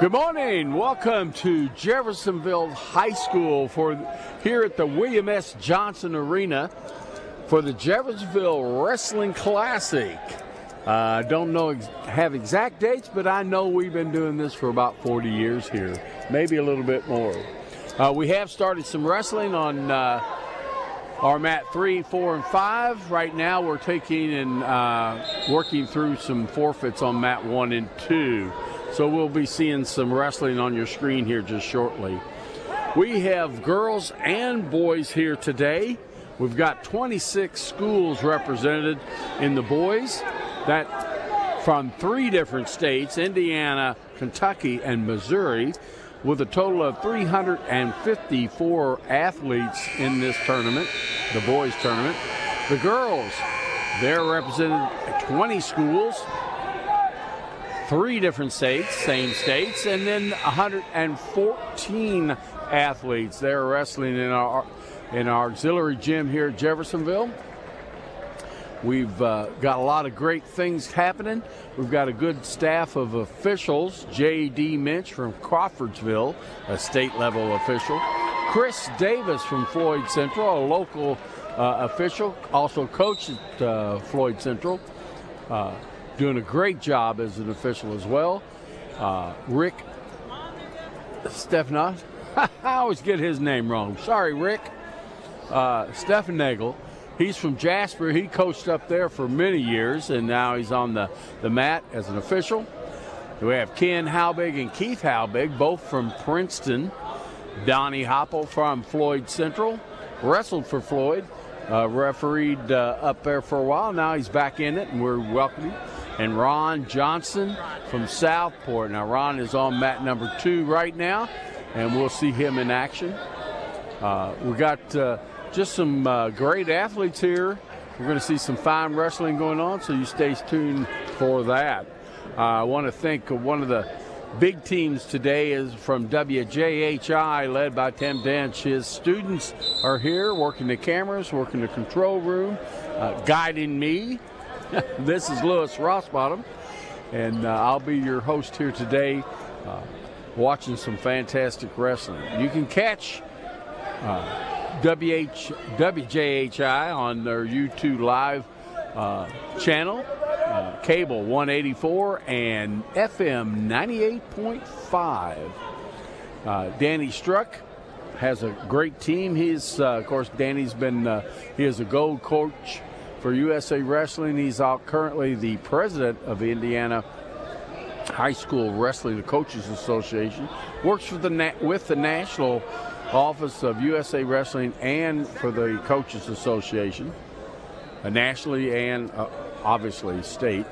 Good morning. Welcome to Jeffersonville High School here at the William S. Johnson Arena for the Jeffersonville Wrestling Classic. I don't have exact dates, but I know we've been doing this for about 40 years here, maybe a little bit more. We have started some wrestling on our mat 3, 4, and 5. Right now we're taking and working through some forfeits on mat 1 and 2. So we'll be seeing some wrestling on your screen here just shortly. We have girls and boys here today. We've got 26 schools represented in the boys. That from 3 different states, Indiana, Kentucky, and Missouri, with a total of 354 athletes in this tournament, the boys tournament. The girls, they're represented at 20 schools, 3 different states, same states, and then 114 athletes. They're wrestling in our auxiliary gym here at Jeffersonville. We've got a lot of great things happening. We've got a good staff of officials. J.D. Minch from Crawfordsville, a state-level official. Chris Davis from Floyd Central, a local official, also coached at Floyd Central. Doing a great job as an official as well. Rick Stefan, I always get his name wrong. Sorry, Rick. Steffennagel. He's from Jasper. He coached up there for many years, and now he's on the mat as an official. We have Ken Halbig and Keith Halbig, both from Princeton. Donnie Hopple from Floyd Central, wrestled for Floyd, refereed up there for a while. Now he's back in it, and we're welcoming. And Ron Johnson from Southport. Now, Ron is on mat number 2 right now, and we'll see him in action. We got just some great athletes here. We're going to see some fine wrestling going on, so you stay tuned for that. I want to thank one of the big teams today is from WJHI, led by Tim Dench. His students are here working the cameras, working the control room, guiding me. This is Lewis Rossbottom, and I'll be your host here today, watching some fantastic wrestling. You can catch WJHI on their YouTube Live channel, cable 184 and FM 98.5. Danny Struck has a great team. He's, of course, Danny's been, he is a gold coach for USA Wrestling. He's currently the president of the Indiana High School Wrestling Coaches Association. Works with the National Office of USA Wrestling and for the Coaches Association, nationally and obviously state.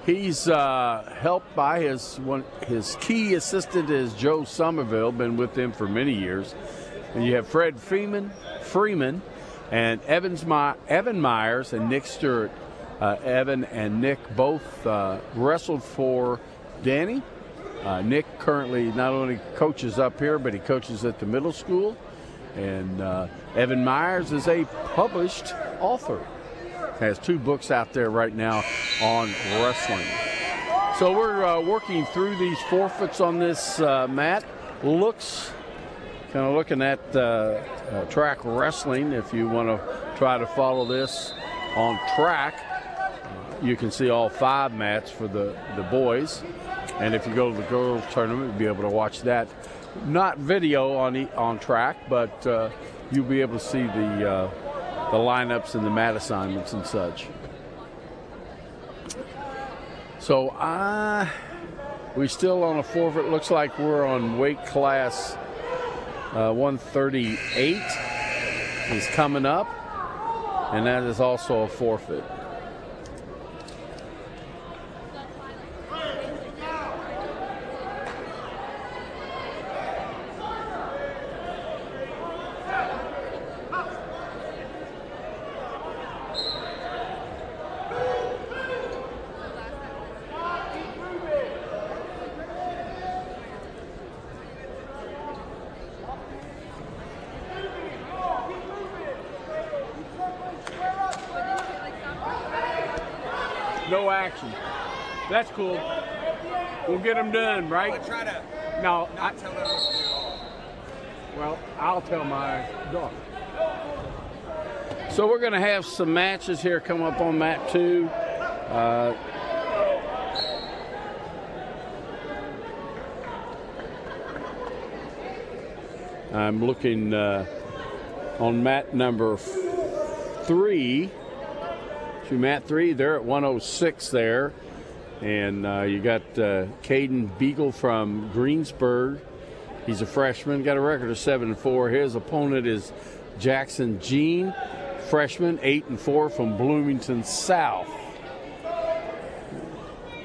He's helped by his key assistant is Joe Somerville, been with them for many years. And you have Fred Freeman, and Evan Myers and Nick Stewart. Evan and Nick both wrestled for Danny. Nick currently not only coaches up here, but he coaches at the middle school. And Evan Myers is a published author. Has 2 books out there right now on wrestling. So we're working through these forfeits on this mat. Kind of looking at track wrestling. If you want to try to follow this on track, you can see all 5 mats for the boys. And if you go to the girls tournament, you'll be able to watch that. Not video on track, but you'll be able to see the lineups and the mat assignments and such. So we're still on a forfeit. Looks like we're on weight class 138 is coming up, and that is also a forfeit. No action. That's cool. We'll get them done, right? Try to No, Not tell them what to do. well, I'll tell my daughter. So we're going to have some matches here come up on mat 2. I'm looking on mat number 3. To mat 3, they're at 106 there. And you got Caden Beagle from Greensburg. He's a freshman, got a record of 7-4. His opponent is Jackson Jean, freshman, 8-4 from Bloomington South.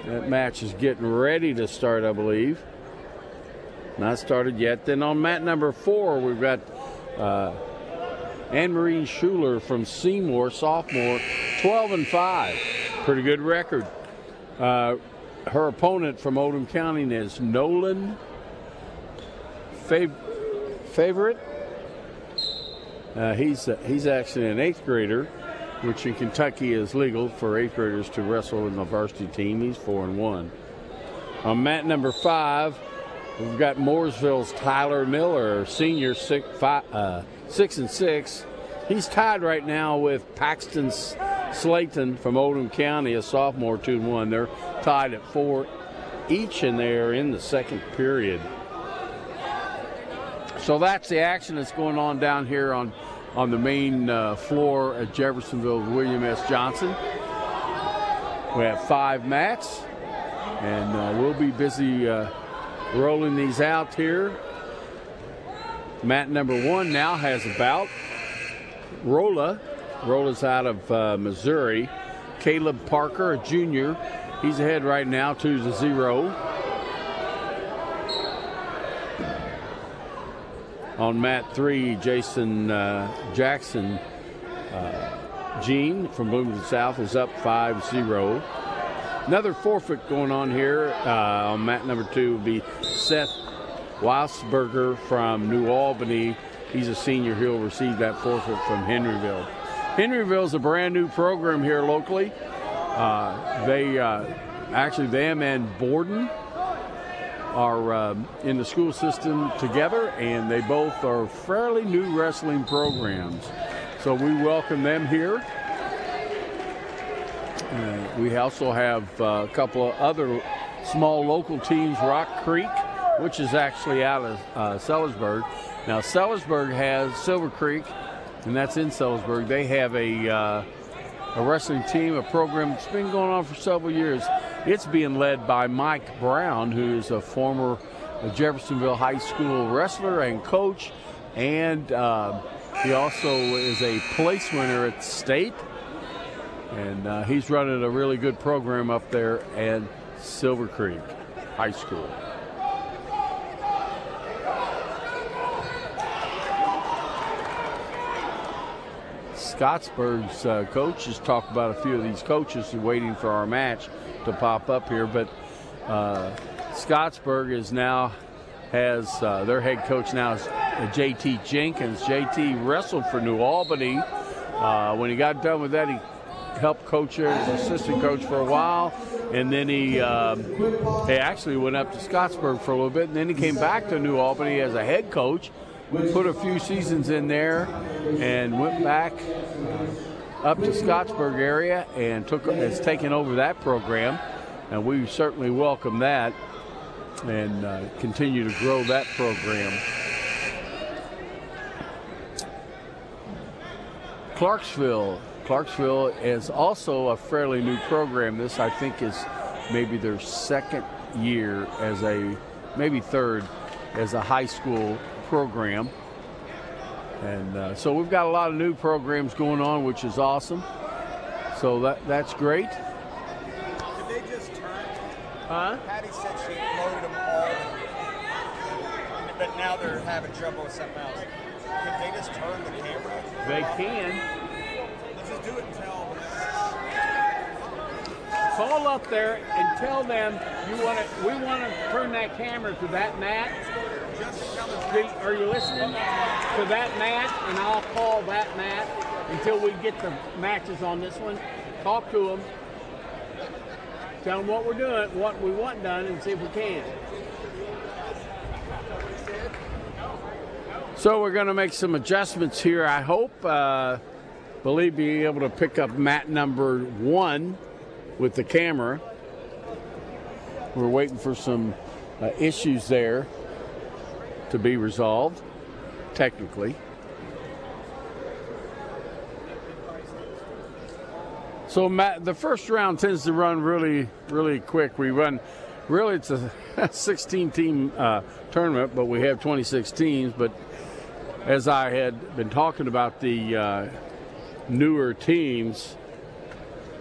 That match is getting ready to start, I believe. Not started yet. Then on mat number 4, we've got Anne-Marie Schuler from Seymour, sophomore, 12-5. Pretty good record. Her opponent from Oldham County is Nolan Favorite. He's actually an 8th grader, which in Kentucky is legal for 8th graders to wrestle in the varsity team. He's 4-1. On mat number 5, we've got Mooresville's Tyler Miller, senior, 6-6. He's tied right now with Paxton Slayton from Oldham County, a sophomore, 2-1. They're tied at 4 each, and they're in the second period. So that's the action that's going on down here on the main floor at Jeffersonville William S. Johnson. We have 5 mats, and we'll be busy rolling these out here. Mat number 1 now has a bout. Rola's out of Missouri. Caleb Parker, a junior. He's ahead right now, 2-0. On mat 3, Jason Jackson Jean from Bloomington South is up 5-0. Another forfeit going on here on mat number 2 will be Seth Weisberger from New Albany. He's a senior. He'll receive that forfeit from Henryville. Henryville's a brand new program here locally. Them and Borden are in the school system together, and they both are fairly new wrestling programs. So we welcome them here. We also have a couple of other small local teams, Rock Creek, which is actually out of Sellersburg. Now, Sellersburg has Silver Creek, and that's in Sellersburg. They have a wrestling team, a program that's been going on for several years. It's being led by Mike Brown, who is a former Jeffersonville High School wrestler and coach, and he also is a place winner at the state. And he's running a really good program up there at Silver Creek High School. Scottsburg's coach has talked about a few of these coaches waiting for our match to pop up here, but Scottsburg has their head coach now is JT Jenkins. JT wrestled for New Albany. When he got done with that, he helped coach there as assistant coach for a while, and then he actually went up to Scottsburg for a little bit, and then he came back to New Albany as a head coach, put a few seasons in there, and went back up to Scottsburg area and has taken over that program, and we certainly welcome that and continue to grow that program. Clarksville is also a fairly new program. This, I think, is maybe their second year maybe third as a high school program. And so we've got a lot of new programs going on, which is awesome. So that's great. Did they just turn? Huh? Patty said she loaded them all, but now they're having trouble with something else. Can they just turn the camera? They can. Let's just do it and tell them. Call up there and tell them we want to turn that camera to that mat. Are you listening? To that mat, and I'll call that mat until we get the matches on this one. Talk to them. Tell them what we're doing, what we want done, and see if we can. So we're going to make some adjustments here. I hope, believe be able to pick up mat number 1 with the camera. We're waiting for some issues there to be resolved, technically. So the first round tends to run really, really quick. We run, really it's a 16-team tournament, but we have 26 teams. But as I had been talking about, the newer teams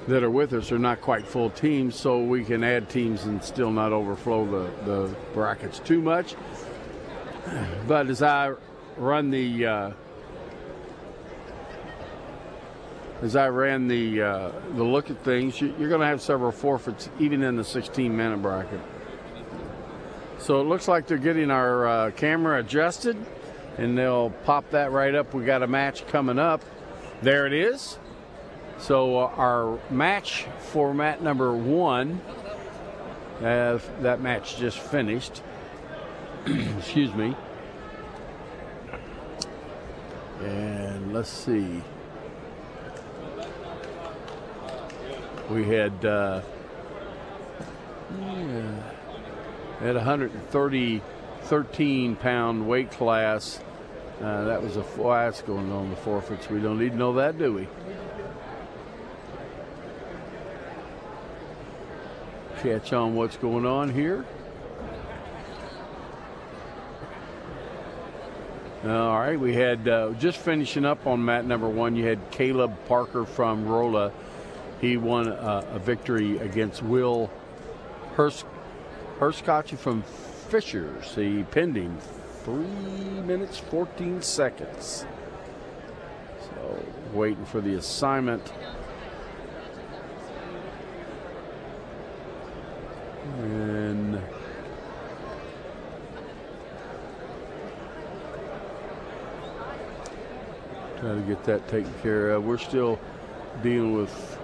that are with us are not quite full teams, so we can add teams and still not overflow the brackets too much. But as I run the look at things, you're going to have several forfeits even in the 16-minute bracket. So it looks like they're getting our camera adjusted, and they'll pop that right up. We got a match coming up. There it is. So our match for mat number 1, that match just finished. Excuse me. And let's see. We had at 113-pound weight class. That was that's going on the forfeits. We don't need to know that, do we? Catch on what's going on here. All right, we had just finishing up on mat number 1. You had Caleb Parker from Rolla. He won a victory against Will Herskotch from Fishers. He pinned him 3 minutes 14 seconds. So waiting for the assignment. And try to get that taken care of. We're still dealing with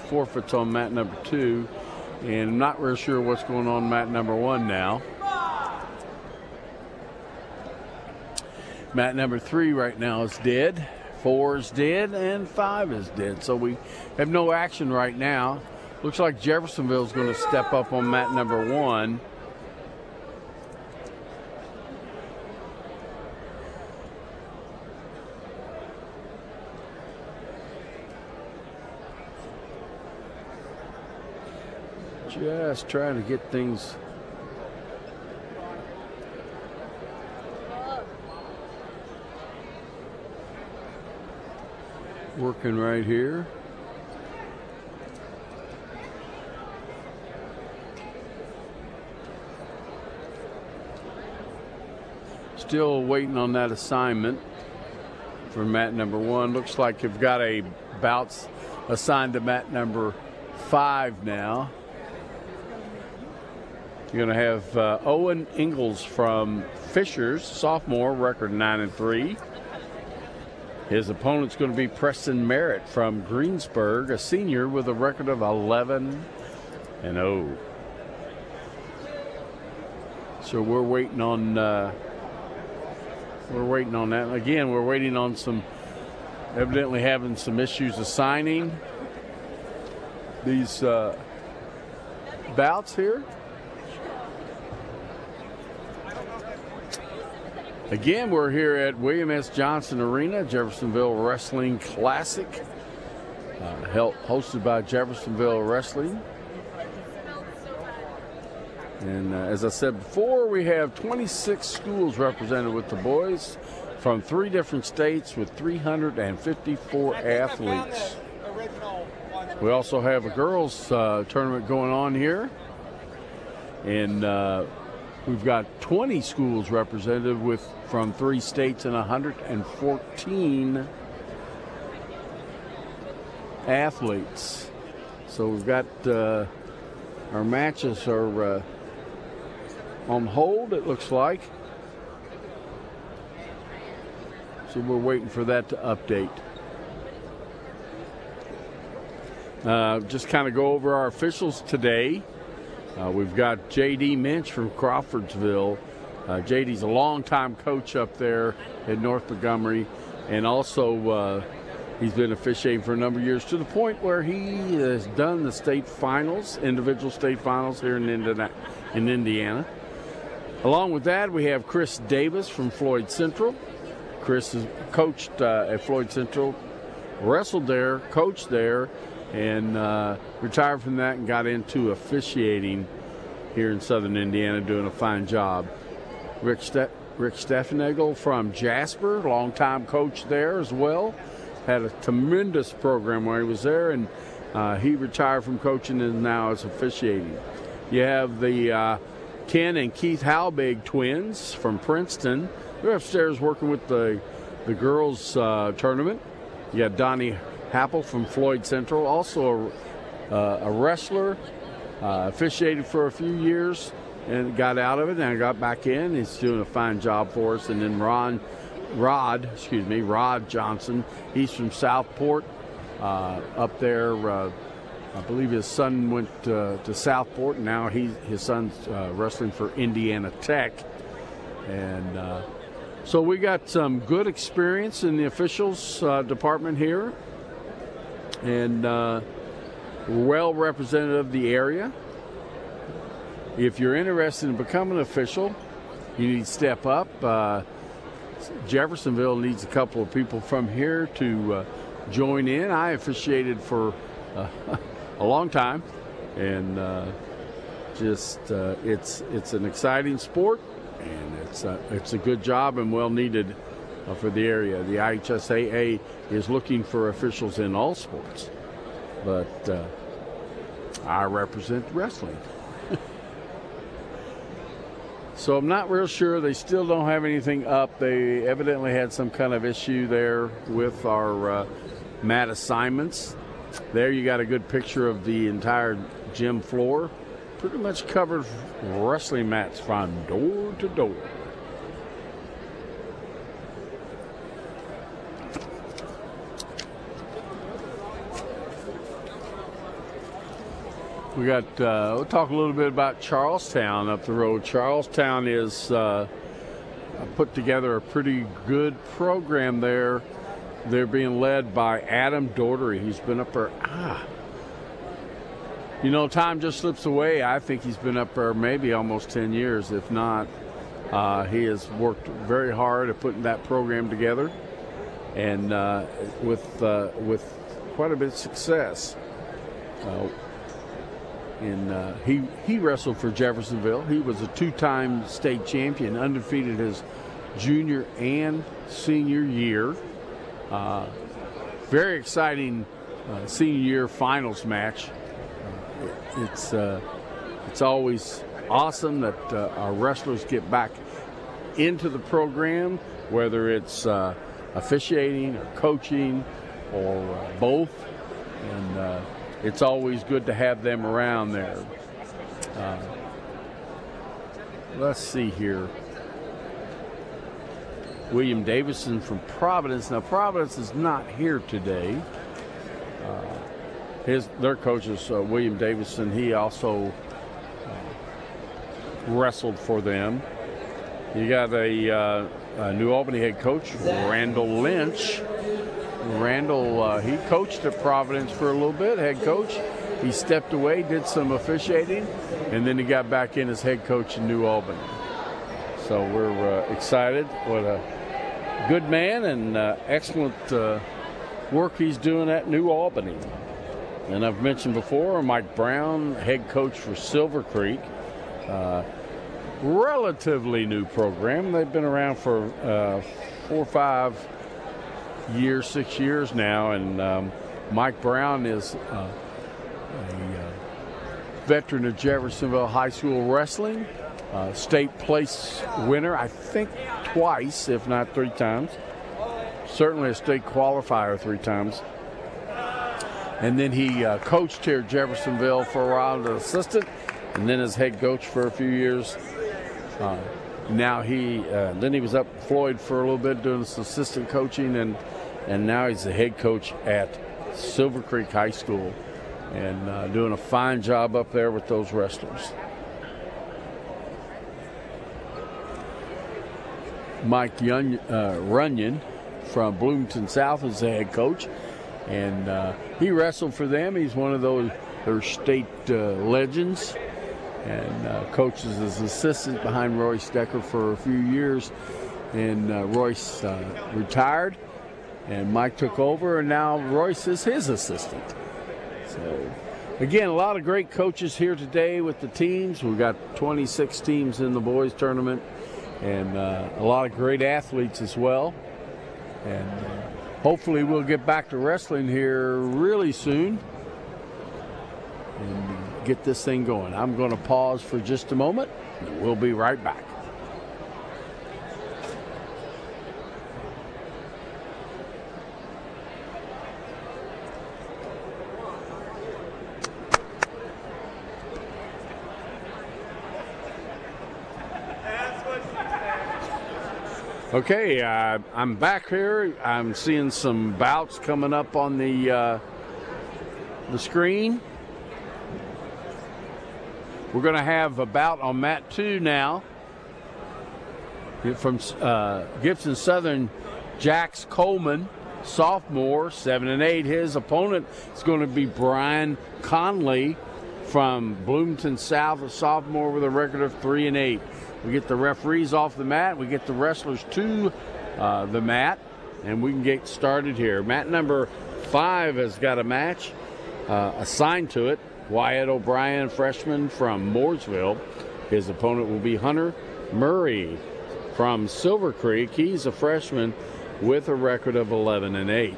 forfeits on mat number 2, and I'm not real sure what's going on mat number 1 now. Mat number 3 right now is dead. 4 is dead, and 5 is dead. So we have no action right now. Looks like Jeffersonville is going to step up on mat number 1. Just trying to get things working right here. Still waiting on that assignment for mat number 1. Looks like you've got a bouts assigned to mat number 5 now. You're going to have Owen Engles from Fishers, sophomore, record 9-3. His opponent's going to be Preston Merritt from Greensburg, a senior with a record of 11-0. So we're waiting on that. Again, we're waiting on some, evidently having some issues assigning these bouts here. Again, we're here at William S. Johnson Arena, Jeffersonville Wrestling Classic, hosted by Jeffersonville Wrestling. And as I said before, we have 26 schools represented with the boys from 3 different states with 354 athletes. We also have a girls tournament going on here. And we've got 20 schools represented from 3 states and 114 athletes. So we've got our matches are on hold, it looks like. So we're waiting for that to update. just kind of go over our officials today. We've got J.D. Minch from Crawfordsville. J.D.'s a longtime coach up there at North Montgomery, and also he's been officiating for a number of years to the point where he has done the state finals, individual state finals here in Indiana. Along with that, we have Chris Davis from Floyd Central. Chris has coached at Floyd Central, wrestled there, coached there, and retired from that and got into officiating here in Southern Indiana, doing a fine job. Rick Steffenegel from Jasper, longtime coach there as well. Had a tremendous program while he was there, and he retired from coaching and now is officiating. You have the Ken and Keith Halbig twins from Princeton. They're upstairs working with the girls' tournament. You got Donnie Happel from Floyd Central, also a wrestler, officiated for a few years and got out of it and got back in. He's doing a fine job for us. And then Rod Johnson. He's from Southport, up there. I believe his son went to Southport, and now his son's wrestling for Indiana Tech. And so we got some good experience in the officials department here, and well representative of the area. If you're interested in becoming an official, you need to step up. Jeffersonville needs a couple of people from here to join in. I officiated for a long time, and it's an exciting sport, and it's a good job and well needed for the area. The IHSAA is looking for officials in all sports, but I represent wrestling. So I'm not real sure. They still don't have anything up. They evidently had some kind of issue there with our mat assignments. There you got a good picture of the entire gym floor. Pretty much covered wrestling mats from door to door. We got, we'll talk a little bit about Charlestown up the road. Charlestown is put together a pretty good program there. They're being led by Adam Daugherty. He's been up there. Time just slips away. I think he's been up there maybe almost 10 years, if not. He has worked very hard at putting that program together, and with quite a bit of success. And he wrestled for Jeffersonville. He was a two-time state champion, undefeated his junior and senior year. Very exciting senior year finals match. It's always awesome that our wrestlers get back into the program, whether it's officiating or coaching or both. And it's always good to have them around there. Let's see here. William Davison from Providence. Now, Providence is not here today. Their coach is William Davison. He also wrestled for them. You got a New Albany head coach, Randall Lynch. Randall, he coached at Providence for a little bit, head coach. He stepped away, did some officiating, and then he got back in as head coach in New Albany. So we're excited. What a good man and excellent work he's doing at New Albany. And I've mentioned before, Mike Brown, head coach for Silver Creek. Relatively new program. They've been around for 4 or 5 years, 6 years now, and Mike Brown is a veteran of Jeffersonville High School wrestling, state place winner, I think twice, if not 3 times. Certainly a state qualifier 3 times. And then he coached here at Jeffersonville for a while as an assistant, and then as head coach for a few years. Now then he was up at Floyd for a little bit doing some assistant coaching, and now he's the head coach at Silver Creek High School. and doing a fine job up there with those wrestlers. Mike Runyon from Bloomington South is the head coach, and he wrestled for them. He's one of their state legends, and coaches as assistant behind Royce Decker for a few years. And Royce retired, and Mike took over, and now Royce is his assistant. So, again, a lot of great coaches here today with the teams. We've got 26 teams in the boys tournament, and a lot of great athletes as well. And hopefully we'll get back to wrestling here really soon and get this thing going. I'm going to pause for just a moment, and we'll be right back. Okay, I'm back here. I'm seeing some bouts coming up on the screen. We're going to have a bout on mat 2 now. From Gibson Southern, Jax Coleman, sophomore, 7-8. His opponent is going to be Brian Conley from Bloomington South, a sophomore with a record of 3-8. We get the referees off the mat. We get the wrestlers to the mat, and we can get started here. Mat number 5 has got a match assigned to it. Wyatt O'Brien, freshman from Mooresville. His opponent will be Hunter Murray from Silver Creek. He's a freshman with a record of 11-8.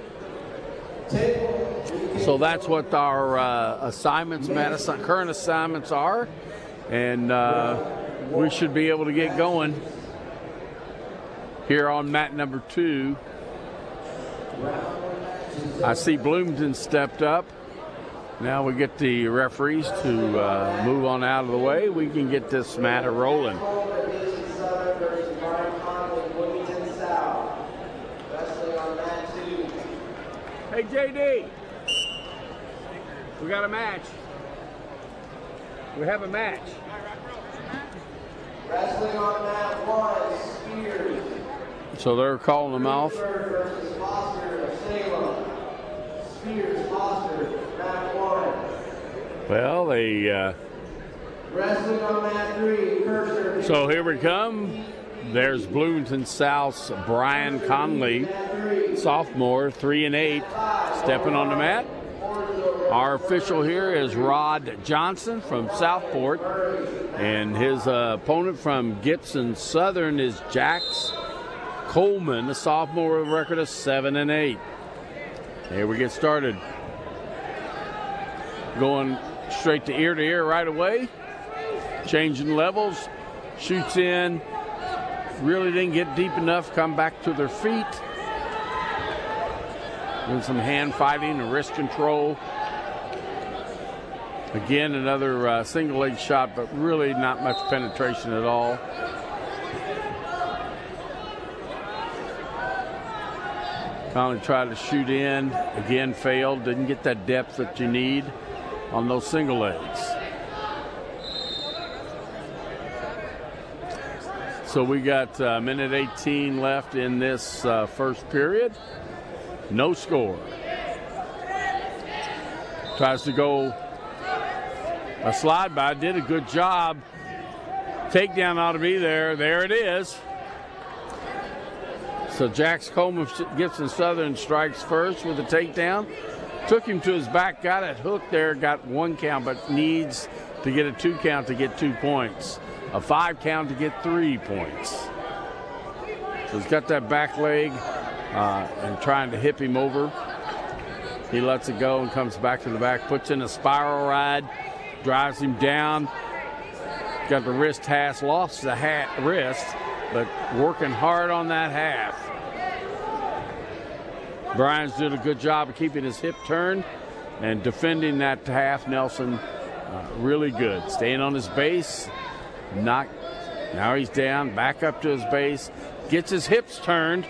So that's what our assignments, current assignments are, and we should be able to get going here on mat number 2. I see Bloomington stepped up. Now we get the referees to move on out of the way. We can get this matter rolling. Hey, JD, we got a match. We have a match. Wrestling on mat 1, Spears. So they're calling them off. Versus Foster of Salem. Spears, Foster, mat 1. Well, they. Wrestling on mat 3, Cursor. So here we come. There's Bloomington South's Brian Conley, sophomore, 3-8, stepping on the mat. Our official here is Rod Johnson from Southport, and his opponent from Gibson Southern is Jax Coleman, a sophomore with a record of 7-8. Here we get started. Going straight to ear right away. Changing levels. Shoots in. Really didn't get deep enough. Come back to their feet. Doing some hand fighting and wrist control. Again, another single leg shot, but really not much penetration at all. Conley tried to shoot in. Again, failed. Didn't get that depth that you need on those single legs. So we got a minute 18 left in this first period. No score. Tries to go a slide by. Did a good job. Takedown ought to be there. There it is. So Jax Coleman, Gibson Southern strikes first with a takedown. Took him to his back, got it hooked there, got 1 count, but needs to get a 2 count to get 2 points. A 5 count to get 3 points. So he's got that back leg and trying to hip him over. He lets it go and comes back to the back, puts in a spiral ride, drives him down. Got the wrist has, lost the wrist, but working hard on that half. Brian's did a good job of keeping his hip turned and defending that half. Nelson, really good. Staying on his base. Now he's down, back up to his base, gets his hips turned.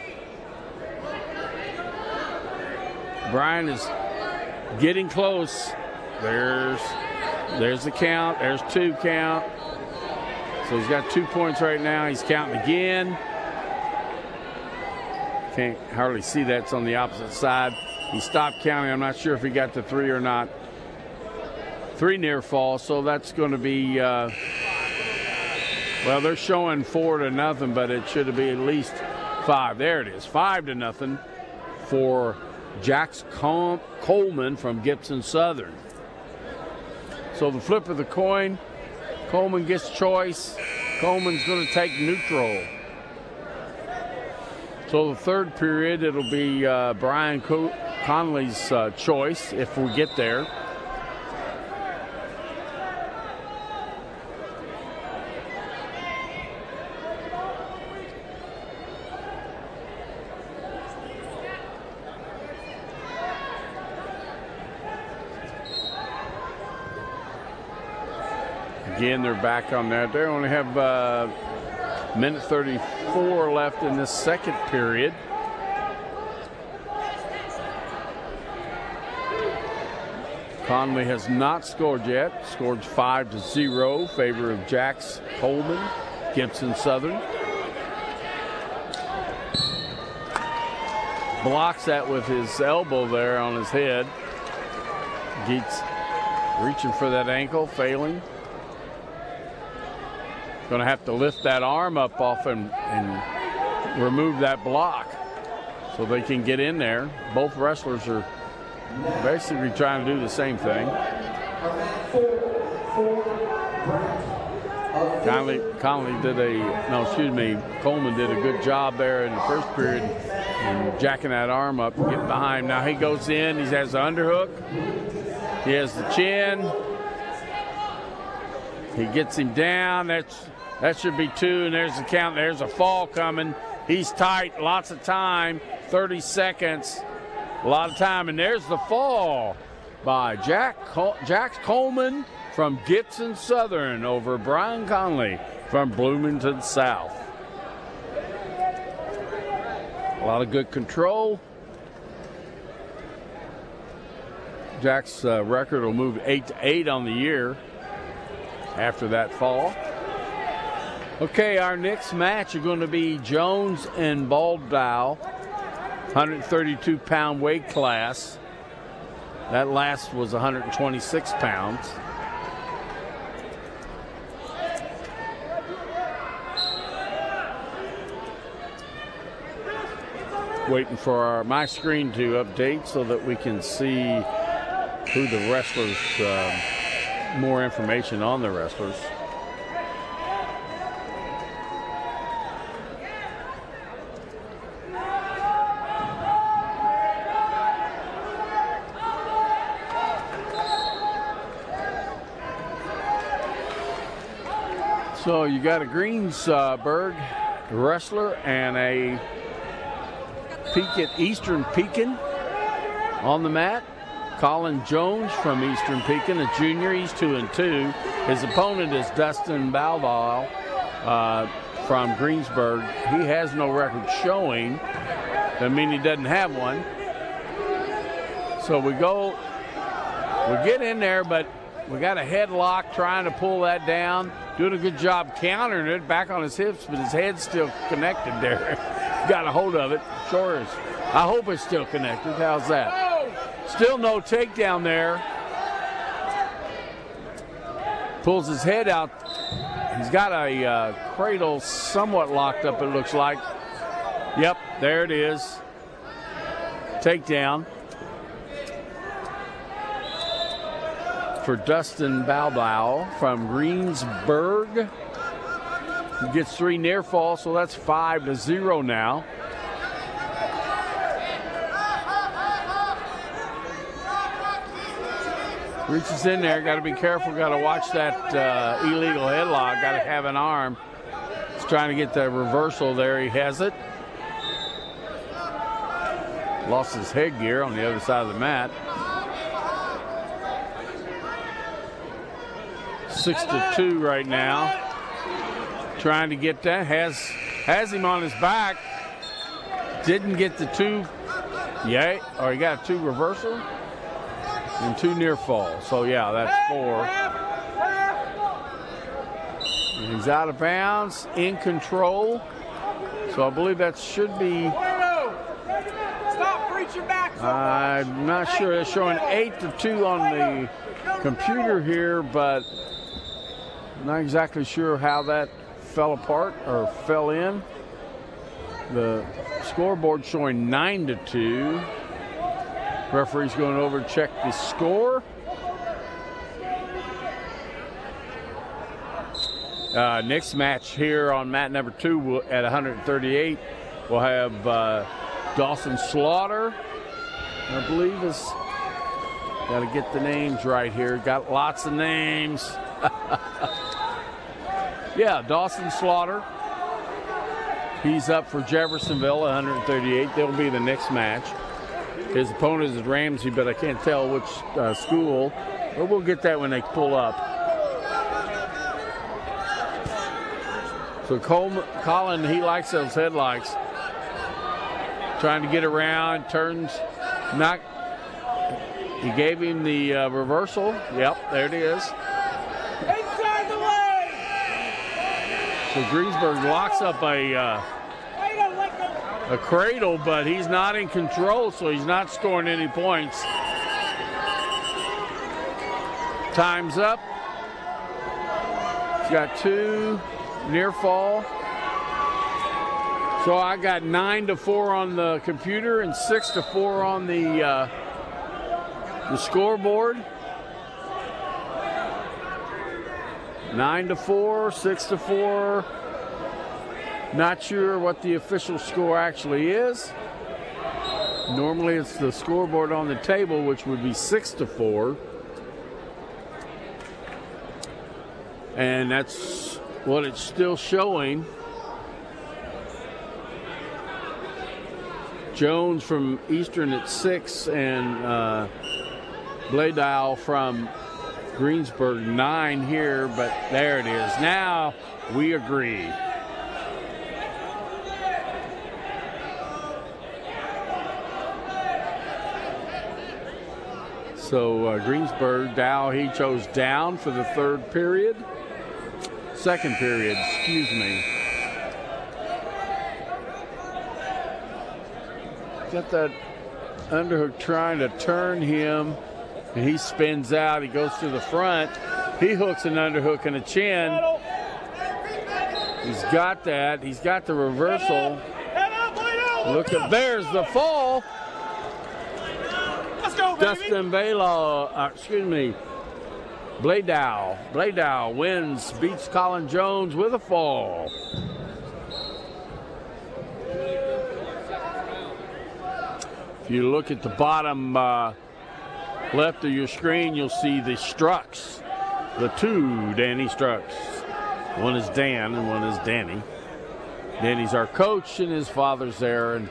Brian is getting close. There's the count. There's 2 count. So he's got 2 points right now. He's counting again. Can't hardly see that. It's on the opposite side. He stopped counting. I'm not sure if he got to 3 or not. 3 near fall. So that's going to be, well, they're showing 4-0, but it should be at least 5. There it is. 5-0 for Jax Coleman from Gibson Southern. So the flip of the coin, Coleman gets choice. Coleman's going to take neutral. So the third period, it'll be Brian Conley's choice if we get there. Again, they're back on that. They only have minute 34 left in this second period. Conley has not scored yet. Scored 5-0 in favor of Jax Coleman, Gibson Southern. Blocks that with his elbow there on his head. Geets reaching for that ankle, failing. Going to have to lift that arm up off and remove that block so they can get in there. Both wrestlers are basically trying to do the same thing. Coleman did a good job there in the first period and jacking that arm up and getting behind. Now he goes in, he has the underhook, he has the chin, he gets him down. That should be 2, and there's the count. There's a fall coming. He's tight, lots of time, 30 seconds, a lot of time, and there's the fall by Jax Coleman from Gibson Southern over Brian Conley from Bloomington South. A lot of good control. Jack's record will move 8-8 on the year after that fall. Okay, our next match are going to be Jones and Bledow, 132-pound weight class. That last was 126 pounds. Waiting for my screen to update so that we can see who the wrestlers, more information on the wrestlers. So you got a Greensburg wrestler and a Eastern Pekin on the mat. Colin Jones from Eastern Pekin, a junior. He's 2-2. His opponent is Dustin Balval from Greensburg. He has no record showing. Doesn't mean he doesn't have one. So we get in there, but we got a headlock trying to pull that down. Doing a good job countering it back on his hips, but his head's still connected there. Got a hold of it. Sure is. I hope it's still connected. How's that? Still no takedown there. Pulls his head out. He's got a cradle somewhat locked up, it looks like. Yep, there it is. Takedown for Dustin Balblau from Greensburg. He gets 3 near fall, so that's 5-0 now. Reaches in there, got to be careful, got to watch that illegal headlock, got to have an arm. He's trying to get the reversal there, he has it. Lost his headgear on the other side of the mat. 6-2 right now. Trying to get that, has him on his back. Didn't get the 2. Yeah, or he got a 2 reversal. and 2 near falls. So, yeah, that's 4. And he's out of bounds, in control. So I believe that should be. Stop reaching back. I'm not sure. They're showing 8-2 on the computer here, but I'm not exactly sure how that fell apart or fell in. The scoreboard showing 9-2. Referee's going over to check the score. Next match here on mat number 2 at 138, we'll have Dawson Slaughter, I believe is, got to get the names right here, got lots of names. Yeah, Dawson Slaughter. He's up for Jeffersonville, 138. They'll be the next match. His opponent is Ramsey, but I can't tell which school. But we'll get that when they pull up. So Colin, he likes those headlights. Trying to get around, turns, he gave him the reversal. Yep, there it is. Inside the lane. So Greensburg locks up a cradle, but he's not in control, so he's not scoring any points. Time's up. He's got 2 near fall. So I got 9-4 on the computer and 6-4 on the scoreboard. 9-4, 6-4. Not sure what the official score actually is. Normally it's the scoreboard on the table, which would be 6-4. And that's what it's still showing. Jones from Eastern at 6 and Bledow from Greensburg 9 here, but there it is. Now we agree. So Greensburg, Dow, he chose down for the second period, excuse me. Got that underhook trying to turn him, and he spins out. He goes to the front. He hooks an underhook and a chin. He's got that. He's got the reversal. Look at, there's the fall. Let's go, baby. Dustin Bledow wins, beats Colin Jones with a fall. If you look at the bottom left of your screen, you'll see the Strucks, the 2 Danny Strucks. One is Dan and one is Danny. Danny's our coach and his father's there, and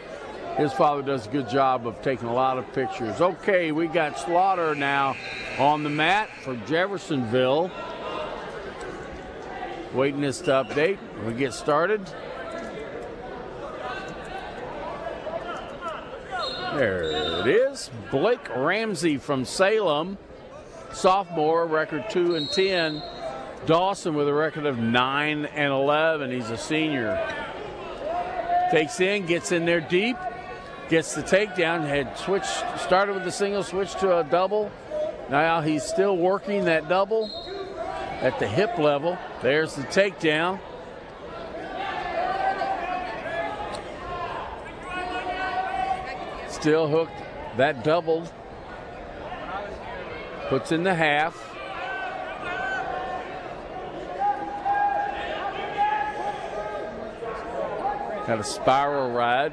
his father does a good job of taking a lot of pictures. Okay, we got Slaughter now on the mat for Jeffersonville. Waiting this to update. We get started. There it is. Blake Ramsey from Salem, sophomore, record 2-10. Dawson with a record of 9-11. He's a senior. Takes in, gets in there deep, gets the takedown. Had started with the single, switched to a double. Now he's still working that double at the hip level. There's the takedown. Still hooked, that doubled. Puts in the half. Got a spiral ride.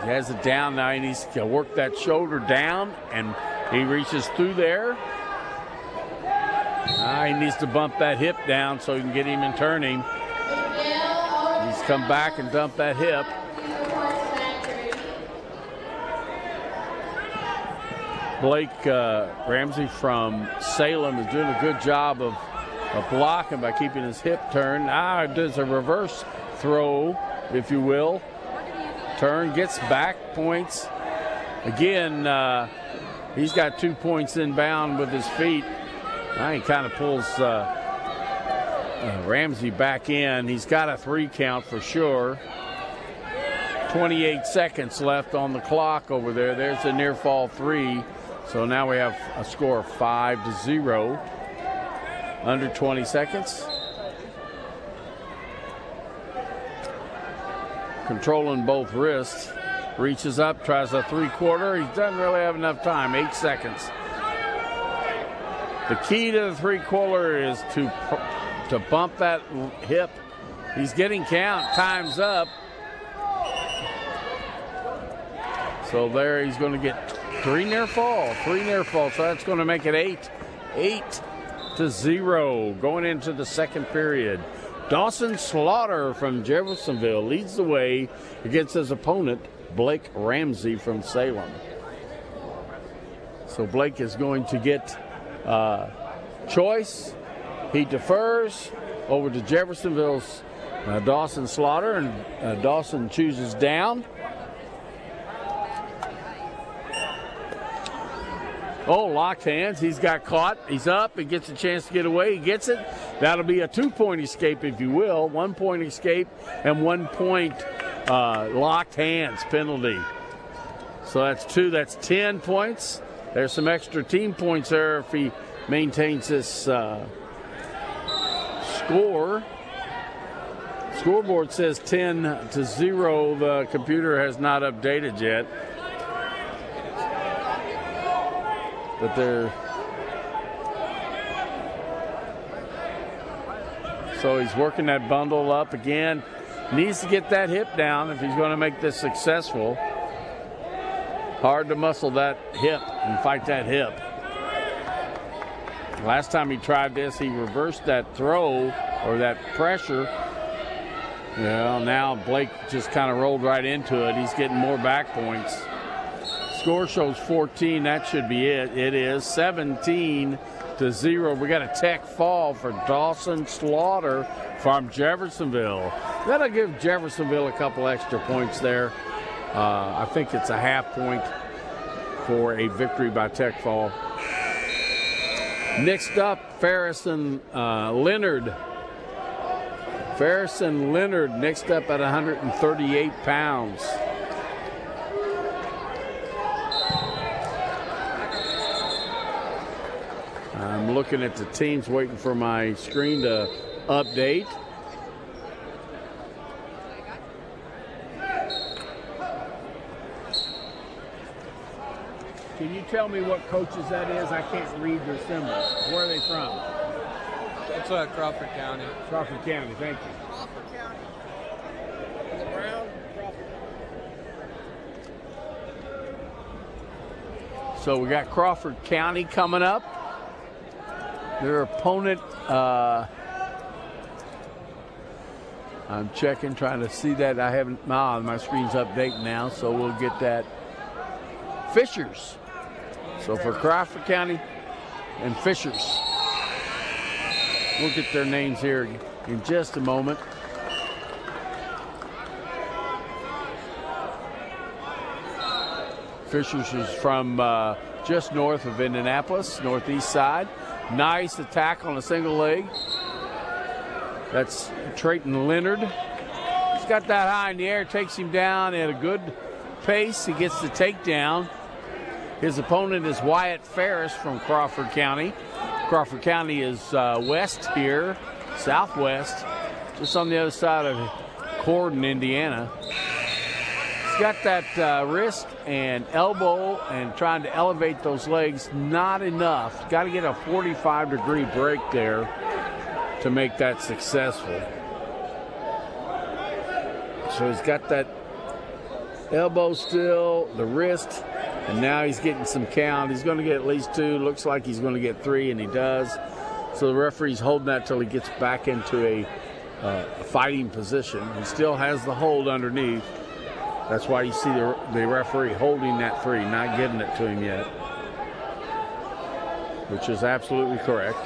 He has it down now. He needs to work that shoulder down, and he reaches through there. He needs to bump that hip down so he can get him in turning. He's come back and dumped that hip. Blake Ramsey from Salem is doing a good job of blocking by keeping his hip turned. Does a reverse throw, if you will. Turn, gets back, points. Again, He's got 2 points inbound with his feet. Now he kind of pulls Ramsey back in. He's got a 3 count for sure. 28 seconds left on the clock over there. There's a near fall 3. So now we have a score of 5-0. Under 20 seconds. Controlling both wrists. Reaches up, tries a 3-quarter. He doesn't really have enough time. 8 seconds. The key to the 3-quarter is to bump that hip. He's getting count. Time's up. So there he's going to get 3 near fall. So that's going to make it 8-0 going into the second period. Dawson Slaughter from Jeffersonville leads the way against his opponent, Blake Ramsey from Salem. So Blake is going to get choice. He defers over to Jeffersonville's Dawson Slaughter, and Dawson chooses down. Oh, locked hands. He's got caught. He's up. He gets a chance to get away. He gets it. That'll be a 2-point escape, if you will. 1-point escape and 1 point locked hands penalty. So that's 2. That's 10 points. There's some extra team points there if he maintains this score. Scoreboard says 10-0. The computer has not updated yet. But so he's working that bundle up again. Needs to get that hip down if he's going to make this successful. Hard to muscle that hip and fight that hip. Last time he tried this, he reversed that throw or that pressure. Well, now Blake just kind of rolled right into it. He's getting more back points. Score shows 14. That should be it. It is 17-0. We got a tech fall for Dawson Slaughter from Jeffersonville. That'll give Jeffersonville a couple extra points there. I think it's a half point for a victory by tech fall. Next up, Ferris and Leonard. Ferris and Leonard next up at 138 pounds. I'm looking at the teams, waiting for my screen to update. Can you tell me what coaches that is? I can't read their symbols. Where are they from? It's Crawford County. Crawford County, thank you. Crawford County. The Brown, Crawford. So we got Crawford County coming up. Their opponent, I'm checking, trying to see that. I haven't, my screen's updating now, so we'll get that. Fishers. So for Crawford County and Fishers. We'll get their names here in just a moment. Fishers is from just north of Indianapolis, northeast side. Nice attack on a single leg. That's Trayton Leonard. He's got that high in the air, takes him down at a good pace. He gets the takedown. His opponent is Wyatt Ferris from Crawford County. Crawford County is west here, southwest, just on the other side of Corden, Indiana. He's got that wrist and elbow and trying to elevate those legs, not enough. Got to get a 45-degree break there to make that successful. So he's got that elbow still, the wrist, and now he's getting some count. He's going to get at least 2. Looks like he's going to get 3, and he does. So the referee's holding that till he gets back into a fighting position. He still has the hold underneath. That's why you see the referee holding that 3, not getting it to him yet, which is absolutely correct.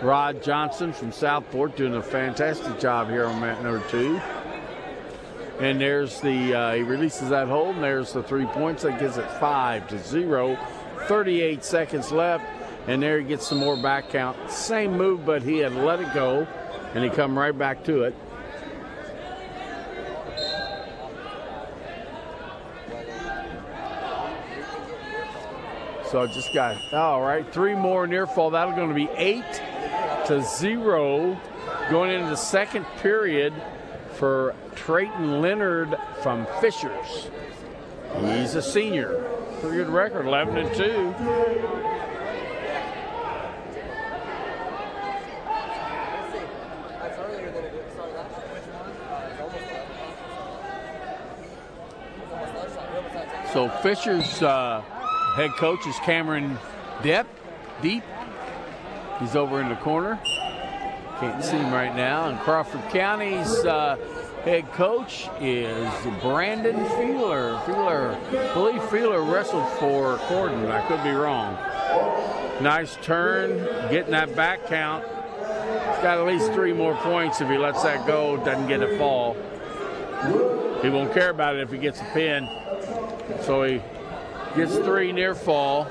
Rod Johnson from Southport doing a fantastic job here on mat number 2. And there's the, he releases that hold, and there's the 3 points. That gives it 5-0. 38 seconds left, and there he gets some more back count. Same move, but he had let it go, and he come right back to it. So just got, all right, 3 more near fall. That'll going to be 8-0 going into the second period for Trayton Leonard from Fishers. He's a senior. Pretty good record, 11-2. So Fishers head coach is Cameron Deep. He's over in the corner. Can't see him right now. And Crawford County's head coach is Brandon Feeler. I believe Feeler wrestled for Corden. I could be wrong. Nice turn, getting that back count. He's got at least 3 more points if he lets that go, doesn't get a fall. He won't care about it if he gets a pin. So he gets 3 near fall.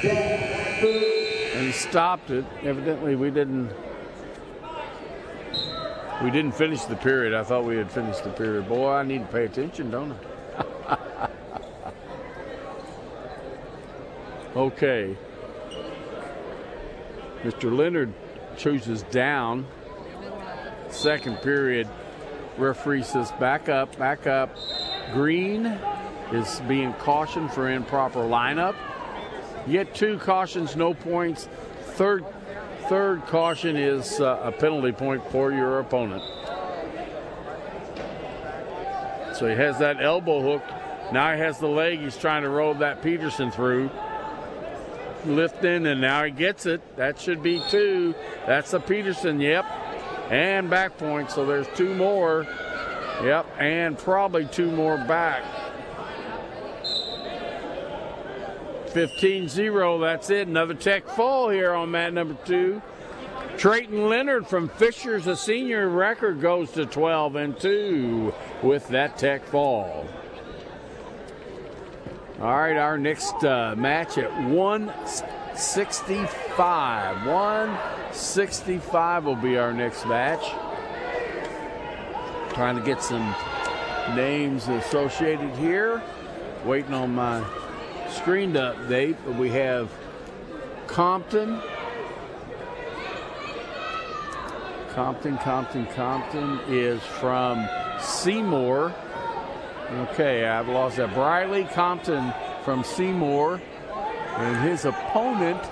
And he stopped it. Evidently we didn't finish the period. I thought we had finished the period. Boy, I need to pay attention, don't I? Okay. Mr. Leonard chooses down. Second period. Referee says back up. Green is being cautioned for improper lineup. You get 2 cautions, no points. Third caution is a penalty point for your opponent. So he has that elbow hook. Now he has the leg. He's trying to roll that Peterson through. Lifting, and now he gets it. That should be 2. That's a Peterson, yep. And back point, so there's 2 more. Yep, and probably 2 more back. 15-0, that's it. Another tech fall here on mat number 2. Trayton Leonard from Fishers, a senior, record goes to 12-2 with that tech fall. All right, our next match at 165. 165 will be our next match. Trying to get some names associated here. Waiting on my screen to update, but we have Compton. Compton is from Seymour. Okay, I've lost that. Briley Compton from Seymour. And his opponent,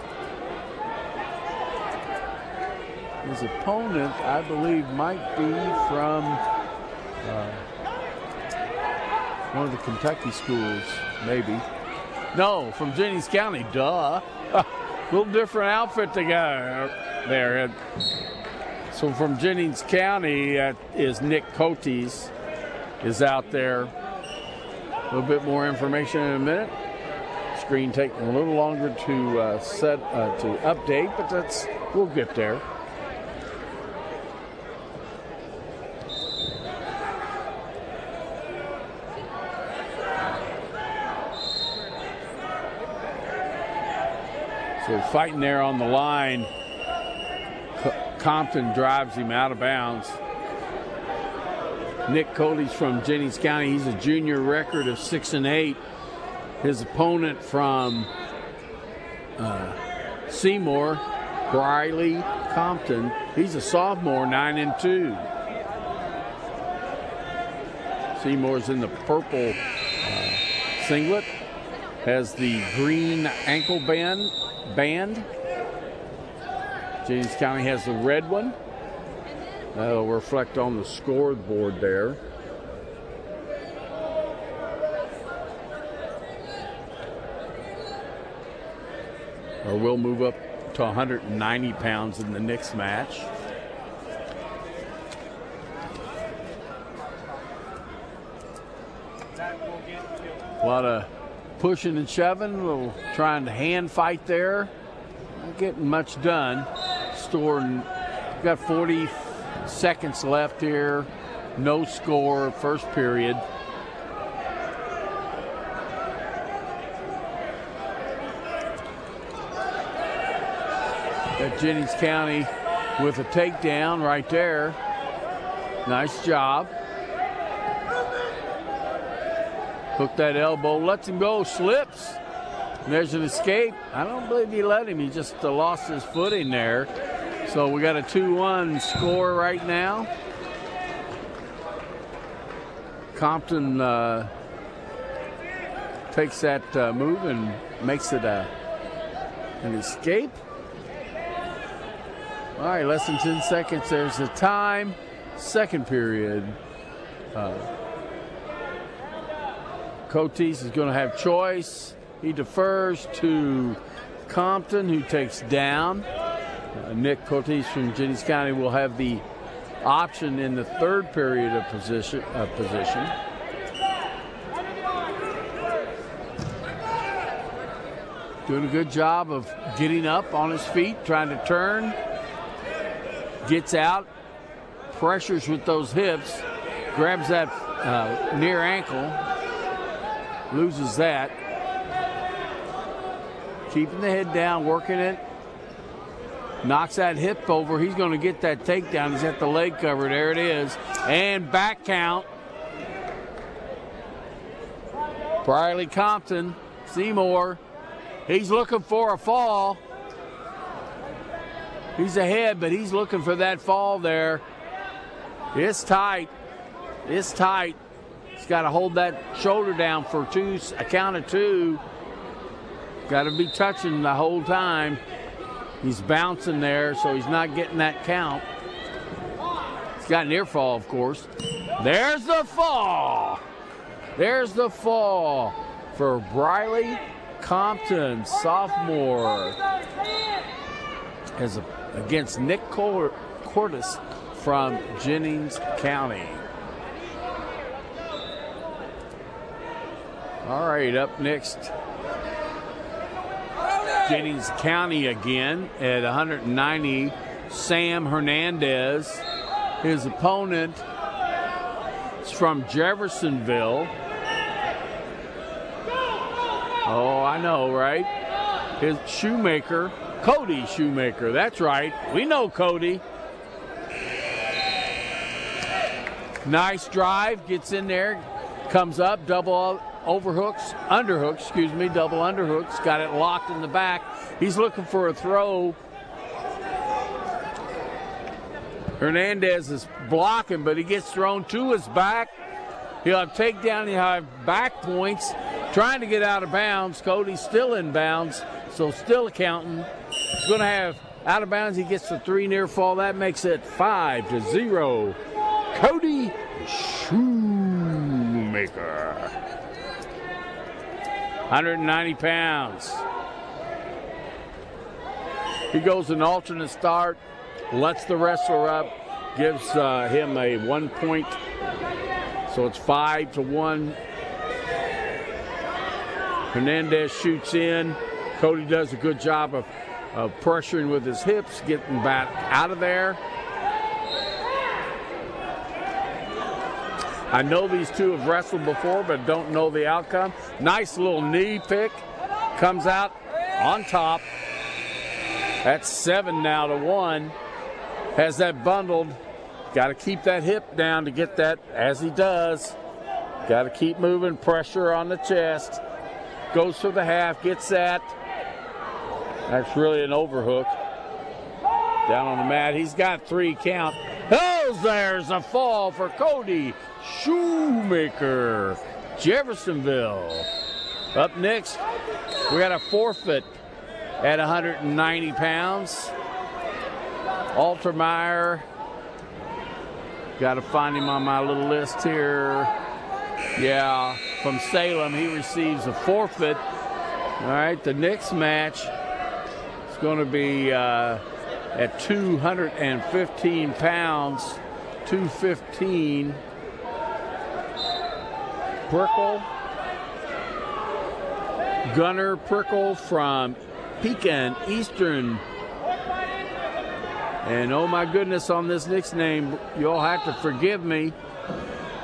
I believe, might be from one of the Kentucky schools, maybe. No, from Jennings County, duh. Little different outfit they got there. So from Jennings County is Nick Cotes is out there. A little bit more information in a minute. Screen taking a little longer to update, but we'll get there. So fighting there on the line. Compton drives him out of bounds. Nick Cody's from Jennings County. He's a junior, record of 6-8. His opponent from Seymour, Briley Compton, he's a sophomore, 9-2. Seymour's in the purple singlet, has the green ankle band. Jennings County has the red one. That'll reflect on the scoreboard there. Or we'll move up to 190 pounds in the next match. A lot of pushing and shoving, a little trying to hand fight there. Not getting much done. Got 40 seconds left here. No score, first period. Got Jennings County with a takedown right there. Nice job. Hook that elbow, lets him go, slips. There's an escape. I don't believe he let him. He just lost his footing there. So we got a 2-1 score right now. Compton takes that move and makes it an escape. All right, less than 10 seconds. There's the time. Second period. Cotis is going to have choice. He defers to Compton, who takes down. Nick Cotis from Jennings County will have the option in the third period of position. Doing a good job of getting up on his feet, trying to turn. Gets out, pressures with those hips, grabs that near ankle, loses that. Keeping the head down, working it. Knocks that hip over. He's going to get that takedown. He's got the leg cover. There it is. And back count. Briley Compton, Seymour. He's looking for a fall. He's ahead, but he's looking for that fall there. It's tight. It's tight. He's got to hold that shoulder down for a count of two. Got to be touching the whole time. He's bouncing there, so he's not getting that count. He's got an ear fall, of course. There's the fall. There's the fall for Briley Compton, sophomore, against Nick Cortis from Jennings County. All right, up next, Jennings County again at 190. Sam Hernandez. His opponent is from Jeffersonville. Oh, I know, right? His Shoemaker. Cody Shoemaker, that's right. We know Cody. Nice drive, gets in there, comes up, double underhooks, double underhooks, got it locked in the back. He's looking for a throw. Hernandez is blocking, but he gets thrown to his back. He'll have takedown, he'll have back points, trying to get out of bounds. Cody's still in bounds, so still accounting. He's going to have out of bounds. He gets the 3 near fall. That makes it 5-0. Cody Shoemaker. 190 pounds. He goes an alternate start, lets the wrestler up, gives him a 1 point. So it's 5-1. Hernandez shoots in. Cody does a good job of pressuring with his hips, getting back out of there. I know these two have wrestled before, but don't know the outcome. Nice little knee pick. Comes out on top. That's 7-1. Has that bundled. Got to keep that hip down to get that, as he does. Got to keep moving, pressure on the chest. Goes for the half, gets that. That's really an overhook. Down on the mat. He's got 3 count. Oh, there's a fall for Cody Shoemaker. Jeffersonville. Up next, we got a forfeit at 190 pounds. Altermeyer. Got to find him on my little list here. Yeah, from Salem, he receives a forfeit. All right, the next match is going to be at 215 pounds, 215. Prickle. Gunner Prickle from Pekin Eastern. And oh my goodness, on this next name, you'll have to forgive me.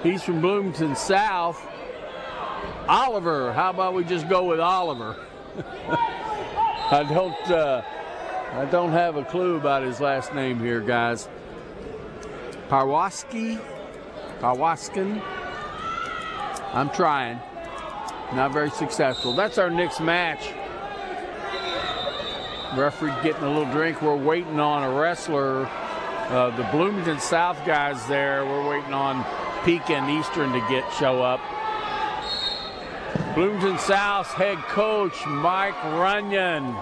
He's from Bloomington South. Oliver. How about we just go with Oliver? I don't have a clue about his last name here, guys. Parwaskin. I'm trying. Not very successful. That's our next match. Referee getting a little drink. We're waiting on a wrestler. The Bloomington South guys there. We're waiting on Peak and Eastern to show up. Bloomington South's head coach, Mike Runyon.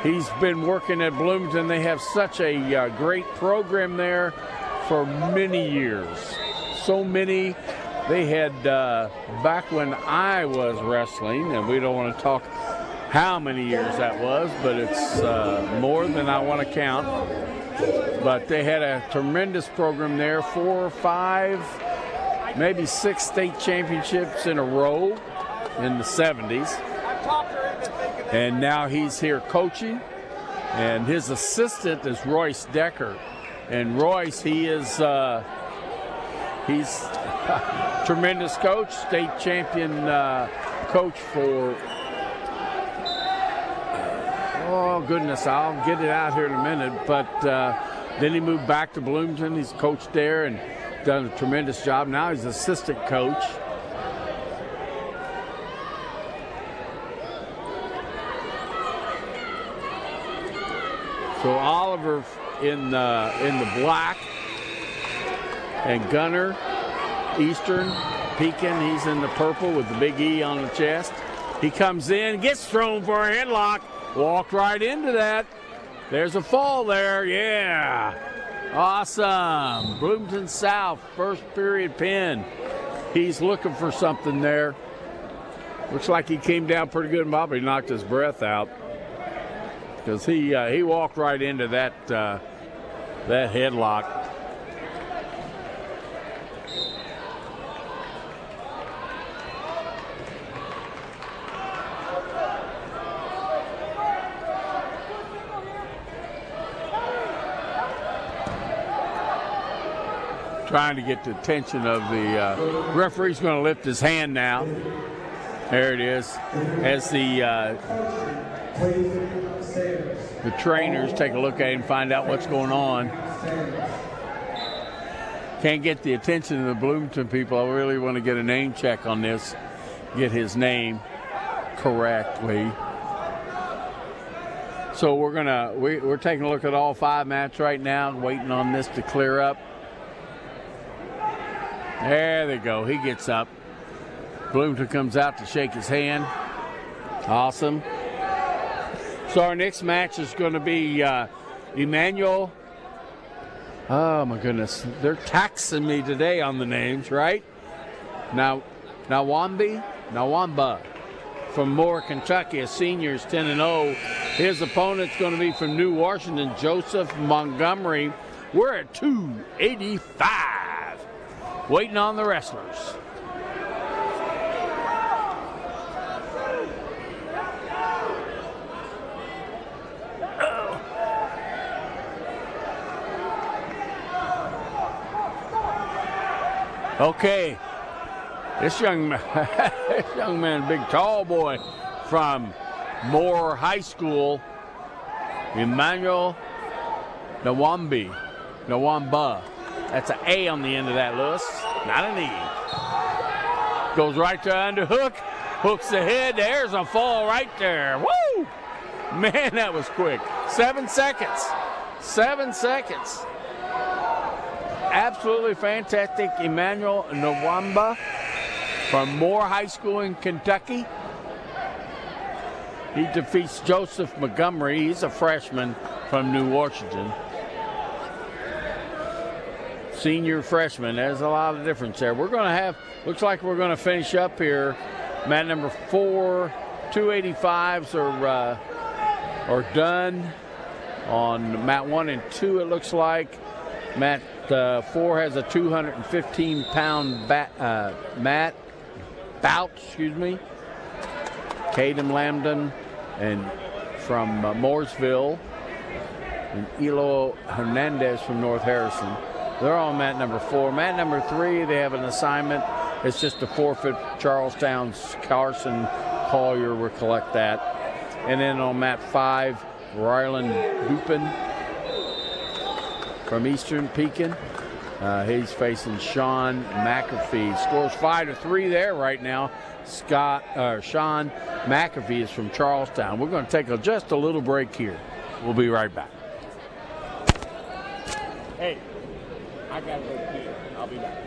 He's been working at Bloomington. They have such a great program there for many years. So many. They had, back when I was wrestling, and we don't want to talk how many years that was, but it's more than I want to count. But they had a tremendous program there, 4 or 5, maybe 6 state championships in a row in the 70s. And now he's here coaching, and his assistant is Royce Decker. And Royce, he's tremendous coach, state champion coach for, oh goodness, I'll get it out here in a minute, but then he moved back to Bloomington. He's coached there and done a tremendous job. Now he's assistant coach. So Oliver in the black, and Gunner, Eastern, Pekin, he's in the purple with the big E on the chest. He comes in, gets thrown for a headlock, walked right into that. There's a fall there, yeah. Awesome. Bloomington South, first period pin. He's looking for something there. Looks like he came down pretty good and probably knocked his breath out, because he walked right into that headlock. Trying to get the attention of the referee's going to lift his hand now. There it is. As the trainers take a look at it and find out what's going on. Can't get the attention of the Bloomington people. I really want to get a name check on this, get his name correctly. So we're taking a look at all 5 matches right now and waiting on this to clear up. There they go. He gets up. Bloomington comes out to shake his hand. Awesome. So our next match is going to be Emmanuel. Oh, my goodness. They're taxing me today on the names, right? Namba from Moore, Kentucky, a senior, is 10-0. His opponent's going to be from New Washington, Joseph Montgomery. We're at 285. Waiting on the wrestlers. Okay, this young man, big tall boy from Moore High School, Emmanuel Namba. That's an A on the end of that, Lewis, not an E. Goes right to underhook, hooks the head. There's a fall right there. Woo! Man, that was quick. 7 seconds. 7 seconds. Absolutely fantastic. Emmanuel Namba from Moore High School in Kentucky. He defeats Joseph Montgomery. He's a freshman from New Washington. Senior freshman. There's a lot of difference there. We're going to have, looks like we're going to finish up here. Mat number 4, 285s are done on mat 1 and 2, it looks like. Mat 4 has a 215-pound mat bout, Caden Lambden and from Mooresville, and Hernandez from North Harrison. They're on mat number 4. Mat number 3, they have an assignment. It's just a forfeit. Charlestown's Carson Collier will collect that. And then on mat 5, Ryland Dupin from Eastern Pekin. He's facing Sean McAfee. Scores 5-3 there right now. Sean McAfee is from Charlestown. We're going to take just a little break here. We'll be right back. Hey, I got to go pee. I'll be back.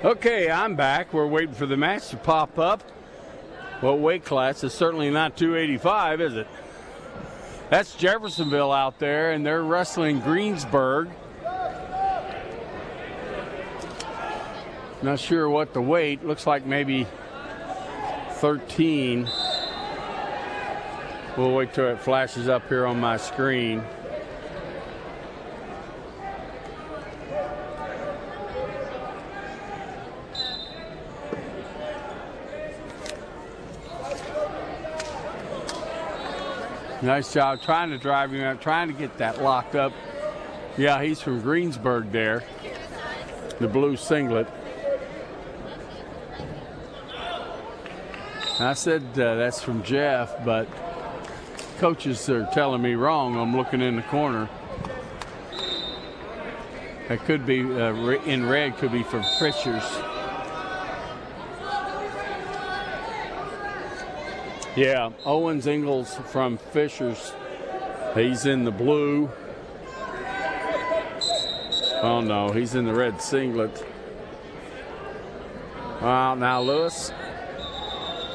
Okay, I'm back. We're waiting for the match to pop up. What weight class? Is certainly not 285, is it? That's Jeffersonville out there, and they're wrestling Greensburg. Not sure what the weight. Looks like maybe 13. We'll wait till it flashes up here on my screen. Nice job trying to drive him out, trying to get that locked up. Yeah, he's from Greensburg there, the blue singlet. I said that's from Jeff, but coaches are telling me wrong. I'm looking in the corner. That could be, in red, could be from Fishers. Yeah, Owens Engles from Fishers. He's in the blue. Oh, no, he's in the red singlet. Well, now, Lewis,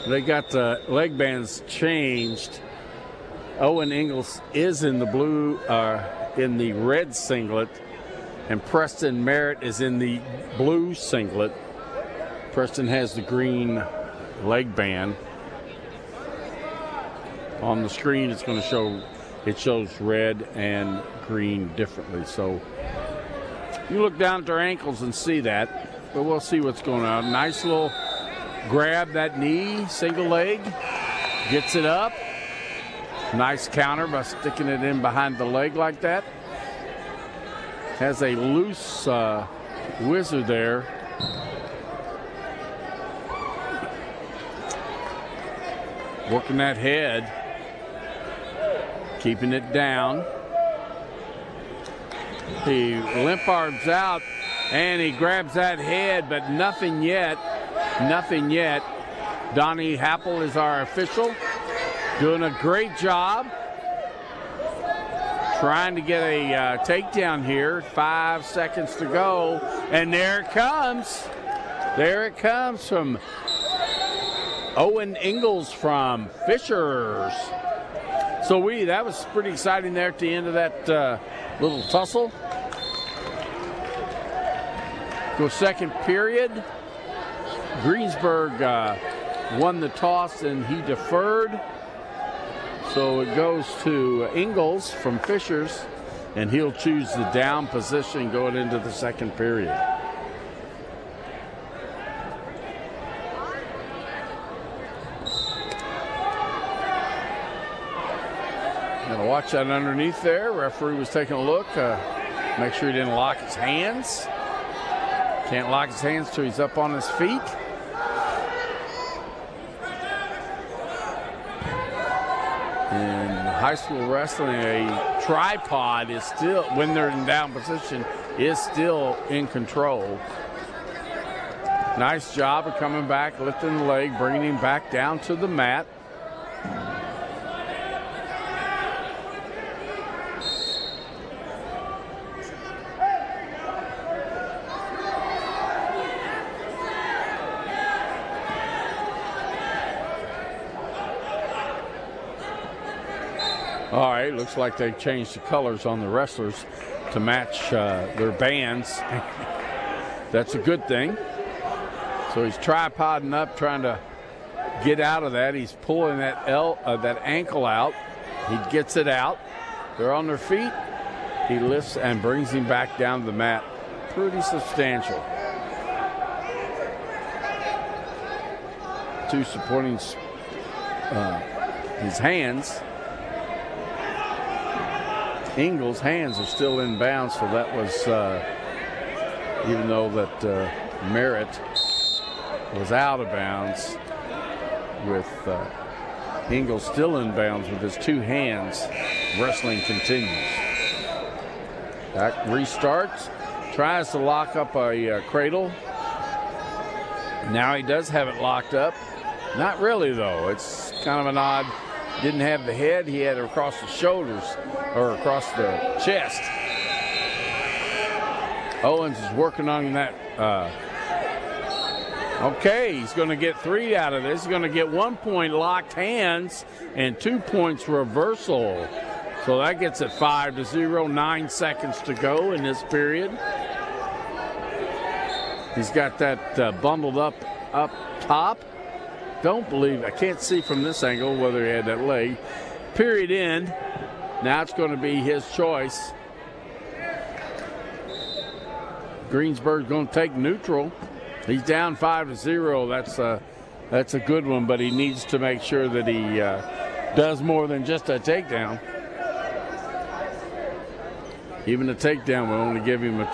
they got the leg bands changed. Owen Engles is in the blue, in the red singlet, and Preston Merritt is in the blue singlet. Preston has the green leg band. On the screen, it's going to show, it shows red and green differently. So you look down at their ankles and see that, but we'll see what's going on. Nice little grab that knee, single leg, gets it up. Nice counter by sticking it in behind the leg like that. Has a loose whizzer there. Working that head. Keeping it down. He limp arms out, and he grabs that head, but nothing yet. Nothing yet. Donnie Happel is our official, doing a great job. Trying to get a takedown here. 5 seconds to go, and there it comes. There it comes from Owen Engles from Fishers. So that was pretty exciting there at the end of that little tussle. Go second period. Greensburg won the toss and he deferred. So it goes to Engles from Fishers, and he'll choose the down position going into the second period. Gotta watch that underneath there. Referee was taking a look. Make sure he didn't lock his hands. Can't lock his hands till he's up on his feet. In high school wrestling, a tripod is still, when they're in down position, is still in control. Nice job of coming back, lifting the leg, bringing him back down to the mat. All right, looks like they changed the colors on the wrestlers to match their bands. That's a good thing. So he's tripoding up, trying to get out of that. He's pulling that that ankle out. He gets it out. They're on their feet. He lifts and brings him back down to the mat. Pretty substantial. Two supporting his hands. Engles' hands are still in bounds, so that was, even though that Merritt was out of bounds, with Engles still in bounds with his two hands, wrestling continues. Back restarts, tries to lock up a cradle. Now he does have it locked up. Not really, though. It's kind of an odd. Didn't have the head, he had it across the shoulders or across the chest. Owens is working on that. Okay, he's going to get 3 out of this. He's going to get 1 point locked hands and 2 points reversal. So that gets it 5-0, 9 seconds to go in this period. He's got that bundled up top. Don't believe, I can't see from this angle whether he had that leg. Period end. Now it's going to be his choice. Greensburg's going to take neutral. He's down 5-0. That's a good one, but he needs to make sure that he does more than just a takedown. Even a takedown will only give him a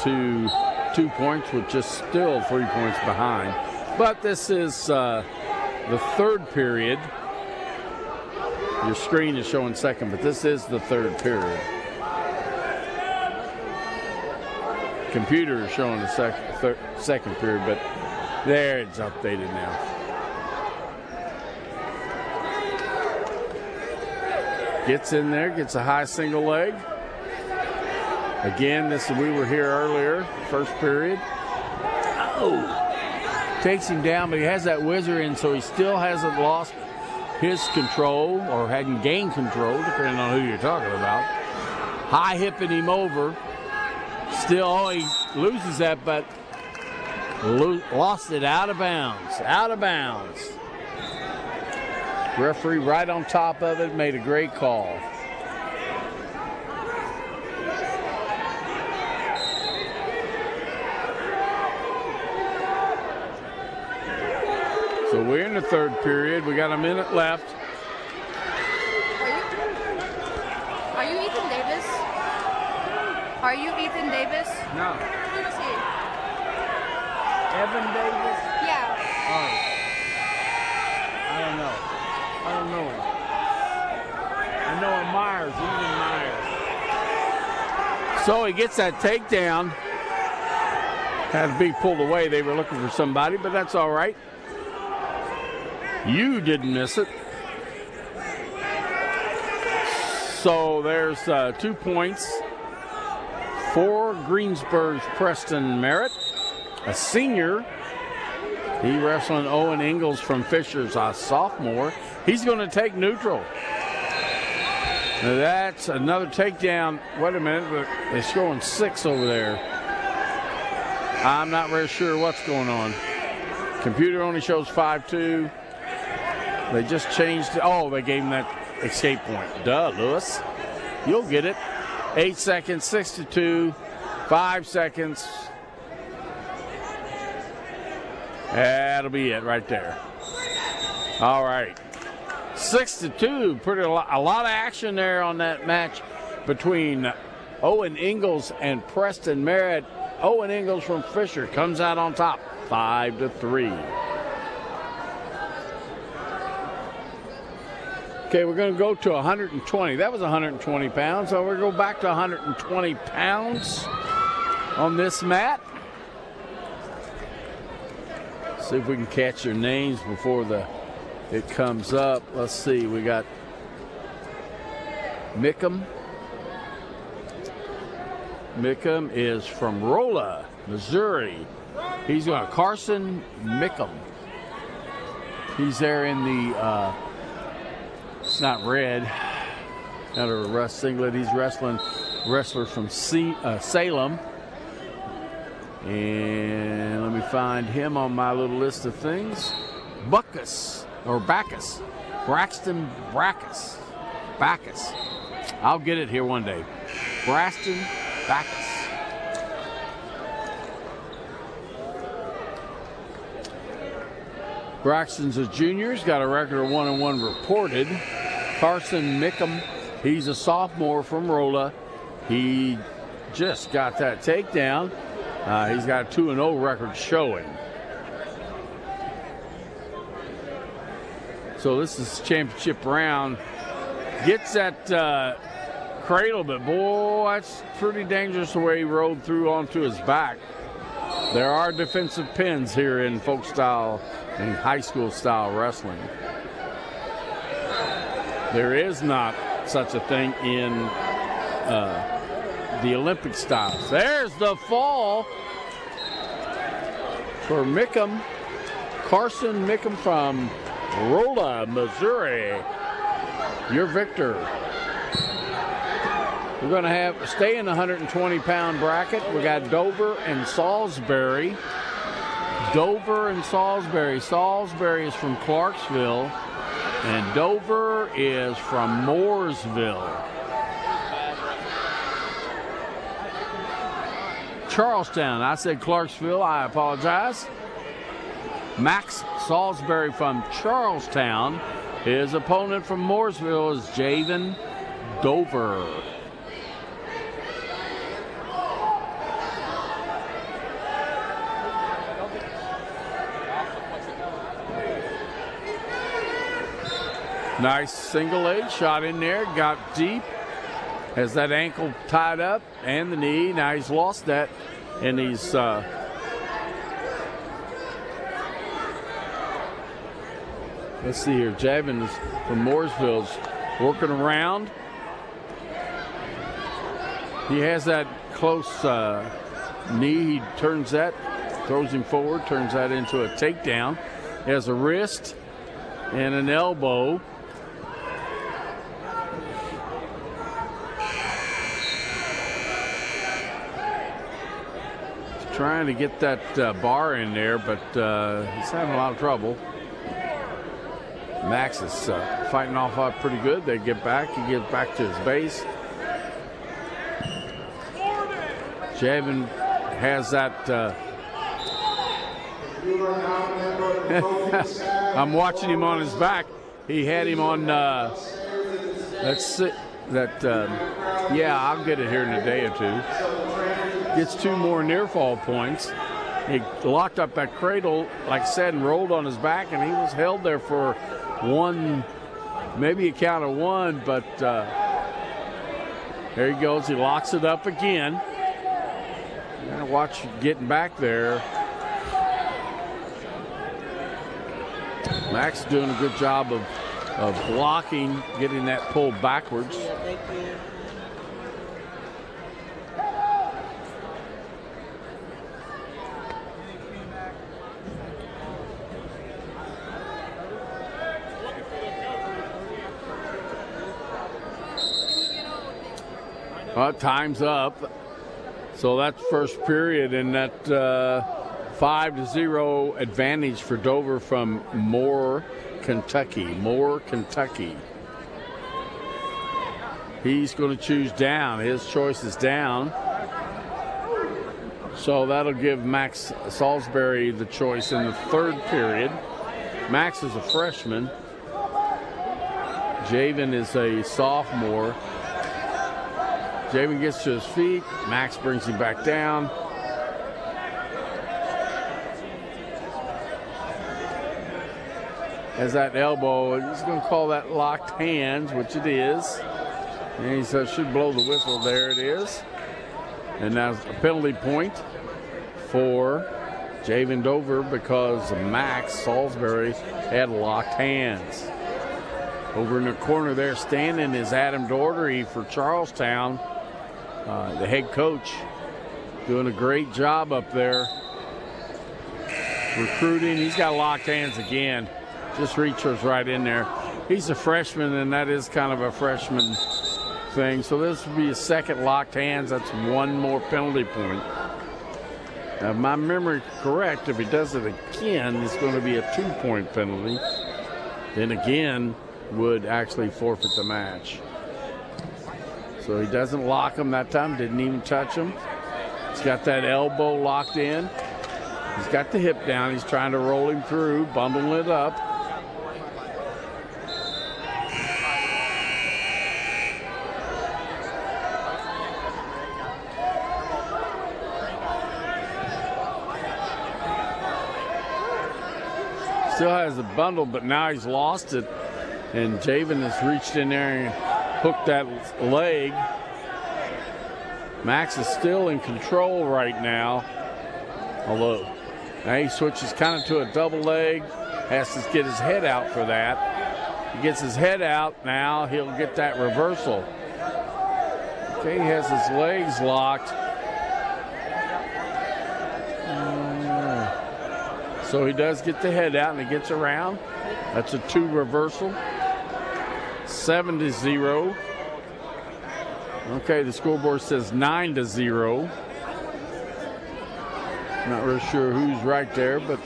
2 points, which is still 3 points behind. But this is the third period. Your screen is showing second, but this is the third period. Computer is showing the second period, but there it's updated now. Gets in there, gets a high single leg. Again, we were here earlier, first period. Oh! Takes him down, but he has that whizzer in, so he still hasn't lost his control or hadn't gained control, depending on who you're talking about. High hipping him over. Still, he loses that, but lost it out of bounds. Out of bounds. Referee right on top of it, made a great call. So we're in the third period. We got a minute left. Are you Ethan Davis? Are you Ethan Davis? No. Who's he? Evan Davis? Yeah. Oh. I don't know. I don't know him. I know him Myers, Ethan Myers. So he gets that takedown. Had to be pulled away. They were looking for somebody, but that's all right. You didn't miss it. So there's 2 points for Greensburg's Preston Merritt, a senior. He wrestling Owen Engles from Fisher's, a sophomore. He's going to take neutral. Now that's another takedown. Wait a minute, but they're scoring 6 over there. I'm not really sure what's going on. Computer only shows 5-2. They just changed. Oh, they gave him that escape point. Duh, Lewis. You'll get it. 8 seconds, 6-2, 5 seconds. That'll be it right there. All right. 6-2. A lot of action there on that match between Owen Engles and Preston Merritt. Owen Engles from Fisher comes out on top, 5-3. Okay, we're going to go to 120. That was 120 pounds, so we're going to go back to 120 pounds on this mat. See if we can catch your names before it comes up. Let's see, we got Mickum. Mickum is from Rolla, Missouri. He's going to Carson Mickum. He's there in the, it's not red, not a Russ singlet. He's wrestler from Salem. And let me find him on my little list of things. Baxas. Braxton Backus. I'll get it here one day. Braxton Backus. Braxton's a junior. He's got a record of 1-1 reported. Carson Mickum, he's a sophomore from Rolla. He just got that takedown. He's got a 2-0 record showing. So this is championship round. Gets that cradle, but boy, that's pretty dangerous the way he rolled through onto his back. There are defensive pins here in folk style and high school style wrestling. There is not such a thing in the Olympic styles. There's the fall for Mickum. Carson Mickum from Rolla, Missouri. Your victor. We're going to stay in the 120-pound bracket. We got Dover and Salsbury. Salisbury is from Clarksville, and Dover is from Mooresville. Charlestown. I said Clarksville. I apologize. Max Salisbury from Charlestown. His opponent from Mooresville is Javen Dover. Nice single leg shot in there. Got deep. Has that ankle tied up and the knee. Now he's lost that, and he's let's see here. Javin from Mooresville's working around. He has that close knee. He turns that, throws him forward, turns that into a takedown. He has a wrist and an elbow. Trying to get that bar in there, but he's having a lot of trouble. Max is fighting off pretty good. They get back. He gets back to his base. Javin has that. I'm watching him on his back. He had him on. Let's see. Yeah, I'll get it here in a day or two. Gets 2 more near fall points. He locked up that cradle, like I said, and rolled on his back, and he was held there for 1, maybe a count of 1, but There he goes. He locks it up again. Gotta watch getting back there. Max doing a good job of blocking, getting that pulled backwards. Yeah, thank you. Time's up. So that's first period, and that 5-0 advantage for Dover from Moore, Kentucky. He's going to choose down. His choice is down. So that'll give Max Salsbury the choice in the third period. Max is a freshman. Javen is a sophomore. Javen gets to his feet. Max brings him back down. Has that elbow. He's going to call that locked hands, which it is. And he should blow the whistle. There it is. And now a penalty point for Javen Dover because Max Salsbury had locked hands. Over in the corner there standing is Adam Daugherty for Charlestown. The head coach doing a great job up there. Recruiting. He's got locked hands again. Just reaches right in there. He's a freshman, and that is kind of a freshman thing. So this would be a second locked hands. That's one more penalty point. Now, if my memory correct, if he does it again, it's going to be a 2-point penalty. Then again, would actually forfeit the match. So he doesn't lock him that time, didn't even touch him. He's got that elbow locked in. He's got the hip down. He's trying to roll him through, bundling it up. Still has the bundle, but now he's lost it. And Javen has reached in there and hooked that leg. Max is still in control right now. Although now he switches kind of to a double leg. Has to get his head out for that. He gets his head out now. He'll get that reversal. Okay, he has his legs locked. So he does get the head out and he gets around. That's a 2 reversal. 7-0. Okay, the scoreboard says 9-0. Not really sure who's right there, but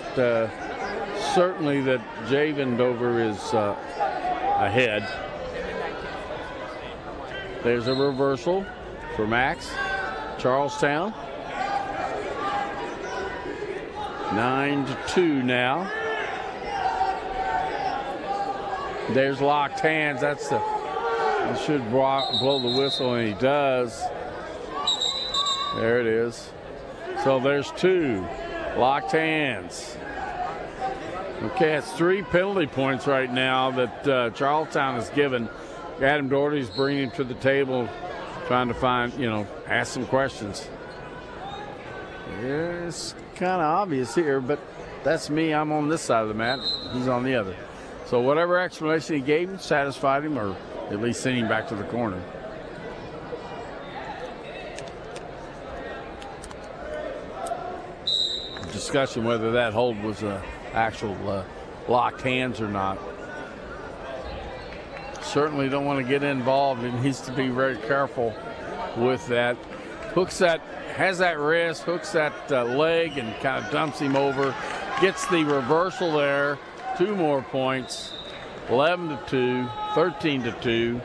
certainly that Javen Dover is ahead. There's a reversal for Max. Charlestown. 9-2 now. There's locked hands. That's the. He should blow the whistle, and he does. There it is. So there's 2 locked hands. Okay, it's 3 penalty points right now that Charlestown has given. Adam Daugherty's bringing him to the table, trying to find, ask some questions. Yeah, it's kind of obvious here, but that's me. I'm on this side of the mat. He's on the other. So whatever explanation he gave him satisfied him, or at least sent him back to the corner. Discussion whether that hold was an actual locked hands or not. Certainly don't want to get involved. He needs to be very careful with that. Has that wrist, hooks that leg, and kind of dumps him over. Gets the reversal there. 2 more points. 11-2, 13-2,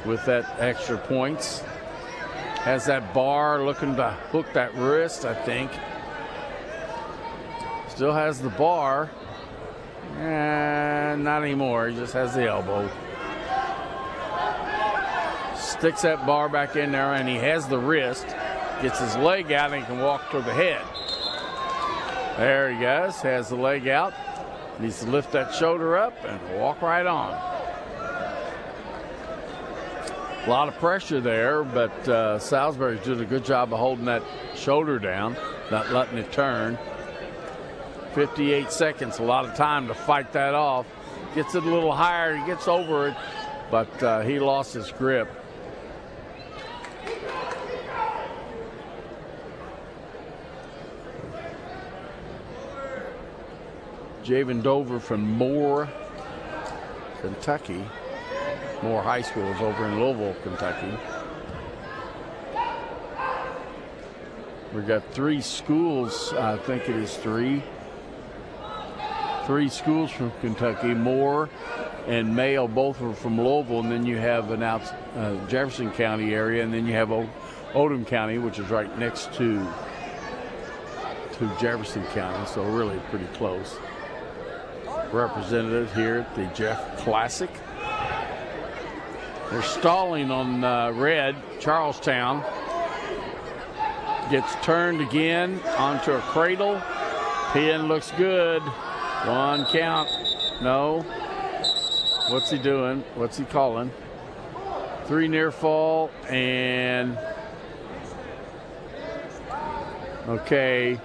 with that extra points. Has that bar looking to hook that wrist, I think. Still has the bar. Not anymore. He just has the elbow. Sticks that bar back in there, and he has the wrist. Gets his leg out, and he can walk toward the head. There he goes. Has the leg out. Needs to lift that shoulder up and walk right on. A lot of pressure there, but Salsbury's doing a good job of holding that shoulder down, not letting it turn. 58 seconds, a lot of time to fight that off. Gets it a little higher, he gets over it, but he lost his grip. Javen Dover from Moore, Kentucky. Moore High School is over in Louisville, Kentucky. We've got 3 schools, I think it is 3. 3 schools from Kentucky. Moore and Mayo both are from Louisville, and then you have an Jefferson County area, and then you have Odom County, which is right next to Jefferson County, so really pretty close. Representative here at the Jeff Classic. They're stalling on red. Charlestown gets turned again onto a cradle. Pin looks good. 1 count. No. What's he doing? What's he calling? 3 near fall and okay.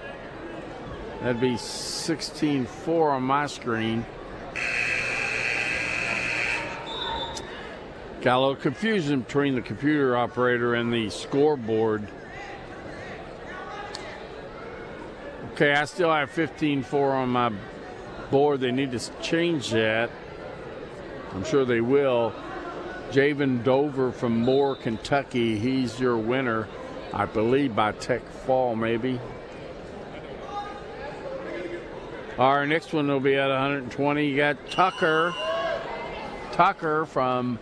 That'd be 16-4 on my screen. Got a little confusion between the computer operator and the scoreboard. Okay, I still have 15-4 on my board. They need to change that. I'm sure they will. Javen Dover from Moore, Kentucky. He's your winner, I believe, by Tech Fall, maybe. Our next one will be at 120. You got Tucker. Tucker from,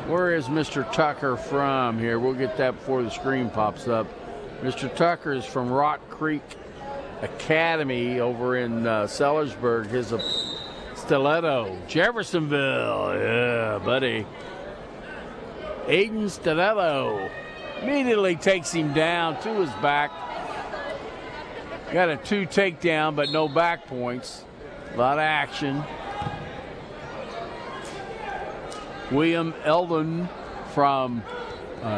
where is Mr. Tucker from here? We'll get that before the screen pops up. Mr. Tucker is from Rock Creek Academy over in Sellersburg. His Stiletto. Jeffersonville. Yeah, buddy. Aiden Stiletto immediately takes him down to his back. Got a 2 takedown, but no back points. A lot of action. William Eldon from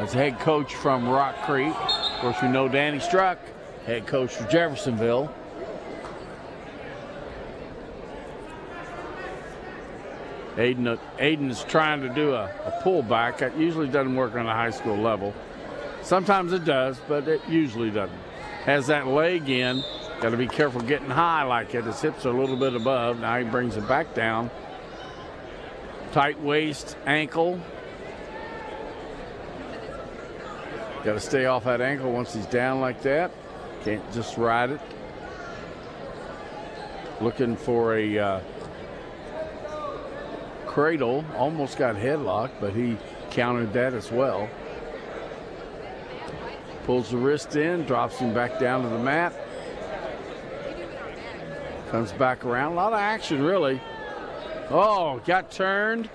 is head coach from Rock Creek. Of course, we know Danny Struck, head coach for Jeffersonville. Aiden is trying to do a pullback. It usually doesn't work on a high school level. Sometimes it does, but it usually doesn't. Has that leg in. Got to be careful getting high like it. His hips are a little bit above. Now he brings it back down. Tight waist, ankle. Got to stay off that ankle once he's down like that. Can't just ride it. Looking for a cradle. Almost got headlocked, but he countered that as well. Pulls the wrist in, drops him back down to the mat. Comes back around. A lot of action, really. Oh, got turned.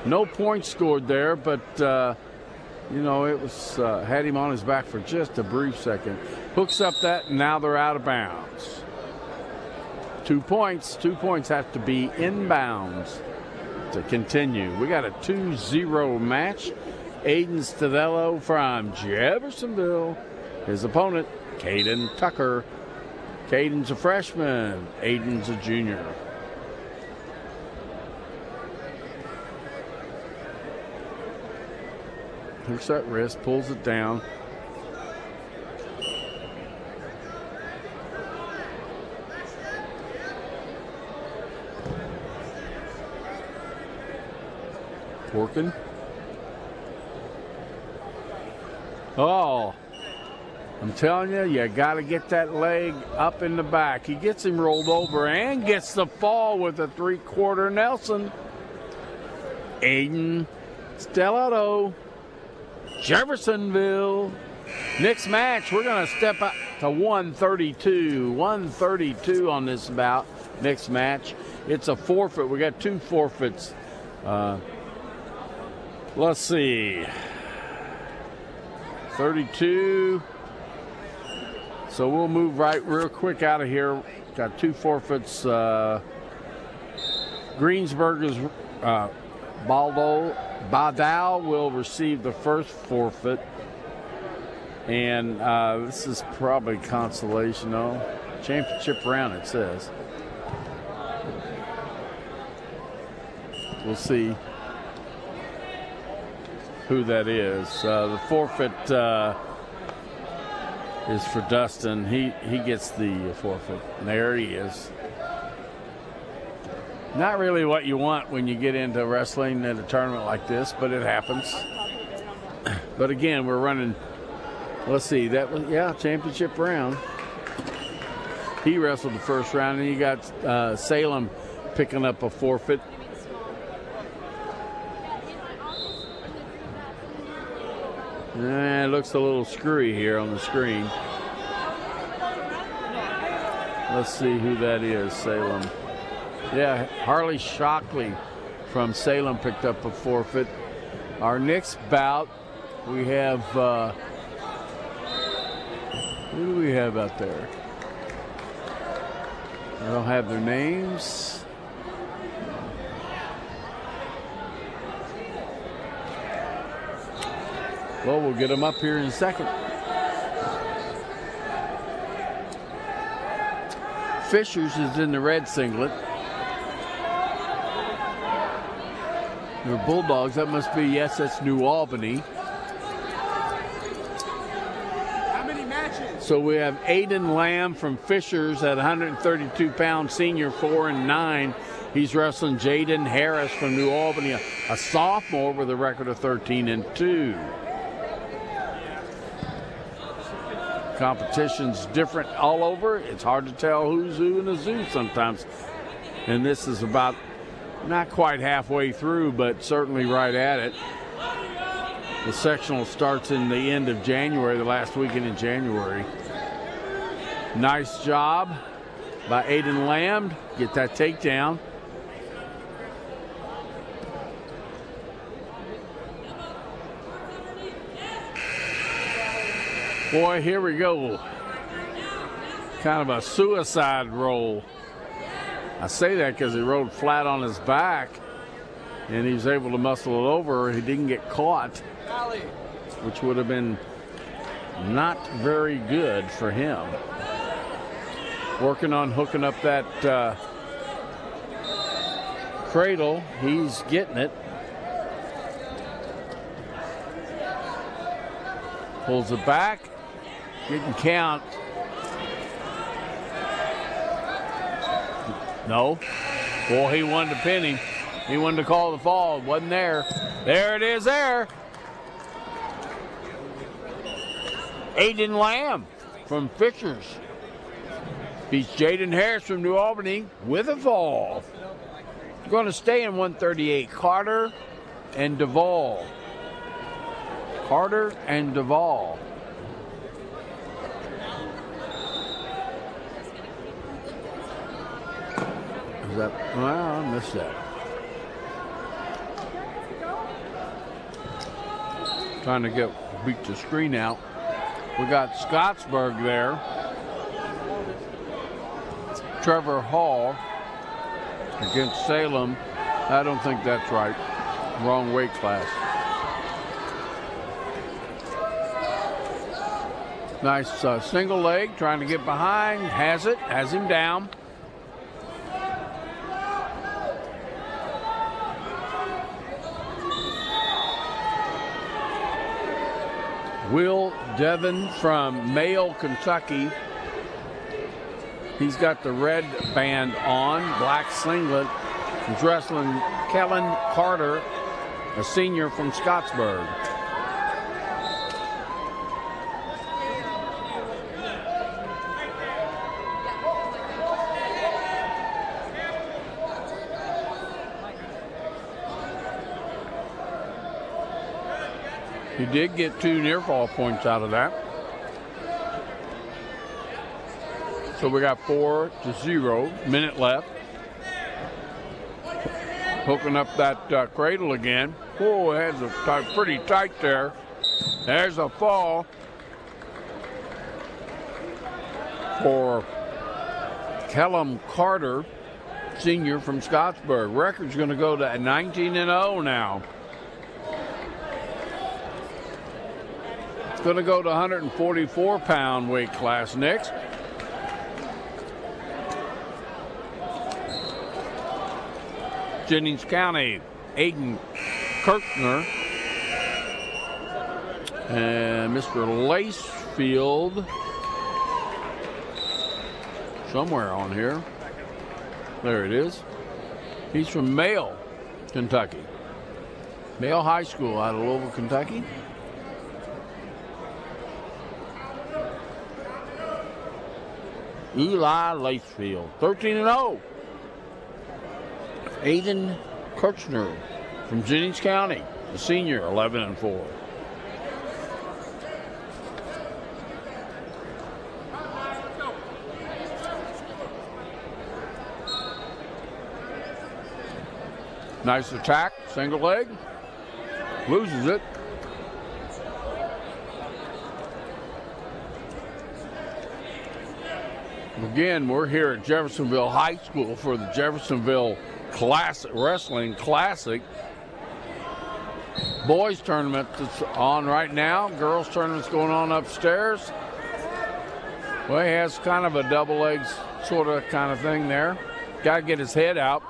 No points scored there, but, you know, it was had him on his back for just a brief second. Hooks up that, and now they're out of bounds. 2 points. 2 points have to be inbounds to continue. We got a 2-0 match. Aiden Stiletto from Jeffersonville. His opponent, Caden Tucker. Caden's a freshman. Aiden's a junior. Hooks that wrist, pulls it down. Working. Oh, I'm telling you, you got to get that leg up in the back. He gets him rolled over and gets the fall with a 3/4 Nelson. Aiden Stiletto, Jeffersonville. Next match, we're going to step up to 132. 132 on this bout. Next match. It's a forfeit. We got 2 forfeits. Let's see. 32. So we'll move right real quick out of here. Got 2 forfeits. Greensburg is Bledow will receive the first forfeit. And this is probably consolation, though. Championship round, it says. We'll see who that is. The forfeit is for Dustin. He gets the forfeit. There he is. Not really what you want when you get into wrestling at a tournament like this, but it happens. But again, we're running. Let's see. That was championship round. He wrestled the first round, and you got Salem picking up a forfeit. It looks a little screwy here on the screen. Let's see who that is, Salem. Yeah, Harley Shockley from Salem picked up a forfeit. Our next bout, we have, who do we have out there? I don't have their names. Well, we'll get them up here in a second. Fishers is in the red singlet. They're Bulldogs. That must be, yes, that's New Albany. How many matches? So we have Aiden Lamb from Fishers at 132 pounds, senior 4-9. He's wrestling Jaden Harris from New Albany, a sophomore with a record of 13-2. Competition's different all over. It's hard to tell who's who in the zoo sometimes. And this is about not quite halfway through, but certainly right at it. The sectional starts in the end of January, the last weekend in January. Nice job by Aiden Lamb. Get that takedown. Boy, here we go. Kind of a suicide roll. I say that because he rolled flat on his back and he was able to muscle it over. He didn't get caught, which would have been not very good for him. Working on hooking up that cradle. He's getting it. Pulls it back. Didn't count. No. Boy, he wanted to pin him. He wanted to call the fall. Wasn't there. There it is there. Aiden Lamb from Fishers beats Jaden Harris from New Albany with a fall. Going to stay in 138. Carter and Duvall. Carter and Duvall. Is that, well, I missed that. Trying to beat the screen out. We got Scottsburg there. Trevor Hall against Salem. I don't think that's right. Wrong weight class. Nice single leg, trying to get behind. Has it, has him down. Will Devon from Mayo, Kentucky. He's got the red band on, black singlet. He's wrestling Kellen Carter, a senior from Scottsburg. He did get 2 near fall points out of that. So we got 4-0, minute left. Hooking up that cradle again. Oh, it has pretty tight there. There's a fall for Kellum Carter. senior from Scottsburg. Record's going to go to 19-0 now. It's going to go to 144-pound weight class next. Jennings County, Aiden Kirchner and Mr. Lacefield somewhere on here. There it is. He's from Mayo, Kentucky. Mayo High School out of Louisville, Kentucky. Eli Lacefield, 13-0. Aiden Kirchner from Jennings County, the senior, 11-4. Nice attack, single leg, loses it. Again, we're here at Jeffersonville High School for the Jeffersonville Wrestling Classic. Boys tournament that's on right now. Girls tournament's going on upstairs. Well, he has kind of a double legs sort of kind of thing there. Got to get his head out.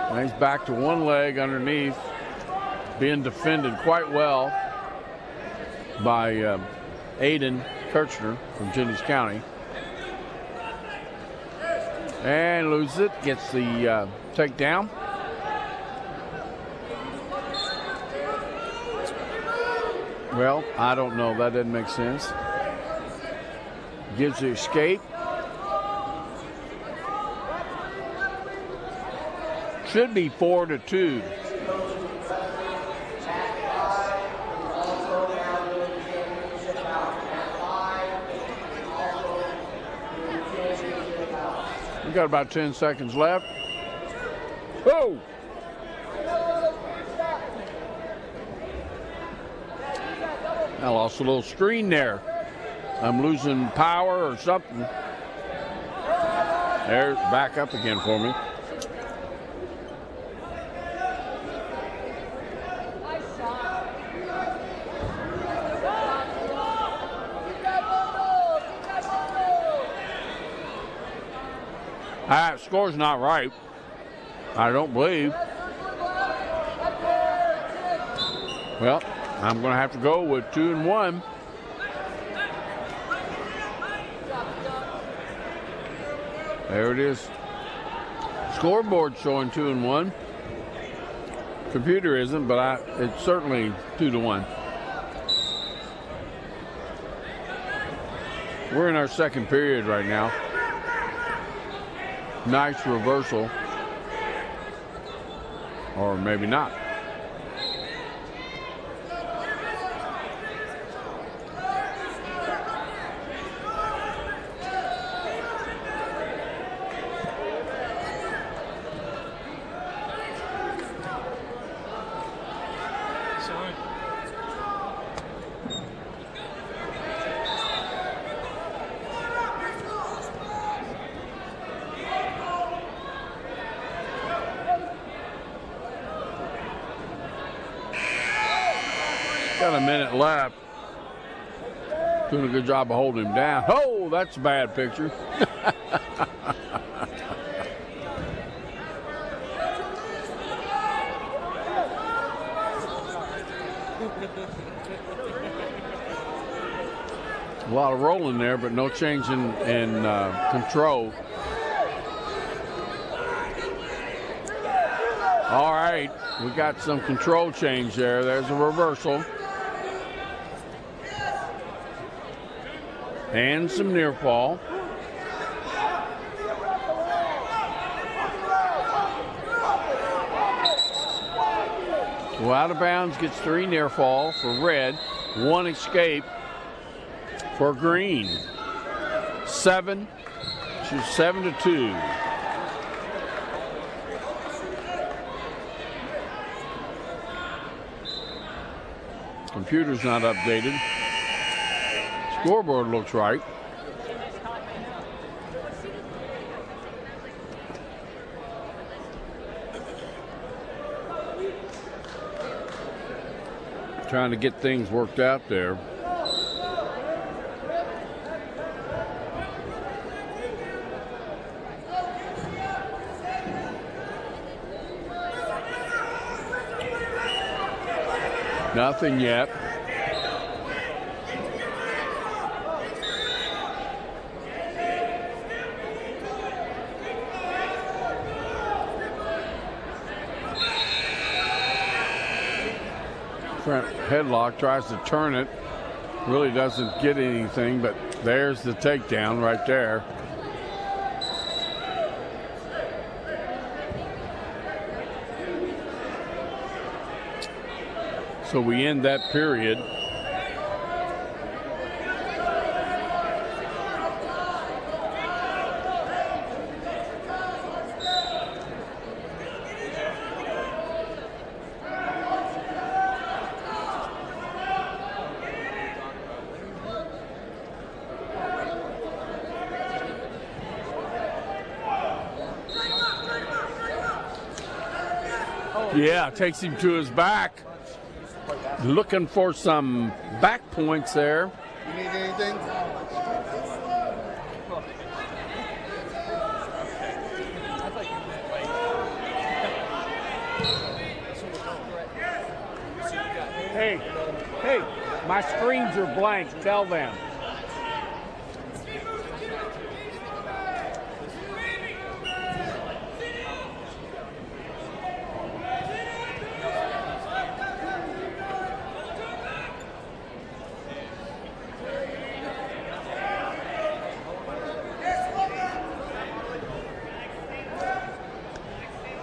Now he's back to one leg underneath, being defended quite well by Aiden Kirchner from Jennings County. And loses it, gets the takedown. Well, I don't know, that doesn't make sense. Gives the escape. Should be 4-2. We got about 10 seconds left. Oh! I lost a little screen there. I'm losing power or something. There's back up again for me. Score's not right, I don't believe. Well, I'm going to have to go with 2-1. There it is. Scoreboard showing 2-1. Computer isn't, but it's certainly 2-1. We're in our second period right now. Nice reversal. Or maybe not. Got a minute left. Doing a good job of holding him down. Oh, that's a bad picture. A lot of rolling there, but no change in control. All right, we got some control change there. There's a reversal. And some near fall. Well, out of bounds gets 3 near fall for red, 1 escape for green. 7-2. Computer's not updated. Scoreboard looks right. trying to get things worked out there. Nothing yet. Front headlock, tries to turn it, really doesn't get anything, but there's the takedown right there. So we end that period. Yeah, takes him to his back. Looking for some back points there. You need anything? Hey, my screens are blank. Tell them.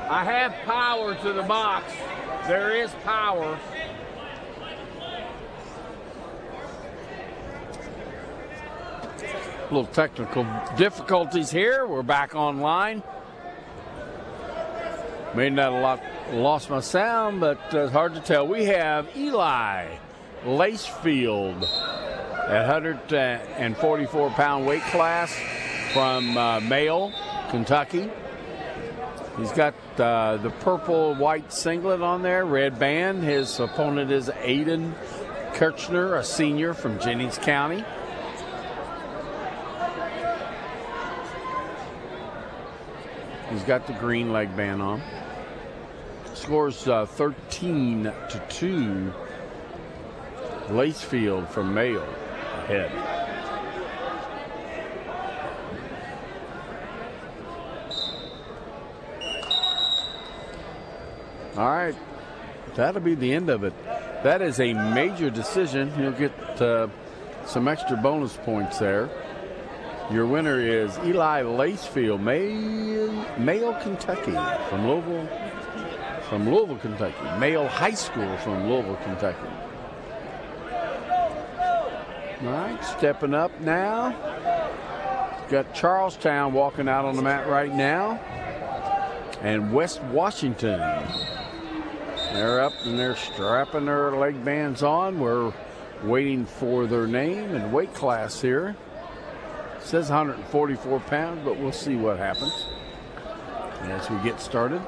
I have power to the box. There is power. Little technical difficulties here. We're back online. Made that a lot, lost my sound, but it's hard to tell. We have Eli Lacefield at 144-pound weight class from Mayo, Kentucky. He's got the purple-white singlet on there, red band. His opponent is Aiden Kirchner, a senior from Jennings County. He's got the green leg band on. Scores 13-2. Lacefield from Mayo ahead. All right, that'll be the end of it. That is a major decision. You'll get some extra bonus points there. Your winner is Eli Lacefield, Mayo, Kentucky, from Louisville, Kentucky. Mayo High School from Louisville, Kentucky. All right, stepping up now. Got Charlestown walking out on the mat right now. And West Washington. They're up and they're strapping their leg bands on. We're waiting for their name and weight class here. It says 144 pounds, but we'll see what happens as we get started.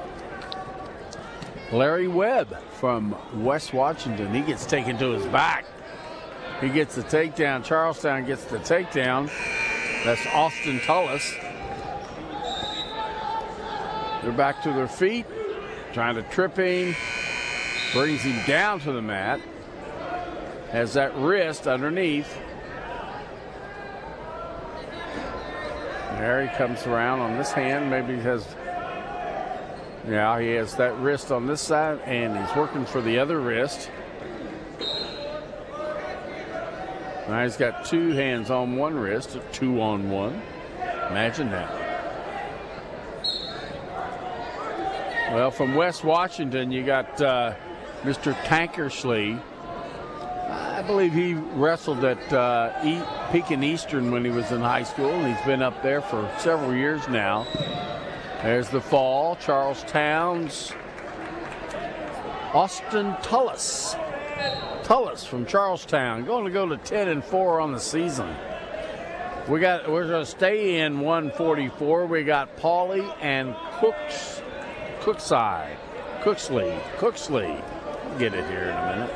Larry Webb from West Washington. He gets taken to his back. He gets the takedown. Charlestown gets the takedown. That's Austin Tullis. They're back to their feet, trying to trip him. Brings him down to the mat. Has that wrist underneath. There he comes around on this hand. Maybe he has, yeah, he has that wrist on this side, and he's working for the other wrist. Now he's got two hands on one wrist, a 2-on-1. Imagine that. Well, from West Washington, you got Mr. Tankersley. I believe he wrestled at Pekin Eastern when he was in high school, and he's been up there for several years now. There's the fall. Charlestown's Austin Tullis. Tullis from Charlestown, going to go to 10-4 on the season. We're going to stay in 144. We got Paulie and Cooksley. Get it here in a minute.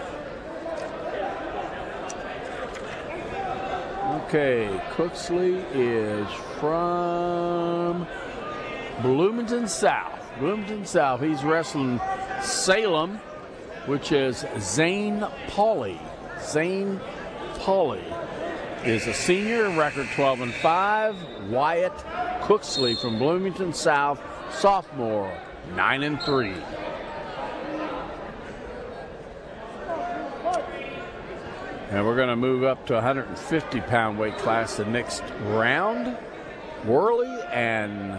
Okay, Cooksley is from Bloomington South. Bloomington South. He's wrestling Salem, which is Zane Paulie. Zane Paulie is a senior, record 12-5. Wyatt Cooksley from Bloomington South, sophomore, 9-3. And we're going to move up to 150-pound weight class the next round. Worley and,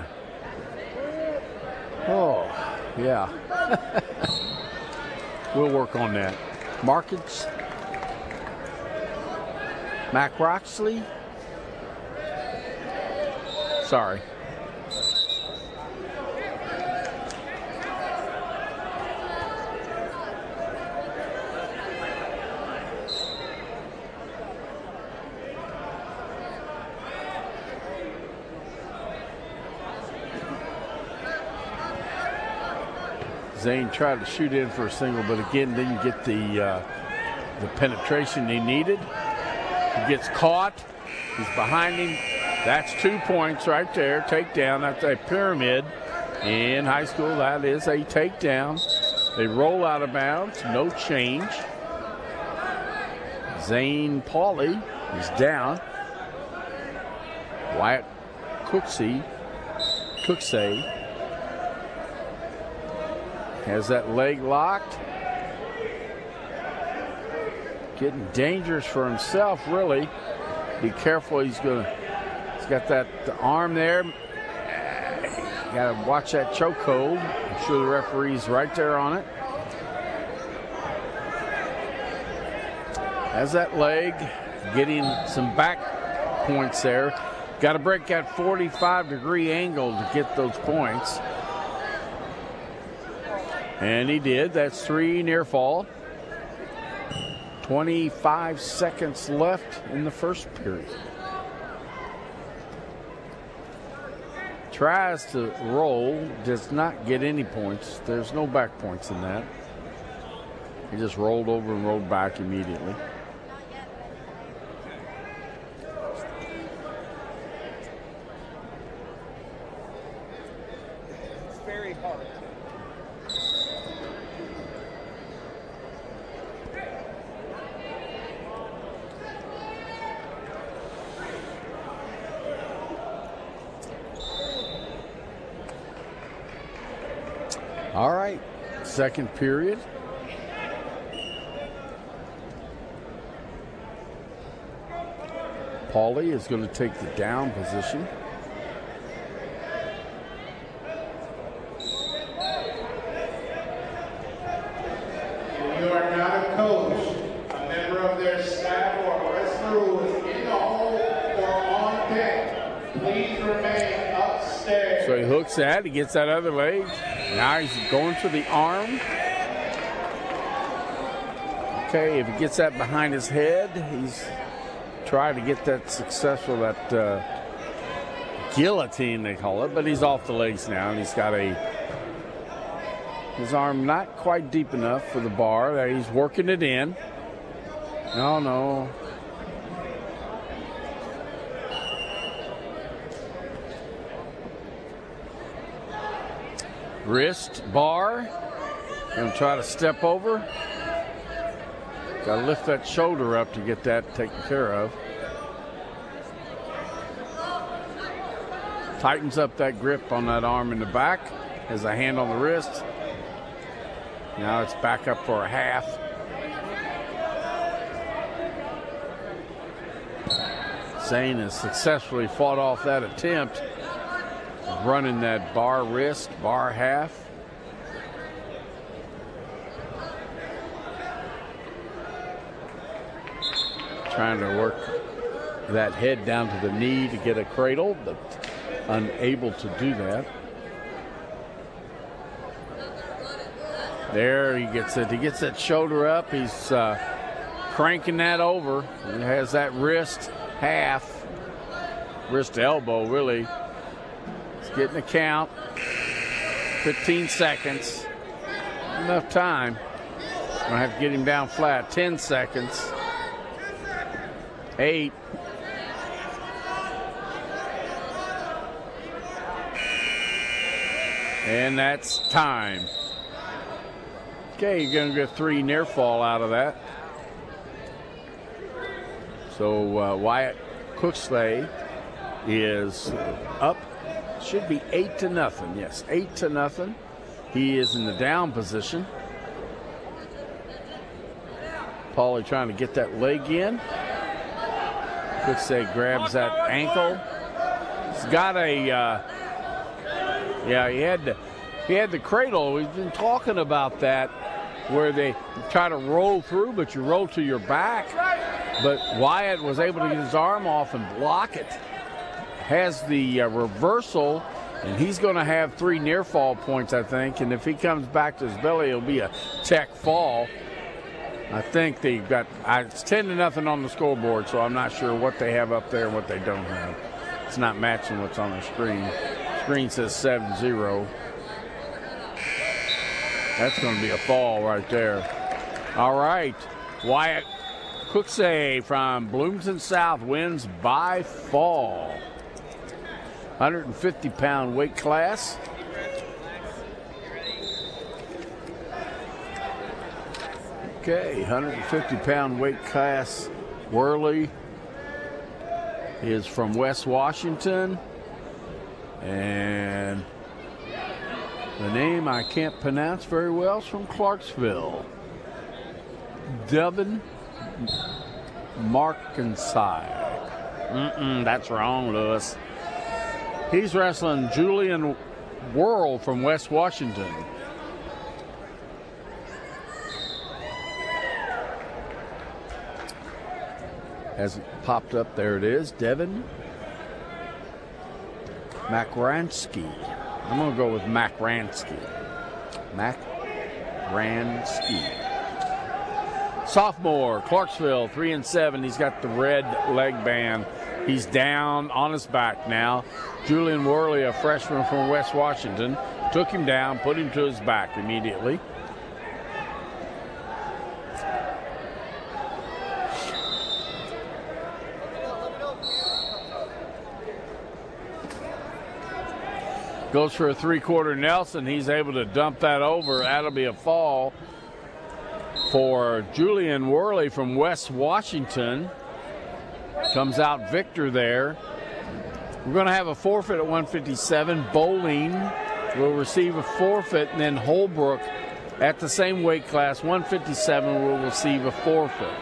oh, yeah. We'll work on that. Markets. Mac Roxley. Sorry. Zane tried to shoot in for a single, but again didn't get the penetration he needed. He gets caught. He's behind him. That's 2 points right there. Takedown. That's a pyramid in high school. That is a takedown. They roll out of bounds. No change. Zane Paulie is down. Wyatt Cooksey has that leg locked. Getting dangerous for himself, really. Be careful, he's got that arm there. Got to watch that chokehold. I'm sure the referee's right there on it. Has that leg, getting some back points there. Got to break that 45-degree angle to get those points. And he did. That's 3 near fall. 25 seconds left in the first period. Tries to roll, does not get any points. There's no back points in that. He just rolled over and rolled back immediately. It's very hard. All right, second period. Paulie is going to take the down position. You are not a coach, a member of their staff, or a wrestler who is in the hole or on deck. Please remain upstairs. So he hooks that, he gets that other leg. Now he's going for the arm. Okay, if he gets that behind his head, he's trying to get that successful, that guillotine they call it, but he's off the legs now, and he's got his arm not quite deep enough for the bar. There, he's working it in. No. Wrist bar. Gonna try to step over. Got to lift that shoulder up to get that taken care of. Tightens up that grip on that arm in the back. Has a hand on the wrist. Now it's back up for a half. Zane has successfully fought off that attempt of running that bar wrist, bar half. Trying to work that head down to the knee to get a cradle, but unable to do that. There he gets it. He gets that shoulder up. He's cranking that over. He has that wrist half, wrist elbow really. He's getting a count. 15 seconds. Enough time. Gonna have to get him down flat. 10 seconds. 8. And that's time. Okay, you're going to get 3 near fall out of that. So Wyatt Cooksley is up. Should be 8-0. Yes, 8-0. He is in the down position. Paulie trying to get that leg in. Cooksley grabs that ankle. He's got a, he had the cradle. We've been talking about that, where they try to roll through, but you roll to your back. But Wyatt was able to get his arm off and block it. Has the reversal, and he's going to have 3 near fall points, I think. And if he comes back to his belly, it'll be a tech fall. I think they've got, it's 10-0 on the scoreboard, so I'm not sure what they have up there and what they don't have. It's not matching what's on the screen. Screen says 7-0. That's going to be a fall right there. All right, Wyatt Cooksley from Bloomington South wins by fall. 150-pound weight class. Okay, 150-pound weight class. Worley is from West Washington. And the name I can't pronounce very well is from Clarksville. Devin Markinside. That's wrong, Lewis. He's wrestling Julian Worrell from West Washington. Has it popped up? There it is. Devin Marency. I'm going to go with Marency. Marency. Sophomore, Clarksville, 3-7. He's got the red leg band. He's down on his back now. Julian Worley, a freshman from West Washington, took him down, put him to his back immediately. Goes for a 3-quarter Nelson. He's able to dump that over. That'll be a fall for Julian Worley from West Washington. Comes out victor there. We're going to have a forfeit at 157. Bowling will receive a forfeit, and then Holbrook at the same weight class, 157, will receive a forfeit.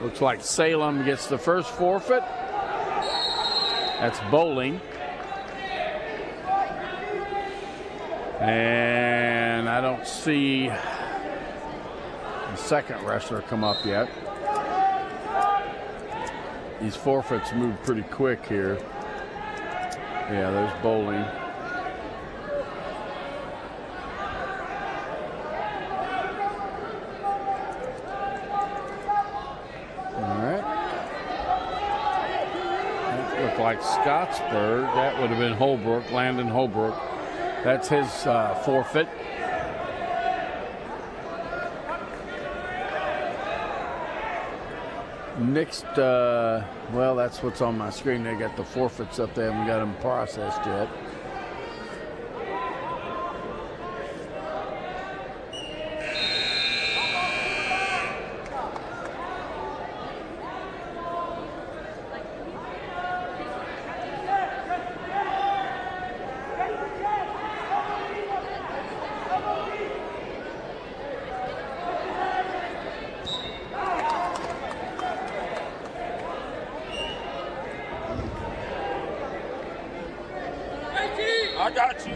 Looks like Salem gets the first forfeit. That's bowling. And I don't see the second wrestler come up yet. These forfeits move pretty quick here. Yeah, there's bowling. All right. That looked like Scottsburg. That would have been Holbrook, Landon Holbrook. That's his forfeit. Next, well, that's what's on my screen. They got the forfeits up there, and we got them processed yet. I got you.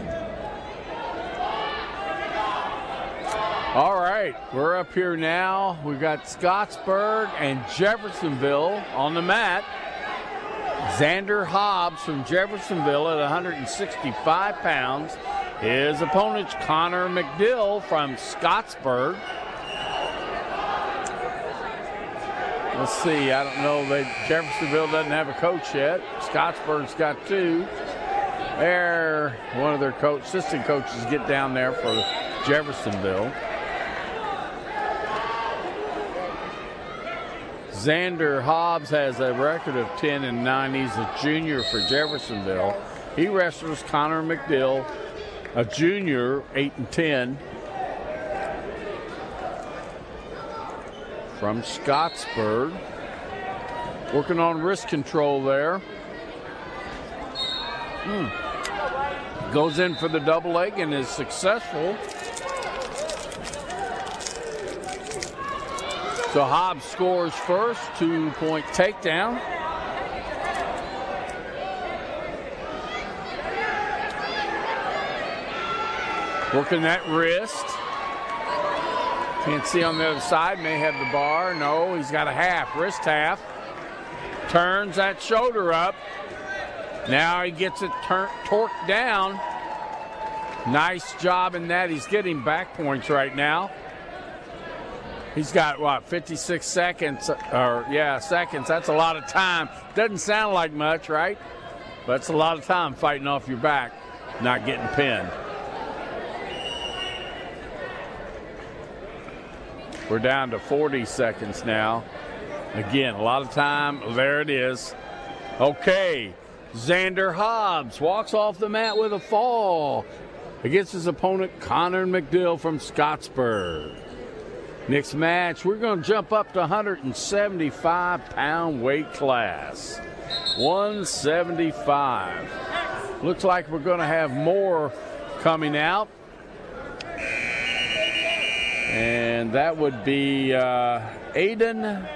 All right, we're up here now. We've got Scottsburg and Jeffersonville on the mat. Xander Hobbs from Jeffersonville at 165 pounds. His opponent's Connor Mcdill from Scottsburg. Let's see, I don't know, Jeffersonville doesn't have a coach yet. Scottsburg's got 2. There, one of their assistant coaches get down there for Jeffersonville. Xander Hobbs has a record of 10-9. He's a junior for Jeffersonville. He wrestles Connor Mcdill, a junior, 8-10. From Scottsburg. Working on wrist control there. Goes in for the double leg and is successful. So Hobbs scores first, 2-point takedown. Working that wrist. Can't see on the other side, may have the bar. No, he's got a half, wrist half. Turns that shoulder up. Now he gets it torqued down. Nice job in that. He's getting back points right now. He's got, what, 56 seconds? Seconds. That's a lot of time. Doesn't sound like much, right? But it's a lot of time fighting off your back, not getting pinned. We're down to 40 seconds now. Again, a lot of time. There it is. Okay. Xander Hobbs walks off the mat with a fall against his opponent, Connor Mcdill from Scottsburg. Next match, we're going to jump up to 175-pound weight class. 175. Looks like we're going to have more coming out. And that would be Aiden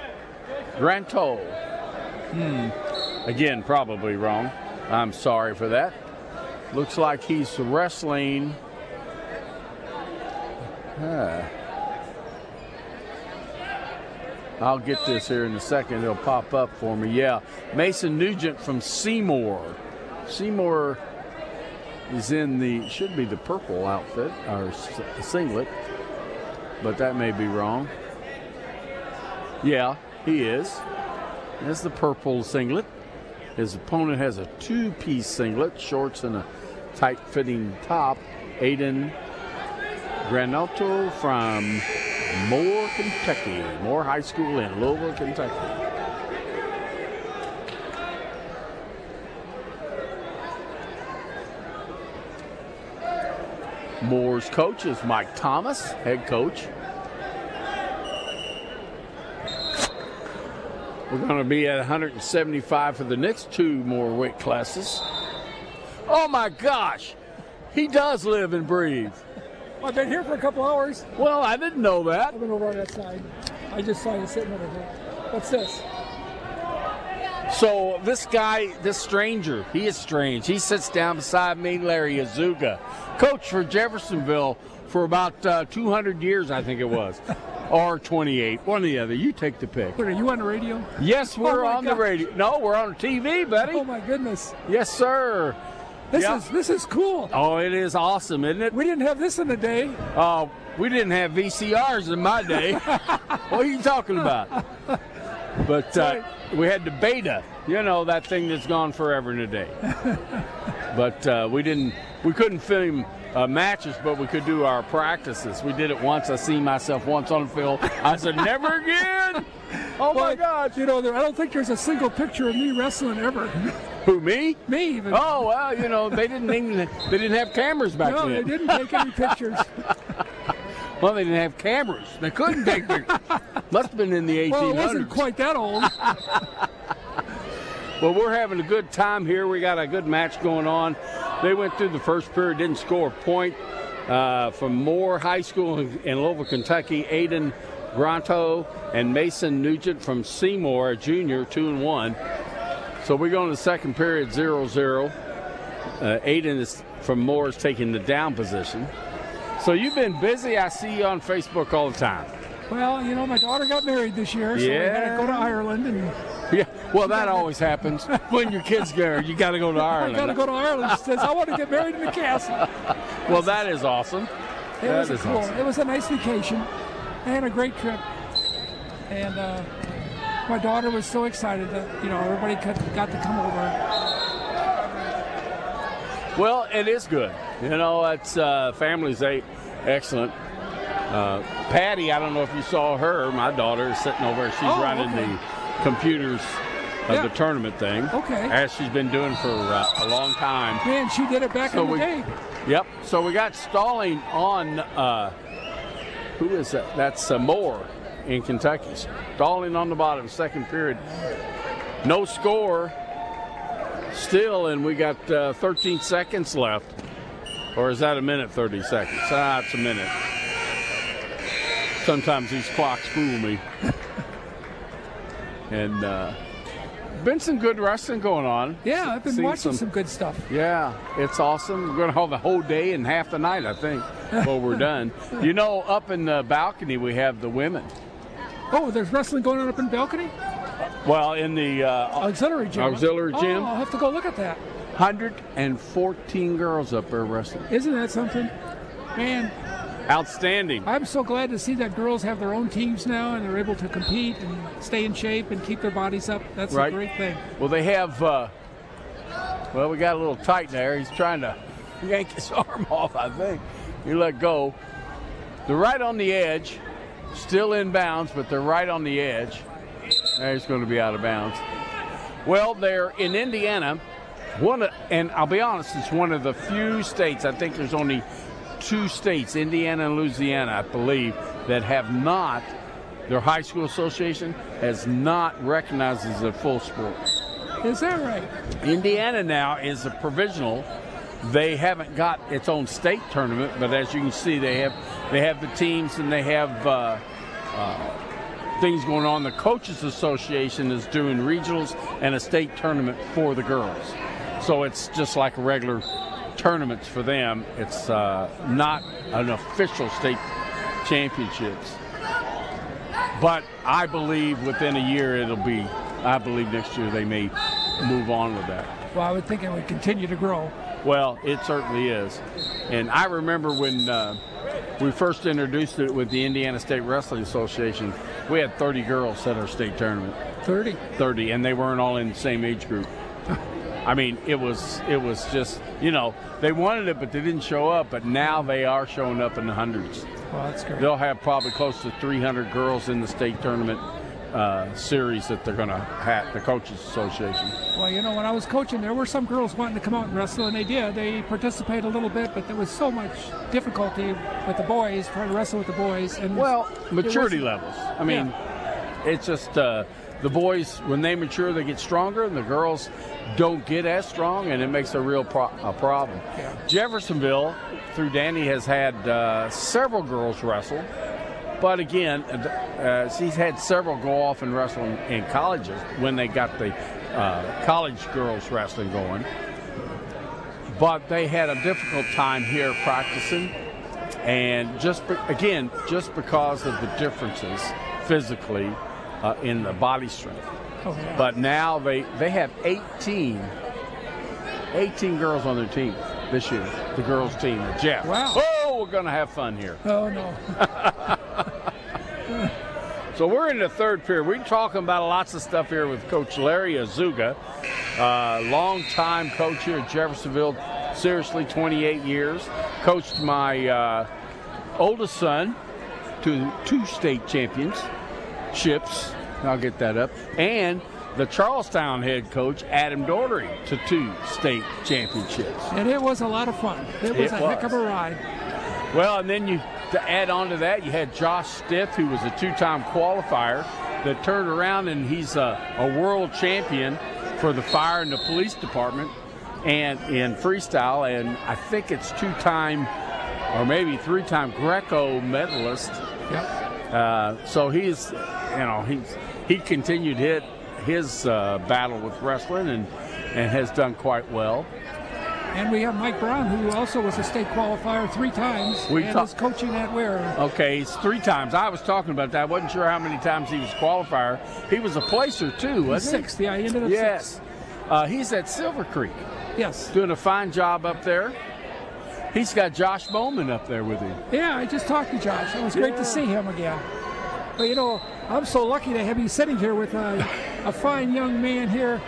Granto. Again, probably wrong. I'm sorry for that. Looks like he's wrestling. I'll get this here in a second. It'll pop up for me. Yeah, Mason Nugent from Seymour. Seymour is in the, should be the purple outfit, or singlet. But that may be wrong. Yeah, he is. That's the purple singlet. His opponent has a two-piece singlet, shorts and a tight-fitting top. Aiden Granto from Moore, Kentucky. Moore High School in Louisville, Kentucky. Moore's coach is Mike Thomas, head coach. We're going to be at 175 for the next two more weight classes. Oh my gosh, he does live and breathe. I've been here for a couple hours. Well, I didn't know that. I've been over on that side. I just saw you sitting over here. What's this? So this guy, this stranger, he is strange. He sits down beside me, Larry Azuga, coach for Jeffersonville for about 200 years, I think it was, or 28, one or the other. You take the pick. Wait, are you on the radio? Yes, we're on the radio. No, we're on TV, buddy. Oh my goodness. Yes, sir. This is cool. Oh, it is awesome, isn't it? We didn't have this in the day. Oh, we didn't have VCRs in my day. What are you talking about? But we had the beta, you know, that thing that's gone forever and a day. But we couldn't film matches, but we could do our practices. We did it once. I seen myself once on the field. I said, never again. Oh my God. You know, I don't think there's a single picture of me wrestling ever. Who, me? Me even. Oh, well, you know, they didn't have cameras back then. No, they didn't take any pictures. Well, they didn't have cameras. They couldn't take pictures. Must have been in the 1800s. Well, it wasn't quite that old. Well, we're having a good time here. We got a good match going on. They went through the first period, didn't score a point. From Moore High School in Louisville, Kentucky, Aiden Granto and Mason Nugent from Seymour, a junior, 2-1. So we go into the second period, 0-0. Aiden from Moore is taking the down position. So you've been busy. I see you on Facebook all the time. Well, you know, my daughter got married this year, so I had to go to Ireland. And yeah, well, that always happens. When your kids get married, you got to go to Ireland. I got to go to Ireland. She says, I want to get married in the castle. Well, that is awesome. It was cool. Awesome. It was a nice vacation and a great trip. And my daughter was so excited that, you know, everybody got to come over. Well, it is good. You know, it's family's excellent. Patty, I don't know if you saw her. My daughter is sitting over. She's running the computers of the tournament thing. Okay. As she's been doing for a long time. Man, she did it back in the day. Yep. So we got stalling on, who is that? That's Moore in Kentucky. Stalling on the bottom, second period. No score still, and we got 13 seconds left. Or is that a minute, 30 seconds? It's a minute. Sometimes these clocks fool me. And been some good wrestling going on. Yeah, I've been watching some good stuff. Yeah, it's awesome. We're going to have the whole day and half the night, I think, before we're done. You know, up in the balcony, we have the women. Oh, there's wrestling going on up in the balcony? Well, in the auxiliary gym. Auxiliary gym. Oh, I'll have to go look at that. 114 girls up there wrestling. Isn't that something? Man. Outstanding. I'm so glad to see that girls have their own teams now and they're able to compete and stay in shape and keep their bodies up. That's a great thing. Well, they have, well, we got a little tight there. He's trying to yank his arm off, I think. You let go. They're right on the edge, still in bounds, but they're right on the edge. Now he's going to be out of bounds. Well, they're in Indiana. And I'll be honest, it's one of the few states, I think there's only 2 states, Indiana and Louisiana, I believe, that have not, their high school association has not recognized as a full sport. Is that right? Indiana now is a provisional. They haven't got its own state tournament, but as you can see, they have the teams and they have things going on. The Coaches Association is doing regionals and a state tournament for the girls. So it's just like a regular tournaments for them. It's not an official state championships. But I believe within a year I believe next year they may move on with that. Well, I would think it would continue to grow. Well, it certainly is. And I remember when we first introduced it with the Indiana State Wrestling Association, we had 30 girls at our state tournament. 30? 30, and they weren't all in the same age group. I mean, it was just, you know, they wanted it, but they didn't show up. But now they are showing up in the hundreds. Well, that's great. They'll have probably close to 300 girls in the state tournament series that they're going to have, the Coaches Association. Well, you know, when I was coaching, there were some girls wanting to come out and wrestle, and they did. They participated a little bit, but there was so much difficulty with the boys, trying to wrestle with the boys. And well, maturity levels. I mean, it's just the boys, when they mature, they get stronger, and the girls don't get as strong, and it makes a real problem. Yeah. Jeffersonville, through Danny, has had several girls wrestle. But again, she's had several go off and wrestle in colleges when they got the college girls wrestling going. But they had a difficult time here practicing. And just because of the differences physically in the body strength. Oh, yeah. But now they have 18 girls on their team this year, the girls' team at Jeff. Wow. Oh, we're going to have fun here. Oh, no. So we're in the third period. We're talking about lots of stuff here with Coach Larry Azuga, long-time coach here at Jeffersonville, seriously 28 years. Coached my oldest son to 2 state championships. I'll get that up. And the Charlestown head coach, Adam Daugherty, to 2 state championships. And it was a lot of fun. It was a heck of a ride. Well, and then to add on to that, you had Josh Stith, who was a 2-time qualifier, that turned around and he's a world champion for the fire and the police department and in freestyle, and I think it's 2-time or maybe 3-time Greco medalist. Yep. So he continued his battle with wrestling and has done quite well. And we have Mike Brown, who also was a state qualifier 3 times and is coaching at where? Okay, it's 3 times. I was talking about that. I wasn't sure how many times he was qualifier. He was a placer, too, wasn't he? 6th, yeah, he ended up 6th. He's at Silver Creek. Yes. Doing a fine job up there. He's got Josh Bowman up there with him. Yeah, I just talked to Josh. It was great to see him again. But, you know, I'm so lucky to have you sitting here with a fine young man here,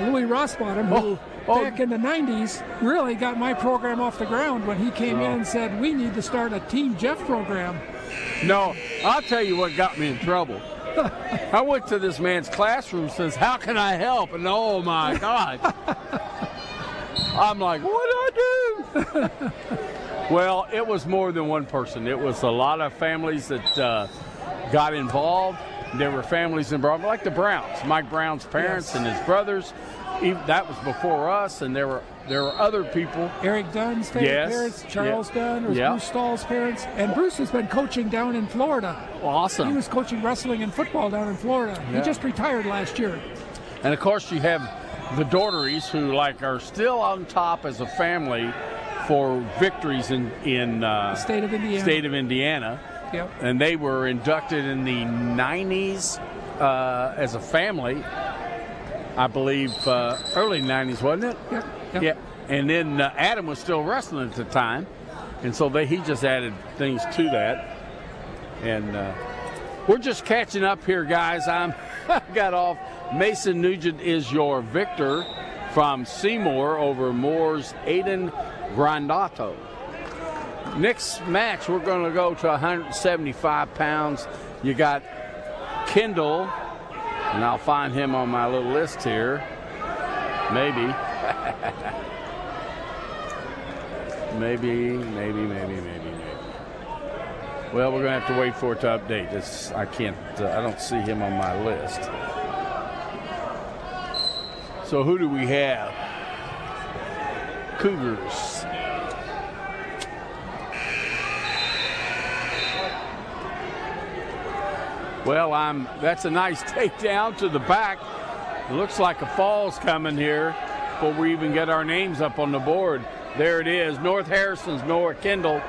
Louis Rossbottom, who back in the 90s really got my program off the ground when he came in and said, we need to start a Team Jeff program. No, I'll tell you what got me in trouble. I went to this man's classroom and says, how can I help? And oh my God. I'm like, what do I do? Well, it was more than one person. It was a lot of families that got involved. There were families involved, like the Browns, Mike Brown's parents and his brothers. That was before us, and there were other people. Eric Dunn's parents, Charles Dunn, or Bruce Stahl's parents. And Bruce has been coaching down in Florida. Awesome. He was coaching wrestling and football down in Florida. He just retired last year. And, of course, you have the Daughteries who, are still on top as a family for victories in the state of Indiana. Yep. And they were inducted in the 90s as a family. I believe early 90s, wasn't it? Yep. Yeah. And then Adam was still wrestling at the time. And so he just added things to that. And we're just catching up here, guys. I got off. Mason Nugent is your victor from Seymour over Moore's Aiden Grandato. Next match, we're going to go to 175 pounds. You got Kendall, and I'll find him on my little list here. Maybe. maybe. Well, we're going to have to wait for it to update. I don't see him on my list. So who do we have? Cougars. Well, that's a nice takedown to the back. It looks like a fall's coming here before we even get our names up on the board. There it is. North Harrison's Noah Kendall.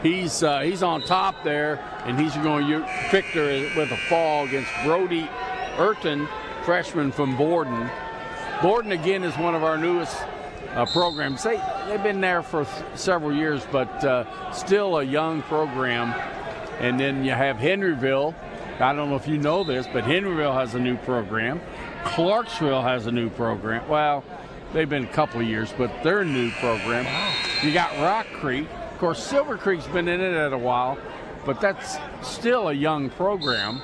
He's on top there, and he's going to victor with a fall against Brody Urton, freshman from Borden. Borden, again, is one of our newest programs. They've been there for several years, but still a young program. And then you have Henryville. I don't know if you know this, but Henryville has a new program. Clarksville has a new program. Well, they've been a couple of years, but they're a new program. Wow. You got Rock Creek. Of course, Silver Creek's been in it a while, but that's still a young program.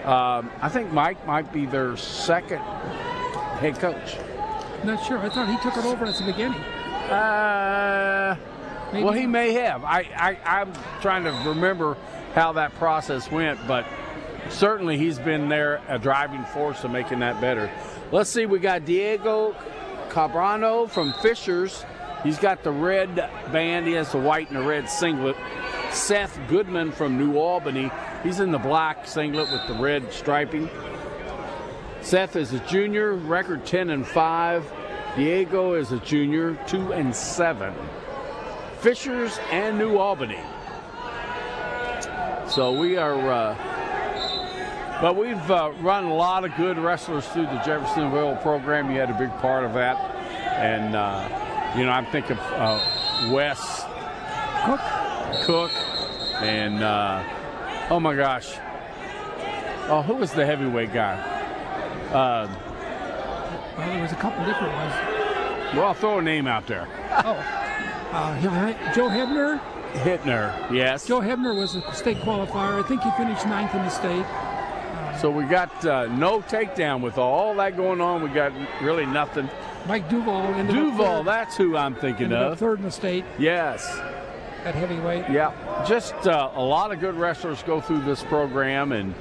I think Mike might be their second head coach. Not sure. I thought he took it over at the beginning. Well, he may have. I'm trying to remember how that process went, but certainly he's been there, a driving force of making that better. Let's see, we got Diego Cabano from Fishers. He's got the red band. He has the white and the red singlet. Seth Goodman from New Albany. He's in the black singlet with the red striping. Seth is a junior, record 10-5. Diego is a junior, 2-7. Fishers and New Albany. So we are, but we've run a lot of good wrestlers through the Jeffersonville program. You had a big part of that. And, I'm thinking of Wes Cook, and, oh my gosh. Oh, who was the heavyweight guy? Well, there was a couple different ones. Well, I'll throw a name out there. Joe Hebner. Yes. Joe Hebner was a state qualifier. I think he finished 9th in the state. So we got no takedown with all that going on. We got really nothing. Mike Duval. That's who I'm thinking of. 3rd in the state. Yes. At heavyweight. Yeah. Just a lot of good wrestlers go through this program, and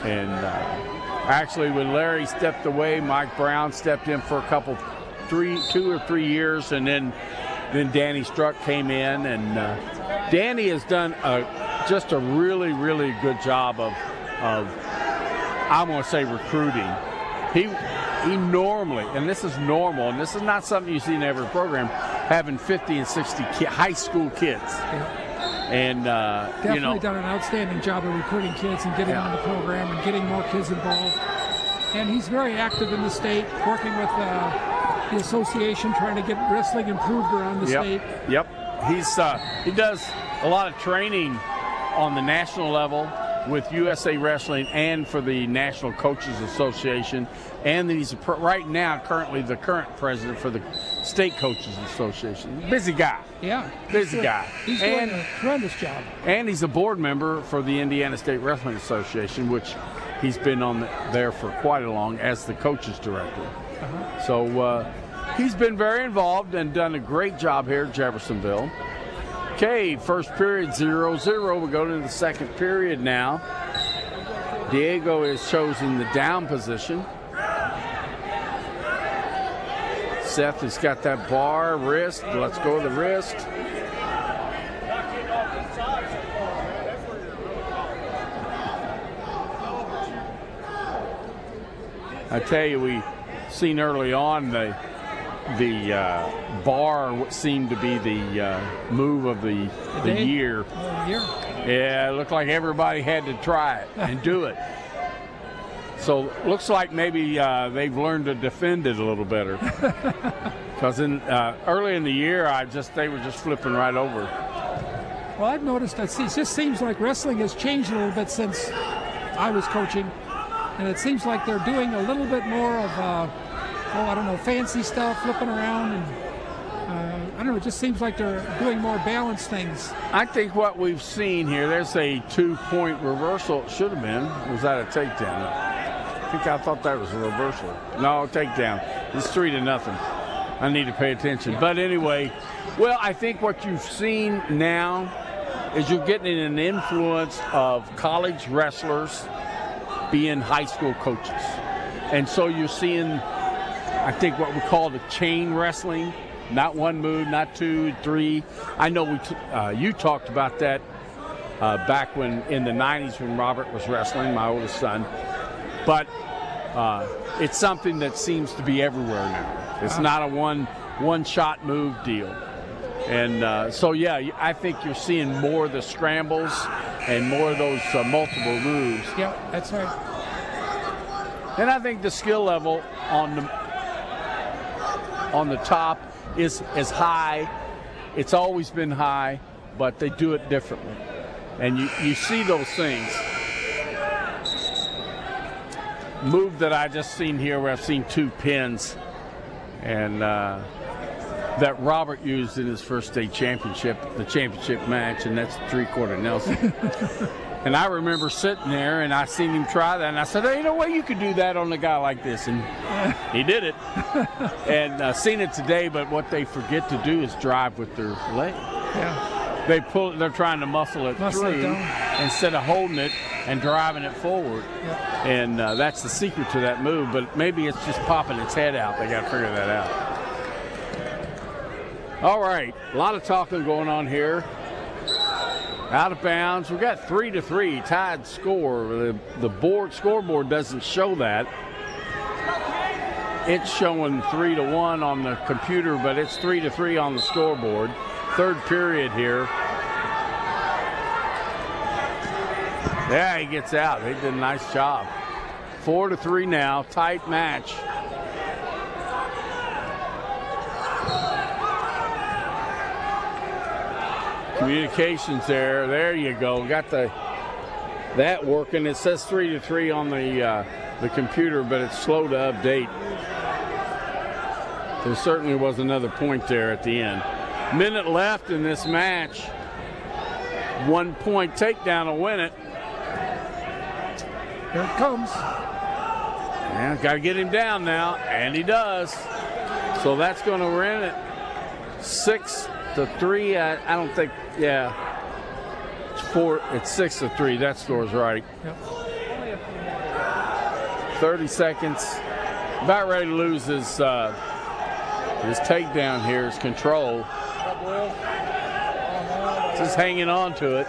actually when Larry stepped away, Mike Brown stepped in for 2 or 3 years, and then Danny Struck came in, and Danny has done just a really, really good job of I'm going to say recruiting. He normally, and this is normal, and this is not something you see in every program, having 50 and 60 high school kids. Yeah. And, definitely done an outstanding job of recruiting kids and getting them in the program and getting more kids involved. And he's very active in the state, working with the association, trying to get wrestling improved around the state. Yep. He does a lot of training on the national level with USA Wrestling and for the National Coaches Association, and he's currently the current president for the State Coaches Association. Busy guy. Yeah. Busy guy. He's doing a tremendous job. And he's a board member for the Indiana State Wrestling Association, which he's been there for quite a long as the coaches director. So he's been very involved and done a great job here at Jeffersonville. Okay, first period 0-0. We go to the second period now. Diego is chosen the down position. Seth has got that bar, wrist. Let's go to the wrist. I tell you, we seen early on the bar seemed to be the move of the year. Yeah, it looked like everybody had to try it and do it. So looks like maybe they've learned to defend it a little better. Because early in the year, they were just flipping right over. Well, I've noticed that it just seems like wrestling has changed a little bit since I was coaching. And it seems like they're doing a little bit more of, fancy stuff, flipping around. And I don't know, it just seems like they're doing more balanced things. I think what we've seen here, there's a 2-point reversal. It should have been. Was that a takedown? I thought that was a reversal. No, takedown. It's 3-0. I need to pay attention. But anyway, well, I think what you've seen now is you're getting an influence of college wrestlers being high school coaches. And so you're seeing, I think, what we call the chain wrestling. Not one move, not 2, 3. I know you talked about that back when in the 90s when Robert was wrestling, my oldest son. But it's something that seems to be everywhere now. It's not a one-shot move deal. And I think you're seeing more of the scrambles and more of those multiple moves. Yeah, that's right. And I think the skill level on the top is high. It's always been high, but they do it differently. And you see those things. Move that I just seen here where I've seen 2 pins. And that Robert used in his first state championship, the championship match, and that's 3-quarter Nelson. And I remember sitting there, and I seen him try that, and I said, hey, you know what, you could do that on a guy like this, and he did it. And seen it today, but what they forget to do is drive with their leg. Yeah. They're trying to muscle it through instead of holding it and driving it forward. Yeah. And that's the secret to that move, but maybe it's just popping its head out. They got to figure that out. All right, a lot of talking going on here. Out of bounds. We've got 3-3 tied score. The scoreboard doesn't show that. It's showing 3-1 on the computer, but it's 3-3 on the scoreboard. Third period here. Yeah, he gets out. They did a nice job. 4-3 now. Tight match. Communications there. There you go. Got that working. It says 3-3 on the computer, but it's slow to update. There certainly was another point there at the end. Minute left in this match. 1 point takedown to win it. Here it comes. Yeah, got to get him down now, and he does. So that's going to win it 6-3. I don't think. Yeah, it's 6-3. That score's right. Yep. 30 seconds. About ready to lose his takedown here. His control. Just hanging on to it.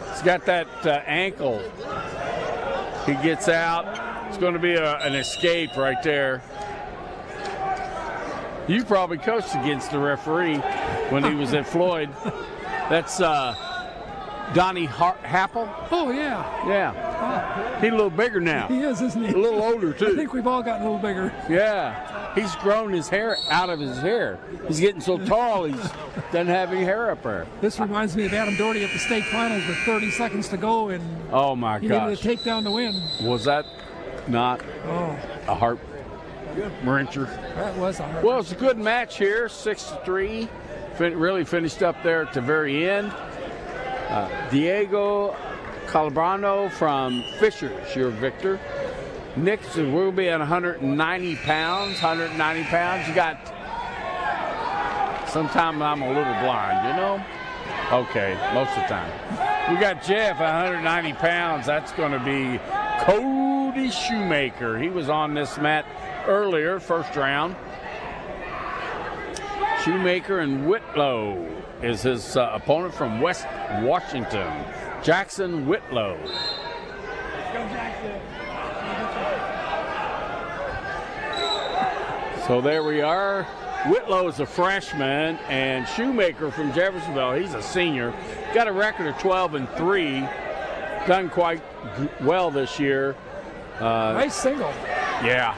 He's got that ankle. He gets out. It's going to be an escape right there. You probably coached against the referee when he was at Floyd. That's Donnie Happel. Oh, yeah. Yeah. He's a little bigger now. He is, isn't he? A little older, too. I think we've all gotten a little bigger. Yeah. He's grown his hair out of his hair. He's getting so tall, he doesn't have any hair up there. This reminds me of Adam Doherty at the state finals with 30 seconds to go, and oh my he gosh, needed to take down the win. Was that not a heart wrencher? That was a heart. Well, it's a good match here, 6-3. Really finished up there at the very end. Diego Cabano from Fishers, your victor. Nick will be at 190 pounds. 190 pounds. You got. Sometimes I'm a little blind, you know. Okay, most of the time. We got Jeff at 190 pounds. That's going to be Cody Shoemaker. He was on this mat earlier, first round. Shoemaker and Whitlow is his opponent from West Washington, Jackson Whitlow. So there we are. Whitlow is a freshman, and Shoemaker from Jeffersonville, he's a senior. Got a record of 12-3. Done quite well this year. Nice single. Yeah.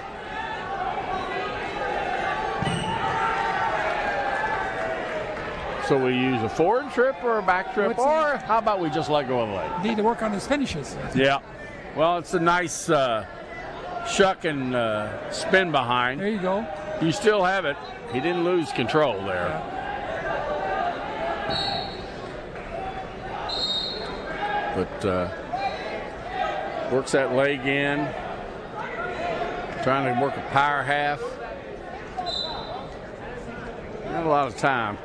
So we use a forward trip or a back trip, or how about we just let go of the leg? Need to work on his finishes. Yeah. Well, it's a nice shuck and spin behind. There you go. You still have it. He didn't lose control there. Yeah. But works that leg in. Trying to work a power half. Not a lot of time.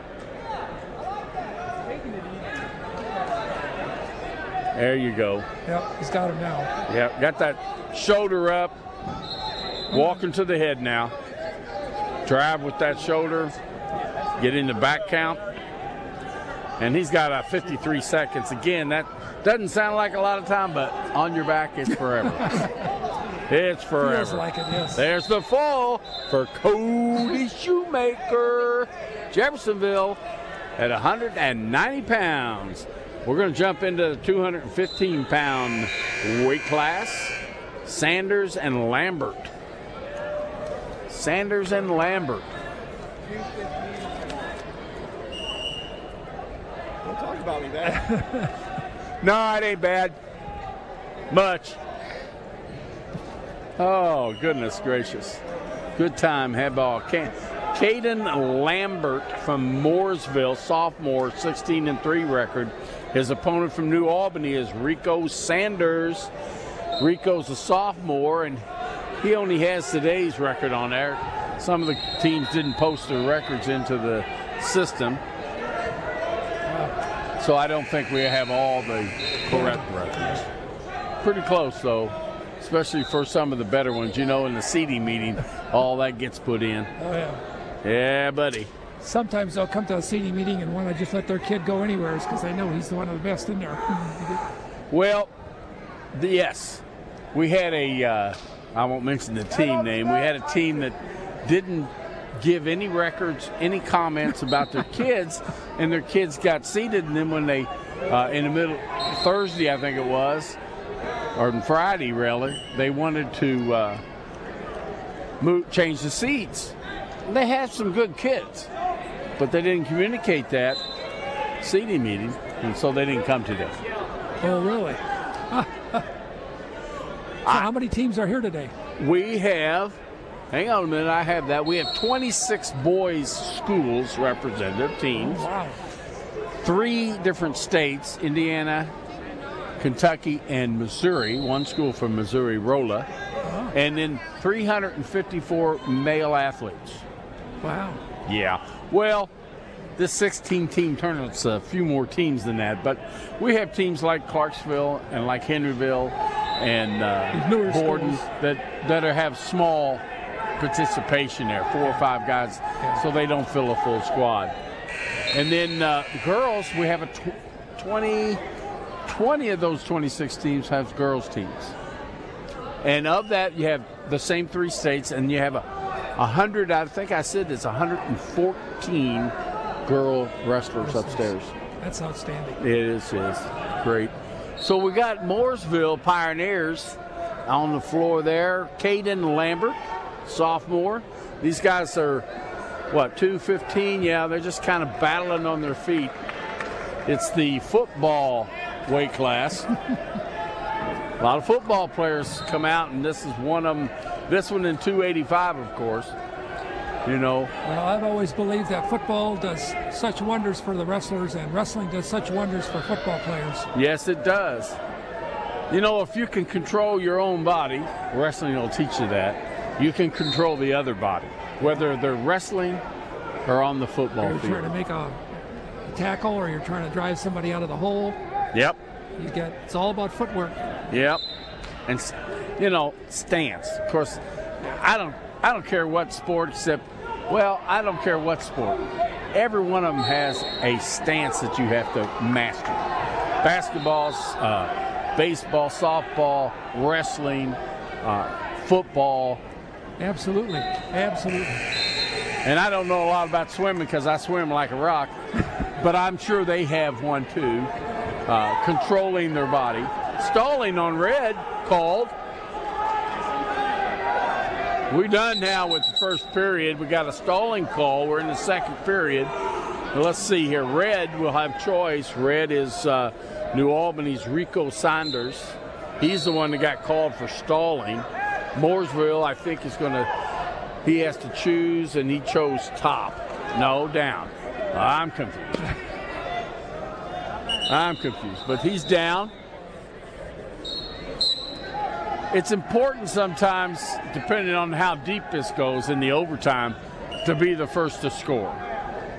There you go. Yep, he's got him now. Yep, got that shoulder up. Walking to the head now. Drive with that shoulder. Get in the back count. And he's got 53 seconds. Again, that doesn't sound like a lot of time, but on your back, it's forever. It's forever. Feels like it, yes. There's the fall for Cody Shoemaker. Jeffersonville at 190 pounds. We're going to jump into the 215-pound weight class. Sanders and Lambert. Sanders and Lambert. Don't talk about me bad. No, it ain't bad. Much. Oh, goodness gracious. Good time, head ball. Caden Lambert from Mooresville, sophomore, 16-3 record. His opponent from New Albany is Rico Sanders. Rico's a sophomore, and he only has today's record on there. Some of the teams didn't post their records into the system. So I don't think we have all the correct records. Pretty close, though, especially for some of the better ones. You know, in the seeding meeting, all that gets put in. Oh, yeah. Yeah, buddy. Sometimes they'll come to a CD meeting and want to just let their kid go anywhere because they know he's one of the best in there. Well, yes. We had I won't mention the team name. We had a team that didn't give any records, any comments about their kids, and their kids got seated. And then when they, in the middle, Thursday, I think it was, or Friday, really, they wanted to change the seats. They had some good kids, but they didn't communicate that seating meeting, and so they didn't come today. Oh, really? So how many teams are here today? We have, hang on a minute, I have that. We have 26 boys' schools represented, teams. Oh, wow. 3 different states, Indiana, Kentucky, and Missouri. One school from Missouri, Rolla. Oh. And then 354 male athletes. Wow. Yeah. Well, this 16-team tournament's a few more teams than that, but we have teams like Clarksville and like Henryville and Borden that have small participation there, 4 or 5 guys, so they don't fill a full squad. And then the girls, we have a 20 of those 26 teams have girls teams. And of that, you have the same 3 states, and you have 100, I think I said it's 114 girl wrestlers upstairs. That's outstanding. It is great. So we got Mooresville Pioneers on the floor there. Caden Lambert, sophomore. These guys are, 215? Yeah, they're just kind of battling on their feet. It's the football weight class. A lot of football players come out, and this is one of them. This one in 285, of course. Well, I've always believed that football does such wonders for the wrestlers and wrestling does such wonders for football players. Yes, it does. If you can control your own body, wrestling will teach you that, you can control the other body, whether they're wrestling or on the football You're field. trying to make a tackle or you're trying to drive somebody out of the hole. Yep. It's all about footwork. Yep. And, stance. Of course, I don't care what sport I don't care what sport. Every one of them has a stance that you have to master. Basketball, baseball, softball, wrestling, football. Absolutely. And I don't know a lot about swimming because I swim like a rock, but I'm sure they have one too. Controlling their body. Stalling on red called. We're done now with the first period. We got a stalling call. We're in the second period. Well, let's see here. Red will have choice. Red is New Albany's Rico Saunders. He's the one that got called for stalling. Mooresville, I think, he has to choose, and he chose top. No, down. I'm confused. But he's down. It's important sometimes, depending on how deep this goes in the overtime, to be the first to score.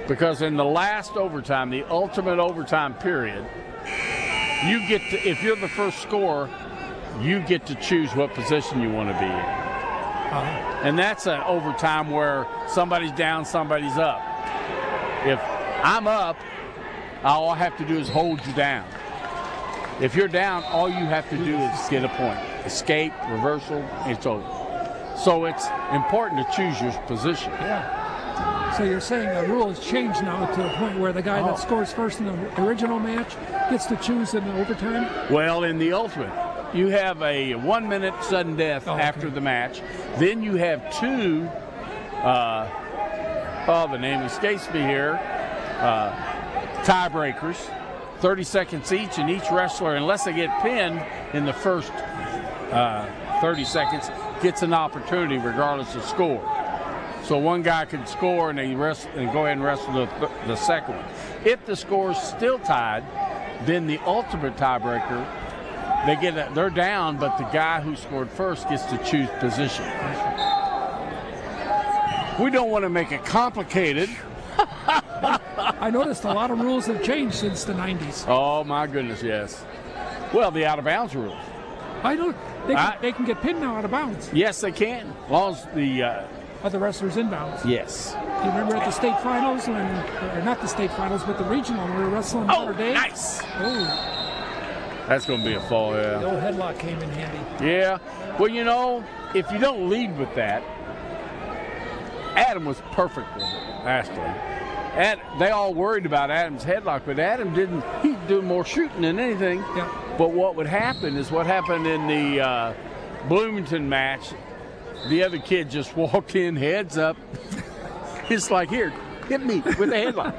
Because in the last overtime, the ultimate overtime period, if you're the first scorer, you get to choose what position you want to be in. And that's an overtime where somebody's down, somebody's up. If I'm up, all I have to do is hold you down. If you're down, all you have to do is get a point. Escape, reversal, it's over. So it's important to choose your position. Yeah. So you're saying the rule has changed now to the point where the guy that scores first in the original match gets to choose in the overtime? Well, in the ultimate, you have a 1 minute sudden death after the match. Then you have two, the name escapes me here, tiebreakers, 30 seconds each, and each wrestler, unless they get pinned in the first 30 seconds, gets an opportunity regardless of score. So one guy can score and they go ahead and wrestle the second one. If the score is still tied, then the ultimate tiebreaker, they're down, but the guy who scored first gets to choose position. We don't want to make it complicated. I noticed a lot of rules have changed since the 90s. Oh, my goodness, yes. Well, the out-of-bounds rules. I know. They can get pinned now out of bounds. Yes, they can. As long as the... other wrestlers inbounds. Yes. Do you remember at the state finals, or not the state finals, but the regional, when we were wrestling Notre Dame? Nice. Oh. That's going to be a fall, yeah. The old headlock came in handy. Yeah. Well, if you don't lead with that, Adam was perfect with it, actually. And they all worried about Adam's headlock, but Adam didn't. He'd do more shooting than anything. Yeah. But what would happen is what happened in the Bloomington match. The other kid just walked in, heads up. It's like, here, hit me with a headlock.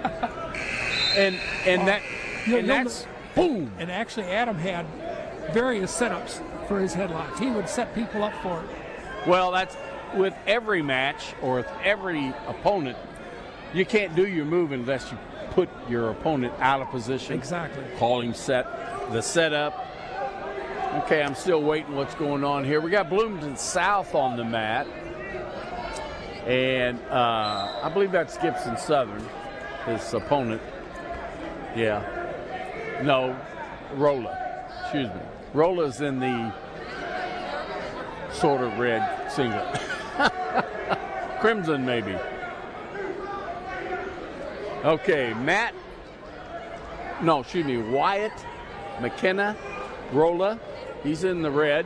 That's boom. And actually, Adam had various setups for his headlocks. He would set people up for it. Well, that's with every match or with every opponent. You can't do your move unless you put your opponent out of position. Exactly. Call him the setup. Okay, I'm still waiting what's going on here. We got Bloomington South on the mat. And I believe that's Gibson Southern, his opponent. Yeah. No, Rolla. Excuse me. Rolla's in the sort of red singlet. Crimson, maybe. Okay, Wyatt McKenna, Rolla. He's in the red.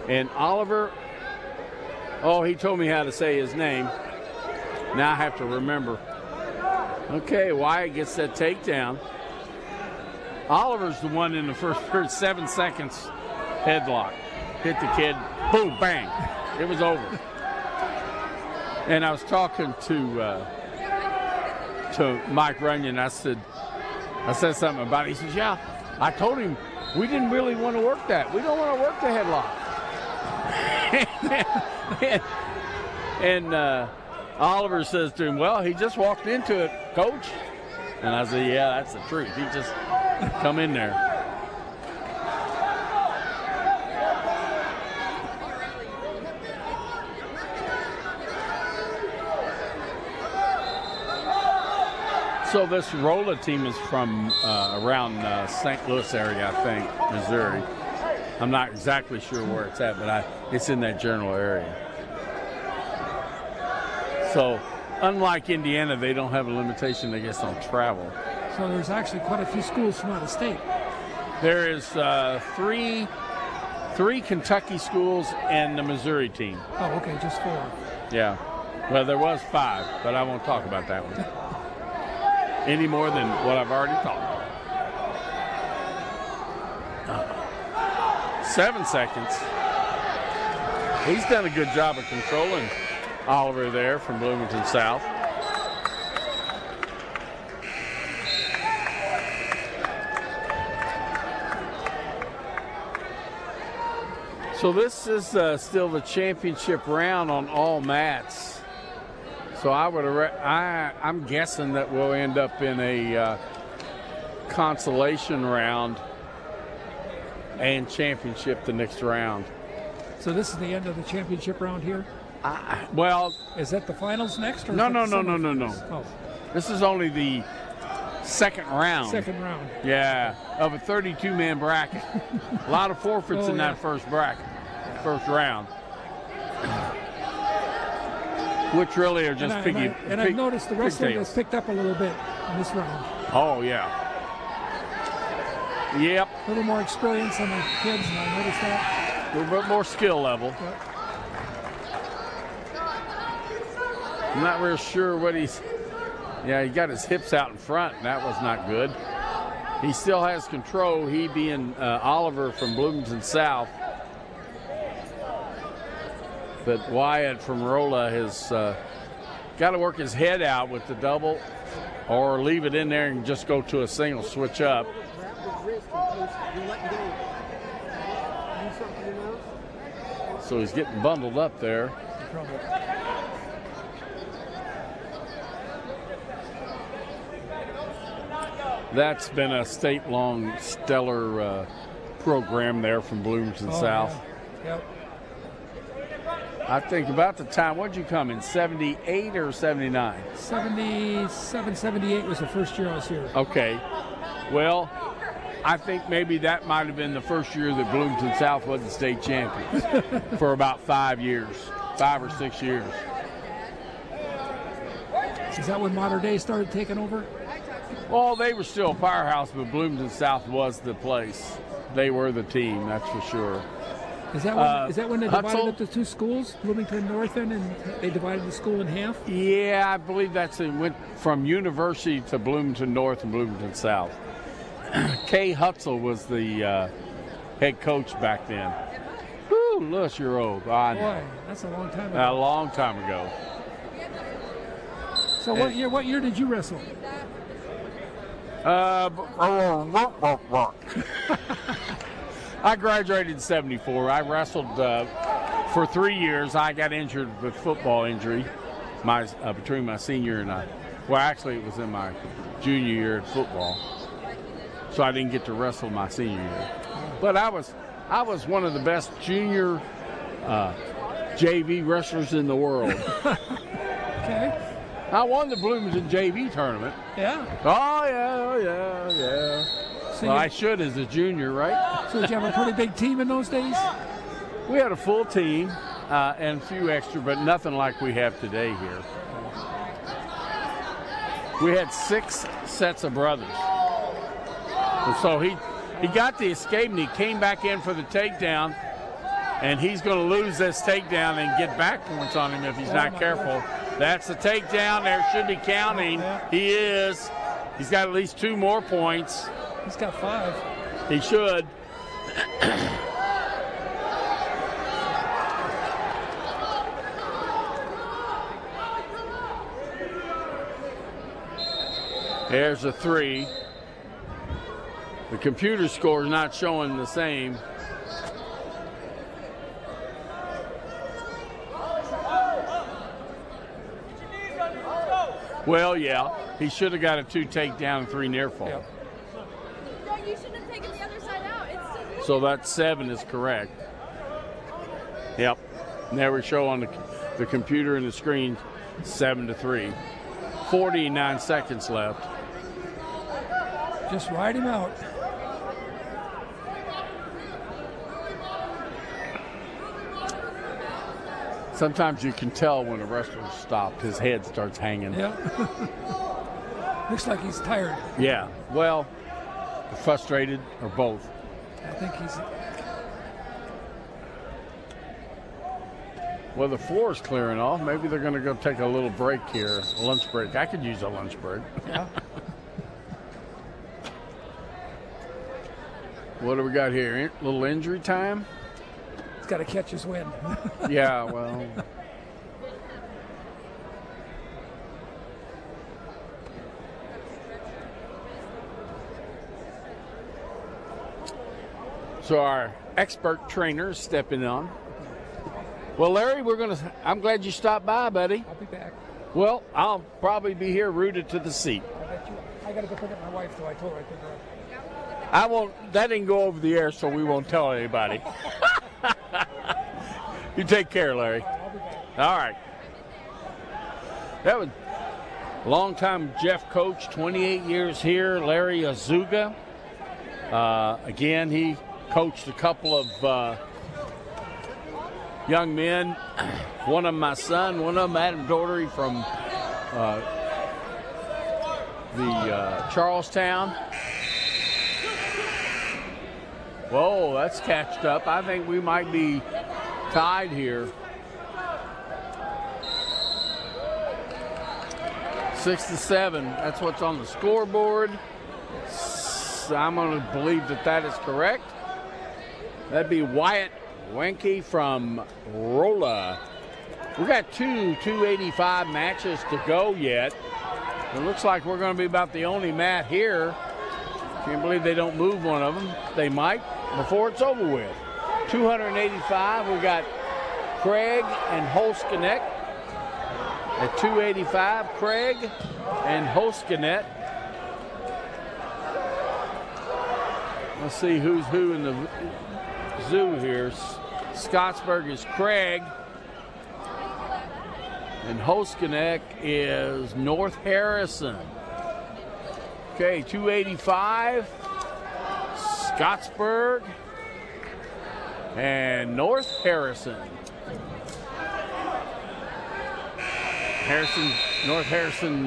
And Oliver, he told me how to say his name. Now I have to remember. Okay, Wyatt gets that takedown. Oliver's the one in the first 7 seconds headlock. Hit the kid, boom, bang. It was over. And I was talking to Mike Runyon. I said something about it. He says, yeah, I told him we didn't really want to work that. We don't want to work the headlock. and Oliver says to him, well, he just walked into it, Coach. And I said, yeah, that's the truth. He just come in there. So this Rolla team is from around St. Louis area, I think, Missouri. I'm not exactly sure where it's at, but it's in that general area. So unlike Indiana, they don't have a limitation, I guess, on travel. So there's actually quite a few schools from out of state. There is three Kentucky schools and the Missouri team. Oh, okay, just 4. Yeah. Well, there was 5, but I won't talk about that one any more than what I've already talked about. 7 seconds. He's done a good job of controlling Oliver there from Bloomington South. So this is still the championship round on all mats. So I'm guessing that we'll end up in a consolation round and championship the next round. So this is the end of the championship round here? Well, is that the finals next? Or no. Oh. This is only the second round. Second round. Yeah, of a 32-man bracket. A lot of forfeits in that first bracket, first round. Which really are just piggy. And I've noticed the wrestling has picked up a little bit in this round. Oh, yeah. Yep. A little more experience on the kids, and I noticed that. A little bit more skill level. Yep. I'm not real sure what he's... Yeah, he got his hips out in front, and that was not good. He still has control, he being Oliver from Bloomington South. But Wyatt from Rolla has got to work his head out with the double or leave it in there and just go to a single switch up. So he's getting bundled up there. That's been a state-long stellar program there from Bloomington South. Yeah. Yep. I think about the time, what'd you come in, 78 or 79? 77, 78 was the first year I was here. Okay. Well, I think maybe that might have been the first year that Bloomington South wasn't state champions for about 5 years, 5 or 6 years. Is that when Modern Day started taking over? Well, they were still a powerhouse, but Bloomington South was the place. They were the team, that's for sure. Is that when they divided up the 2 schools, Bloomington North End, and they divided the school in half? Yeah, I believe it went from University to Bloomington North and Bloomington South. Kay Hutzel was the head coach back then. Woo, Louis, you're old. I know. Boy, that's a long time ago. A long time ago. So what year did you wrestle? I graduated in 74. I wrestled for 3 years. I got injured with football injury between my senior and actually it was in my junior year in football. So I didn't get to wrestle my senior year. But I was one of the best junior JV wrestlers in the world. Okay. I won the Bloomington JV tournament. Yeah. Oh, yeah. So I should as a junior, right? So did you have a pretty big team in those days? We had a full team and a few extra, but nothing like we have today here. We had 6 sets of brothers. And so he got the escape and he came back in for the takedown, and he's going to lose this takedown and get back points on him if he's not careful. That's the takedown. There should be counting. Yeah. He is. He's got at least 2 more points. He's got 5. He should. There's a 3. The computer score is not showing the same. Well, yeah, he should have got a 2 takedown and 3 near fall. Yep. No, you shouldn't have taken the other side out. It's So that 7 is correct. Yep. There we show on the computer and the screen 7-3. 49 seconds left. Just ride him out. Sometimes you can tell when a wrestler's stopped, his head starts hanging. Yeah. Looks like he's tired. Yeah. Well, frustrated or both. I think he's. Well, the floor is clearing off. Maybe they're going to go take a little break here, a lunch break. I could use a lunch break. Yeah. What do we got here? A little injury time? He's got to catch his wind. Yeah, well. So our expert trainer is stepping on. Well, Larry, I'm glad you stopped by, buddy. I'll be back. Well, I'll probably be here rooted to the seat. I bet you. I got to go pick up my wife, so I told her I pick her up. I won't, that didn't go over the air, so we won't tell anybody. You take care, Larry. I'll be back. All right. That was longtime Jeff coach, 28 years here, Larry Azuga. Again, he coached a couple of young men. One of them my son, one of them Adam Daugherty from the Charlestown. Whoa, that's catched up. I think we might be tied here. 6-7. That's what's on the scoreboard. So I'm going to believe that is correct. That'd be Wyatt Wenke from Rolla. We got 2 285 matches to go yet. It looks like we're going to be about the only mat here. Can't believe they don't move one of them. They might before it's over with. 285, we got Craig and Holskenet. At 285, Craig and Holskenet. Let's see who's who in the zoo here. Scottsburg is Craig. And Holskenet is North Harrison. Okay, 285, Scottsburg, and North Harrison. North Harrison,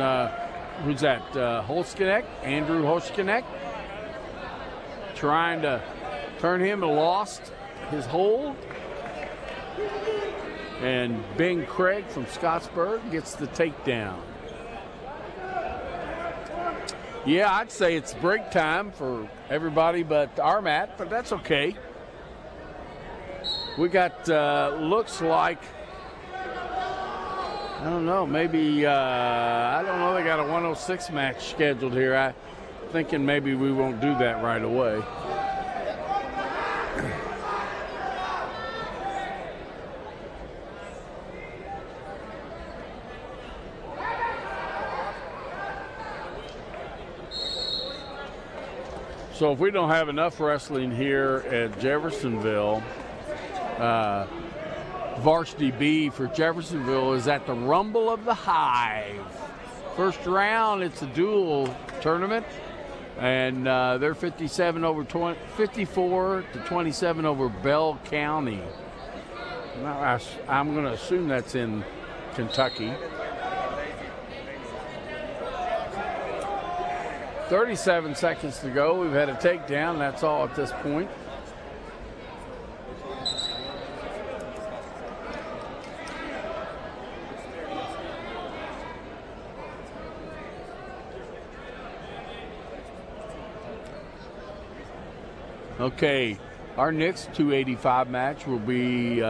who's that? Holskenet, Andrew Holskenet, trying to turn him, lost his hold. And Ben Craig from Scottsburg gets the takedown. Yeah, I'd say it's break time for everybody but our mat, but that's okay. We got, looks like, I don't know, maybe, I don't know, they got a 106 match scheduled here. I'm thinking maybe we won't do that right away. So if we don't have enough wrestling here at Jeffersonville, Varsity B for Jeffersonville is at the Rumble of the Hive. First round, it's a dual tournament, and they're 54 to 27 over Bell County. Now, I'm going to assume that's in Kentucky. 37 seconds to go. We've had a takedown. That's all at this point. Okay, our next 285 match will be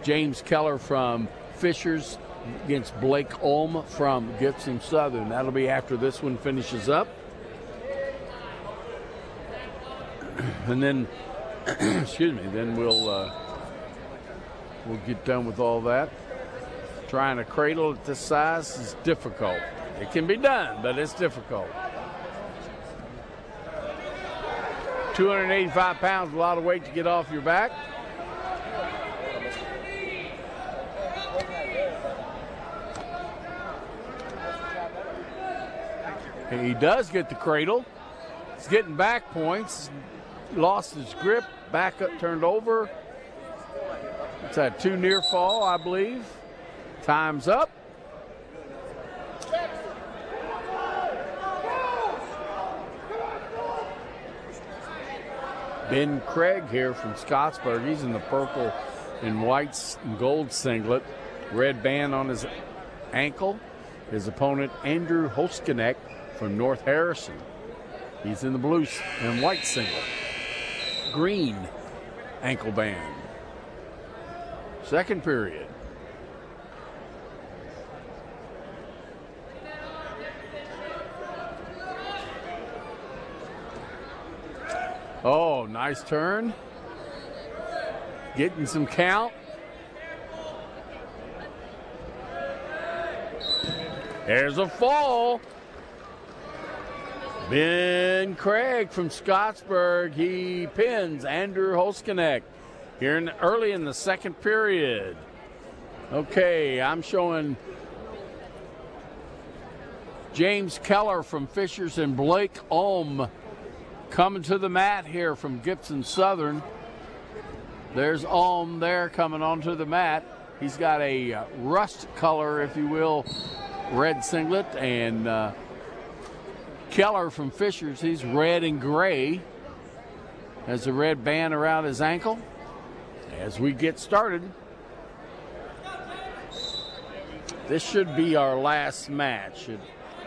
James Keller from Fishers against Blake Ulm from Gibson Southern. That'll be after this one finishes up. And then, excuse me, then we'll get done with all that. Trying a cradle at this size is difficult. It can be done, but it's difficult. 285 pounds, a lot of weight to get off your back. He does get the cradle. He's getting back points. Lost his grip, back up, turned over. It's a 2 near fall, I believe. Time's up. Ben Craig here from Scottsburg. He's in the purple and white and gold singlet. Red band on his ankle. His opponent, Andrew Hoskinek from North Harrison. He's in the blue and white singlet. Green ankle band. Second period. Oh, nice turn. Getting some count. There's a fall. Ben Craig from Scottsburg. He pins Andrew Hoskinek here early in the second period. Okay, I'm showing James Keller from Fishers and Blake Ulm coming to the mat here from Gibson Southern. There's Ulm there coming onto the mat. He's got a rust color, if you will, red singlet, and Keller from Fishers, he's red and gray. Has a red band around his ankle. As we get started, this should be our last match. It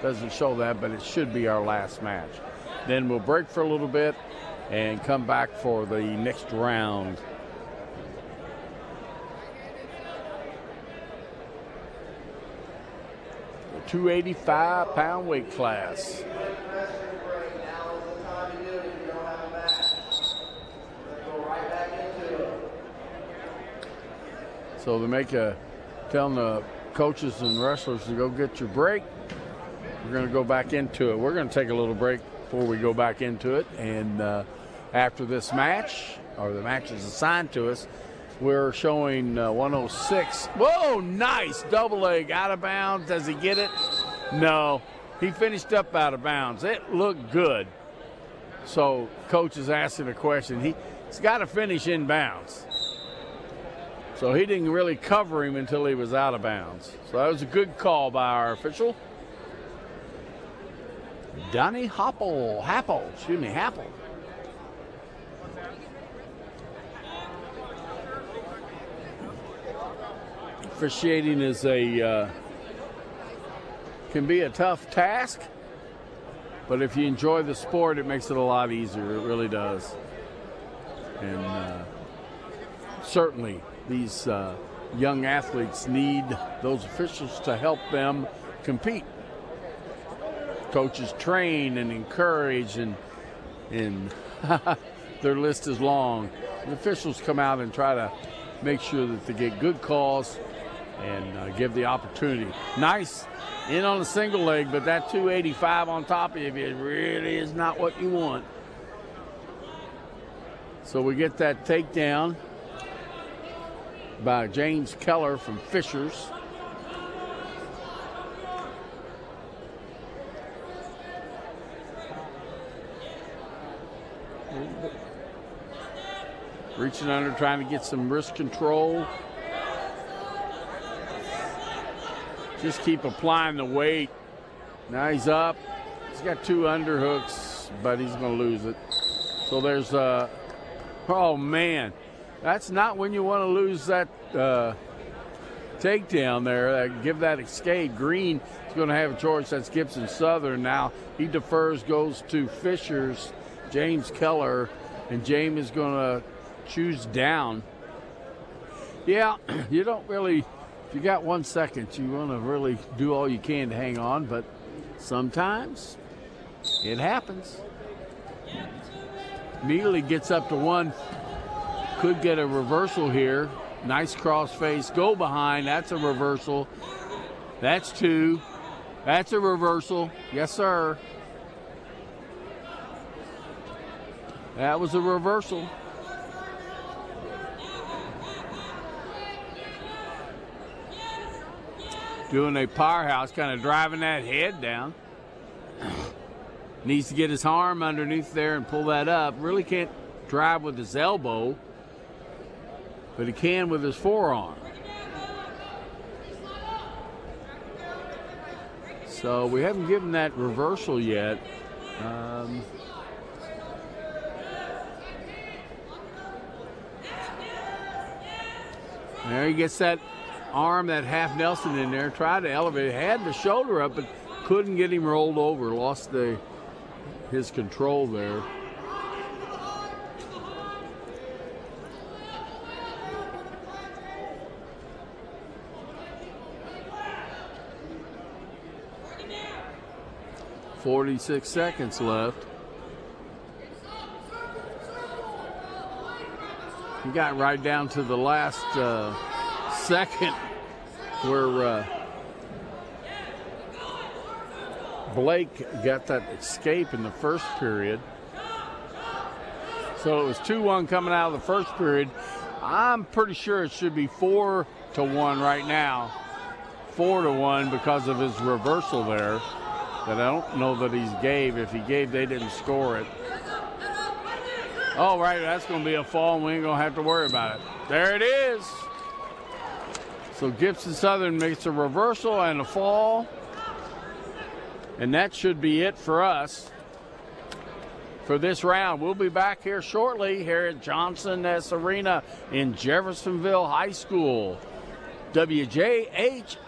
doesn't show that, but it should be our last match. Then we'll break for a little bit and come back for the next round. The 285-pound weight class. So they telling the coaches and wrestlers to go get your break. We're going to go back into it. We're going to take a little break before we go back into it. And after this match, or the match is assigned to us, we're showing 106. Whoa, nice double leg out of bounds. Does he get it? No, he finished up out of bounds. It looked good. So coach is asking a question. He's got to finish in bounds. So he didn't really cover him until he was out of bounds. So that was a good call by our official. Donnie Happel. Officiating is can be a tough task, but if you enjoy the sport, it makes it a lot easier. It really does. And certainly these young athletes need those officials to help them compete. Coaches train and encourage, and their list is long. The officials come out and try to make sure that they get good calls and give the opportunity. Nice in on a single leg, but that 285 on top of you really is not what you want. So we get that takedown by James Keller from Fishers. Reaching under, trying to get some wrist control. Just keep applying the weight. Now he's up. He's got 2 underhooks, but he's going to lose it. So there's oh man, that's not when you want to lose that takedown there. Give that escape. Green is going to have a choice. That's Gibson Southern. Now he defers, goes to Fishers, James Keller, and James is going to choose down. Yeah, you don't really, if you got 1 second, you want to really do all you can to hang on, but sometimes it happens. Immediately gets up to 1. Could get a reversal here. Nice cross face. Go behind. That's a reversal. That's 2. That's a reversal. Yes, sir. That was a reversal. Doing a powerhouse, kind of driving that head down. Needs to get his arm underneath there and pull that up. Really can't drive with his elbow, but he can with his forearm. So we haven't given that reversal yet. There he gets that arm, that half Nelson in there, tried to elevate, had the shoulder up, but couldn't get him rolled over, lost his control there. .46 seconds left. He got right down to the last second where Blake got that escape in the first period. So it was 2-1 coming out of the first period. I'm pretty sure it should be 4-1 right now. 4-1 because of his reversal there. But I don't know that he's gave. If he gave, they didn't score it. Oh, right, that's going to be a fall, and we ain't going to have to worry about it. There it is. So Gibson Southern makes a reversal and a fall. And that should be it for us for this round. We'll be back here shortly here at Johnson S. Arena in Jeffersonville High School. WJHI.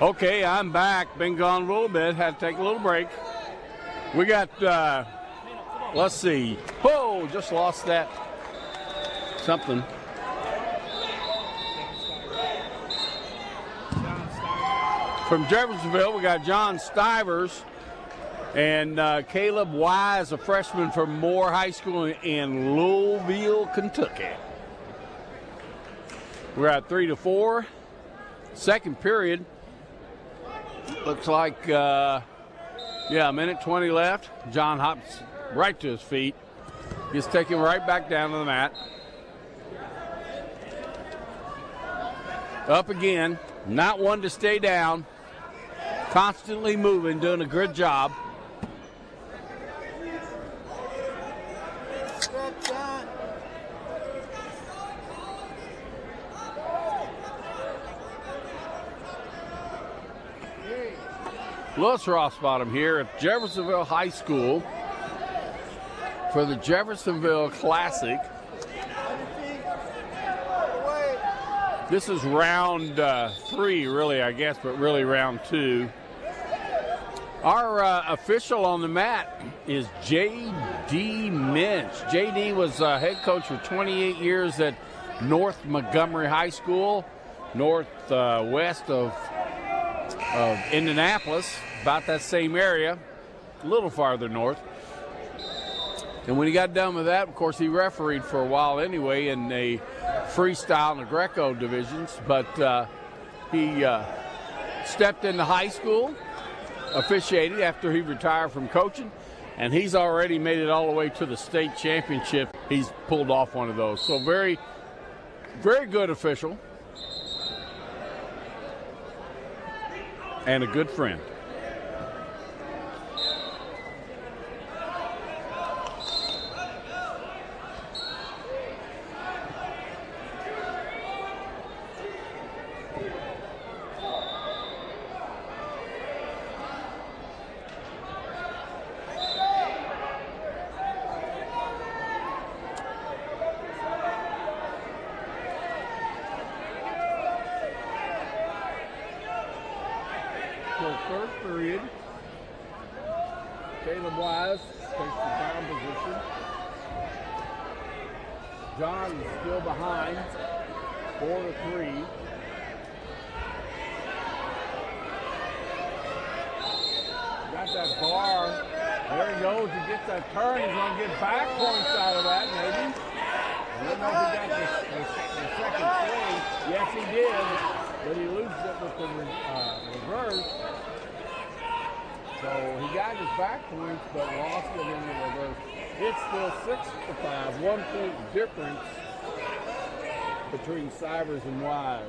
Okay, I'm back. Been gone a little bit. Had to take a little break. We got, let's see. Whoa, just lost that. Something. From Jeffersonville, we got John Stivers and Caleb Wise, a freshman from Moore High School in Louisville, Kentucky. We're at 3-4. Second period. Looks like, a minute 20 left. John hops right to his feet. He's taken right back down to the mat. Up again. Not one to stay down. Constantly moving, doing a good job. Louis Rossbottom here at Jeffersonville High School for the Jeffersonville Classic. This is round 3, really, I guess, but really round 2. Our official on the mat is J.D. Minch. J.D. was head coach for 28 years at North Montgomery High School, northwest of Indianapolis, about that same area, a little farther north. And when he got done with that, of course, he refereed for a while anyway in the freestyle and the Greco divisions, but he stepped into high school, officiated after he retired from coaching, and he's already made it all the way to the state championship. He's pulled off one of those. So very, very good official and a good friend. Third period. Caleb Wise takes the down position. John is still behind, 4-3. Got that bar. There he goes. He gets that turn. He's going to get back points out of that, maybe. I don't know if he got the second swing. Yes, he did. But he loses it with the reverse. So he got his back points, but lost it in the reverse. It's still 6-5, 1 point difference between Stivers and Wise.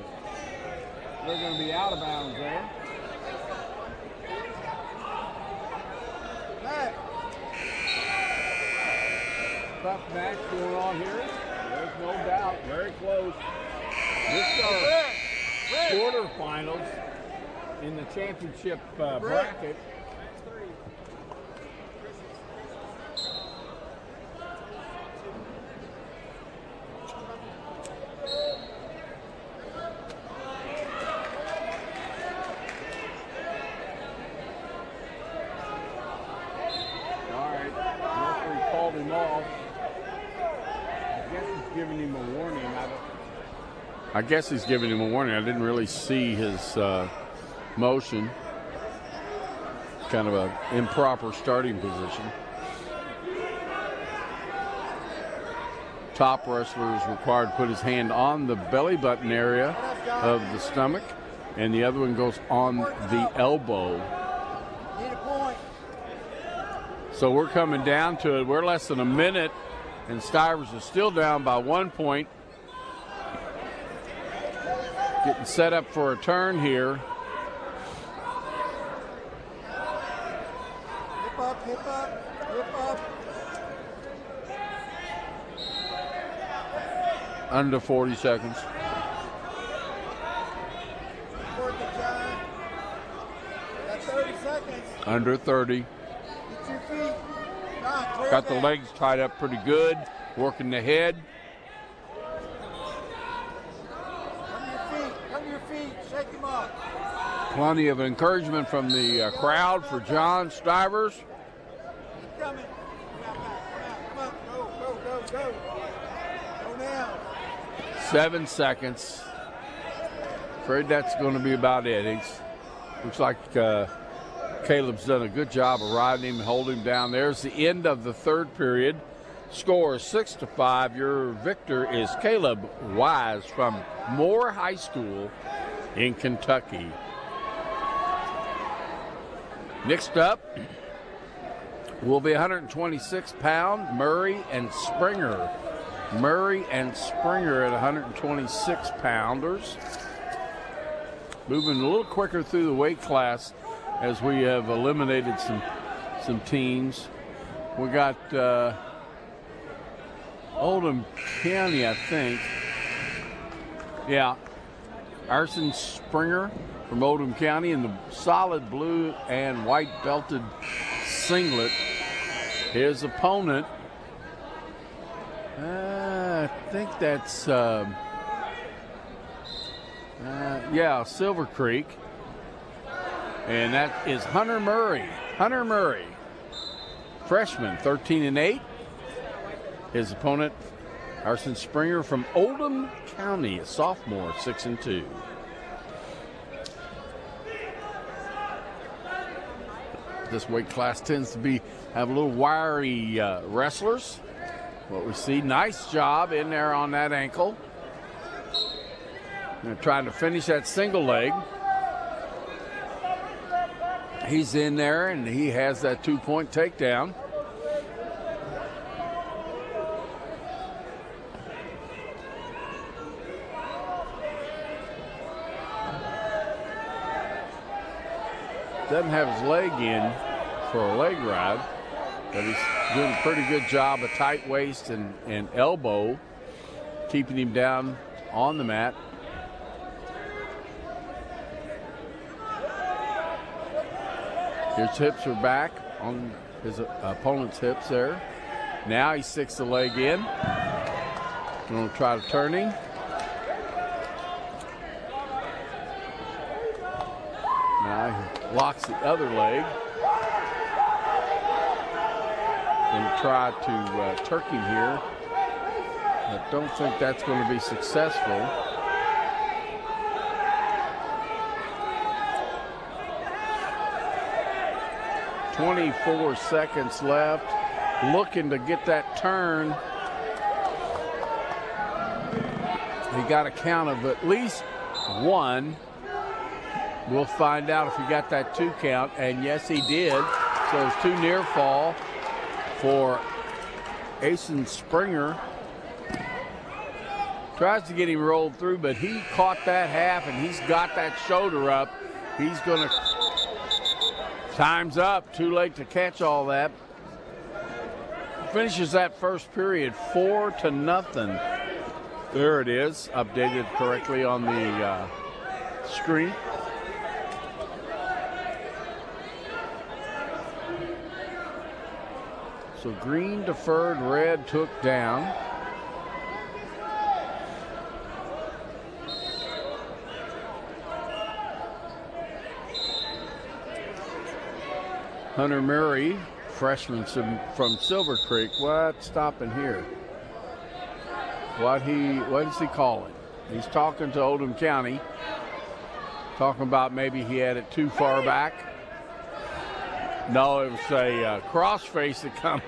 They're going to be out of bounds there. Tough match going on here. There's no doubt. Very close. This quarterfinals in the championship bracket. Him off. I guess he's giving him a warning. I guess he's giving him a warning. I didn't really see his motion. Kind of an improper starting position. Top wrestler is required to put his hand on the belly button area of the stomach, and the other one goes on the elbow. So we're coming down to it. We're less than a minute, and Stivers is still down by 1 point. Getting set up for a turn here. Hip up, hip up, hip up. Under 40 seconds. That's 30 seconds. Under 30. Got the legs tied up pretty good, working the head. Come to your feet, shake him up. Plenty of encouragement from the crowd for John Stivers. 7 seconds. Afraid that's going to be about it. Looks like Caleb's done a good job of riding him, holding him down. There's the end of the third period. Score is 6-5. Your victor is Caleb Wise from Moore High School in Kentucky. Next up will be 126-pound Murray and Springer. Murray and Springer at 126-pounders. Moving a little quicker through the weight class as we have eliminated some teams. We got Oldham County, I think. Yeah, Arson Springer from Oldham County in the solid blue and white belted singlet. His opponent, I think that's, Silver Creek. And that is Hunter Murray. Hunter Murray, freshman, 13-8. His opponent, Arson Springer from Oldham County, a sophomore, 6-2. This weight class tends to have a little wiry wrestlers. What we see, nice job in there on that ankle. And trying to finish that single leg. He's in there and he has that 2-point takedown. Doesn't have his leg in for a leg ride, but he's doing a pretty good job of tight waist and elbow, keeping him down on the mat. His hips are back on his opponent's hips there. Now he sticks the leg in. Going to try to turn him. Now he locks the other leg. And try to turk him here. I don't think that's going to be successful. .24 seconds left. Looking to get that turn. He got a count of at least one. We'll find out if he got that 2 count, and yes, he did. So it's 2 near fall for Asen Springer. Tries to get him rolled through, but he caught that half, and he's got that shoulder up. He's going to. Time's up. Too late to catch all that. Finishes that first period 4-0. There it is, updated correctly on the screen. So green deferred, red took down. Hunter Murray, freshman from Silver Creek. What's stopping here? What is he calling? He's talking to Oldham County. Talking about maybe he had it too far back. No, it was a crossface that come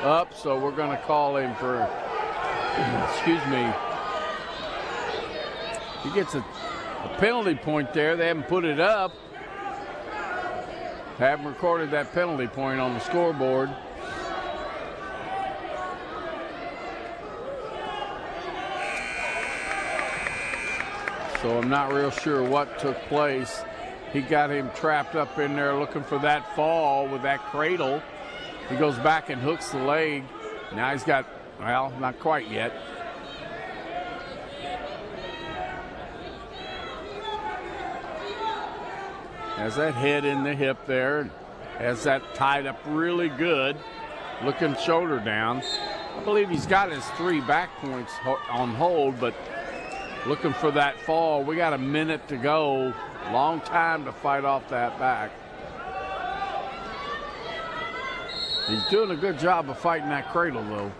up, so we're going to call him for, excuse me. He gets a penalty point there. They haven't put it up. Haven't recorded that penalty point on the scoreboard. So I'm not real sure what took place. He got him trapped up in there looking for that fall with that cradle. He goes back and hooks the leg. Now he's got, well, not quite yet. Has that head in the hip there. Has that tied up really good. Looking shoulder down. I believe he's got his 3 back points on hold, but looking for that fall. We got a minute to go. Long time to fight off that back. He's doing a good job of fighting that cradle, though.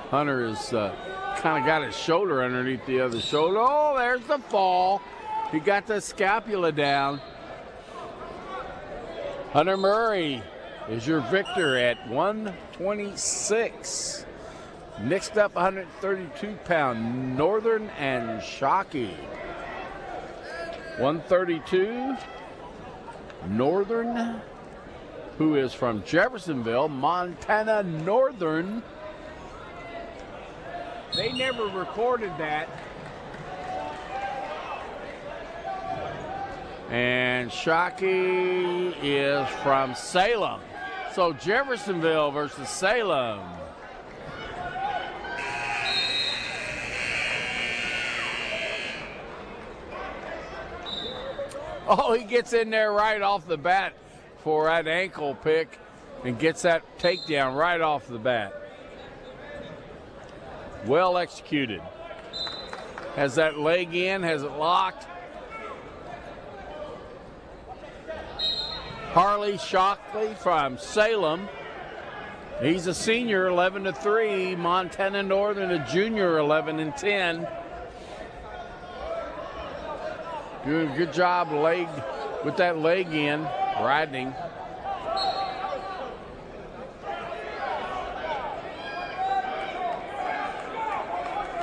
Hunter is kind of got his shoulder underneath the other shoulder. Oh, there's the fall. He got the scapula down. Hunter Murray is your victor at 126. Next up, 132-pound Northern and Shockey. 132, Northern, who is from Jeffersonville, Montana Northern. They never recorded that. And Shockey is from Salem. So Jeffersonville versus Salem. Oh, he gets in there right off the bat for that ankle pick and gets that takedown right off the bat. Well executed. Has that leg in, has it locked. Harley Shockley from Salem. He's a senior, 11-3. Montana Northern, a junior, 11-10. Doing a good job with that leg in, riding.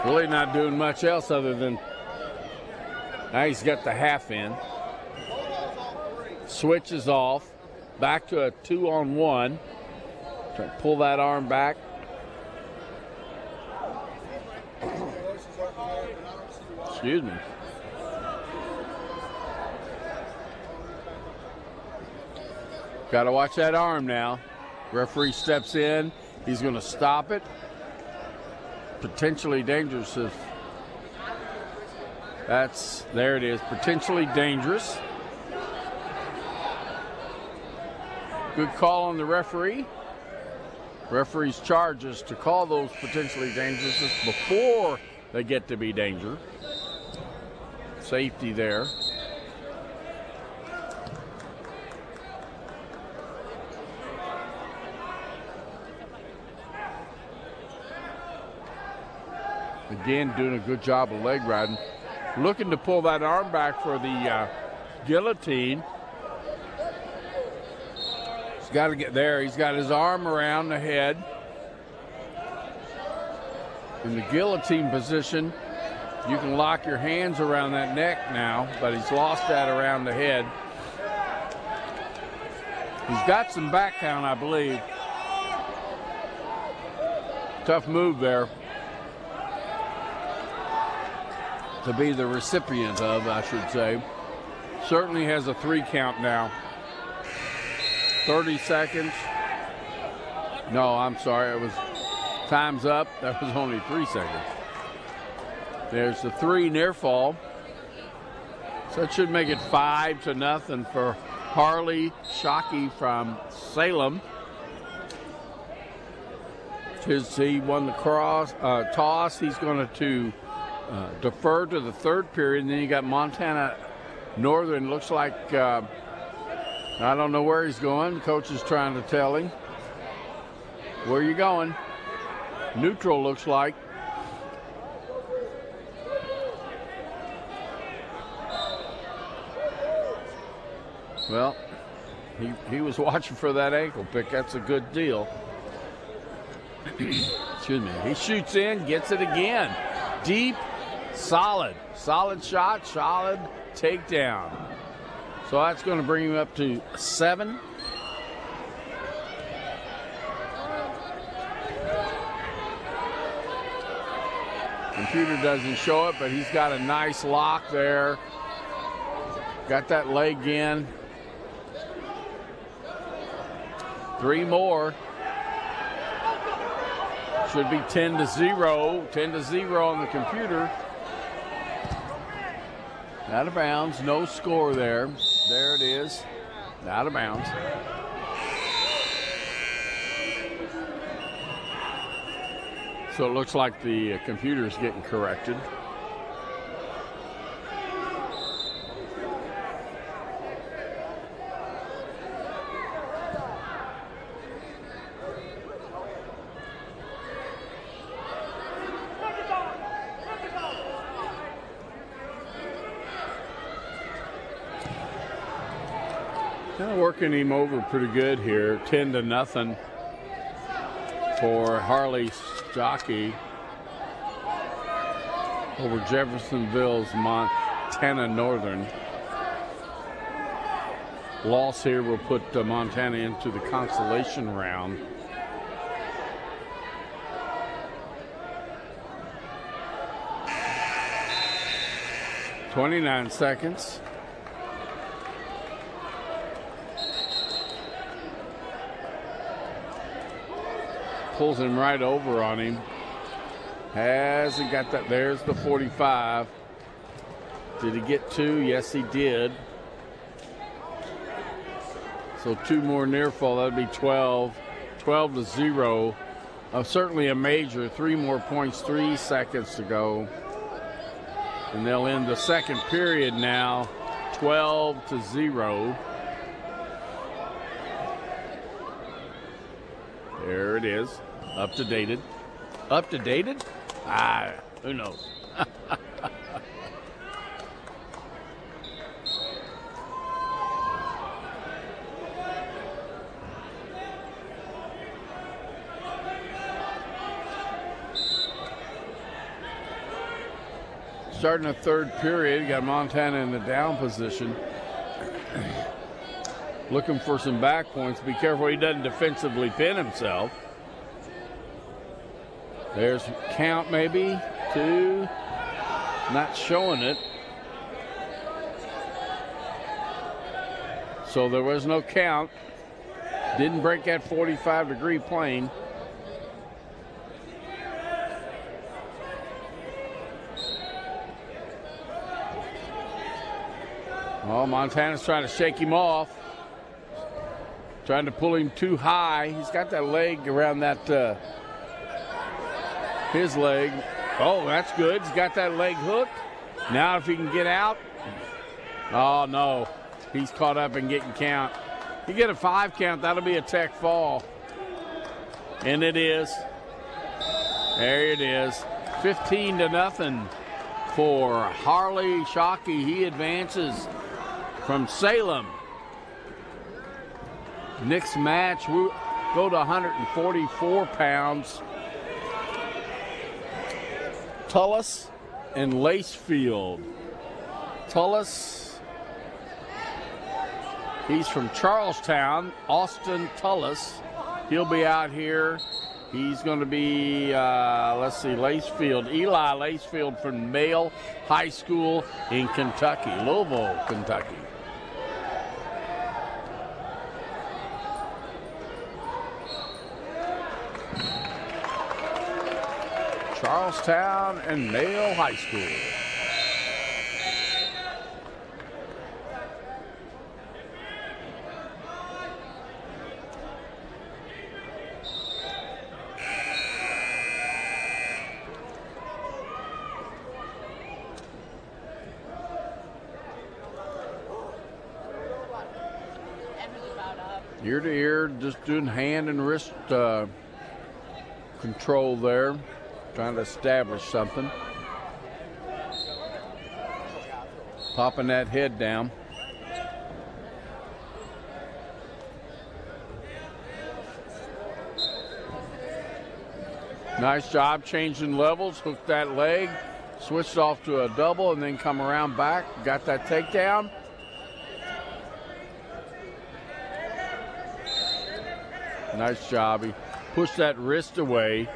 Really not doing much else other than now he's got the half in. Switches off, back to a 2-on-1. Trying to pull that arm back. Excuse me. Got to watch that arm now. Referee steps in. He's going to stop it. Potentially dangerous. There it is. Potentially dangerous. Good call on the referee. Referee's charge is to call those potentially dangerous before they get to be danger. Safety there. Again, doing a good job of leg riding. Looking to pull that arm back for the guillotine. He's got to get there. He's got his arm around the head. In the guillotine position, you can lock your hands around that neck now, but he's lost that around the head. He's got some back count, I believe. Tough move there to be the recipient of, I should say. Certainly has a 3 count now. 30 seconds. No, I'm sorry. It was time's up. That was only 3 seconds. There's the 3 near fall. So it should make it 5-0 for Harley Shockey from Salem. He won the toss. He's going to defer to the third period. And then you got Montana Northern. Looks like I don't know where he's going. The coach is trying to tell him. Where are you going? Neutral looks like. Well, he was watching for that ankle pick. That's a good deal. Excuse me. He shoots in, gets it again. Deep, solid shot, solid takedown. So that's going to bring him up to 7. Computer doesn't show it, but he's got a nice lock there. Got that leg in. 3 more. Should be 10-0. 10-0 on the computer. Out of bounds. No score there. There it is. Out of bounds. So it looks like the computer's getting corrected. Working him over pretty good here, 10-0 for Harley's jockey over Jeffersonville's Montana Northern. Loss here will put Montana into the consolation round. "29 seconds. Pulls him right over on him. Hasn't got that. There's the 45. Did he get 2? Yes, he did. So 2 more near fall. That'd be 12. 12-0. Certainly a major. 3 more points, 3 seconds to go. And they'll end the second period now, 12-0. There it is. Up to dated. Up to dated? Who knows? Starting the third period, got Montana in the down position. Looking for some back points. Be careful he doesn't defensively pin himself. There's count maybe, 2. Not showing it. So there was no count. Didn't break that 45-degree plane. Well, Montana's trying to shake him off. Trying to pull him too high. He's got that leg around that, his leg. Oh, that's good. He's got that leg hooked. Now if he can get out. Oh, no. He's caught up and getting count. You get a 5 count, that'll be a tech fall. And it is. There it is. 15-0 for Harley Shockey. He advances from Salem. Next match, we'll go to 144 pounds. Tullis and Lacefield. Tullis, he's from Charlestown. Austin Tullis, he'll be out here. He's going to be, Lacefield. Eli Lacefield from Male High School in Kentucky, Louisville, Kentucky. Charlestown and Male High School. Ear to ear, just doing hand and wrist control there. Trying to establish something. Popping that head down. Nice job changing levels. Hooked that leg. Switched off to a double and then come around back. Got that takedown. Nice job. He pushed that wrist away.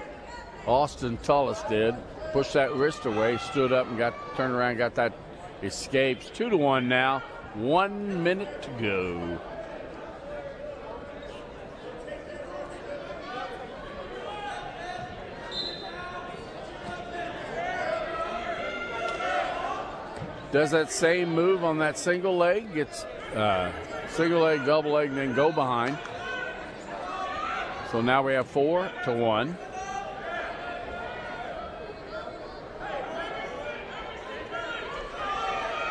Austin Tullis did. Pushed that wrist away, stood up and turned around, got that escapes. 2-1 now. 1 minute to go. Does that same move on that single leg. Gets single leg, double leg, and then go behind. So now we have 4-1.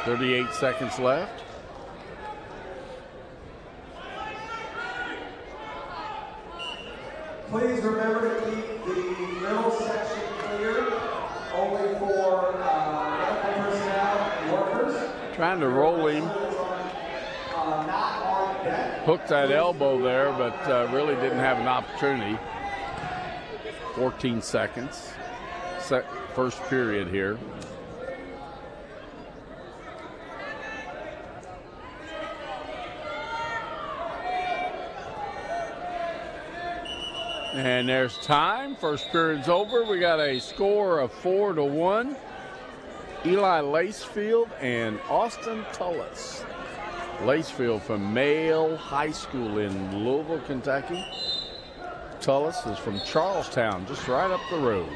38 seconds left. Please remember to keep the middle section clear, only for medical personnel and workers. Trying to roll him. Hooked that elbow there, but really didn't have an opportunity. 14 seconds. First period here. And there's time. First period's over. We got a score of 4-1. Eli Lacefield and Austin Tullis. Lacefield from Male High School in Louisville, Kentucky. Tullis is from Charlestown, just right up the road.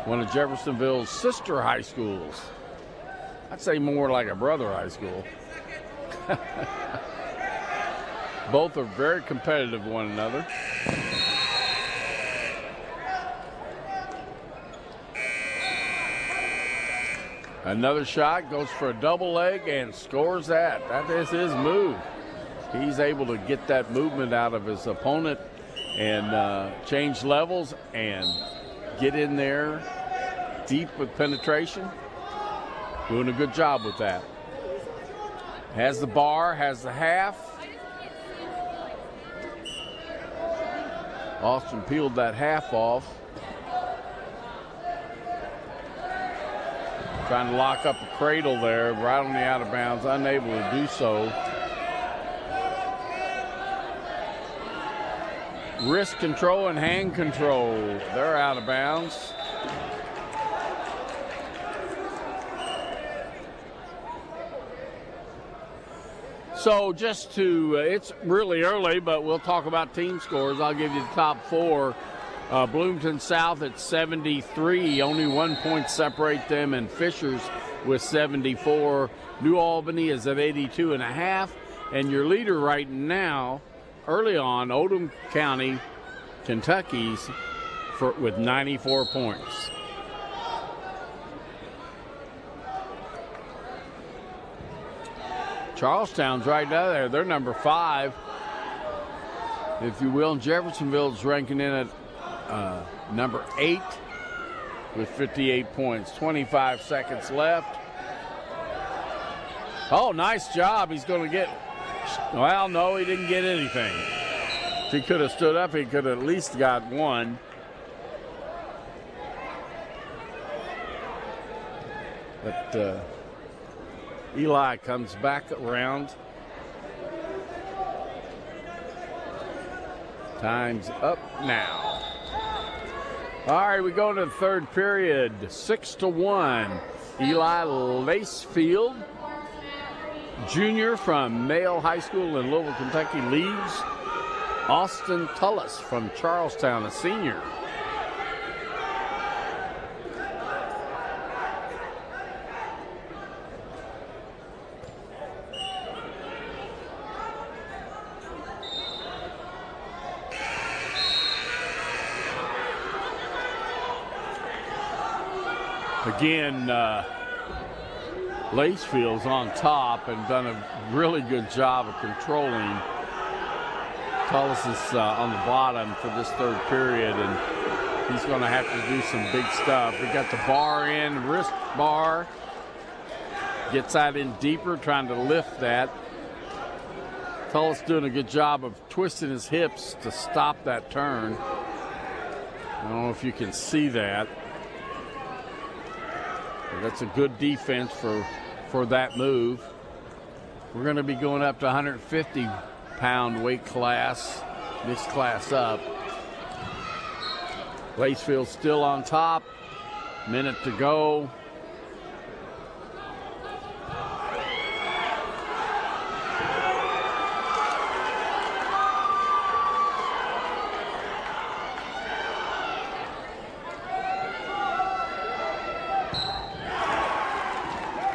One of Jeffersonville's sister high schools. I'd say more like a brother high school. Both are very competitive with one another. Another shot, goes for a double leg and scores that. That is his move. He's able to get that movement out of his opponent and change levels and get in there deep with penetration. Doing a good job with that. Has the bar, has the half. Austin peeled that half off. Trying to lock up a cradle there, right on the out of bounds, unable to do so. Wrist control and hand control, they're out of bounds. So just to, it's really early, but we'll talk about team scores. I'll give you the top four. Bloomington South at 73, only 1 point separate them, and Fishers with 74. New Albany is at 82.5, and your leader right now, early on, Oldham County, Kentucky's with 94 points. Charlestown's right down there. They're number 5, if you will. Jeffersonville's ranking in at number 8 with 58 points. 25 seconds left. Oh, nice job. He's going to get, well, no, he didn't get anything. If he could have stood up, he could have at least got one. But Eli comes back around. Time's up now. All right, we go to the third period, 6-1. Eli Lacefield, junior from Male High School in Louisville, Kentucky, leads. Austin Tullis from Charlestown, a senior. Again, Lacefield's on top and done a really good job of controlling. Tullis is on the bottom for this third period, and he's going to have to do some big stuff. We got the bar in, wrist bar. Gets that in deeper, trying to lift that. Tullis doing a good job of twisting his hips to stop that turn. I don't know if you can see that. That's a good defense for that move. We're going to be going up to 150-pound weight class, next class up. Lacefield still on top. Minute to go.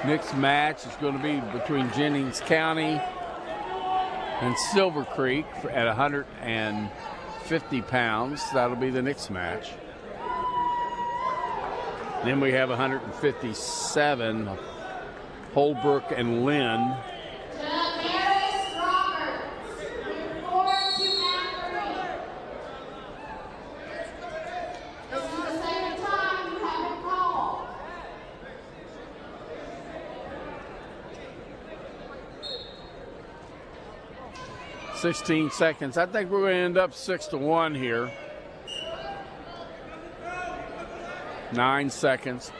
Next match is going to be between Jennings County and Silver Creek at 150 pounds. That'll be the next match. Then we have 157, Holbrook and Lynn. Report to McAfee. This is the second time you have been called. $16 seconds. I think we're going to end up 6-1 here. 9 seconds.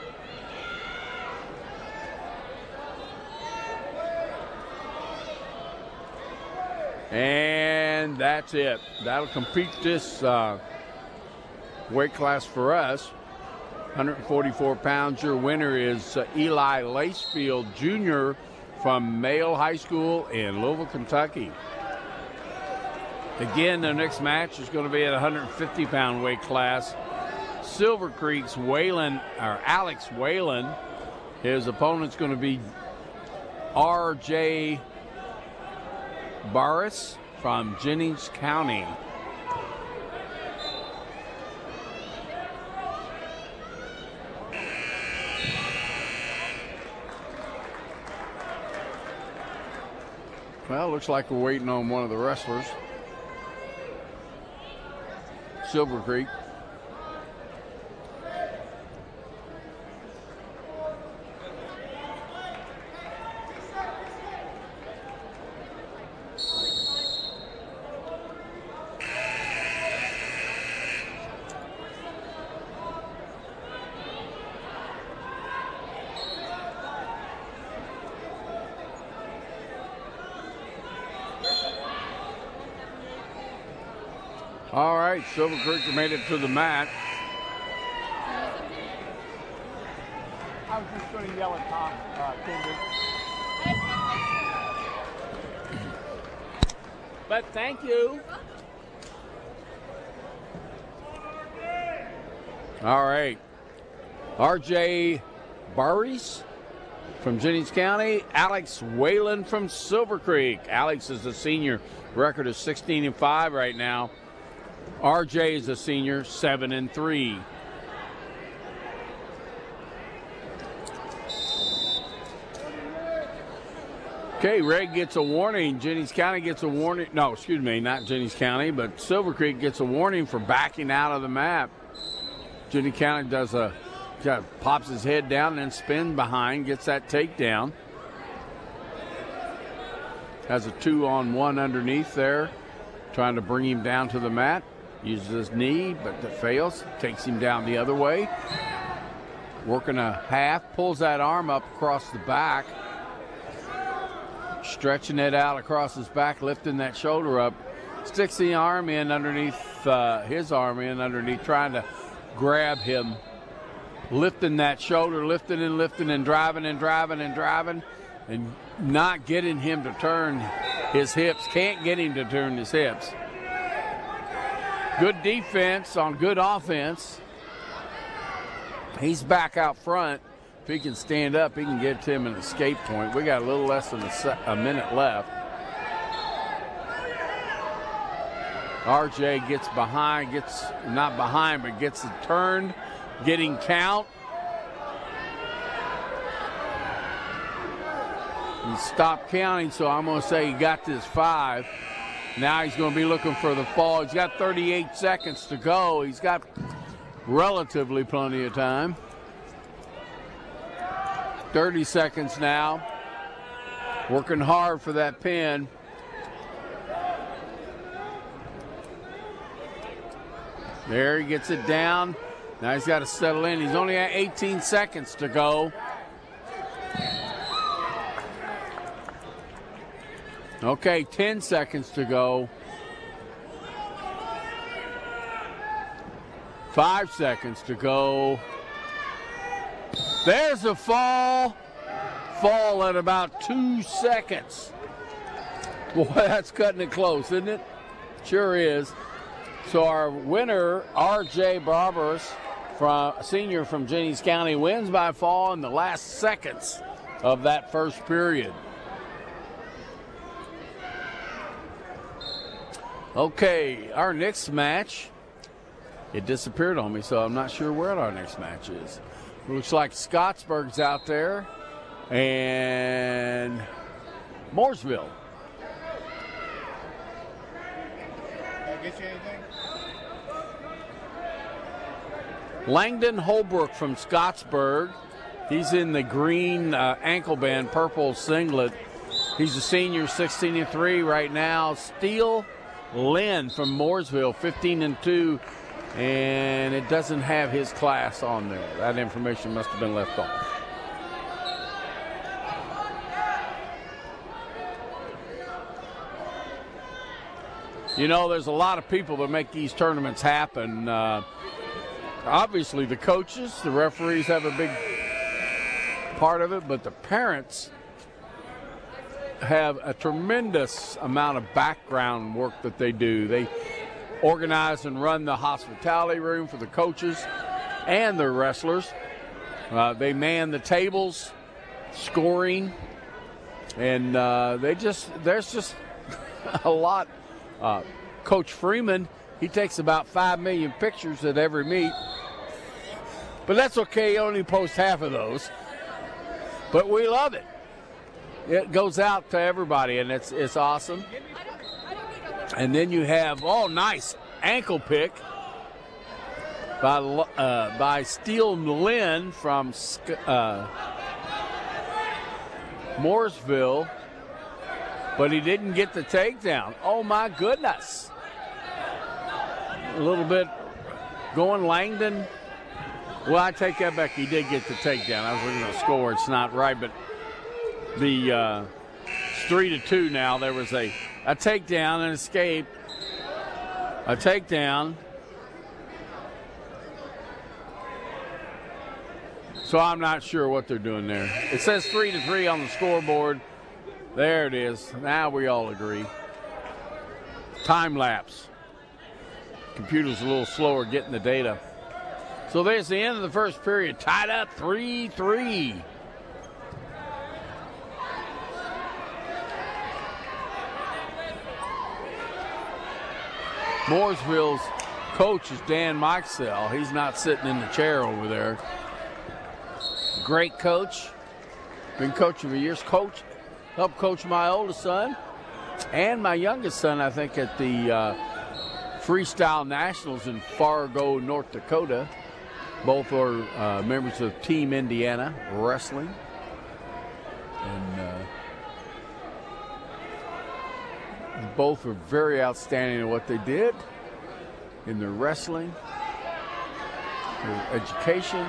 And that's it. That'll complete this weight class for us. 144 pounds. Your winner is Eli Lacefield Jr. from Male High School in Louisville, Kentucky. Again, the next match is going to be at 150-pound weight class. Silver Creek's Alex Whalen. His opponent's going to be R.J. Barris from Jennings County. Well, looks like we're waiting on one of the wrestlers. Silver Creek. All right, Silver Creek made it to the mat. I was just going to yell at Tom, Kendall. But thank you. All right. R.J. Barris from Jennings County. Alex Whalen from Silver Creek. Alex is a senior. Record is 16-5 right now. R.J. is a senior, 7-3. Okay, Red gets a warning. Jennings County gets a warning. No, excuse me, not Jennings County, but Silver Creek gets a warning for backing out of the map. Jennings County pops his head down and then spins behind, gets that takedown. Has a 2-on-1 underneath there, trying to bring him down to the mat. Uses his knee, but that fails. Takes him down the other way. Working a half, pulls that arm up across the back. Stretching it out across his back, lifting that shoulder up. Sticks the arm in underneath, his arm in underneath, trying to grab him. Lifting that shoulder, lifting and driving and not getting him to turn his hips. Can't get him to turn his hips. Good defense on good offense. He's back out front. If he can stand up, he can get to him an escape point. We got a little less than a minute left. RJ gets behind, gets it turned, getting count. He stopped counting, so I'm going to say he got this 5. Now he's going to be looking for the fall. He's got 38 seconds to go. He's got relatively plenty of time. 30 seconds now. Working hard for that pin. There, he gets it down. Now he's got to settle in. He's only got 18 seconds to go. Okay, 10 seconds to go. 5 seconds to go. There's a fall. Fall at about 2 seconds. Boy, that's cutting it close, isn't it? Sure is. So our winner, R.J. Barbaros, senior from Jennings County, wins by fall in the last seconds of that first period. Okay, our next match, it disappeared on me, so I'm not sure where our next match is. Looks like Scottsburg's out there. And Mooresville. Did I get you anything? Langdon Holbrook from Scottsburg. He's in the green ankle band, purple singlet. He's a senior, 16-3 right now. Steele Lynn from Mooresville, 15-2, and it doesn't have his class on there. That information must have been left off. You know, there's a lot of people that make these tournaments happen. Obviously, the coaches, the referees have a big part of it, but the parents have a tremendous amount of background work that they do. They organize and run the hospitality room for the coaches and their wrestlers. They man the tables, scoring, and there's just a lot. Coach Freeman, he takes about 5 million pictures at every meet, but that's okay. He only posts half of those, but we love it. It goes out to everybody, and it's awesome. And then you have, nice ankle pick by Steele Lynn from Mooresville, but he didn't get the takedown. Oh, my goodness. A little bit going Langdon. Well, I take that back. He did get the takedown. I was looking at the score. It's not right, but it's 3-2 now. There was a takedown, an escape, a takedown. So I'm not sure what they're doing there. It says 3-3 on the scoreboard. There it is. Now we all agree. Time lapse. Computer's a little slower getting the data. So there's the end of the first period. Tied up 3-3. Mooresville's coach is Dan Micell. He's not sitting in the chair over there. Great coach. Been coach for years. Helped coach my oldest son and my youngest son, I think, at the Freestyle Nationals in Fargo, North Dakota. Both are members of Team Indiana Wrestling. And both are very outstanding in what they did in their wrestling, their education,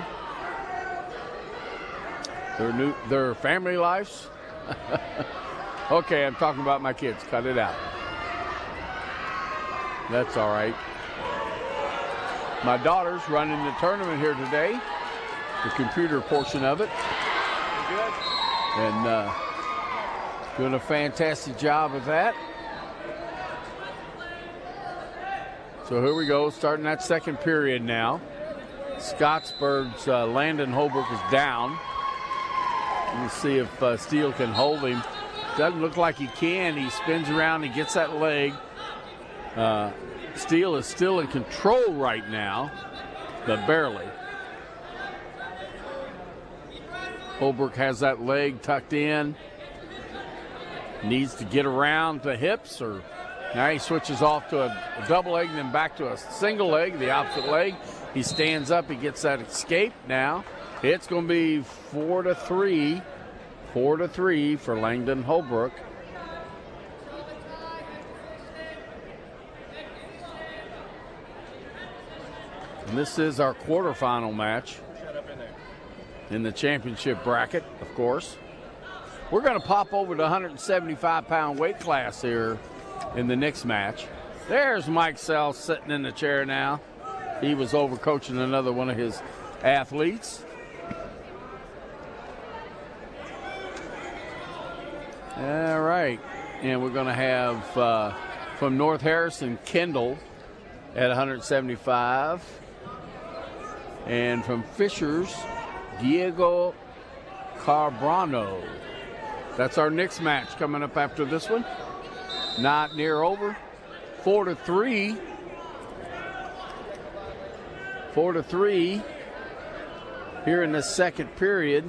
their family lives. Okay, I'm talking about my kids. Cut it out. That's all right. My daughter's running the tournament here today, the computer portion of it. And doing a fantastic job of that. So here we go, starting that second period now. Scottsburg's Landon Holbrook is down. Let's see if Steele can hold him. Doesn't look like he can. He spins around, he gets that leg. Steele is still in control right now, but barely. Holbrook has that leg tucked in. Needs to get around the hips, or now he switches off to a double leg and then back to a single leg, the opposite leg. He stands up, he gets that escape now. It's going to be 4-3. 4-3 for Langdon Holbrook. And this is our quarterfinal match in the championship bracket, of course. We're going to pop over to 175-pound weight class here in the next match. There's Mike Sell sitting in the chair now. He was over coaching another one of his athletes. All right, and we're going to have from North Harrison, Kendall at 175. And from Fishers, Diego Carbrano. That's our next match coming up after this one. Not near over. 4-3. 4-3. here in the second period.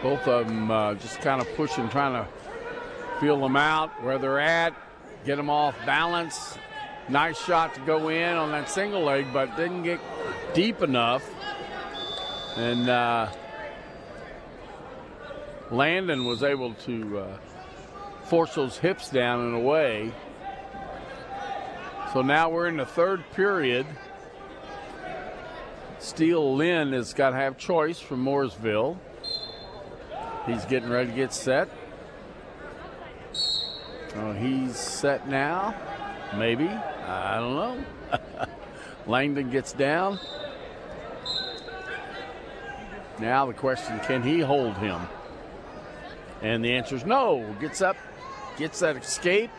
Both of them just kind of pushing, trying to feel them out where they're at, get them off balance. Nice shot to go in on that single leg, but didn't get deep enough. And Landon was able to force those hips down and away. So now we're in the third period. Steele Lynn has got to have choice from Mooresville. He's getting ready to get set. Oh, he's set now. Maybe. I don't know. Langdon gets down. Now the question, can he hold him? And the answer is no. Gets up, gets that escape.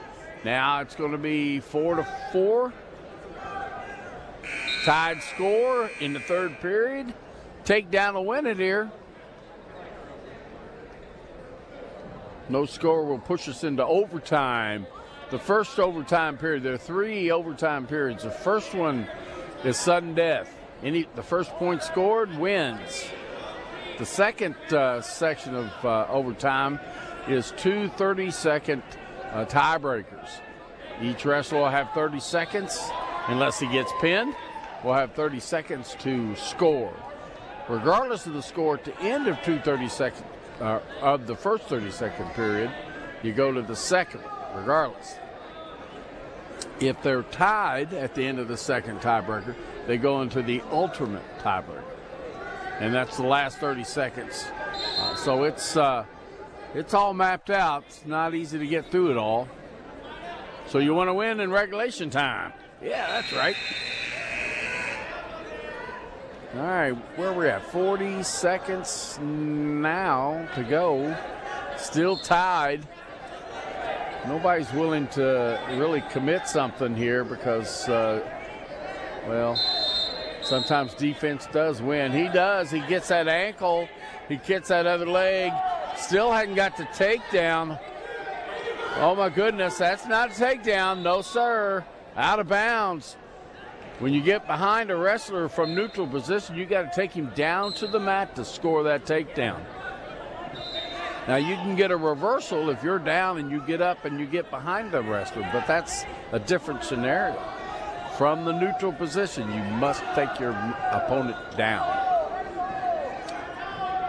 Now it's going to be 4-4. Tied score in the third period. Takedown to win it here. No score will push us into overtime. The first overtime period, there are 3 overtime periods. The first one is sudden death. The first point scored wins. The second section of overtime is 2 30-second tiebreakers. Each wrestler will have 30 seconds unless he gets pinned. We'll have 30 seconds to score. Regardless of the score at the end of 2 30-second of the first 30-second period, you go to the second, regardless. If they're tied at the end of the second tiebreaker, they go into the ultimate tiebreaker, and that's the last 30 seconds. So it's all mapped out. It's not easy to get through it all. So you want to win in regulation time. Yeah, that's right. All right, where are we at? 40 seconds now to go. Still tied. Nobody's willing to really commit something here because, well, sometimes defense does win. He does. He gets that ankle. He gets that other leg. Still hadn't got the takedown. Oh, my goodness, that's not a takedown. No, sir. Out of bounds. When you get behind a wrestler from neutral position, you got to take him down to the mat to score that takedown. Now, you can get a reversal if you're down and you get up and you get behind the wrestler, but that's a different scenario. From the neutral position, you must take your opponent down.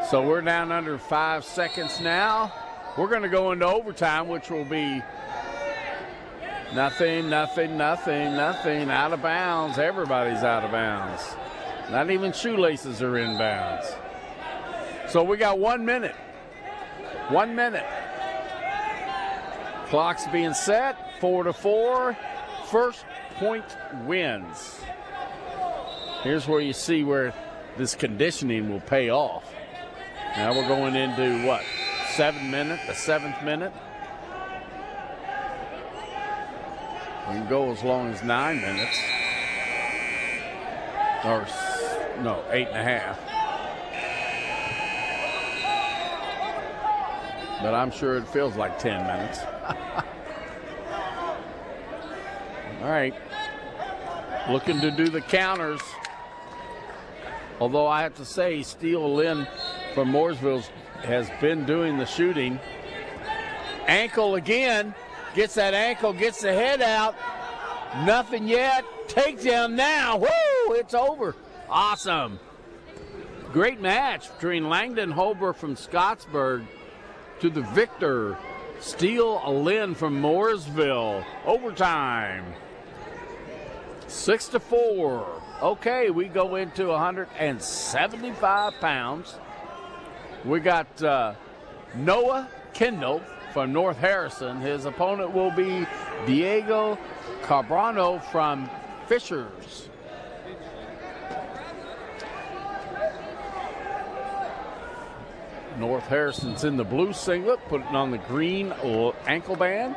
So we're down under 5 seconds now. We're going to go into overtime, which will be nothing, out of bounds. Everybody's out of bounds. Not even shoelaces are in bounds. So we got 1 minute. 1 minute. Clock's being set, 4-4. First point wins. Here's where you see where this conditioning will pay off. Now we're going into what? 7 minutes, the 7th minute. We can go as long as 9 minutes. Or, no, 8.5. But I'm sure it feels like 10 minutes. All right. Looking to do the counters. Although I have to say, Steele Lynn from Mooresville has been doing the shooting. Ankle again. Gets that ankle, gets the head out. Nothing yet. Takedown now. Woo! It's over. Awesome. Great match between Langdon Holbrook from Scottsburg to the victor, Steele Lynn from Mooresville. Overtime. 6-4. Okay, we go into 175 pounds. We got Noah Kendall from North Harrison. His opponent will be Diego Cabano from Fishers. North Harrison's in the blue singlet, putting on the green ankle band.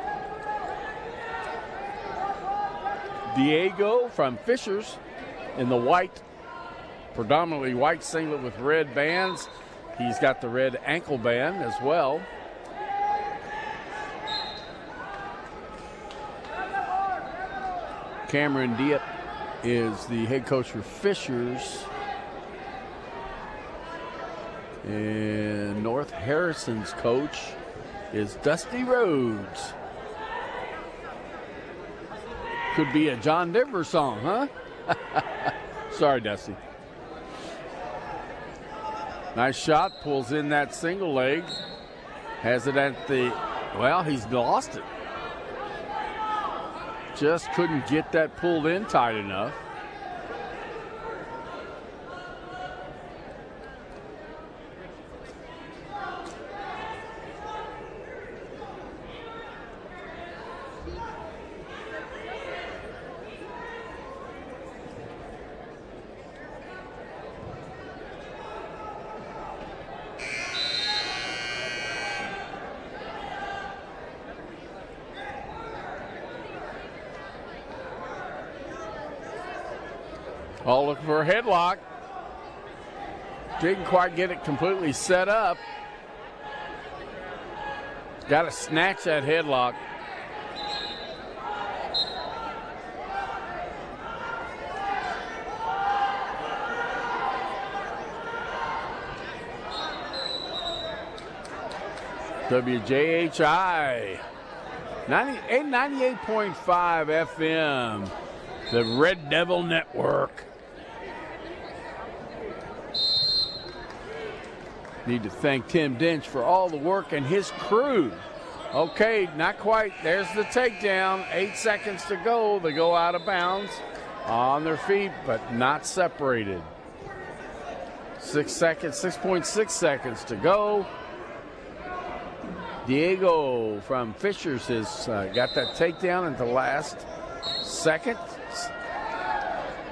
Diego from Fishers in the white, predominantly white singlet with red bands. He's got the red ankle band as well. Cameron Diep is the head coach for Fishers. And North Harrison's coach is Dusty Rhodes. Could be a John Denver song, huh? Sorry, Dusty. Nice shot, pulls in that single leg. Has it at the, well, he's lost it. Just couldn't get that pulled in tight enough. All looking for a headlock. Didn't quite get it completely set up. Got to snatch that headlock. WJHI 98.5 FM, the Red Devil Network. Need to thank Tim Dench for all the work and his crew. Okay, not quite. There's the takedown. 8 seconds to go. They go out of bounds on their feet, but not separated. 6 seconds, 6.6 seconds to go. Diego from Fishers has got that takedown at the last second.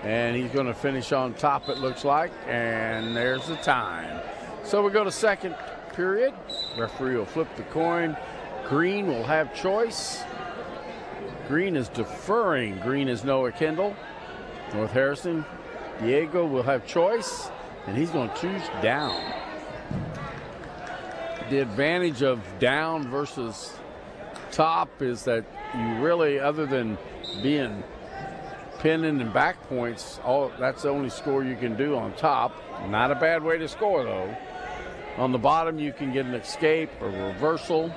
And he's going to finish on top, it looks like. And there's the time. So we go to second period. Referee will flip the coin. Green will have choice. Green is deferring. Green is Noah Kendall. North Harrison. Diego will have choice, and he's going to choose down. The advantage of down versus top is that you really, other than being pinning and back points, that's the only score you can do on top. Not a bad way to score, though. On the bottom, you can get an escape or reversal.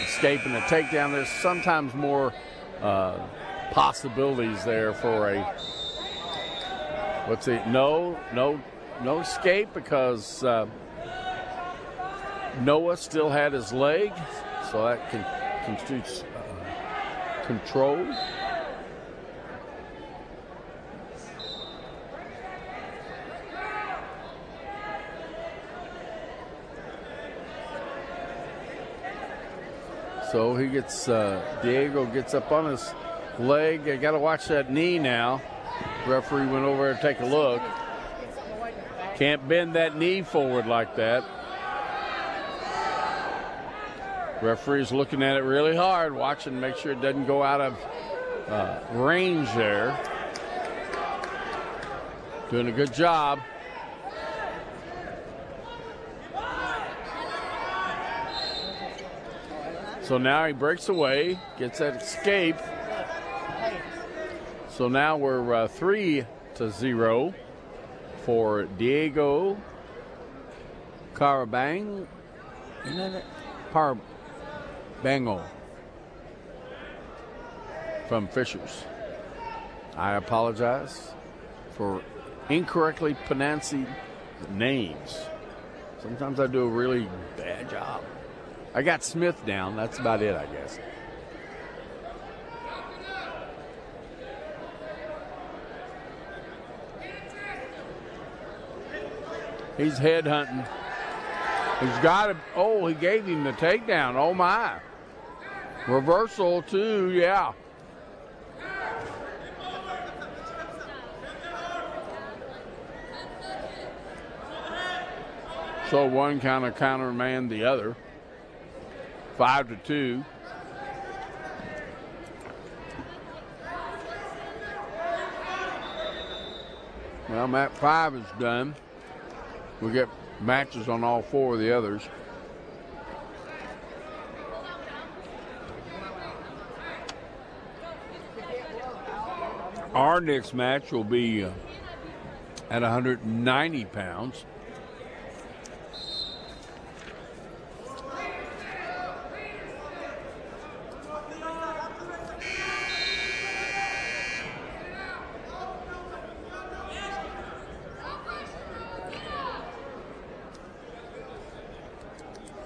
Escape and a takedown. There's sometimes more possibilities there for a, no escape, because Noah still had his leg, so that constitutes control. So he gets, Diego gets up on his leg. I got to watch that knee now. Referee went over to take a look. Can't bend that knee forward like that. Referee's looking at it really hard, watching to make sure it doesn't go out of range there. Doing a good job. So now he breaks away, gets that escape. So now we're 3-0 for Diego Carabango from Fishers. I apologize for incorrectly pronouncing names. Sometimes I do a really bad job. I got Smith down. That's about it, I guess. He's head hunting. He's got it. Oh, he gave him the takedown. Oh, my. Reversal, too. Yeah. So one kind of countermand the other. 5-2. Well, mat 5 is done. We get matches on all 4 of the others. Our next match will be at 190 pounds.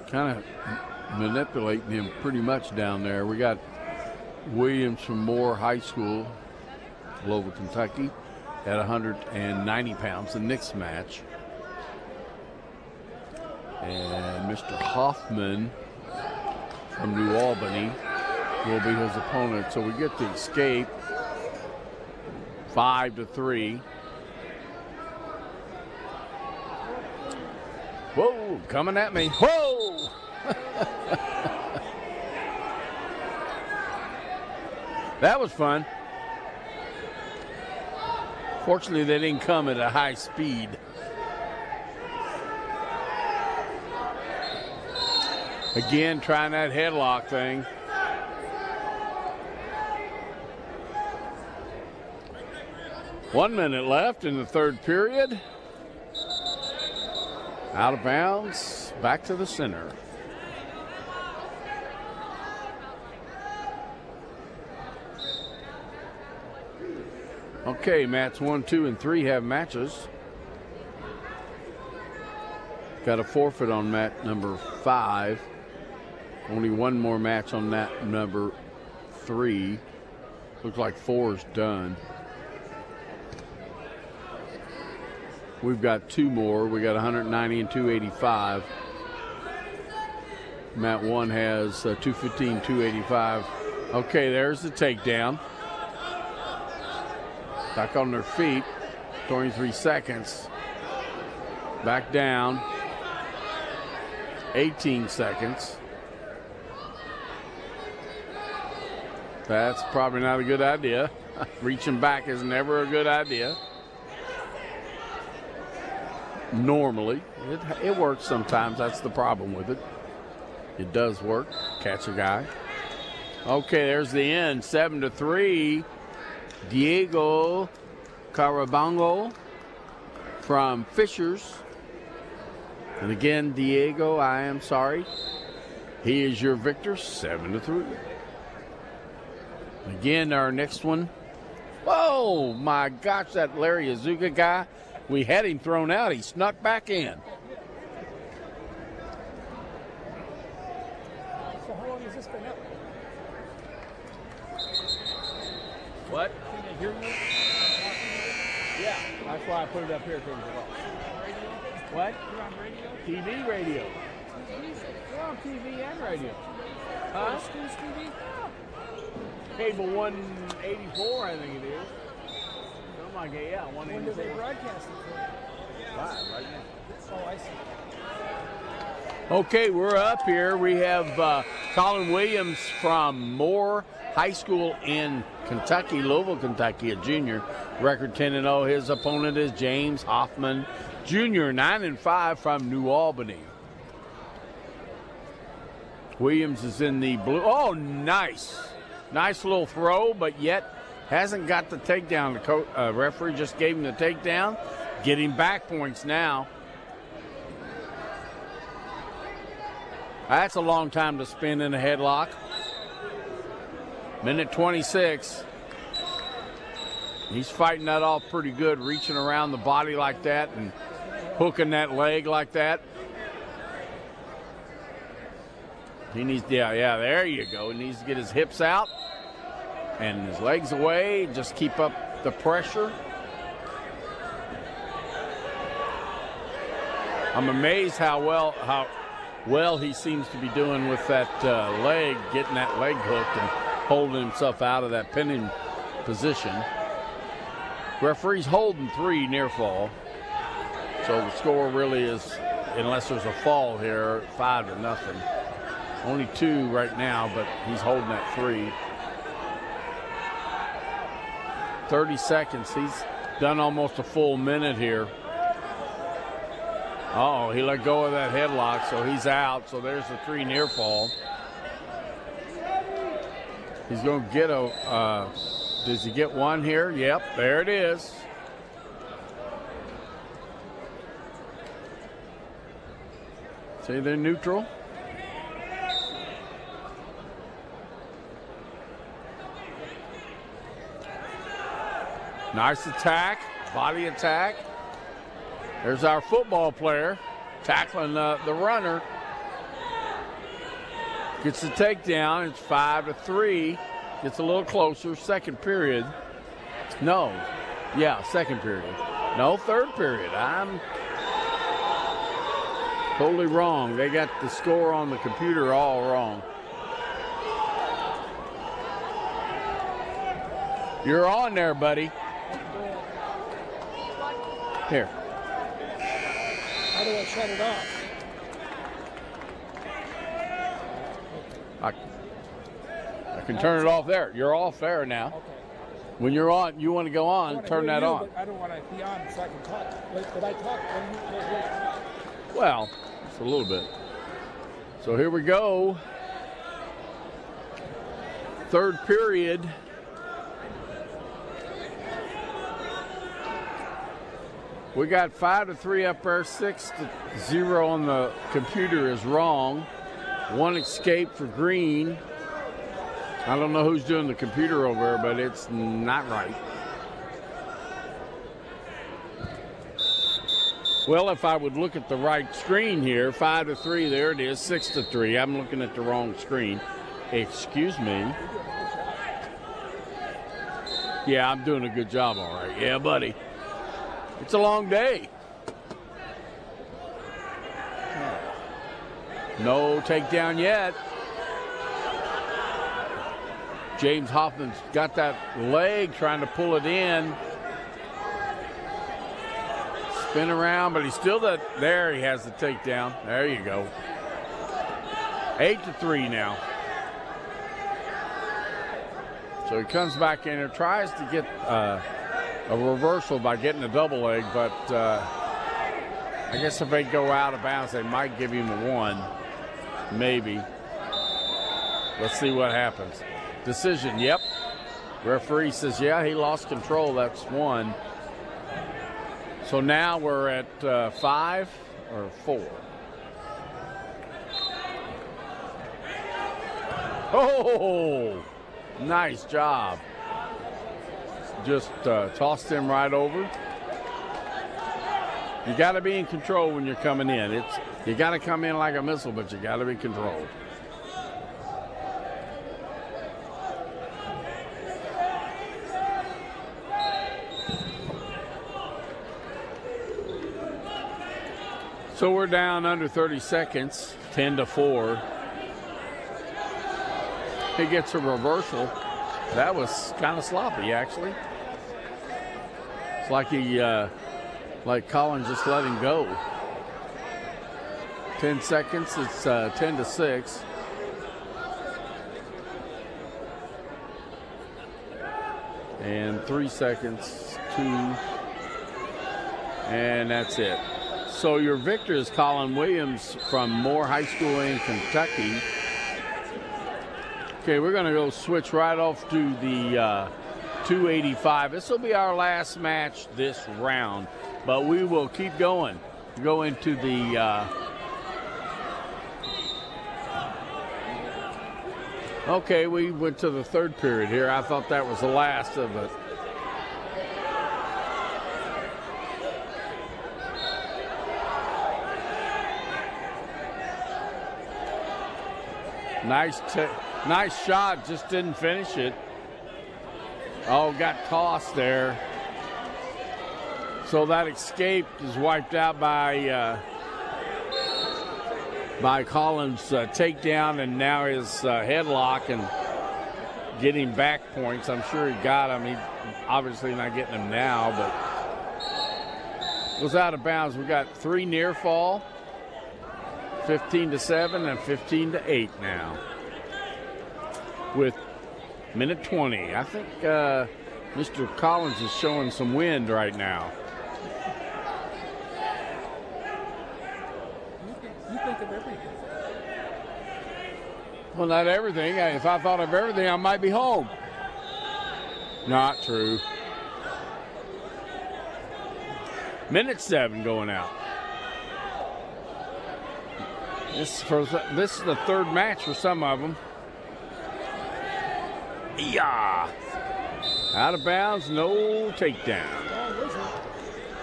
Kind of manipulating him pretty much down there. We got Williams from Moore High School, Louisville, Kentucky, at 190 pounds, the next match. And Mr. Hoffman from New Albany will be his opponent. So we get the escape, 5-3. Whoa, coming at me. Whoa! That was fun. Fortunately, they didn't come at a high speed. Again, trying that headlock thing. One minute left in the third period. Out of bounds, back to the center. Okay, mats 1, 2, and 3 have matches. Got a forfeit on mat number 5. Only one more match on that number 3. Looks like 4 is done. We've got 2 more. We got 190 and 285. Mat 1 has 215, 285. Okay, there's the takedown. Back on their feet. 23 seconds. Back down. 18 seconds. That's probably not a good idea. Reaching back is never a good idea. Normally. It works sometimes. That's the problem with it. It does work. Catch a guy. Okay, there's the end. 7-3. Diego Carabango from Fishers. And again, Diego, I am sorry. He is your victor, 7-3. Again, our next one. Whoa, my gosh, that Larry Azuka guy. We had him thrown out. He snuck back in. So how long has this been up? What? Can they hear you? Yeah, that's why I put it up here. What? You're on radio? TV, radio. TV? We're on TV and radio. Huh? School's TV? Cable 184, I think it is. Oh my God, yeah, 184. When do they broadcast it? Right now. Oh, I see. Okay, we're up here. We have Colin Williams from Moore High School in Kentucky, Louisville, Kentucky, a junior. Record 10-0. His opponent is James Hoffman, junior, 9-5 from New Albany. Williams is in the blue. Oh, nice. Nice little throw, but yet hasn't got the takedown. The referee just gave him the takedown. Getting back points now. That's a long time to spin in a headlock. Minute 26. He's fighting that off pretty good, reaching around the body like that and hooking that leg like that. He needs, yeah, there you go. He needs to get his hips out and his legs away. Just keep up the pressure. I'm amazed how well he seems to be doing with that leg, getting that leg hooked and holding himself out of that pinning position. Referee's holding 3 near fall. So the score really is, unless there's a fall here, 5-0. Only 2 right now, but he's holding that 3. 30 seconds. done almost a full minute here. Oh, he let go of that headlock, so he's out. So there's the 3 near fall. He's going to get a, does he get one here? Yep, there it is. See, they're neutral. Nice attack, body attack. There's our football player tackling the runner. Gets the takedown. It's 5-3. Gets a little closer. Second period. No. Yeah, second period. No, third period. I'm totally wrong. They got the score on the computer all wrong. You're on there, buddy. Here. How do I shut it off? I can turn it off there. You're off there now. Okay. When you're on, you want to go on, turn that on. I don't want to be on so I can talk. But I talk when you Well, just a little bit. So here we go. Third period. We got 5-3 up there, 6-0 on the computer is wrong. One escape for Green. I don't know who's doing the computer over there, but it's not right. Well, if I would look at the right screen here, 5-3, there it is, 6-3. I'm looking at the wrong screen. Excuse me. Yeah, I'm doing a good job, all right. Yeah, buddy. It's a long day. No takedown yet. James Hoffman's got that leg trying to pull it in. Spin around, but he's still there. He has the takedown. There you go. 8-3 now. So he comes back in and tries to get a reversal by getting a double leg, but I guess if they go out of bounds, they might give him a 1. Maybe. Let's see what happens. Decision, yep. Referee says, yeah, he lost control. That's 1. So now we're at 5 or 4. Oh, nice job. Just tossed him right over. You got to be in control when you're coming in. You got to come in like a missile, but you got to be controlled. So we're down under 30 seconds, 10-4. He gets a reversal. That was kind of sloppy, actually. It's like like Collins just let him go. 10 seconds, it's 10-6. And 3 seconds, 2. And that's it. So your victor is Colin Williams from Moore High School in Kentucky. Okay, we're going to go switch right off to the 285. This will be our last match this round, but we will keep going. Go into the okay, we went to the third period here. I thought that was the last of it. Nice shot, just didn't finish it. Oh, got tossed there. So that escape is wiped out by Collins' takedown, and now his headlock and getting back points. I'm sure he got him. He obviously not getting them now, but goes out of bounds. We got 3 near fall. 15-7 and 15-8 now. With minute 20. I think Mr. Collins is showing some wind right now. You think of everything. Well, not everything. If I thought of everything, I might be home. Not true. Minute 7 going out. This is the third match for some of them. Yeah. Out of bounds, no takedown.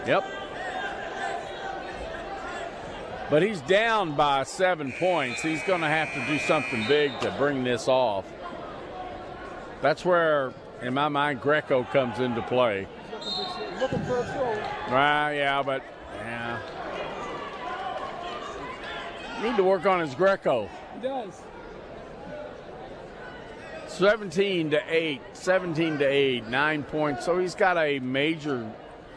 Yep. But he's down by 7 points. He's going to have to do something big to bring this off. That's where, in my mind, Greco comes into play. Looking for a throw. Yeah, but yeah. Need to work on his Greco. He does. 17-8, 9 points. So he's got a major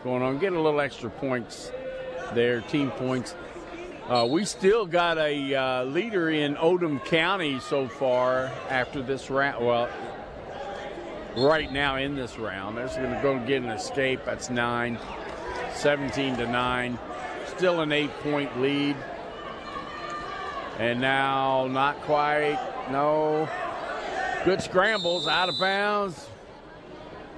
going on. Get a little extra points there, team points. We still got a leader in Oldham County so far after this round. Well, right now in this round, they're going to go get an escape. That's 9, 17-9. Still an 8-point lead. And now not quite. No. Good scrambles, out of bounds.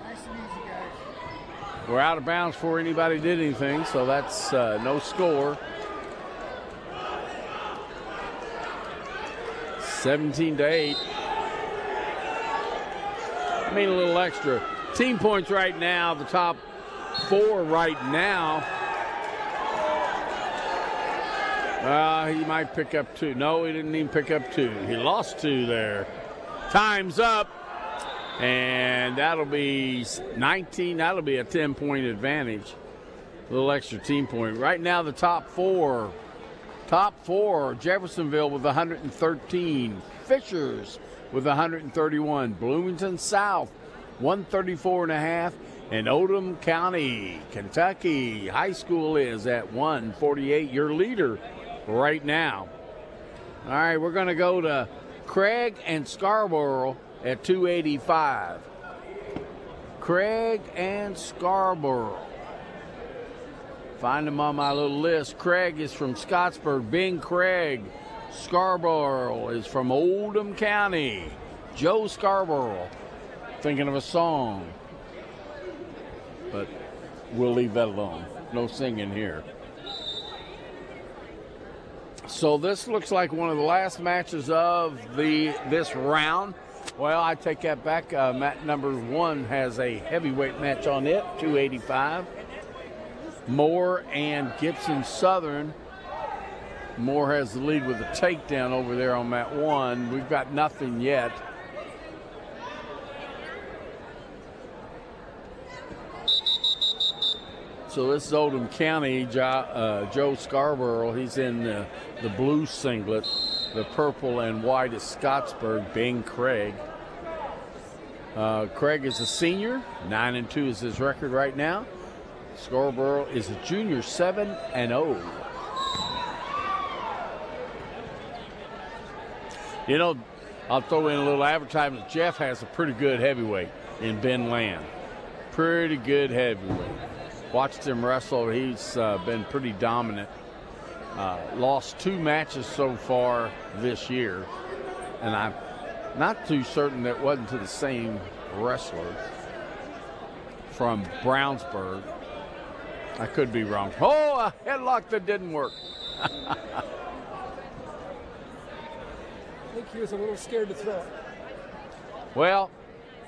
Nice and easy, guys. We're out of bounds before anybody did anything, so that's no score. 17-8. I mean, a little extra. Team points right now, the top 4 right now. He might pick up 2. No, he didn't even pick up 2. He lost 2 there. Time's up. And that'll be 19. That'll be a 10-point advantage. A little extra team point. Right now, the top 4. Top 4, Jeffersonville with 113. Fishers with 131. Bloomington South, 134.5. And Oldham County, Kentucky High School is at 148. Your leader right now. All right, we're going to go to Craig and Scarborough at 285. Craig and Scarborough. Find them on my little list. Craig is from Scottsburg. Bing Craig. Scarborough is from Oldham County. Joe Scarborough. Thinking of a song. But we'll leave that alone. No singing here. So this looks like one of the last matches of this round. Well, I take that back. Mat number 1 has a heavyweight match on it, 285. Moore and Gibson Southern. Moore has the lead with a takedown over there on mat 1. We've got nothing yet. So this is Oldham County. Joe Scarborough, he's in the blue singlet. The purple and white is Scottsburg, Bing Craig. Craig is a senior. 9-2 is his record right now. Scarborough is a junior, 7-0. You know, I'll throw in a little advertisement. Jeff has a pretty good heavyweight in Ben Land. Pretty good heavyweight. Watched him wrestle. He's been pretty dominant. Lost 2 matches so far this year. And I'm not too certain that wasn't to the same wrestler from Brownsburg. I could be wrong. Oh, a headlock that didn't work. I think he was a little scared to throw it. Well,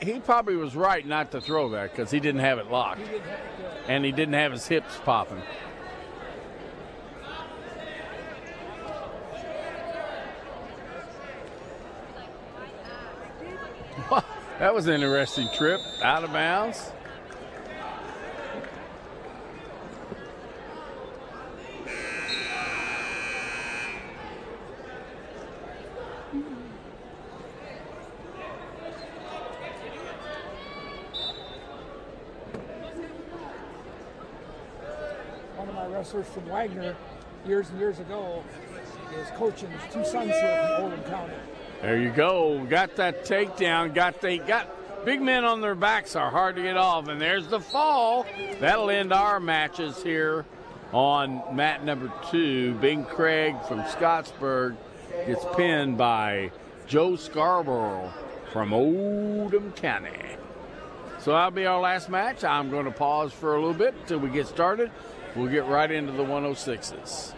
he probably was right not to throw that because he didn't have it locked. He didn't have it good. And he didn't have his hips popping. That was an interesting trip. Out of bounds. One of my wrestlers from Wagner years and years ago is coaching his 2 sons here from Oldham County. There you go. Got that takedown. Big men on their backs are hard to get off, and there's the fall. That'll end our matches here on mat number 2. Bing Craig from Scottsburg gets pinned by Joe Scarborough from Oldham County. So that'll be our last match. I'm going to pause for a little bit until we get started. We'll get right into the 106s.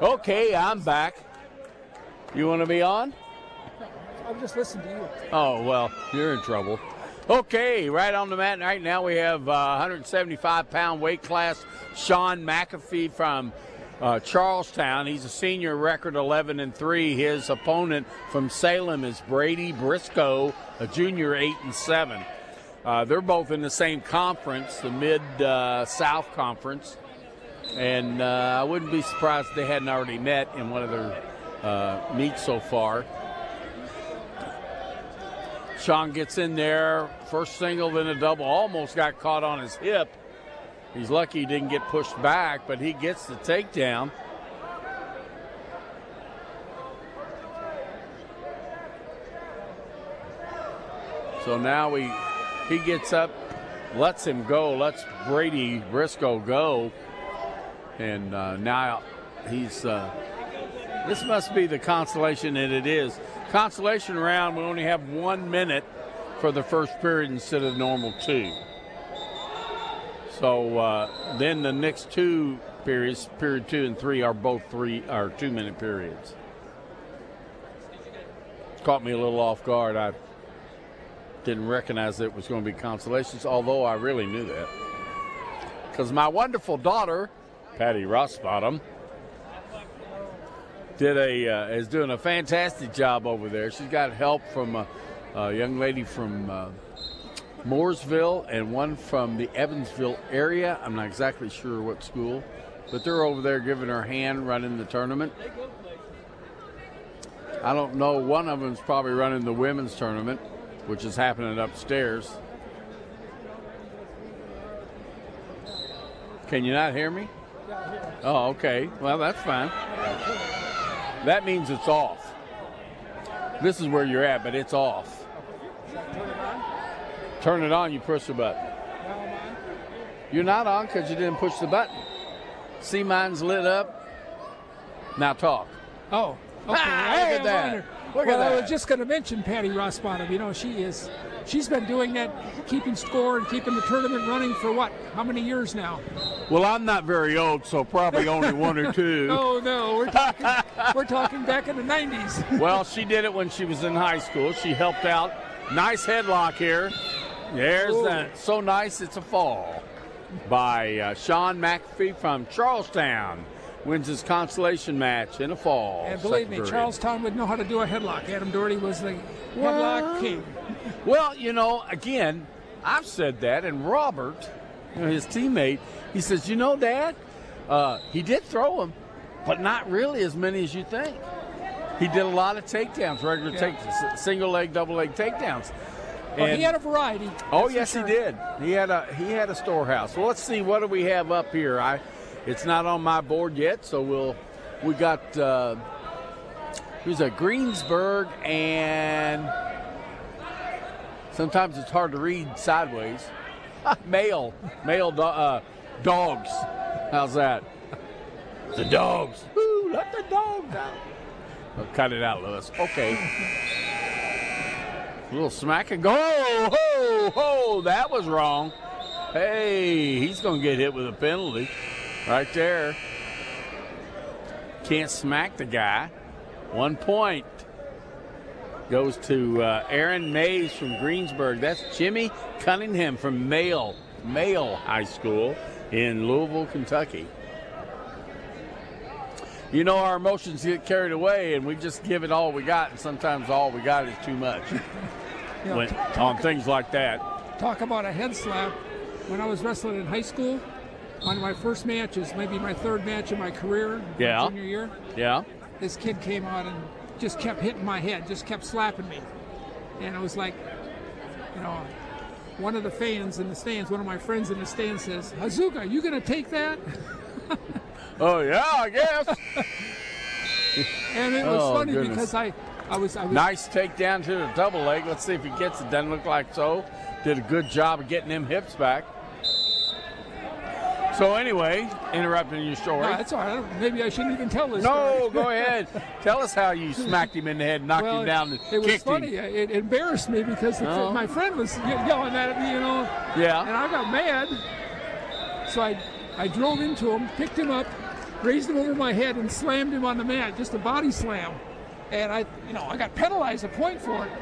Okay, I'm back. You want to be on? I'll just listen to you. Oh, well, you're in trouble. Okay, right on the mat right now we have 175-pound weight class Sean McAfee from Charlestown. He's a senior, record 11-3. His opponent from Salem is Brady Brisco, a junior, 8-7. They're both in the same conference, the Mid-South Conference. And I wouldn't be surprised if they hadn't already met in one of their meets so far. Sean gets in there, first single, then a double, almost got caught on his hip. He's lucky he didn't get pushed back, but he gets the takedown. So now he gets up, lets him go, lets Brady Brisco go. And now he's, this must be the consolation, and it is. Consolation round, we only have 1 minute for the first period instead of normal 2. So then the next 2 periods, period 2 and 3, are both 2-minute periods. Caught me a little off guard. I didn't recognize that it was going to be consolations, although I really knew that. Because my wonderful daughter, Patty Rossbottom, is doing a fantastic job over there. She's got help from a young lady from Mooresville and one from the Evansville area. I'm not exactly sure what school, but they're over there giving her a hand running the tournament. I don't know. One of them's probably running the women's tournament, which is happening upstairs. Can you not hear me? Oh, okay. Well, that's fine. That means it's off. This is where you're at, but it's off. Turn it on, you push the button. You're not on because you didn't push the button. See, mine's lit up. Now talk. Oh, okay. Look at that. Look at that. I was just going to mention Patty Rossbottom. You know, she's been doing that, keeping score and keeping the tournament running for what? How many years now? Well, I'm not very old, so probably only 1 or 2. Oh no, we're talking back in the 90s. Well, she did it when she was in high school. She helped out. Nice headlock here. There's that. So nice, it's a fall by Sean McAfee from Charlestown. Wins his consolation match in a fall. And believe me, Charlestown would know how to do a headlock. Adam Doherty was the headlock king. Well, you know, again, I've said that, and Robert, his teammate, he says, you know, Dad, he did throw him, but not really as many as you think. He did a lot of takedowns, regular takedowns, single leg, double leg takedowns. Well, he had a variety. Oh, yes, he did. He had a storehouse. Well, let's see, what do we have up here? It's not on my board yet, so we got who's a Greensburg, and sometimes it's hard to read sideways. male dogs. How's that? The dogs. Woo, let the dogs out. Oh, cut it out, Lewis. Okay. A little smack and go. Ho, ho, that was wrong. Hey, he's going to get hit with a penalty right there. Can't smack the guy. 1 point goes to Aaron Mays from Greensburg. That's Jimmy Cunningham from Male High School in Louisville, Kentucky. You know, our emotions get carried away, and we just give it all we got, and sometimes all we got is too much on things like that. Talk about a head slap. When I was wrestling in high school, one of my first matches, maybe my third match in my career, junior year, this kid came out and just kept hitting my head, just kept slapping me. And it was like, you know, one of the fans in the stands, one of my friends in the stands says, Hazuka, you going to take that? Oh, yeah, I guess. And it was funny because I was nice takedown to the double leg. Let's see if he gets it. Doesn't look like so. Did a good job of getting them hips back. So anyway, interrupting your story. No, that's all right. Maybe I shouldn't even tell this story. No, go ahead. Tell us how you smacked him in the head, knocked him down, and it was kicked funny. him. It embarrassed me because my friend was yelling at me, you know. Yeah. And I got mad. So I drove into him, picked him up, raised him over my head and slammed him on the mat, just a body slam. And I got penalized a point for it.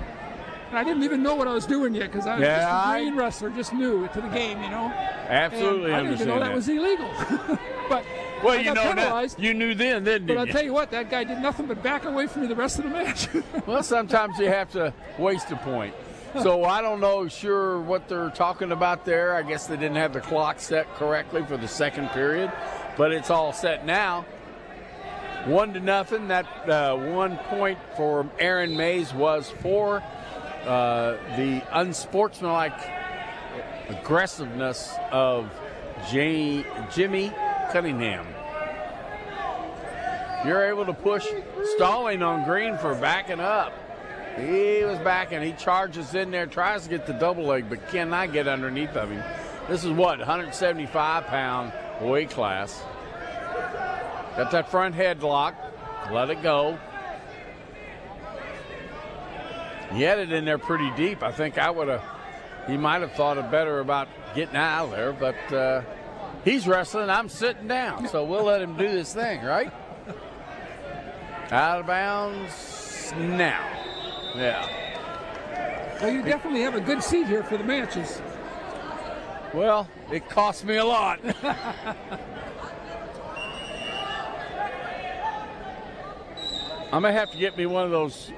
And I didn't even know what I was doing yet because I was just a green wrestler, just new to the game, Absolutely, and I didn't even know that was illegal. But well, I got penalized. You knew then, didn't you? But I'll tell you what, that guy did nothing but back away from me the rest of the match. Well, sometimes you have to waste a point. So I don't know sure what they're talking about there. I guess they didn't have the clock set correctly for the second period, but it's all set now. 1-0. That 1 point for Aaron Mays was for the unsportsmanlike aggressiveness of Jimmy Cunningham. You're able to push Stalling on green for backing up. He was backing. He charges in there, tries to get the double leg, but cannot get underneath of him. This is what, 175-pound weight class. Got that front headlock. Let it go. He had it in there pretty deep. I think he might have thought it better about getting out of there, but he's wrestling. I'm sitting down, so we'll let him do this thing, right? Out of bounds now. Yeah. Well, you definitely have a good seat here for the matches. Well, it cost me a lot. I'm going to have to get me one of those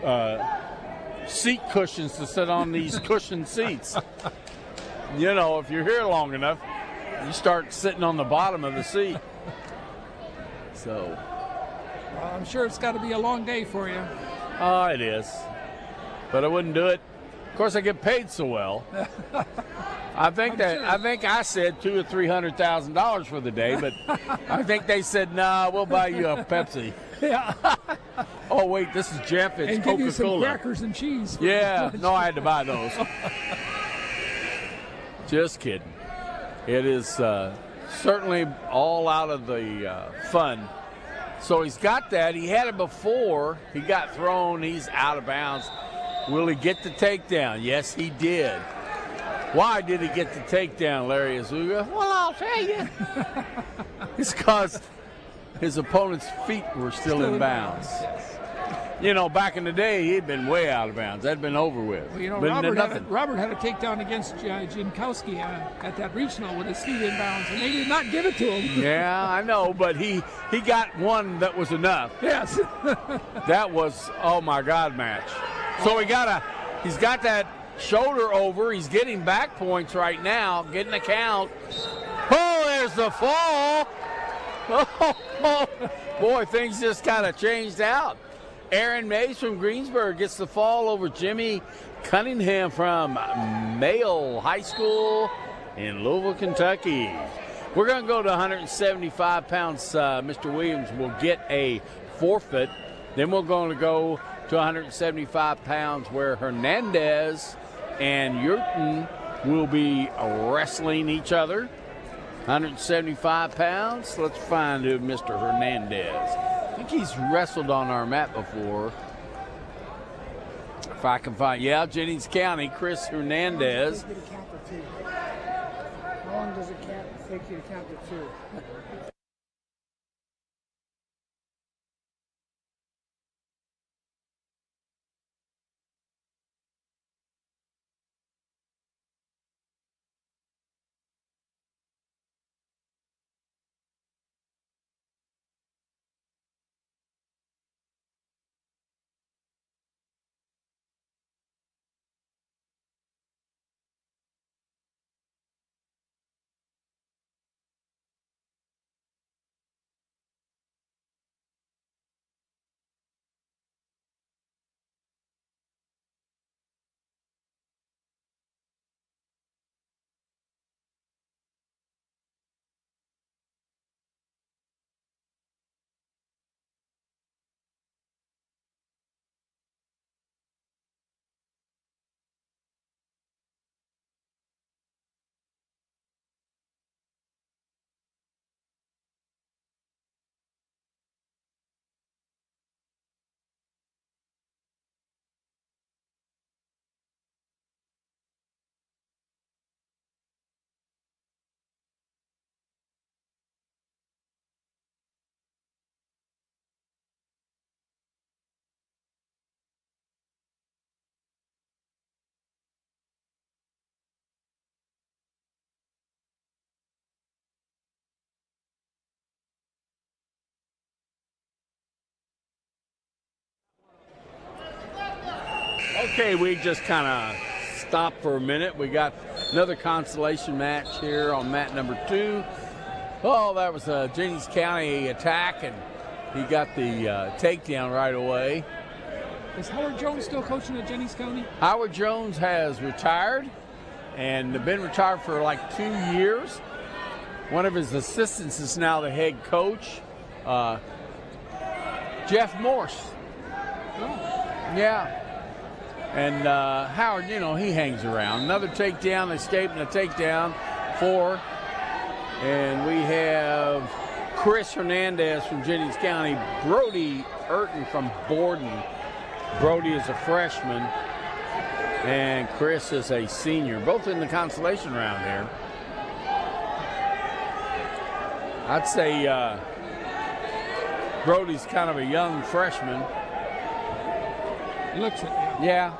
seat cushions to sit on these cushioned seats. If you're here long enough, you start sitting on the bottom of the seat. So. Well, I'm sure it's got to be a long day for you. Oh, it is. But I wouldn't do it. Of course, I get paid so well. I think I said $200,000 or $300,000 for the day, but I think they said, "Nah, we'll buy you a Pepsi." Yeah. Oh wait, this is Jeff. It's and Coca-Cola. Give you some crackers and cheese. Yeah. No, I had to buy those. Just kidding. It is certainly all out of the fun. So he's got that. He had it before. He got thrown. He's out of bounds. Will he get the takedown? Yes, he did. Why did he get the takedown, Larry Azuga? Well, I'll tell you. It's because his opponent's feet were still in bounds. Yes. Back in the day, he'd been way out of bounds. That'd been over with. Well, Robert had a takedown against Jankowski at that regional with his feet in bounds, and they did not give it to him. Yeah, I know, but he got one that was enough. Yes. That was, oh my God, match. So he's got that shoulder over. He's getting back points right now, getting a count. Oh, there's the fall. Oh, boy, things just kind of changed out. Aaron Mays from Greensburg gets the fall over Jimmy Cunningham from Mayo High School in Louisville, Kentucky. We're going to go to 175 pounds. Mr. Williams will get a forfeit. Then we're going to go to 175 pounds where Hernandez and Yurton will be wrestling each other. 175 pounds. Let's find who Mr. Hernandez. I think he's wrestled on our mat before. If I can find, Jennings County, Chris Hernandez. How long does it take you to count to 2? Okay, we just kind of stopped for a minute. We got another consolation match here on mat number 2. Oh, that was a Jennings County attack, and he got the takedown right away. Is Howard Jones still coaching at Jennings County? Howard Jones has retired and been retired for like 2 years. One of his assistants is now the head coach, Jeff Morse. Yeah. And Howard, you know, he hangs around. Another takedown, escaping a takedown, 4. And we have Chris Hernandez from Jennings County, Brody Urton from Borden. Brody is a freshman, and Chris is a senior, both in the consolation round here. I'd say Brody's kind of a young freshman. Looks it, yeah.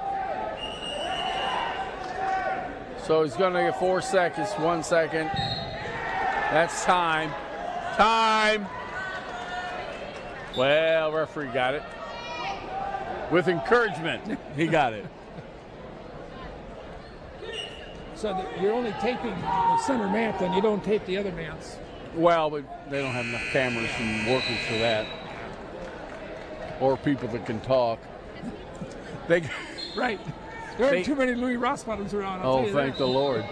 So he's going to get 4 seconds, 1 second. That's time. Time. Well, referee got it. With encouragement, he got it. So you're only taping the center mat, then you don't tape the other mats. Well, but they don't have enough cameras and workers for that. Or people that can talk. Right. There aren't too many Louis Ross bottoms around. Oh, thank the Lord.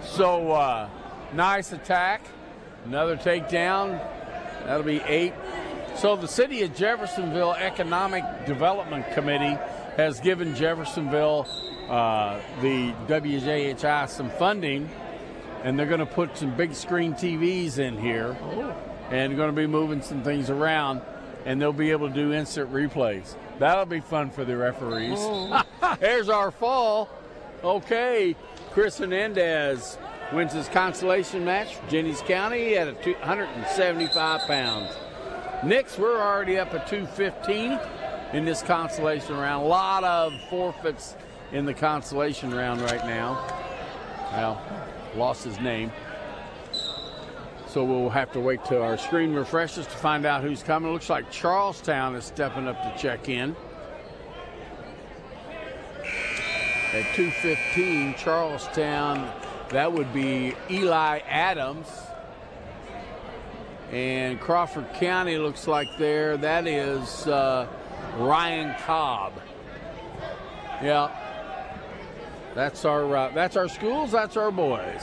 So, nice attack. Another takedown. That'll be 8. So the City of Jeffersonville Economic Development Committee has given Jeffersonville, the WJHI, some funding, and they're going to put some big screen TVs in here, and they're going to be moving some things around, and they'll be able to do instant replays. That'll be fun for the referees. There's our fall. Okay, Chris Hernandez wins his consolation match for Jennings County at 175 pounds. Knicks, we're already up at 215 in this consolation round. A lot of forfeits in the consolation round right now. Well, lost his name. So we'll have to wait till our screen refreshes to find out who's coming. It looks like Charlestown is stepping up to check in. At 215, Charlestown, that would be Eli Adams. And Crawford County looks like there. That is Ryan Cobb. Yeah. That's our schools, that's our boys.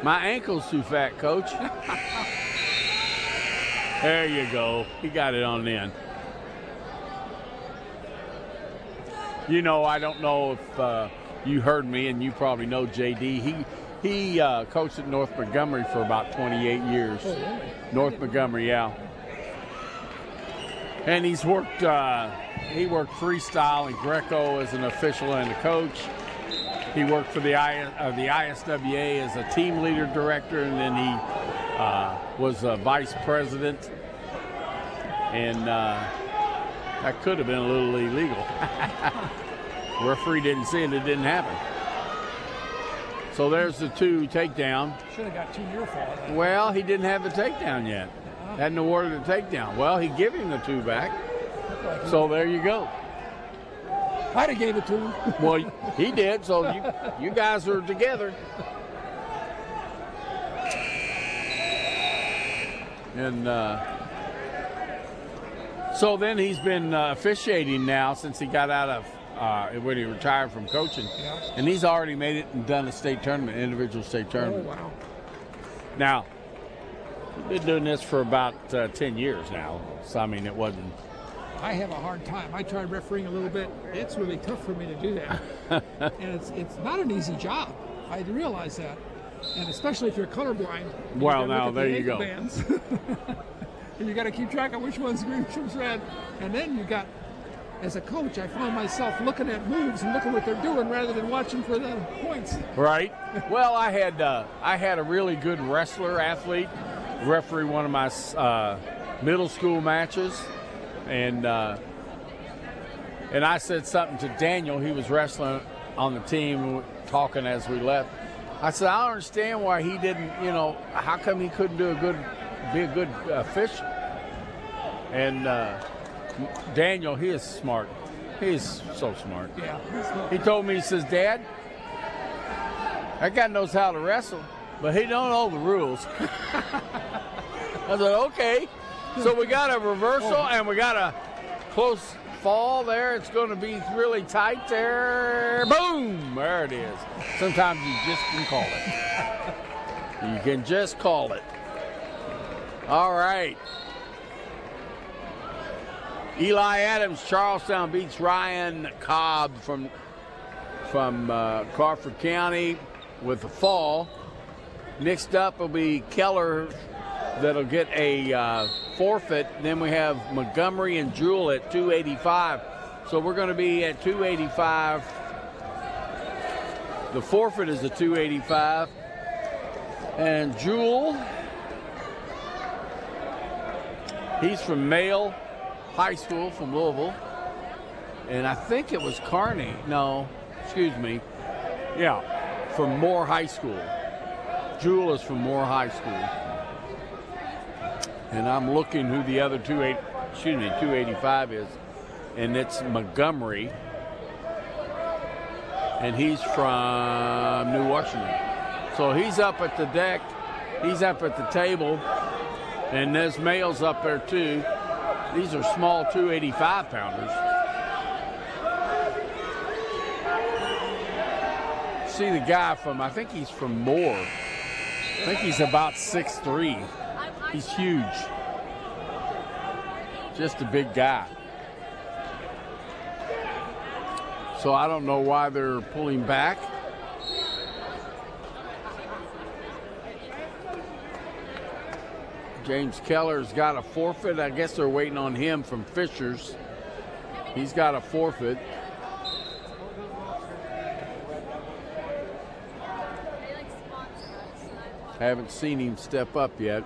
My ankle's too fat, Coach. There you go. He got it on in. You know, I don't know if you heard me, and you probably know JD. He coached at North Montgomery for about 28 years. Oh, really? North Montgomery, yeah. And he's worked. He worked freestyle and Greco as an official and a coach. He worked for the ISWA as a team leader director, and then he was a vice president. And that could have been a little illegal. Referee didn't see it; it didn't happen. So there's the 2 takedown. Should have got 2 near fall. Well, he didn't have the takedown yet. Hadn't awarded the takedown. Well, he gave him the 2 back. So there you go. I'd have gave it to him. Well, he did. So you guys are together. And so then he's been officiating now since he got out of when he retired from coaching. Yeah. And he's already made it and done a state tournament, individual state tournament. Oh, wow. Now, we've been doing this for about 10 years now. So, I mean, it wasn't. I have a hard time. I tried refereeing a little bit. It's really tough for me to do that. And it's not an easy job. I realize that. And especially if you're colorblind. Well, now, there you go. Bands. And you got to keep track of which one's green, which one's red. And then you got, as a coach, I found myself looking at moves and looking what they're doing rather than watching for the points. Right. Well, I had a really good wrestler athlete referee one of my middle school matches, and I said something to Daniel. He was wrestling on the team, talking as we left. I said, I don't understand why he didn't, how come he couldn't be a good fisher? And Daniel, he is smart. He is so smart. Yeah. He told me, he says, Dad, that guy knows how to wrestle, but he don't know the rules. I said, okay. So we got a reversal and we got a close fall there. It's going to be really tight there. Boom! There it is. Sometimes you just can call it. You can just call it. All right. Eli Adams, Charlestown beats Ryan Cobb from Crawford County with a fall. Next up will be Keller that'll get a forfeit. Then we have Montgomery and Jewell at 285. So we're going to be at 285. The forfeit is a 285. And Jewell, he's from Male High School from Louisville. And I think it was Kearney. No, excuse me. Yeah, from Moore High School. Jewell is from Moore High School. And I'm looking who the other 285 is. And it's Montgomery. And he's from New Washington. So he's up at the deck. He's up at the table. And there's males up there too. These are small 285 pounders. See the guy from, I think he's from Moore. I think he's about 6'3". He's huge. Just a big guy. So I don't know why they're pulling back. James Keller's got a forfeit. I guess they're waiting on him from Fishers. He's got a forfeit. Haven't seen him step up yet.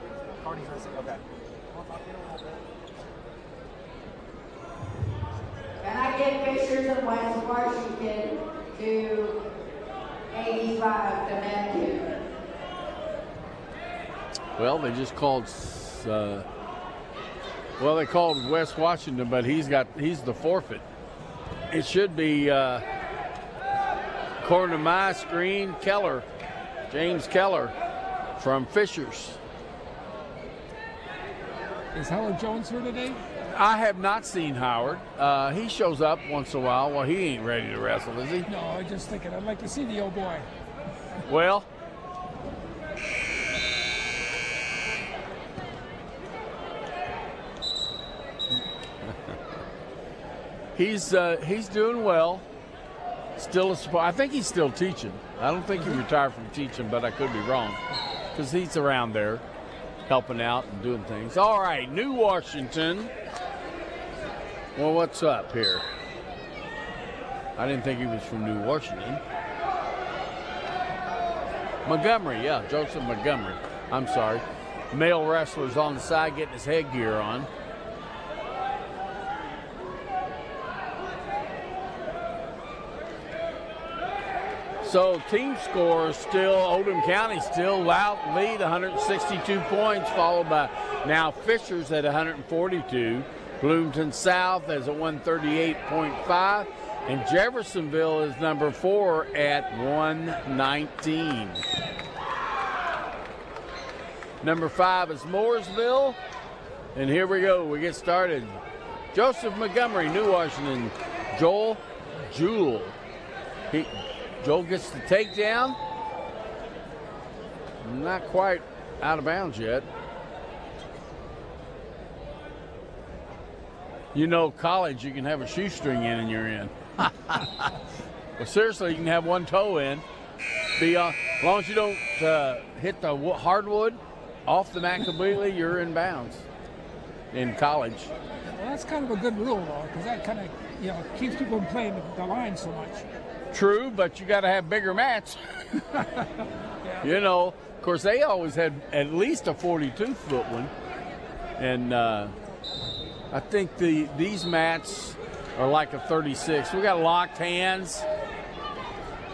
Can I get Fishers of West Washington to 85 to Matthew? Well, they just called. They called West Washington, but he's the forfeit. It should be, according to my screen, Keller, James Keller from Fishers. Is Howard Jones here today? I have not seen Howard. He shows up once in a while. Well, he ain't ready to wrestle, is he? No, I'm just thinking I'd like to see the old boy. Well, he's doing well. Still I think he's still teaching. I don't think he retired from teaching, but I could be wrong because he's around there helping out and doing things. All right, New Washington. Well, what's up here? I didn't think he was from New Washington. Montgomery, yeah, Joseph Montgomery. I'm sorry. Male wrestler's on the side getting his headgear on. So team score still, Oldham County still lead 162 points, followed by now Fishers at 142. Bloomington South is at 138.5. And Jeffersonville is number 4 at 119. Number 5 is Mooresville. And here we go. We get started. Joseph Montgomery, New Washington. Joel Jewell. Joel gets the takedown. Not quite out of bounds yet. You know, college, you can have a shoestring in and you're in. Well, seriously, you can have one toe in. As long as you don't hit the hardwood off the mat completely, you're in bounds in college. Well, that's kind of a good rule, though, because that kind of, keeps people from playing the line so much. True, but you got to have bigger mats. Yeah. Of course, they always had at least a 42-foot one. And I think these mats are like a 36. We got locked hands.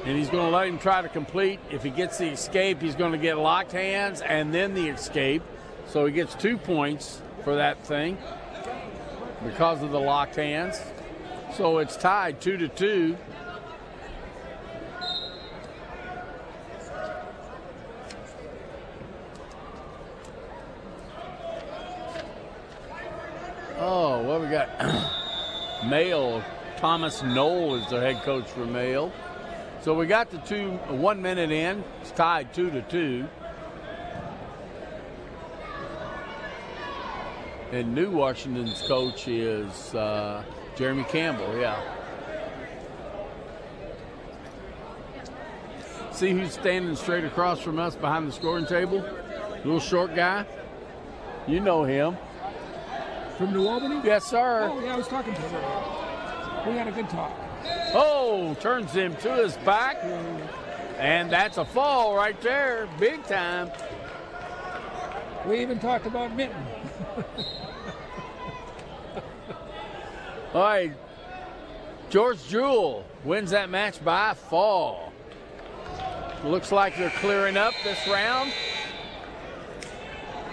And he's going to let him try to complete. If he gets the escape, he's going to get locked hands and then the escape. So he gets 2 points for that thing because of the locked hands. So it's tied 2-2. Oh, well, we got Mail. Thomas Knoll is the head coach for Mail. So we got the 1 minute in. It's tied 2-2. And New Washington's coach is Jeremy Campbell, yeah. See who's standing straight across from us behind the scoring table? Little short guy. You know him. From New Albany? Yes, sir. Oh, yeah, I was talking to him. We had a good talk. Oh, turns him to his back. And that's a fall right there. Big time. We even talked about Mitten. All right. George Jewell wins that match by a fall. Looks like they're clearing up this round.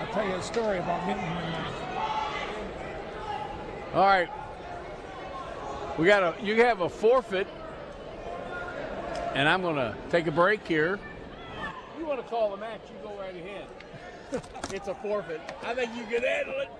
I'll tell you a story about Mitten. All right. You have a forfeit. And I'm going to take a break here. You want to call the match, you go right ahead. It's a forfeit. I think you can handle it.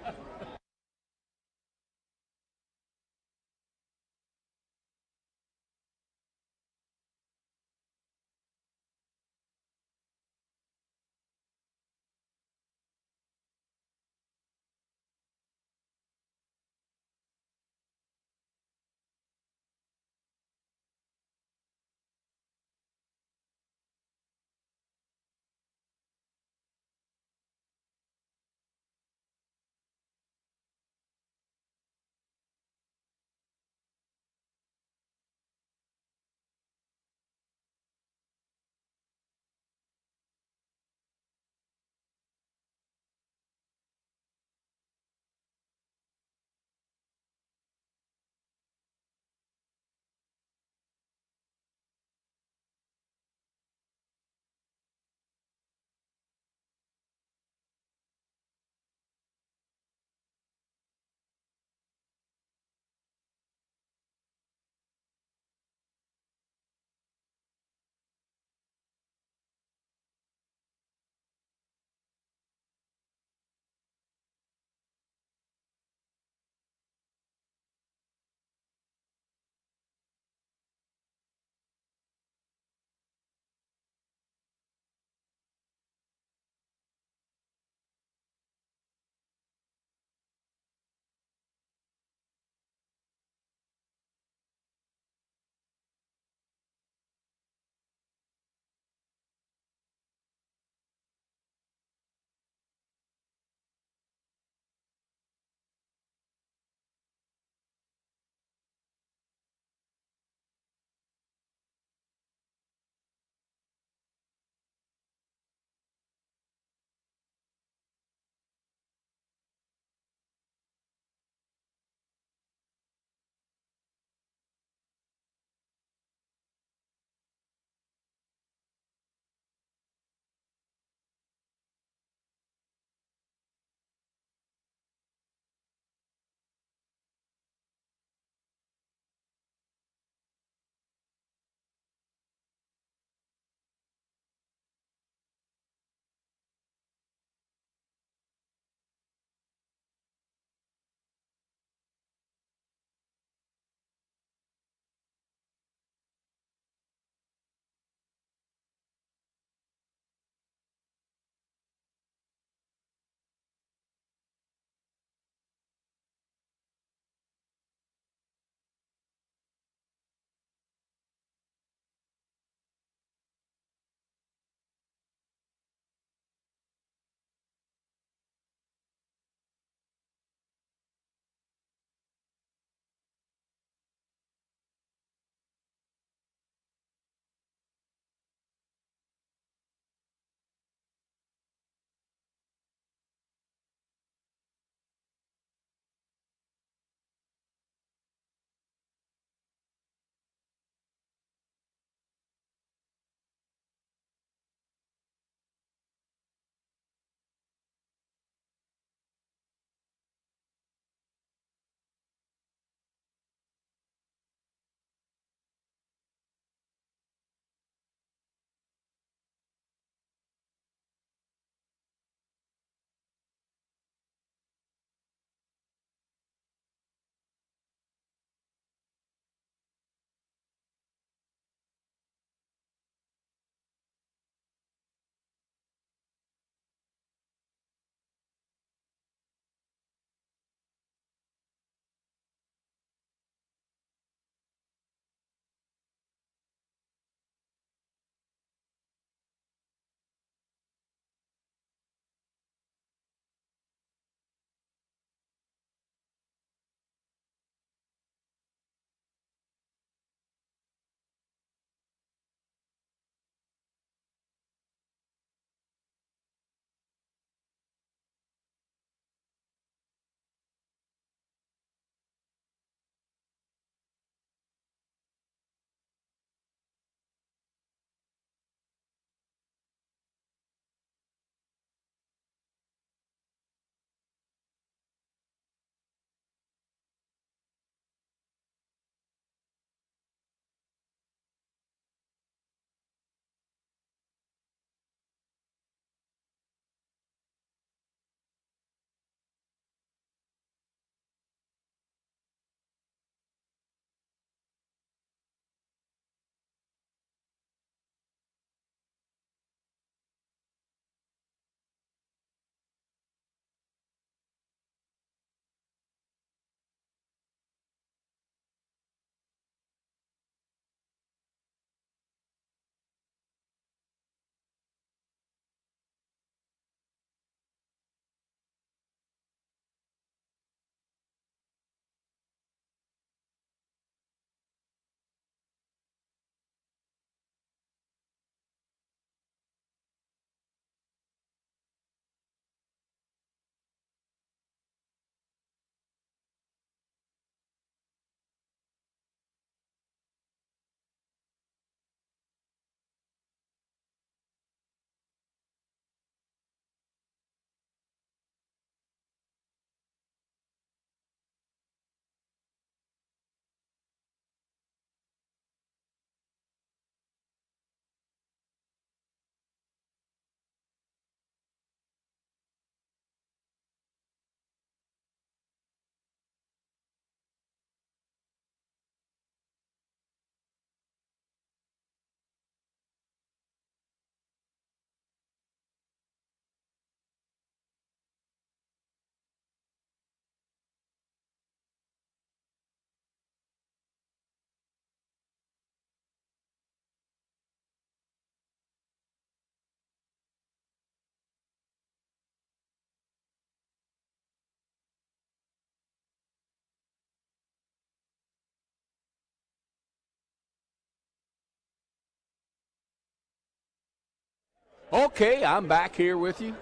Okay, I'm back here with you.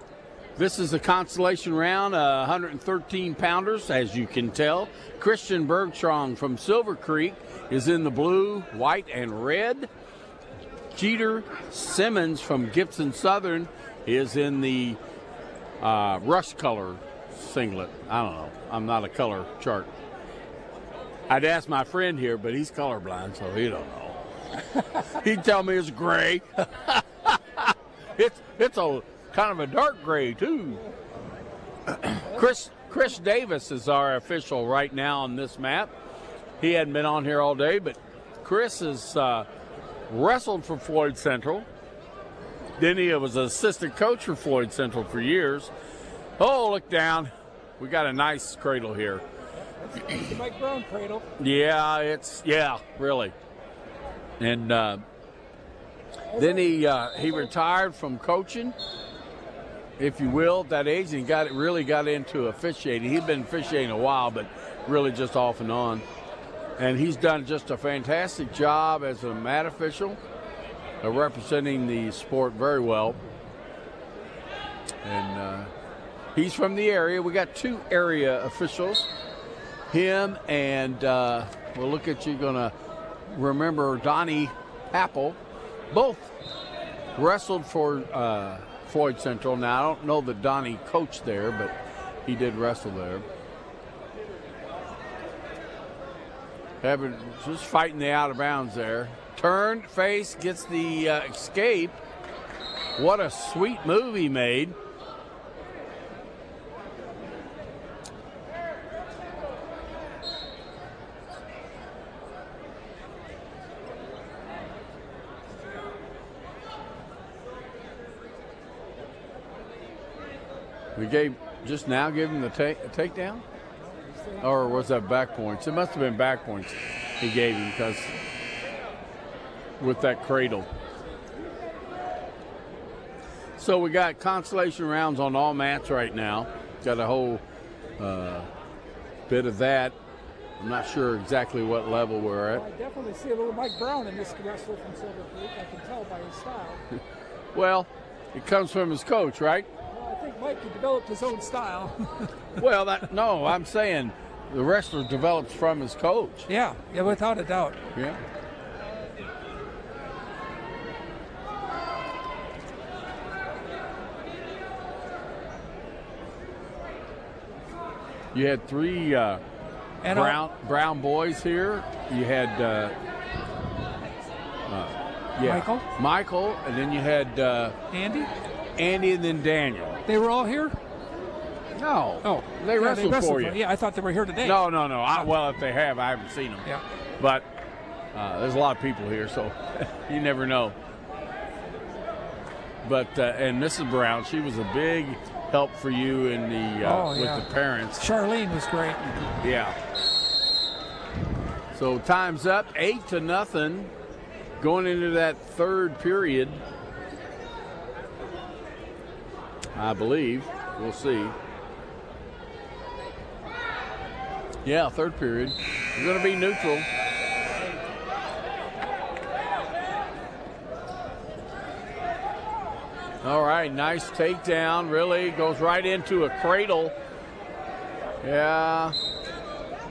This is the consolation round, 113 pounders, as you can tell. Christian Bergstrong from Silver Creek is in the blue, white, and red. Jeter Simmons from Gibson Southern is in the rust color singlet. I don't know. I'm not a color chart. I'd ask my friend here, but he's colorblind, so he don't know. He'd tell me it's gray. It's a kind of a dark gray, too. Chris Davis is our official right now on this map. He hadn't been on here all day, but Chris has wrestled for Floyd Central. Then he was an assistant coach for Floyd Central for years. Oh, look down. We got a nice cradle here. That's the Mike Brown cradle. Yeah, really. And then he retired from coaching, if you will, at that age, and really got into officiating. He'd been officiating a while, but really just off and on. And he's done just a fantastic job as a mat official, representing the sport very well. And he's from the area. We got 2 area officials. Him and, well, look at you, going to remember Donnie Apple. Both wrestled for Floyd Central. Now, I don't know that Donnie coached there, but he did wrestle there. Just fighting the out of bounds there. Turned, face, gets the escape. What a sweet move he made. We just now gave him the takedown? Or was that back points? It must have been back points he gave him, because with that cradle. So we got consolation rounds on all mats right now. Got a whole bit of that. I'm not sure exactly what level we're at. Well, I definitely see a little Mike Brown in this wrestler from Silver Creek. I can tell by his style. Well, it comes from his coach, right? Well, I think Mike had developed his own style. Well, no, I'm saying the wrestler develops from his coach. Yeah, without a doubt. Yeah. You had 3 brown boys here. You had Michael, and then you had Andy, and then Daniel. They were all here? No. Oh, they wrestled for you. Yeah, I thought they were here today. No. Well, if they have, I haven't seen them. Yeah. But there's a lot of people here, so you never know. But and Mrs. Brown, she was a big help for you in the with the parents. Charlene was great. Yeah. So time's up, 8-0, going into that third period. I believe. We'll see. Yeah, third period. We're going to be neutral. All right, nice takedown. Really goes right into a cradle. Yeah,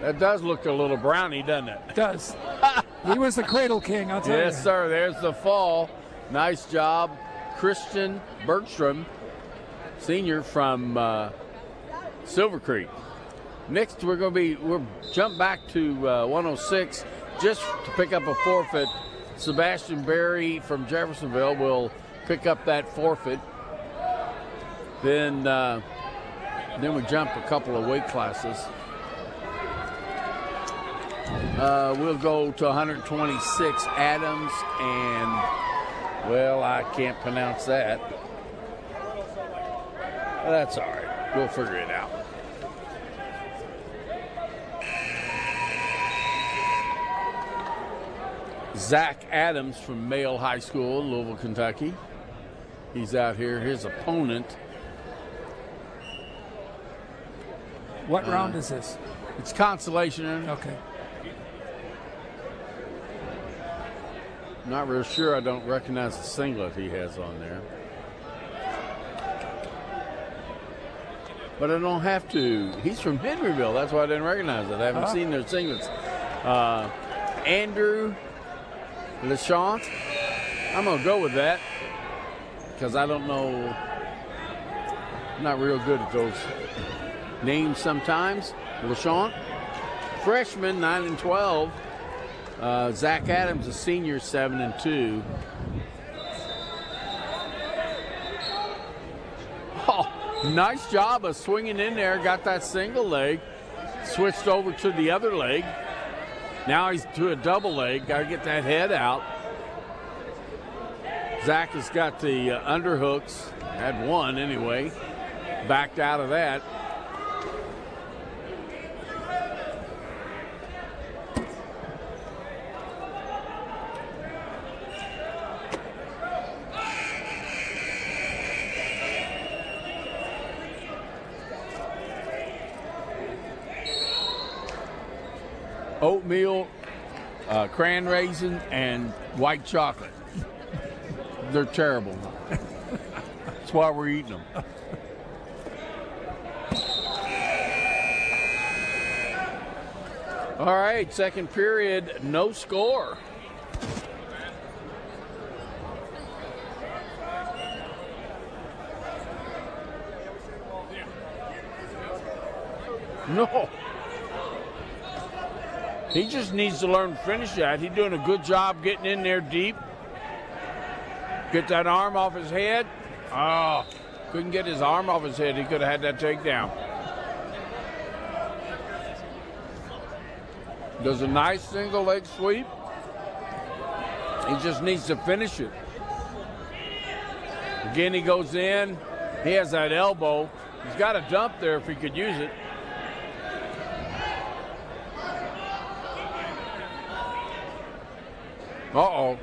that does look a little brownie, doesn't it? It does. He was the cradle king, I'll tell you. Yes, sir. There's the fall. Nice job, Christian Bergstrom, senior from Silver Creek. Next, we'll jump back to 106 just to pick up a forfeit. Sebastian Berry from Jeffersonville will pick up that forfeit. Then we jump a couple of weight classes. We'll go to 126 Adams and, well, I can't pronounce that. That's all right. We'll figure it out. Zach Adams from Mayo High School, Louisville, Kentucky. He's out here. His opponent. What round is this? It's consolation. Okay. Not real sure. I don't recognize the singlet he has on there. but I don't have to. He's from Henryville. That's why I didn't recognize it. I haven't seen their singlets. Andrew LeChant. I'm going to go with that because I don't know. I'm not real good at those names sometimes. LeChant. Freshman, 9 and 12. Zach Adams, a senior, 7 and 2. Oh, nice job of swinging in there. Got that single leg. Switched over to the other leg. Now he's to a double leg. Got to get that head out. Zach has got the underhooks. Had one anyway. Backed out of that. Oatmeal, cran raisin, and white chocolate. They're terrible. That's why we're eating them. All right, second period, no score. No. He just needs to learn to finish that. He's doing a good job getting in there deep. Get that arm off his head. Oh, couldn't get his arm off his head. He could have had that takedown. Does a nice single leg sweep. He just needs to finish it. Again, he goes in. He has that elbow. He's got a dump there if he could use it. Uh-oh.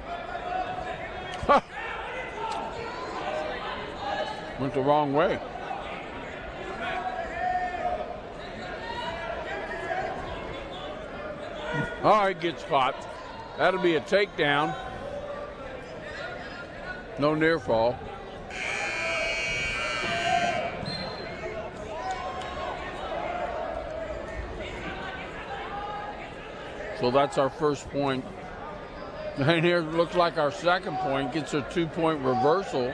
Went the wrong way. All right, gets caught. That'll be a takedown. No near fall. So that's our first point. And here looks like our second point gets a 2-point reversal.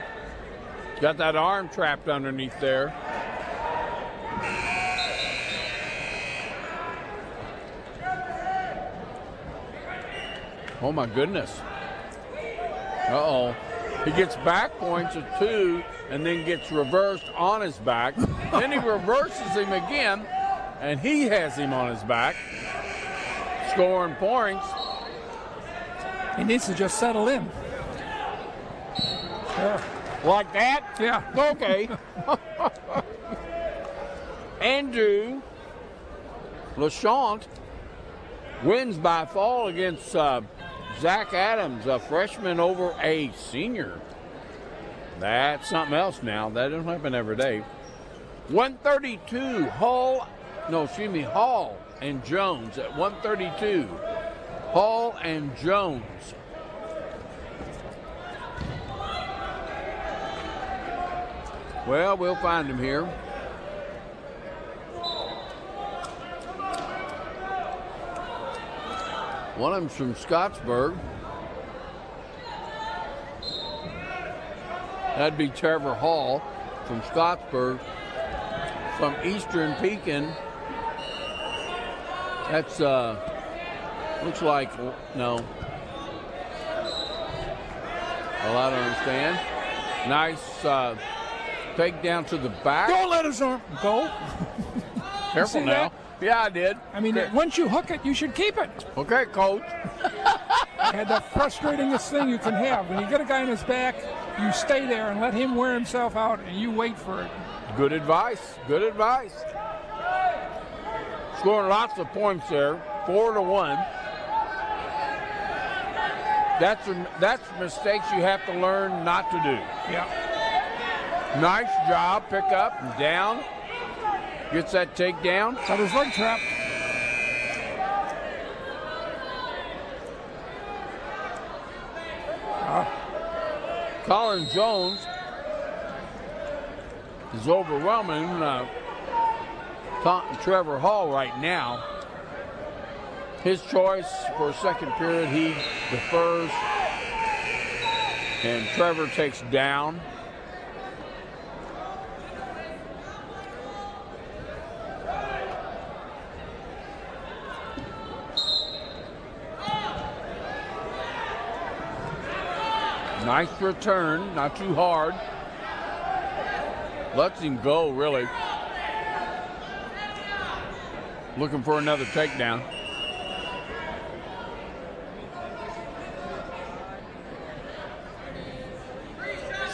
Got that arm trapped underneath there. Oh my goodness. Uh-oh. He gets back points of 2 and then gets reversed on his back. Then he reverses him again and he has him on his back. Scoring points. He needs to just settle in. Like that? Yeah. Okay. Andrew LeChant wins by fall against Zach Adams, a freshman over a senior. That's something else now. That doesn't happen every day. 132, Hall and Jones at 132. Hall and Jones. Well, we'll find him here. One of them's from Scottsburg. That'd be Trevor Hall from Scottsburg. From Eastern Pekin. That's, looks like, no. Well, I don't understand. Nice takedown to the back. Don't let his arm go. Careful now. That? Yeah, I did. I mean, once you hook it, you should keep it. Okay, coach. And the frustratingest thing you can have. When you get a guy on his back, you stay there and let him wear himself out and you wait for it. Good advice. Good advice. Scoring lots of points there. 4-1. That's mistakes you have to learn not to do. Yeah. Nice job. Pick up and down. Gets that takedown. Got his leg trapped. Colin Jones is overwhelming Trevor Hall right now. His choice for second period, he defers, and Trevor takes down. Nice return, not too hard. Lets him go, really. Looking for another takedown.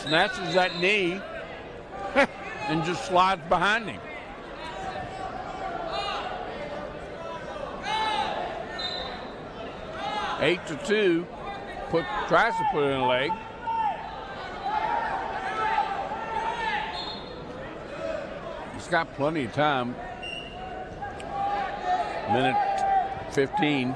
Snatches that knee and just slides behind him. Eight to 2. Tries to put it in a leg. He's got plenty of time. Minute 15.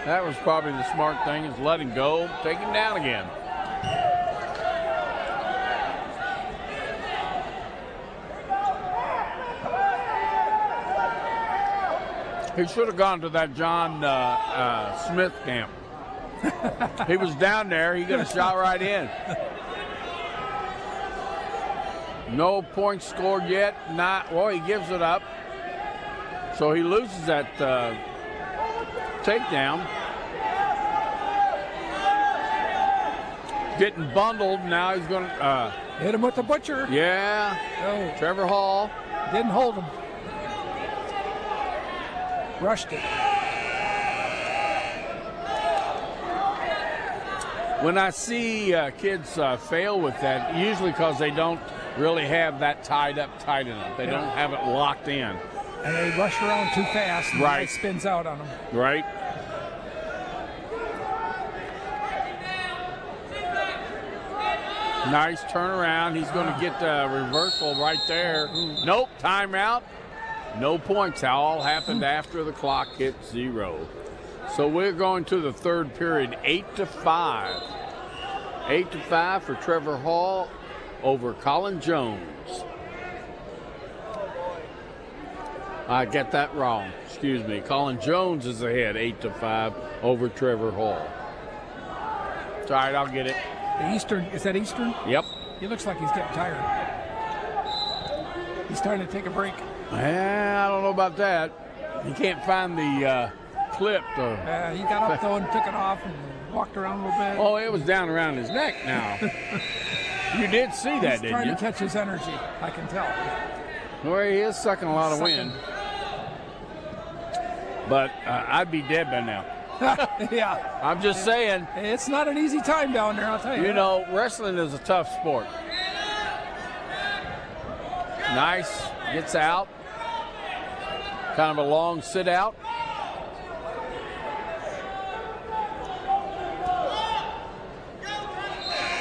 That was probably the smart thing, is let him go, take him down again. He should have gone to that John Smith camp. He was down there. He got a shot right in. No points scored yet. Well, he gives it up. So he loses that takedown. Getting bundled. Now he's going to hit him with the butcher. Yeah. Oh. Trevor Hall. Didn't hold him. Rushed it. When I see kids fail with that, usually because they don't really have that tied up tight enough. They don't have it locked in. And they rush around too fast, and right. It spins out on them. Right. Nice turnaround. He's going to get the reversal right there. Nope, timeout. No points. All happened after the clock hit 0. So we're going to the third period, 8 to 5. 8 to 5 for Trevor Hall over Colin Jones. I get that wrong. Excuse me. Colin Jones is ahead, 8 to 5 over Trevor Hall. It's all right, I'll get it. The Eastern, is that Eastern? Yep. He looks like he's getting tired. He's starting to take a break. I don't know about that. He can't find the clip. He got up though and took it off and walked around a little bit. Oh, it was down around his neck now. You did see that, didn't you? He's trying to catch his energy, I can tell. Well, he is sucking a lot of wind. But I'd be dead by now. Yeah. I'm just saying. It's not an easy time down there, I'll tell you. You know, wrestling is a tough sport. Nice. Gets out. Kind of a long sit out.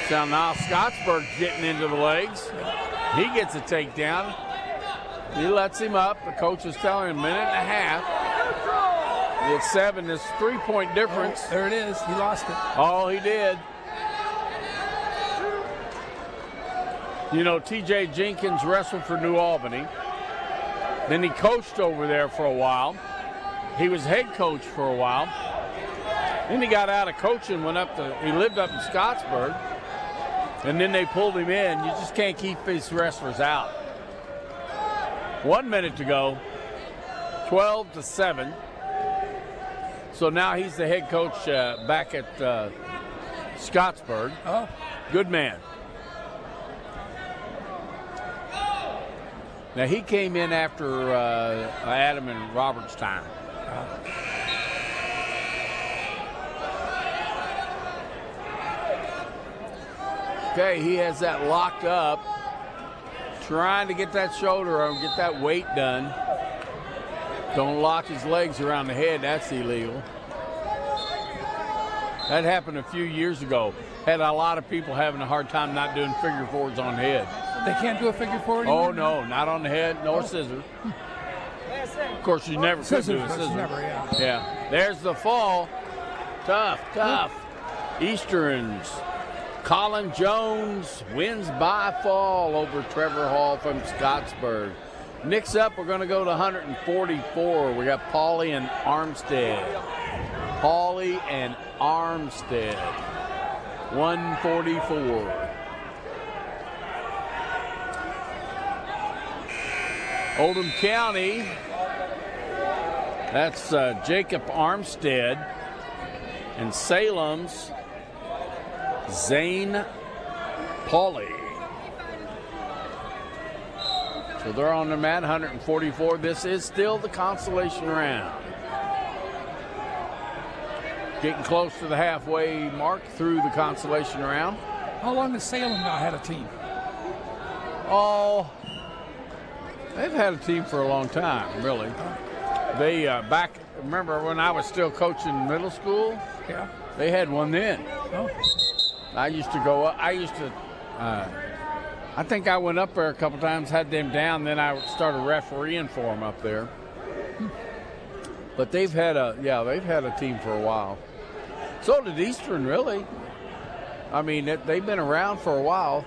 So now Scottsburg's getting into the legs. He gets a takedown. He lets him up. The coach is telling him a minute and a half. It's 7. It's 3-point difference. Oh, there it is. He lost it. Oh, he did. You know, T.J. Jenkins wrestled for New Albany. Then he coached over there for a while. He was head coach for a while. Then he got out of coaching, he lived up in Scottsburg. And then they pulled him in. You just can't keep these wrestlers out. 1 minute to go. 12 to 7. So now he's the head coach back at Scottsburg. Oh. Good man. Now, he came in after Adam and Robert's time. Okay, he has that locked up. Trying to get that shoulder on, get that weight done. Don't lock his legs around the head. That's illegal. That happened a few years ago. Had a lot of people having a hard time not doing figure fours on the head. They can't do a figure four anymore? Oh, no, not on the head, nor scissor. Of course, you never could do a scissor. Never, yeah. Yeah, there's the fall. Tough. Easterns. Colin Jones wins by fall over Trevor Hall from Scottsburg. Next up, we're going to go to 144. We got Paulie and Armstead. 144. Oldham County, that's Jacob Armstead. And Salem's Zane Paulie. So they're on the mat, 144. This is still the consolation round. Getting close to the halfway mark through the consolation round. How long has Salem now had a team? Oh, they've had a team for a long time, really. They remember when I was still coaching middle school? Yeah. They had one then. Oh. I used to go up. I think I went up there a couple times, had them down, then I started refereeing for them up there. But they've had a team for a while. So did Eastern, really. I mean, they've been around for a while.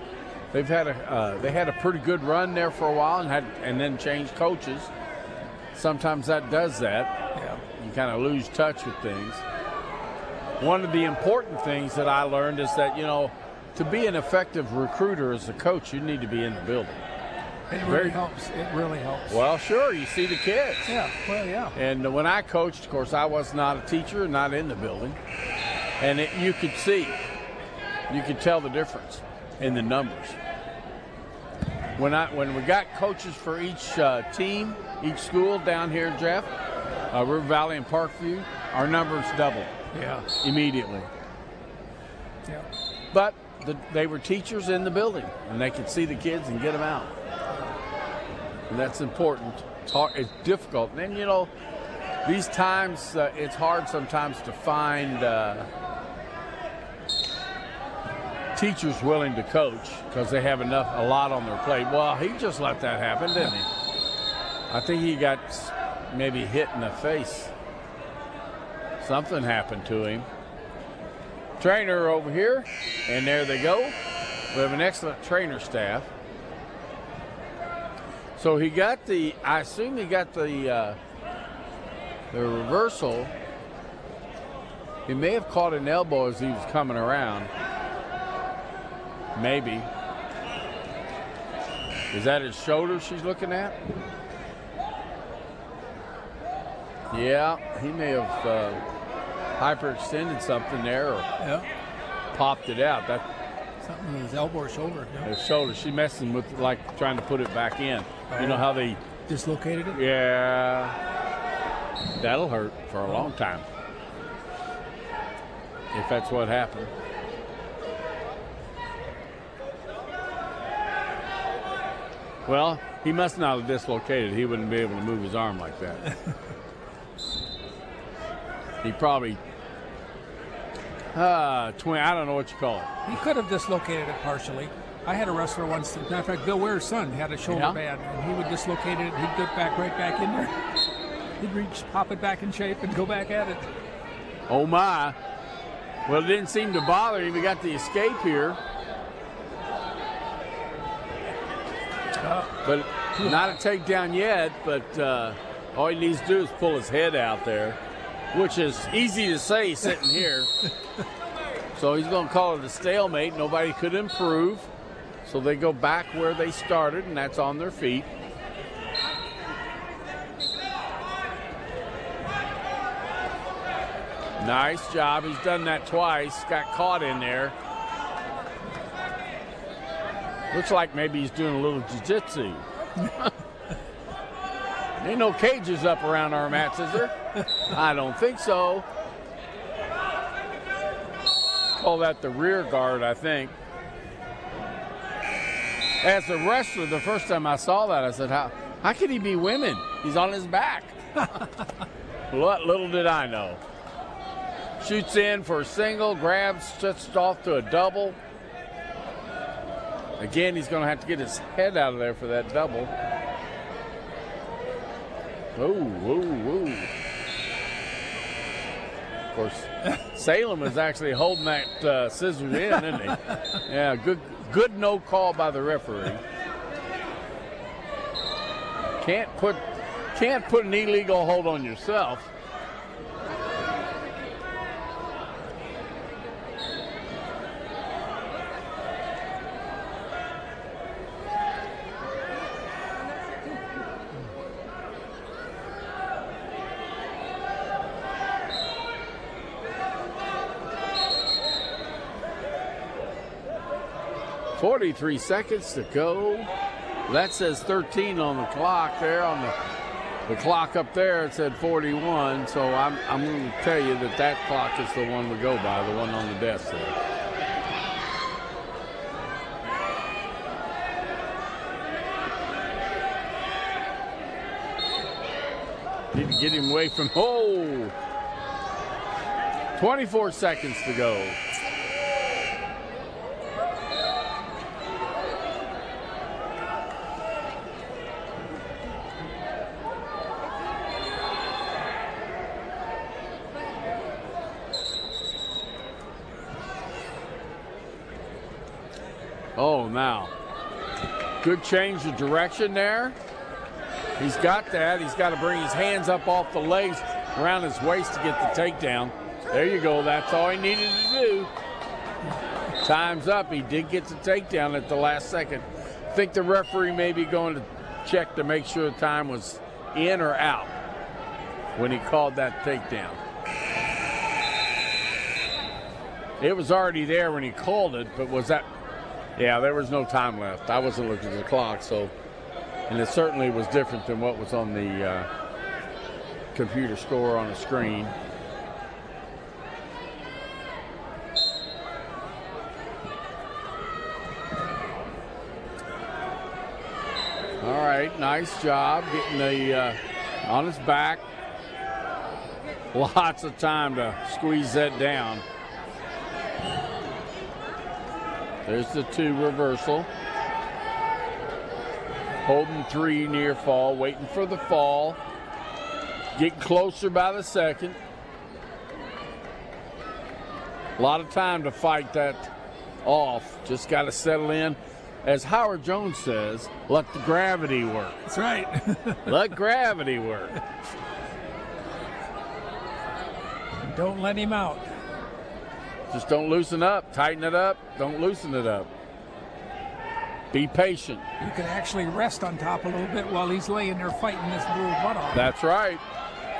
They had a pretty good run there for a while and then changed coaches. Sometimes that does that. Yeah. You kind of lose touch with things. One of the important things that I learned is that, to be an effective recruiter as a coach, you need to be in the building. It really helps. It really helps. Well, sure. You see the kids. Yeah. Well, yeah. And when I coached, of course, I was not a teacher, not in the building. And you could tell the difference in the numbers. When we got coaches for each team, each school down here, Jeff, River Valley and Parkview, our numbers doubled. Yeah. Immediately. Yeah. But they were teachers in the building, and they could see the kids and get them out. And that's important. It's difficult. And then, these times, it's hard sometimes to find teachers willing to coach because they have a lot on their plate. Well, he just let that happen, didn't he? I think he got maybe hit in the face. Something happened to him. Trainer over here, and there they go. We have an excellent trainer staff. So I assume he got the reversal. He may have caught an elbow as he was coming around. Maybe. Is that his shoulder she's looking at? Yeah, he may have hyperextended something there or popped it out. Something in his elbow or shoulder. Yeah. His shoulder. She's messing with trying to put it back in. You know how they dislocated it? Yeah. That'll hurt for a long time. If that's what happened. Well, he must not have dislocated. He wouldn't be able to move his arm like that. He probably I don't know what you call it. He could have dislocated it partially. I had a wrestler once, as a matter of fact, Bill Ware's son had a shoulder bad, and he would dislocate it, he'd get right back in there. He'd pop it back in shape and go back at it. Oh my. Well, it didn't seem to bother him. He got the escape here. But not a takedown yet, but all he needs to do is pull his head out there, which is easy to say sitting here. So he's going to call it a stalemate. Nobody could improve. So they go back where they started, and that's on their feet. Nice job. He's done that twice. Got caught in there. Looks like maybe he's doing a little jiu-jitsu. Ain't no cages up around our mats, is there? I don't think so. Call that the rear guard, I think. As a wrestler, the first time I saw that, I said, how could he be winning? He's on his back. Little did I know. Shoots in for a single, grabs, sets it off to a double. Again, he's going to have to get his head out of there for that double. Oh, whoa, whoa. course, Salem is actually holding that scissors in, isn't he? Yeah, good no call by the referee. Can't put an illegal hold on yourself. .43 seconds to go. That says 13 on the clock there. On the clock up there, it said 41. So I'm going to tell you that clock is the one we go by, the one on the desk there. Need to get him away from, 24 seconds to go. Oh, now, good change of direction there. He's got that. He's got to bring his hands up off the legs around his waist to get the takedown. There you go. That's all he needed to do. Time's up. He did get the takedown at the last second. I think the referee may be going to check to make sure the time was in or out when he called that takedown. It was already there when he called it, but was that... Yeah, there was no time left. I wasn't looking at the clock, and it certainly was different than what was on the computer score on the screen. All right, nice job getting the on his back. Lots of time to squeeze that down. There's the 2 reversal. Holding 3 near fall, waiting for the fall. Getting closer by the second. A lot of time to fight that off. Just got to settle in. As Howard Jones says, let the gravity work. That's right. Let gravity work. Don't let him out. Just don't loosen up. Tighten it up. Don't loosen it up. Be patient. You can actually rest on top a little bit while he's laying there fighting this blue butt off. That's right.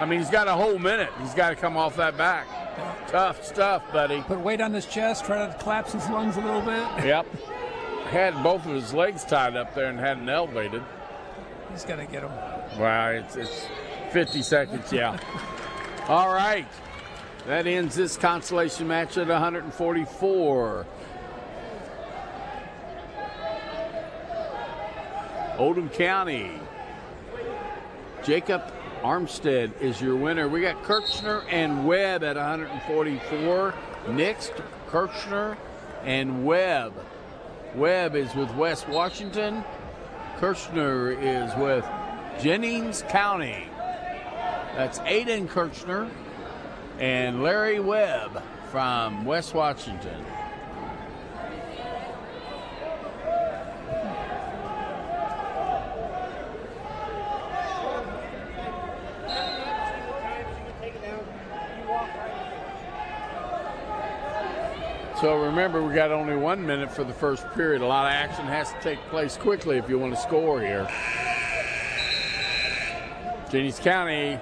I mean, he's got a whole minute. He's got to come off that back. Yeah. Tough stuff, buddy. Put weight on his chest. Try to collapse his lungs a little bit. Yep. Had both of his legs tied up there and hadn't elevated. He's got to get him. Well, it's 50 seconds, yeah. All right. That ends this consolation match at 144. Oldham County. Jacob Armstead is your winner. We got Kirchner and Webb at 144. Next, Kirchner and Webb. Webb is with West Washington. Kirchner is with Jennings County. That's Aiden Kirchner and Larry Webb from West Washington. So remember, we got only 1 minute for the first period. A lot of action has to take place quickly if you want to score here. Jennings County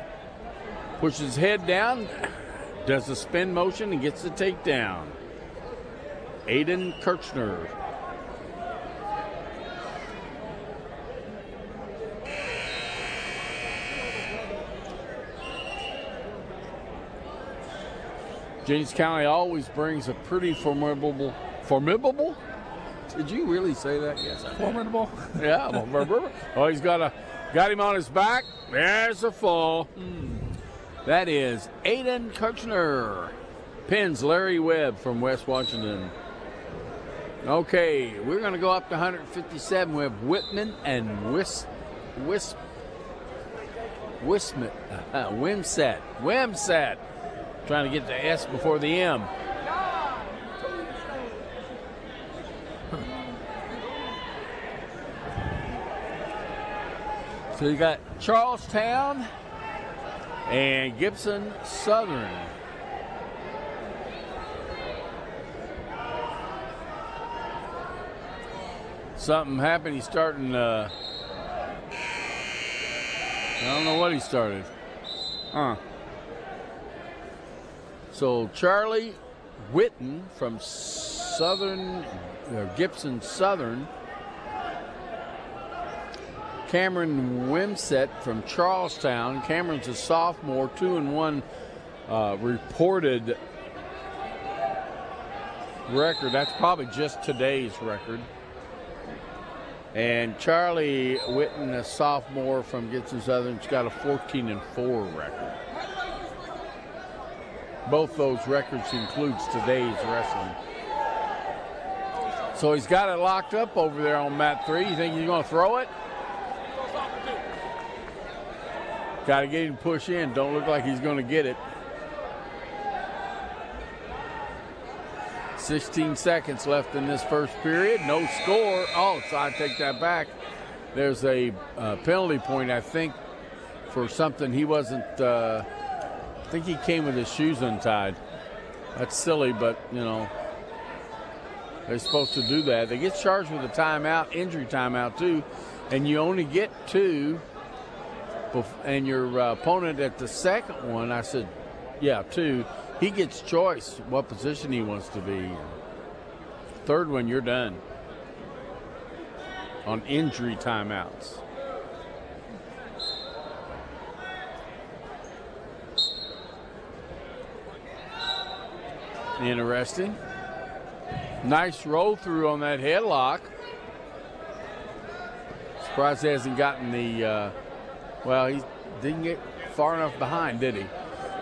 pushes his head down, does a spin motion, and gets the takedown. Aiden Kirchner. Jennings County always brings a pretty formidable? Did you really say that? Yes. Formidable? Yeah. Oh, he's got him on his back. There's a fall. That is Aiden Kirchner. Pins Larry Webb from West Washington. Okay, we're going to go up to 157. We have Whitman and Wimset. Trying to get the S before the M. So you got Charlestown and Gibson Southern. Something happened. He's starting. I don't know what he started. So Charlie Whitten from Gibson Southern. Cameron Wimsett from Charlestown. Cameron's a sophomore, 2-1 reported record. That's probably just today's record. And Charlie Whitten, a sophomore from Gibson Southern, has got a 14-4 record. Both those records includes today's wrestling. So he's got it locked up over there on mat 3. You think he's going to throw it? Got to get him to push in. Don't look like he's going to get it. 16 seconds left in this first period. No score. Oh, so I take that back. There's a penalty point, I think, for something he wasn't. I think he came with his shoes untied. That's silly, but, you know, they're supposed to do that. They get charged with a timeout, injury timeout, too, and you only get 2. And your opponent at the second one, I said, yeah, 2. He gets choice what position he wants to be. Third one, you're done on injury timeouts. Interesting. Nice roll through on that headlock. Surprised he hasn't gotten the, well, he didn't get far enough behind, did he?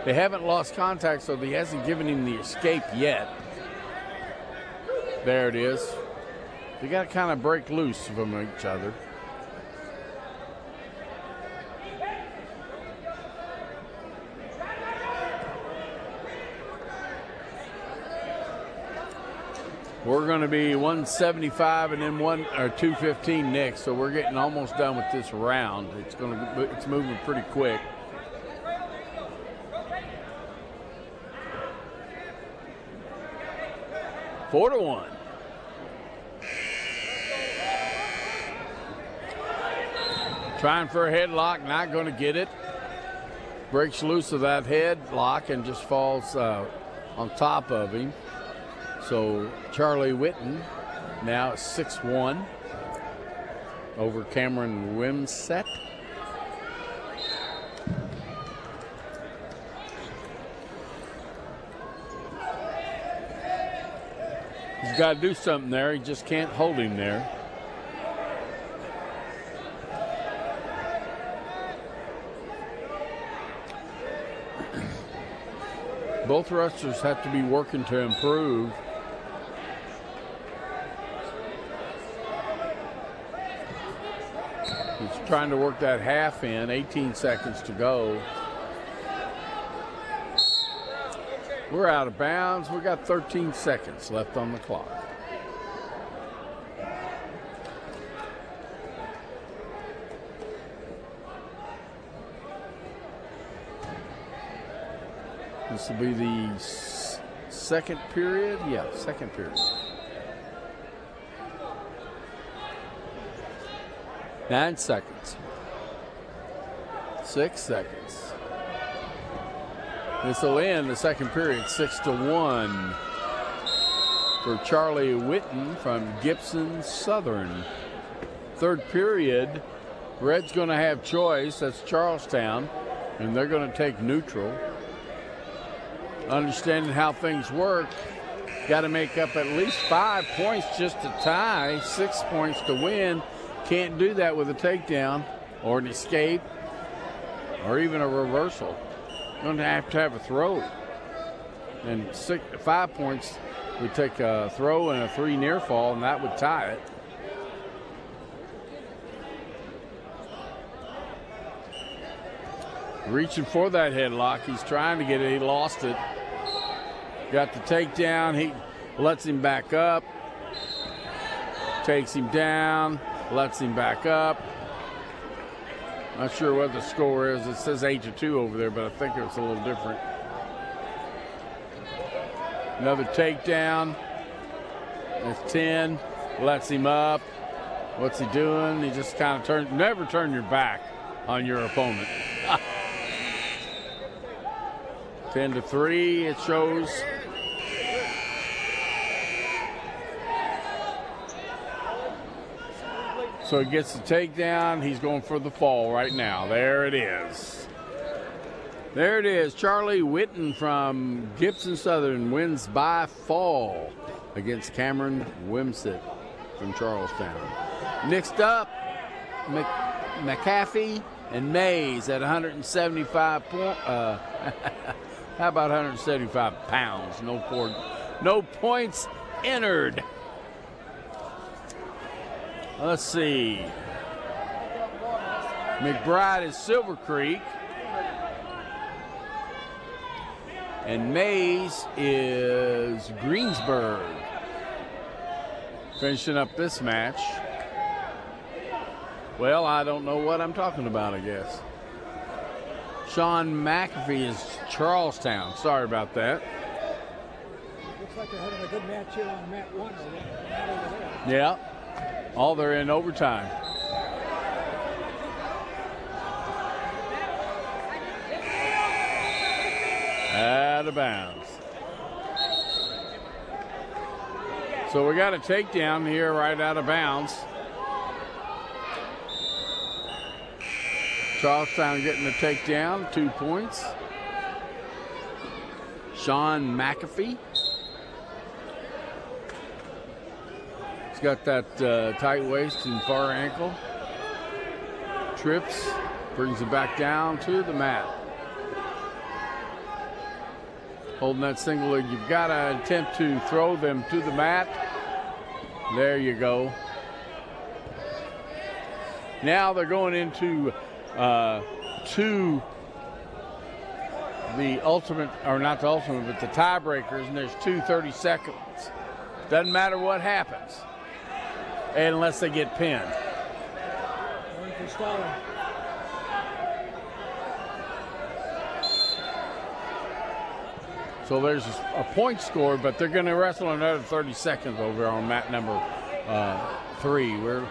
They haven't lost contact, so he hasn't given him the escape yet. There it is. They got to kind of break loose from each other. We're going to be 175 and then 215 next, so we're getting almost done with this round. It's moving pretty quick. Four to 1. Trying for a headlock, not going to get it. Breaks loose of that headlock and just falls on top of him. So Charlie Whitten now 6-1 over Cameron Wimsett. He's got to do something there. He just can't hold him there. Both wrestlers have to be working to improve. He's trying to work that half in, 18 seconds to go. We're out of bounds. We got 13 seconds left on the clock. This will be the second period. Yeah, second period. 9 seconds. 6 seconds. This will end the second period 6-1 for Charlie Whitten from Gibson Southern. Third period, Red's going to have choice. That's Charlestown, and they're going to take neutral. Understanding how things work, got to make up at least 5 points just to tie, 6 points to win. Can't do that with a takedown or an escape or even a reversal. Going to have a throw. And 5 points would take a throw and a 3 near fall, and that would tie it. Reaching for that headlock. He's trying to get it. He lost it. Got the takedown. He lets him back up. Takes him down. Lets him back up. Not sure what the score is. It says 8-2 over there, but I think it's a little different. Another takedown. That's 10. Lets him up. What's he doing? He just kind of turns. Never turn your back on your opponent. 10-3, it shows. So he gets the takedown. He's going for the fall right now. There it is. There it is. Charlie Whitten from Gibson Southern wins by fall against Cameron Wimsett from Charlestown. Next up, McAfee and Mays at 175 points. How about 175 pounds? No points entered. Let's see. McBride is Silver Creek. And Mays is Greensburg. Finishing up this match. Well, I don't know what I'm talking about, I guess. Sean McAfee is Charlestown. Sorry about that. Looks like they're having a good match here on mat 1. Yeah. All they're in overtime. Out of bounds. So we got a takedown here right out of bounds. Charlestown getting the takedown, 2 points. Sean McAfee. He's got that tight waist and far ankle. Trips, brings it back down to the mat. Holding that single leg, you've got to attempt to throw them to the mat. There you go. Now they're going into the ultimate, or not the ultimate, but the tiebreakers, and there's 30 seconds. Doesn't matter what happens, unless they get pinned. So there's a point scored, but they're going to wrestle another 30 seconds over on mat number 3. We're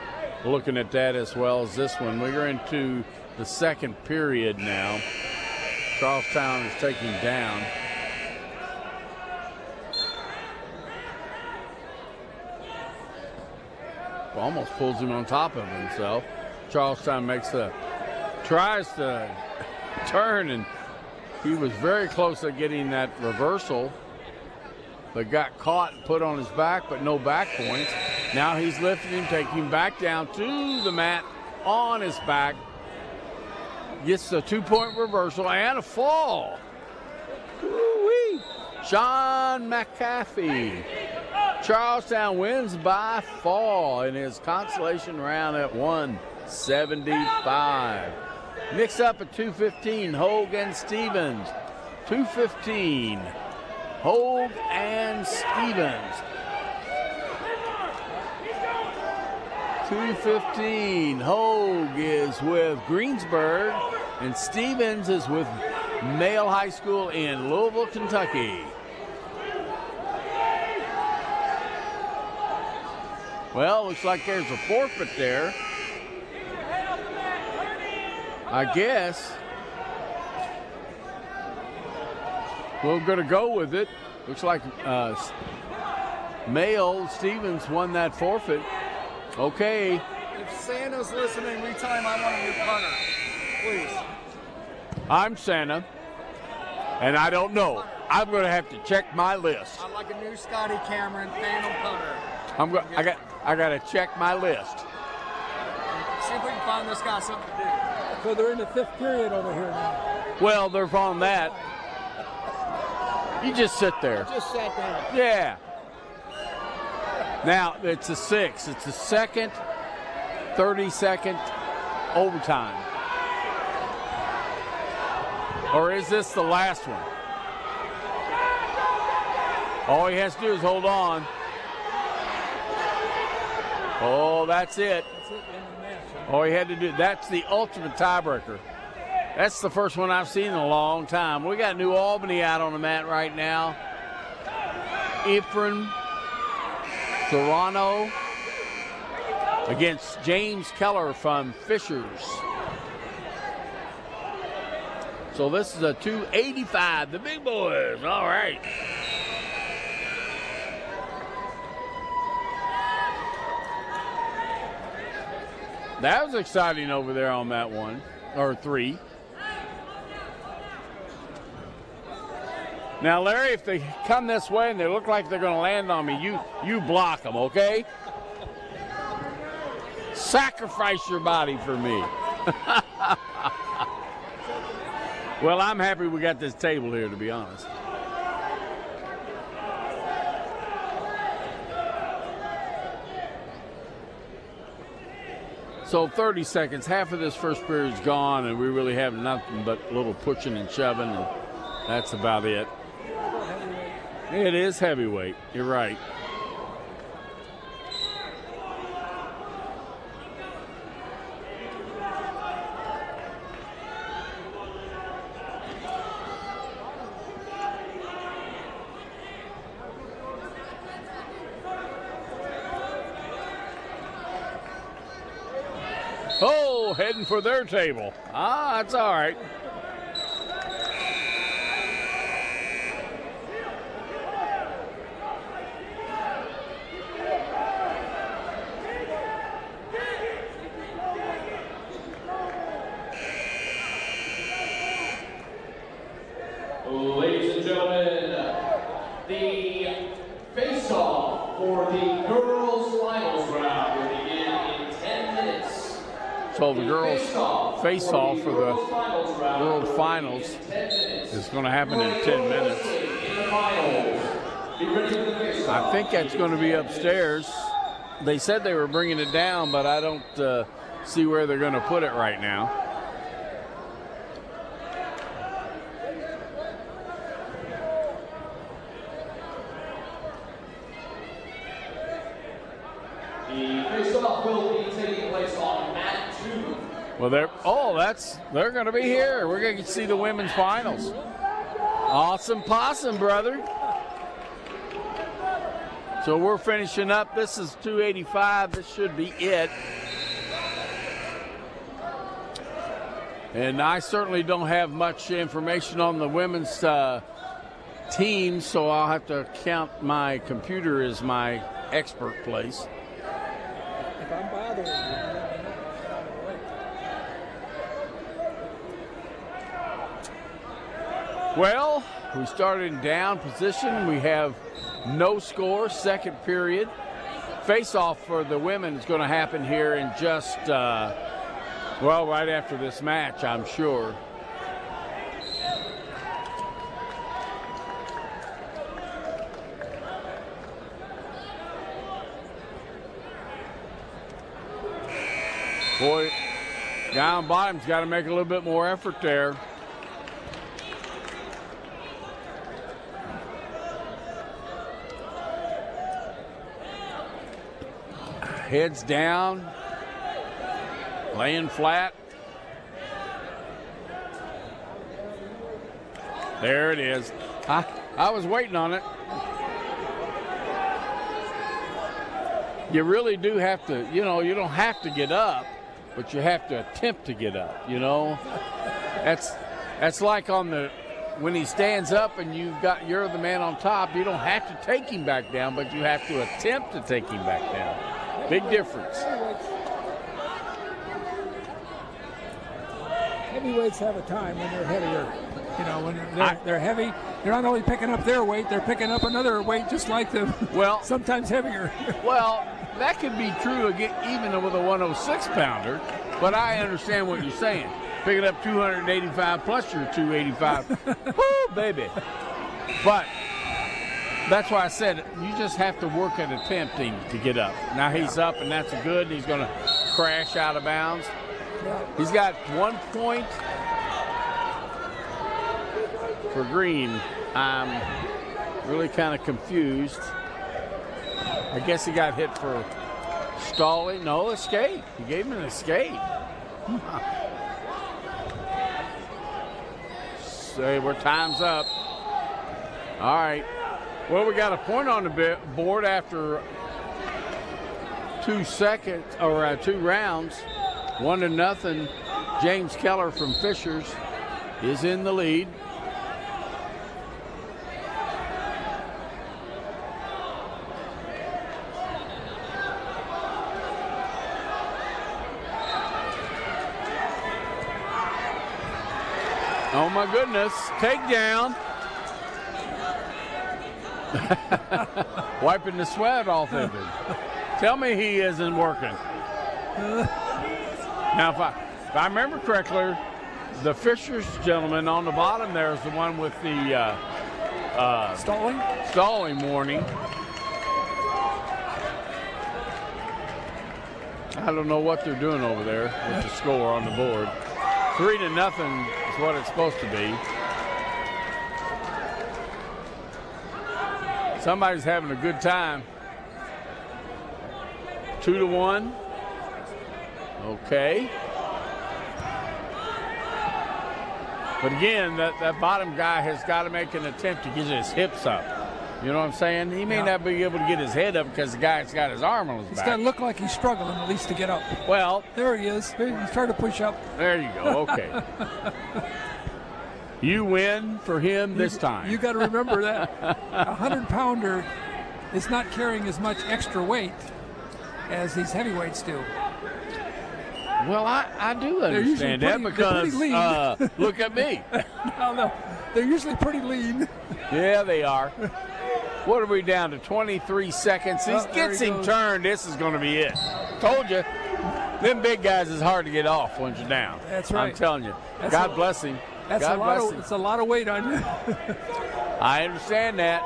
looking at that as well as this one. We're into the second period now. Charlestown is taking down. Almost pulls him on top of himself. Charlestown tries to turn, and he was very close to getting that reversal, but got caught and put on his back, but no back points. Now he's lifting him, taking him back down to the mat on his back. Gets the 2-point reversal and a fall. Woo-wee. Sean McAfee. Charlestown wins by fall in his consolation round at 175. Mix up at 215, Hogue and Stevens. 215, Hogue and Stevens. 215, Hogue is with Greensburg, and Stevens is with Male High School in Louisville, Kentucky. Well, looks like there's a forfeit there. I guess we're going to go with it. Looks like Male Stevens won that forfeit. Okay. If Santa's listening, we tell him I want a new punter. Please. I'm Santa, and I don't know. I'm going to have to check my list. I'd like a new Scotty Cameron phantom punter. I got to check my list. See if we can find this guy something to do. So they're in the 5th period over here now. Well, they're on that. You just sit there. Just sat down. Yeah. Now, it's a 6. It's the second 30-second overtime. Or is this the last one? All he has to do is hold on. Oh, that's it. All he had to do, that's the ultimate tiebreaker. That's the first one I've seen in a long time. We got New Albany out on the mat right now. Ephraim Toronto against James Keller from Fishers. So this is a 285, the big boys. All right. That was exciting over there on that one, or 3. Now, Larry, if they come this way and they look like they're going to land on me, you block them, okay? Sacrifice your body for me. Well, I'm happy we got this table here, to be honest. So 30 seconds, half of this first period's gone, and we really have nothing but a little pushing and shoving, and that's about it. It is heavyweight, you're right. Oh, heading for their table. Ah, that's all right. Ladies and gentlemen, the face-off for the girls' finals round will begin in 10 minutes. So the girls' face-off for the World Finals is going to happen in 10 minutes. I think that's going to be upstairs. They said they were bringing it down, but I don't see where they're going to put it right now. The face-off will be taking place on mat 2. Well, they're going to be here. We're going to see the women's finals. Awesome possum, brother. So we're finishing up. This is 285. This should be it. And I certainly don't have much information on the women's team, so I'll have to count my computer as my expert place. If I'm bothering you, let me know. Well, we started in down position. We have no score, second period. Face-off for the women is going to happen here in just, right after this match, I'm sure. Boy, guy on bottom's got to make a little bit more effort there. Heads down, laying flat. There it is. I was waiting on it. You really do have to, you don't have to get up, but you have to attempt to get up, That's like when he stands up and you're the man on top, you don't have to take him back down, but you have to attempt to take him back down. Big difference. Heavyweights have a time when they're heavier. When they're heavy, they're not only picking up their weight, they're picking up another weight just like them. Well, sometimes heavier. Well, that could be true again, even with a 106-pounder, but I understand what you're saying. Picking up 285 plus your 285. Woo, baby. But that's why I said you just have to work at attempting to get up. Now he's up, and that's good. He's going to crash out of bounds. He's got 1 point for green. I'm really kind of confused. I guess he got hit for stalling. No, escape. He gave him an escape. Say, we're time's up. All right. Well, we got a point on the board after 2 seconds or 2 rounds. 1-0. James Keller from Fishers is in the lead. Oh my goodness, takedown. Wiping the sweat off of him. Tell me he isn't working. Now, if I remember correctly, the Fishers gentleman on the bottom there is the one with the stalling warning. I don't know what they're doing over there with the score on the board. 3-0 is what it's supposed to be. Somebody's having a good time. 2-1. Okay. But again, that bottom guy has got to make an attempt to get his hips up. You know what I'm saying? He may not be able to get his head up because the guy's got his arm on his back. He's got to look like he's struggling at least to get up. Well, there he is. He's trying to push up. There you go. Okay. You win for him this time. You got to remember that a 100-pounder is not carrying as much extra weight as these heavyweights do. Well, I do understand that because look at me. No, they're usually pretty lean. Yeah, they are. What are we down to? 23 seconds. He gets him turned. This is going to be it. Told you. Them big guys is hard to get off once you're down. That's right. I'm telling you. God bless him. That's it's a lot of weight on you. I understand that.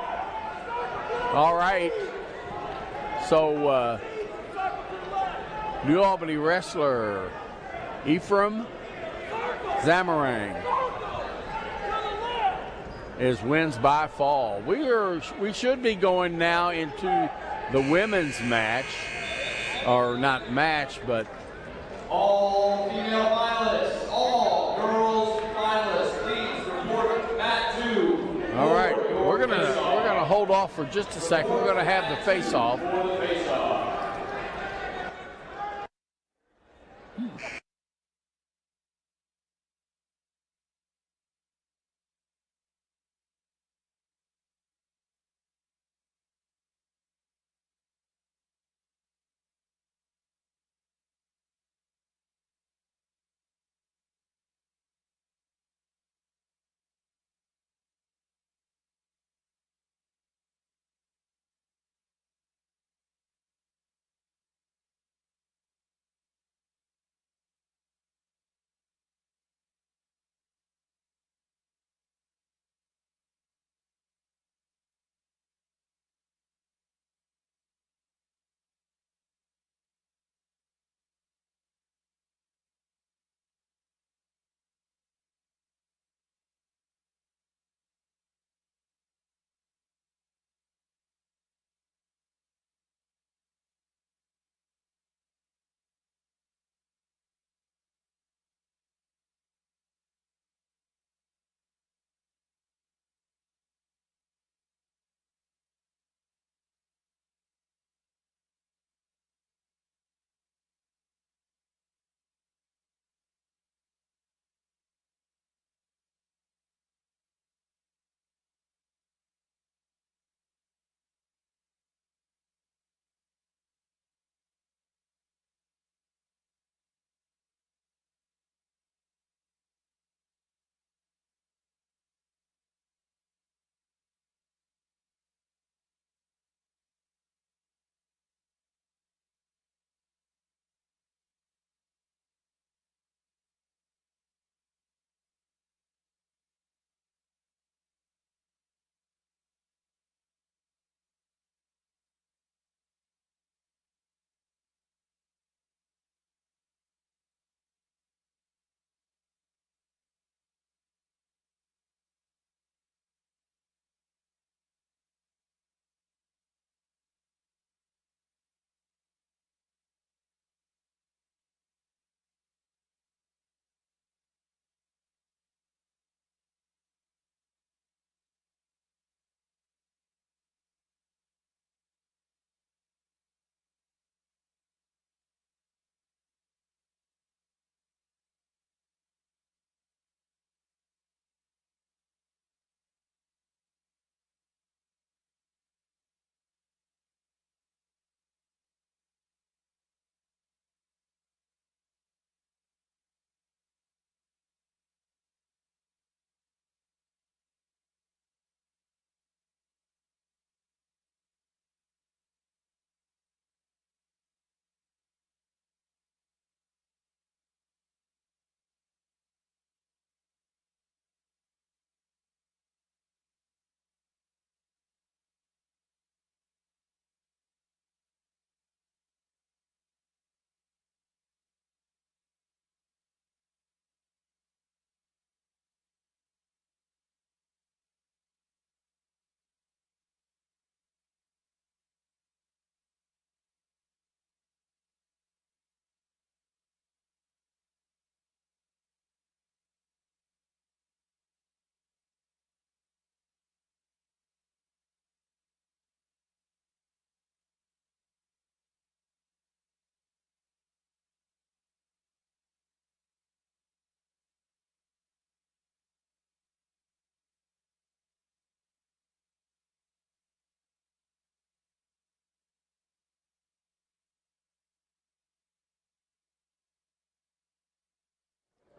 All right. So, New Albany wrestler Ephraim Zamarang wins by fall. We should be going now into the women's match, or not match, but all female finalists, all girls finalists, please report back to. All right, we're gonna hold off for just a second. We're gonna have the face-off.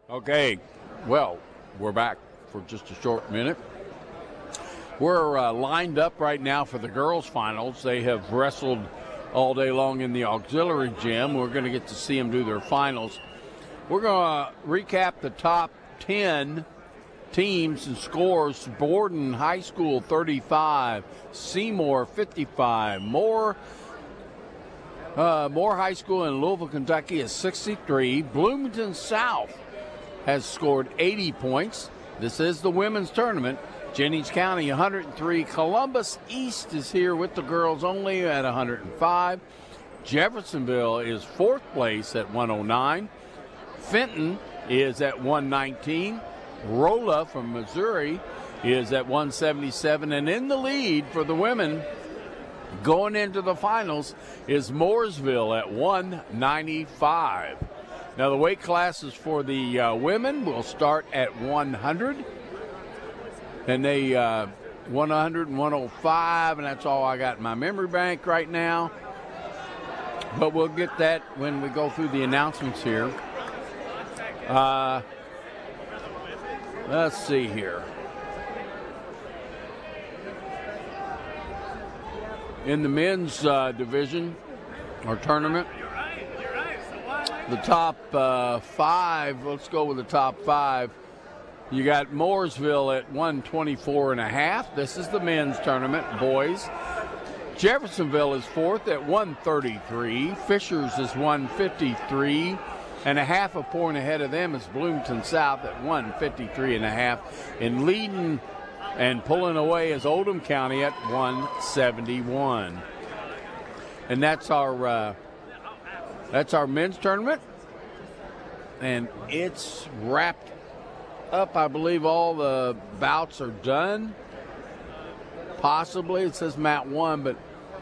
Okay, well, we're back for just a short minute. We're lined up right now for the girls' finals. They have wrestled all day long in the auxiliary gym. We're going to get to see them do their finals. We're going to recap the top 10 teams and scores. Borden High School 35, Seymour 55, Moore High School in Louisville, Kentucky is 63. Bloomington South has scored 80 points. This is the women's tournament. Jennings County 103. Columbus East is here with the girls only at 105. Jeffersonville is fourth place at 109. Fenton is at 119. Rolla from Missouri is at 177. And in the lead for the women going into the finals is Mooresville at 195. Now the weight classes for the women will start at 100. And they 100 and 105, and that's all I got in my memory bank right now. But we'll get that when we go through the announcements here. Let's see here. In the men's division or tournament, the top 5, let's go with the top 5. You got Mooresville at 124.5. This is the men's tournament, boys. Jeffersonville is fourth at 133. Fishers is 153. And a half a point ahead of them is Bloomington South at 153.5. And leading and pulling away is Oldham County at 171. And that's our men's tournament. And it's wrapped up. I believe all the bouts are done. Possibly. It says Mat 1, but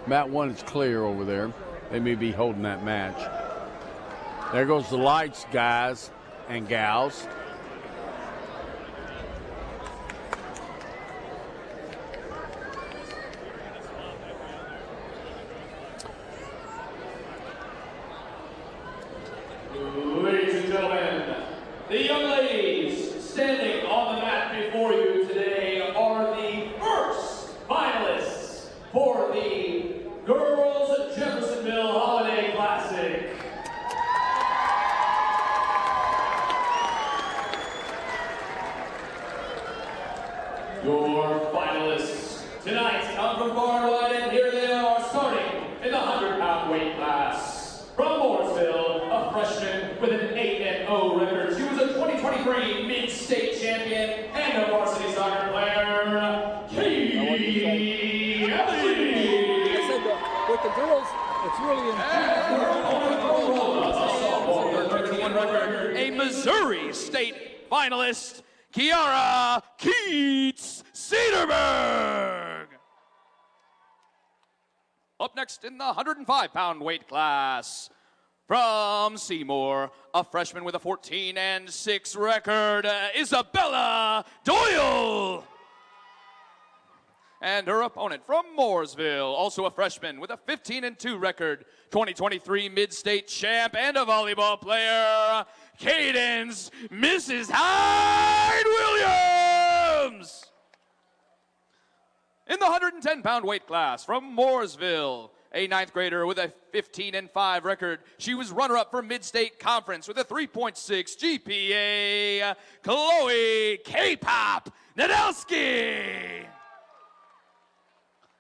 Mat 1 is clear over there. They may be holding that match. There goes the lights, guys and gals. Ladies and gentlemen, the young ladies standing on the mat before you today are the first finalists for the Girls Jeffersonville Holiday Classic. Your finalists tonight come from far and wide, and here they are, starting in the 100-pound weight class. From Mooresville, a freshman with an 8-0 record. She was a 2023 mid-state champion and a varsity soccer player, Katie Ellie. I said that with the girls, it's really record, a Missouri State finalist, Kiara Keats Cedarberg. Up next in the 105-pound weight class, from Seymour, a freshman with a 14-6 record, Isabella Doyle. And her opponent from Mooresville, also a freshman with a 15-2 record, 2023 mid-state champ and a volleyball player, Cadence Mrs. Hyde Williams. In the 110-pound weight class from Mooresville, a 9th grader with a 15-5 record. She was runner-up for Mid-State Conference with a 3.6 GPA, Chloe K-Pop Nadelsky.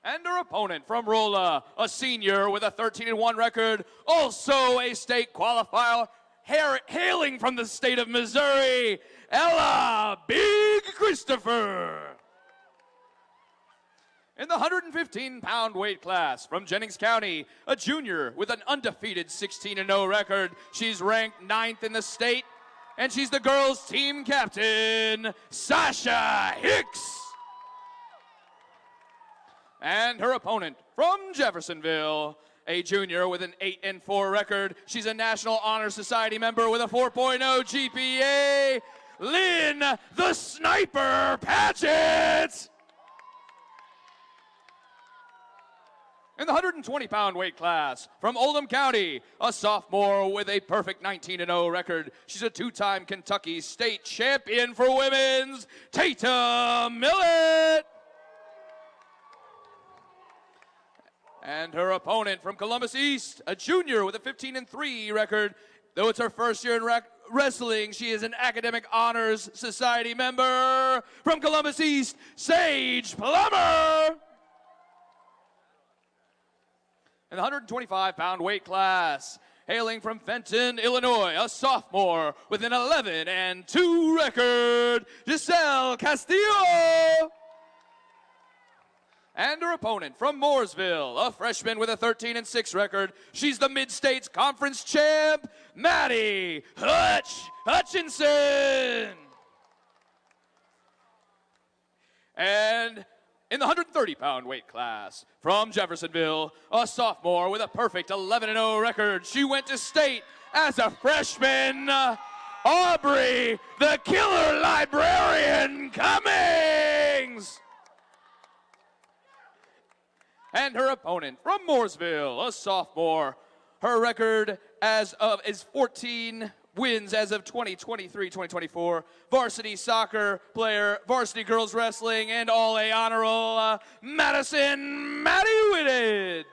And her opponent from Rolla, a senior with a 13-1 record, also a state qualifier, hailing from the state of Missouri, Ella Big Christopher. In the 115-pound weight class from Jennings County, a junior with an undefeated 16-0 record. She's ranked 9th in the state, and she's the girls' team captain, Sasha Hicks. And her opponent from Jeffersonville, a junior with an 8-4 record. She's a National Honor Society member with a 4.0 GPA, Lynn the Sniper Patchett. In the 120-pound weight class, from Oldham County, a sophomore with a perfect 19-0 record. She's a two-time Kentucky State champion for women's, Tatum Millett. And her opponent from Columbus East, a junior with a 15-3 record. Though it's her first year in wrestling, she is an Academic Honors Society member. From Columbus East, Sage Plummer. In the 125-pound weight class, hailing from Fenton, Illinois, a sophomore with an 11-2 record, Giselle Castillo. And her opponent from Mooresville, a freshman with a 13-6 record. She's the Mid-States Conference champ, Maddie Hutchinson. And in the 130-pound weight class, from Jeffersonville, a sophomore with a perfect 11-0 record. She went to state as a freshman, Aubrey, the Killer Librarian Cummings. And her opponent from Mooresville, a sophomore. Her record is 14 wins as of 2023-2024. Varsity soccer player, varsity girls wrestling, and all-A honor roll, Madison Maddie Whitted.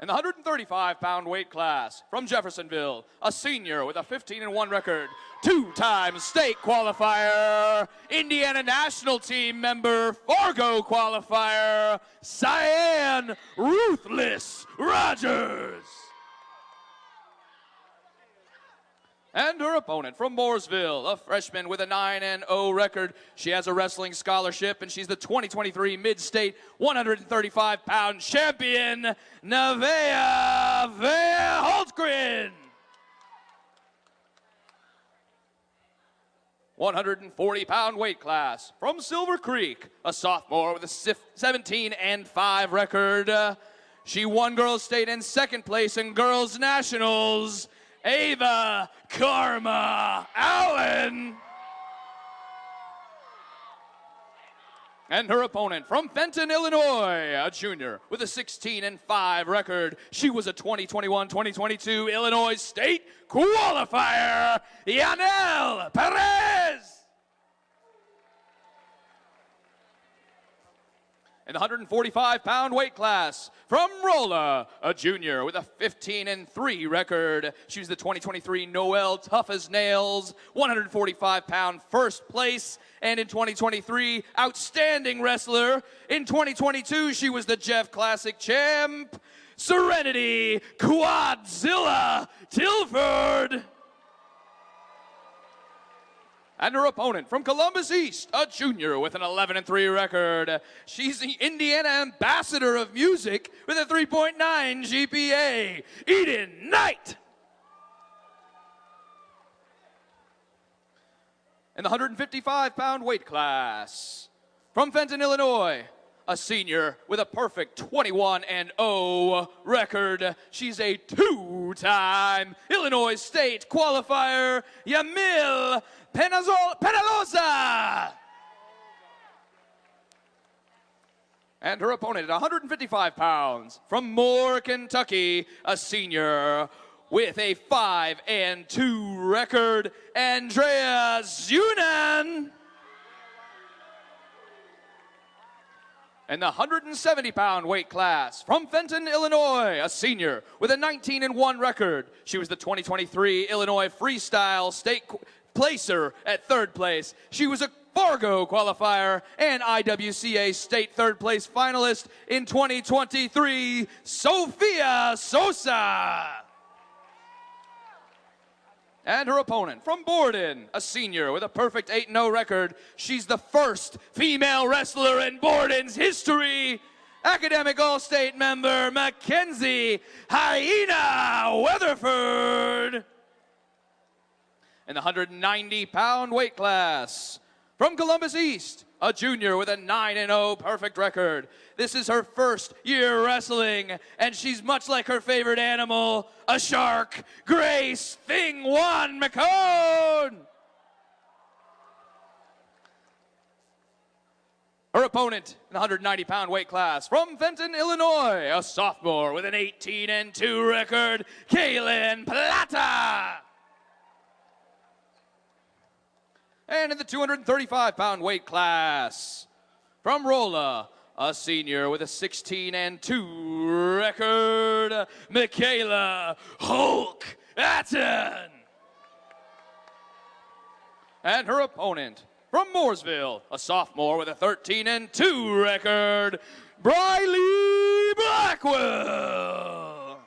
In the 135-pound weight class, from Jeffersonville, a senior with a 15-1 record, two-time state qualifier, Indiana national team member, Fargo qualifier, Cyan Ruthless Rogers. And her opponent from Mooresville, a freshman with a 9-0 record. She has a wrestling scholarship, and she's the 2023 Mid-State 135-pound champion, Nevaeh Holtgren. 140-pound weight class, from Silver Creek, a sophomore with a 17-5 record. She won girls state and second place in girls nationals, Ava Karma Allen. And her opponent from Fenton, Illinois, a junior with a 16-5 record. She was a 2021-2022 Illinois State qualifier, Yanel Perez. In the 145-pound weight class, from Rolla, a junior with a 15-3 record. She was the 2023 Noel Tough as Nails 145-pound first place, and in 2023, outstanding wrestler. In 2022, she was the Jeff Classic champ, Serenity Quadzilla Tilford. And her opponent from Columbus East, a junior with an 11-3 record. She's the Indiana Ambassador of Music with a 3.9 GPA, Eden Knight. In the 155-pound weight class, from Fenton, Illinois, a senior with a perfect 21-0 record. She's a two-time Illinois State qualifier, Yamil Penaloza. And her opponent at 155 pounds, from Moore, Kentucky, a senior with a 5-2 record, Andrea Zunan. In the 170-pound weight class, from Fenton, Illinois, a senior with a 19-1 record. She was the 2023 Illinois Freestyle State placer at third place. She was a Fargo qualifier and IWCA State third place finalist in 2023, Sophia Sosa. And her opponent from Borden, a senior with a perfect 8-0 record. She's the first female wrestler in Borden's history, Academic All-State member Mackenzie Hyena Weatherford. In the 190-pound weight class, from Columbus East, a junior with a 9-0 perfect record. This is her first year wrestling, and she's much like her favorite animal, a shark, Grace Thing One McCone. Her opponent in the 190-pound weight class from Fenton, Illinois, a sophomore with an 18-2 record, Kaylin Plata. And in the 235-pound weight class from Rolla, a senior with a 16-2 record, Michaela Hulk Atten. And her opponent from Mooresville, a sophomore with a 13-2 record, Briley Blackwell.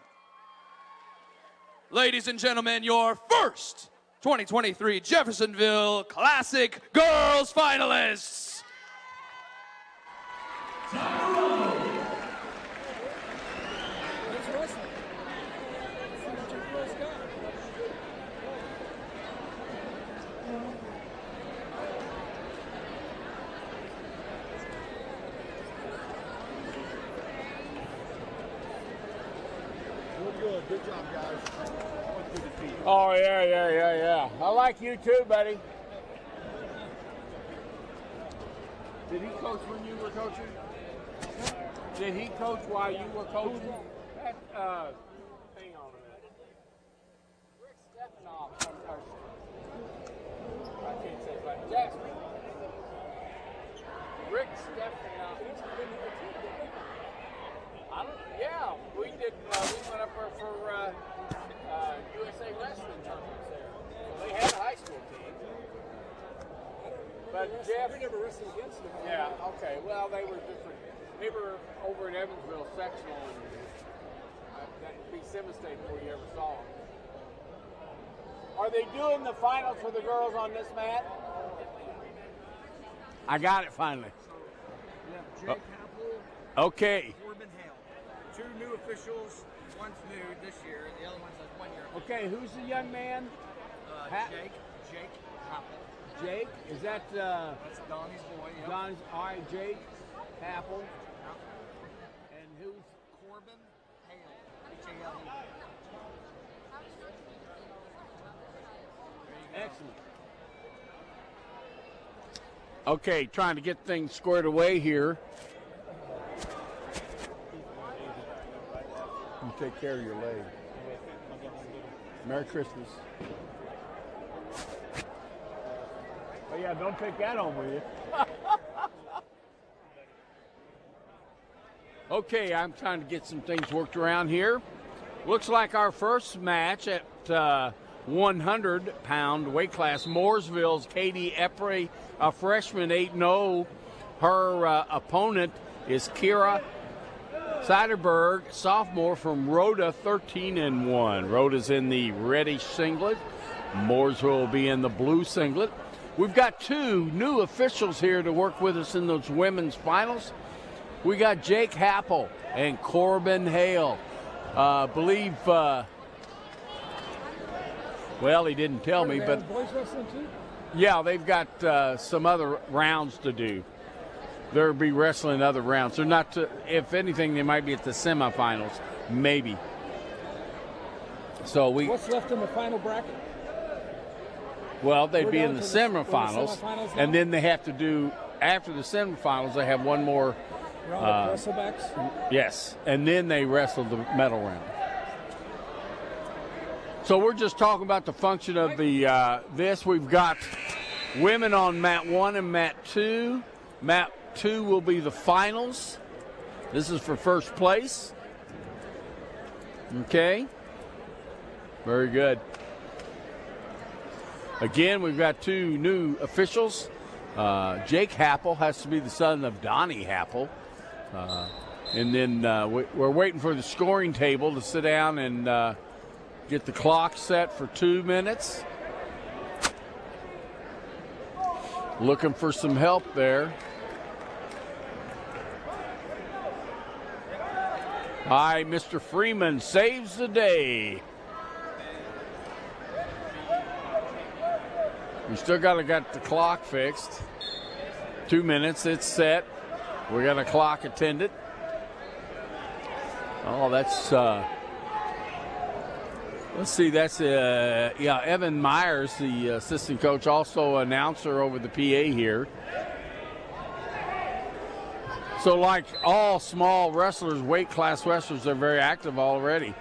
Ladies and gentlemen, your first 2023 Jeffersonville Classic Girls finalists. Good job, guys. Oh, yeah. I like you too, buddy. Did he coach when you were coaching? Did he coach while you were coaching? Hang on a minute. Rick Stefanoff. I can't say it right. Jasper. Rick Stefanoff. Yeah, we did. We went up there for USA wrestling tournaments there. They had a high school team. But Jeff, we never wrestled against them. Yeah. Okay. Well, they were different. They were over in Evansville sectional, and that would be Semi-State before you ever saw them. Are they doing the finals for the girls on this mat? I got it finally. Yeah, Jake Apple. Okay. Corbin Hale. 2 new officials. One's new this year, and the other one's like 1 year. Okay, who's the young man? Jake Apple. Jake? Is that That's Donnie's boy. Yep. Donnie's? All right, Jake Apple. And who's Corbin Hale. H-A-L-E. excellent? Okay, trying to get things squared away here. You take care of your leg. Merry Christmas. Oh yeah, don't take that home with you. Okay, I'm trying to get some things worked around here. Looks like our first match at 100-pound weight class. Mooresville's Katie Epre, a freshman, 8-0. Her opponent is Kira Seiderberg, sophomore from Rhoda, 13-1. Rhoda's in the reddish singlet. Mooresville will be in the blue singlet. We've got 2 new officials here to work with us in those women's finals. We got Jake Happel and Corbin Hale. Believe, well, he didn't tell me, but Boys wrestling too? yeah, they've got some other rounds to do. They'll be wrestling other rounds. They're not, if anything, they might be at the semifinals, maybe. So What's left in the final bracket? Well, they'd We're be down in the to semifinals, semifinals and now? then they have to do, after the semifinals, they have one more. Round of wrestlebacks? Yes, and then they wrestle the medal round. So we're just talking about the function of the this. We've got women on mat 1 and mat 2. Mat 2 will be the finals. This is for first place. Okay. Very good. Again, we've got 2 new officials. Jake Happel has to be the son of Donnie Happel. And then we're waiting for the scoring table to sit down and get the clock set for 2 minutes. Looking for some help there. Hi, Mr. Freeman saves the day. We still got the clock fixed. 2 minutes, it's set. We got a clock attended. Oh, that's, let's see, that's, Evan Myers, the assistant coach, also announcer over the PA here. So like all small wrestlers, weight class wrestlers, they're very active already.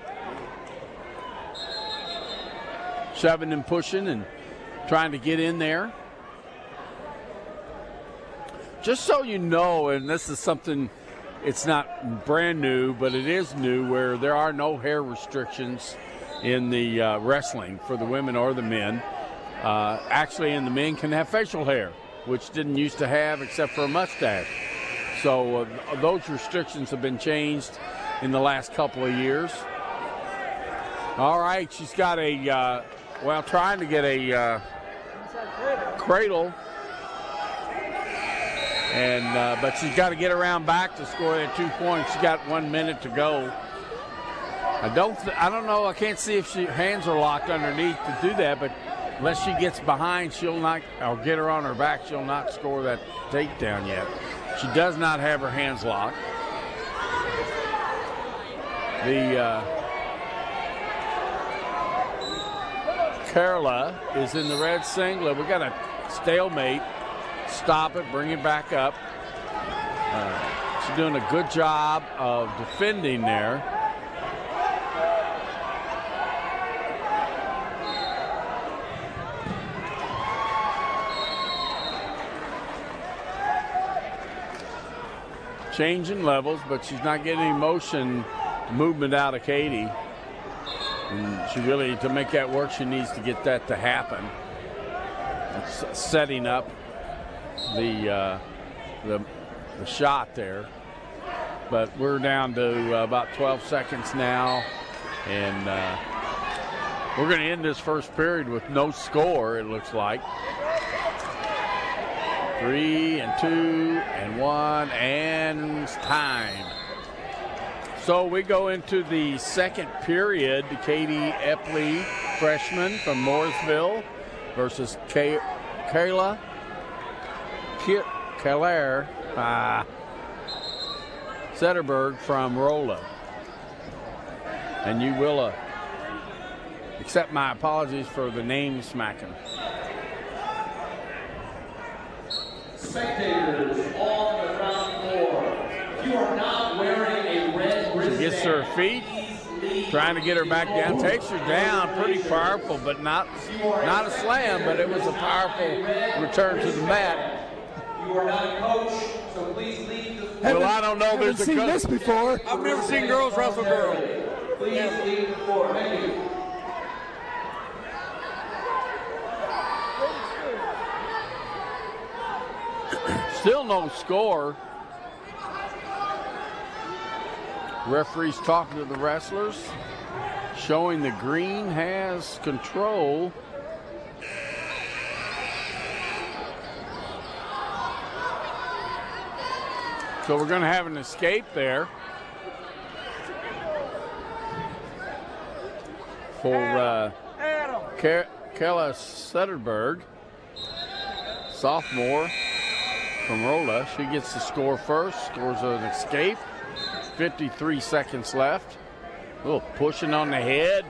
Shoving and pushing and trying to get in there. Just so you know, and this is something, it's not brand new, but it is new, where there are no hair restrictions in the wrestling for the women or the men. Actually, and the men can have facial hair, which didn't used to have except for a mustache. So those restrictions have been changed in the last couple of years. All right, she's got a, trying to get a cradle. And but she's got to get around back to score that 2 points. She's got 1 minute to go. I don't know. I can't see if her hands are locked underneath to do that. But unless she gets behind, she'll not. I'll get her on her back. She'll not score that takedown yet. She does not have her hands locked. The Carla is in the red singlet. We got a stalemate. Stop it, bring it back up. She's doing a good job of defending there. Changing levels, but she's not getting any motion movement out of Katie. And she really, to make that work, she needs to get that to happen. It's setting up the shot there, but we're down to about 12 seconds now, and we're going to end this first period with no score. It looks like 3 and 2 and 1 and it's time. So we go into the second period. Katie Epley, freshman from Mooresville, versus Kayla Keller Zetterberg from Rolla. And you will accept my apologies for the name smacking. Spectators on the ground floor, if you are not wearing a red wristband, She gets to her feet, trying to get her back down, takes her down, pretty powerful, but not a slam, but it was a powerful return to the mat. You are not a coach, so please leave the floor. Well, I don't know. There's a seen this before. I've never seen girls wrestle girls. Please leave the floor. Thank you. Still no score. Referee's talking to the wrestlers, showing the green has control. So we're going to have an escape there for Kayla Zetterberg, sophomore from Rolla. She gets the score first, scores an escape. 53 seconds left. A little pushing on the head,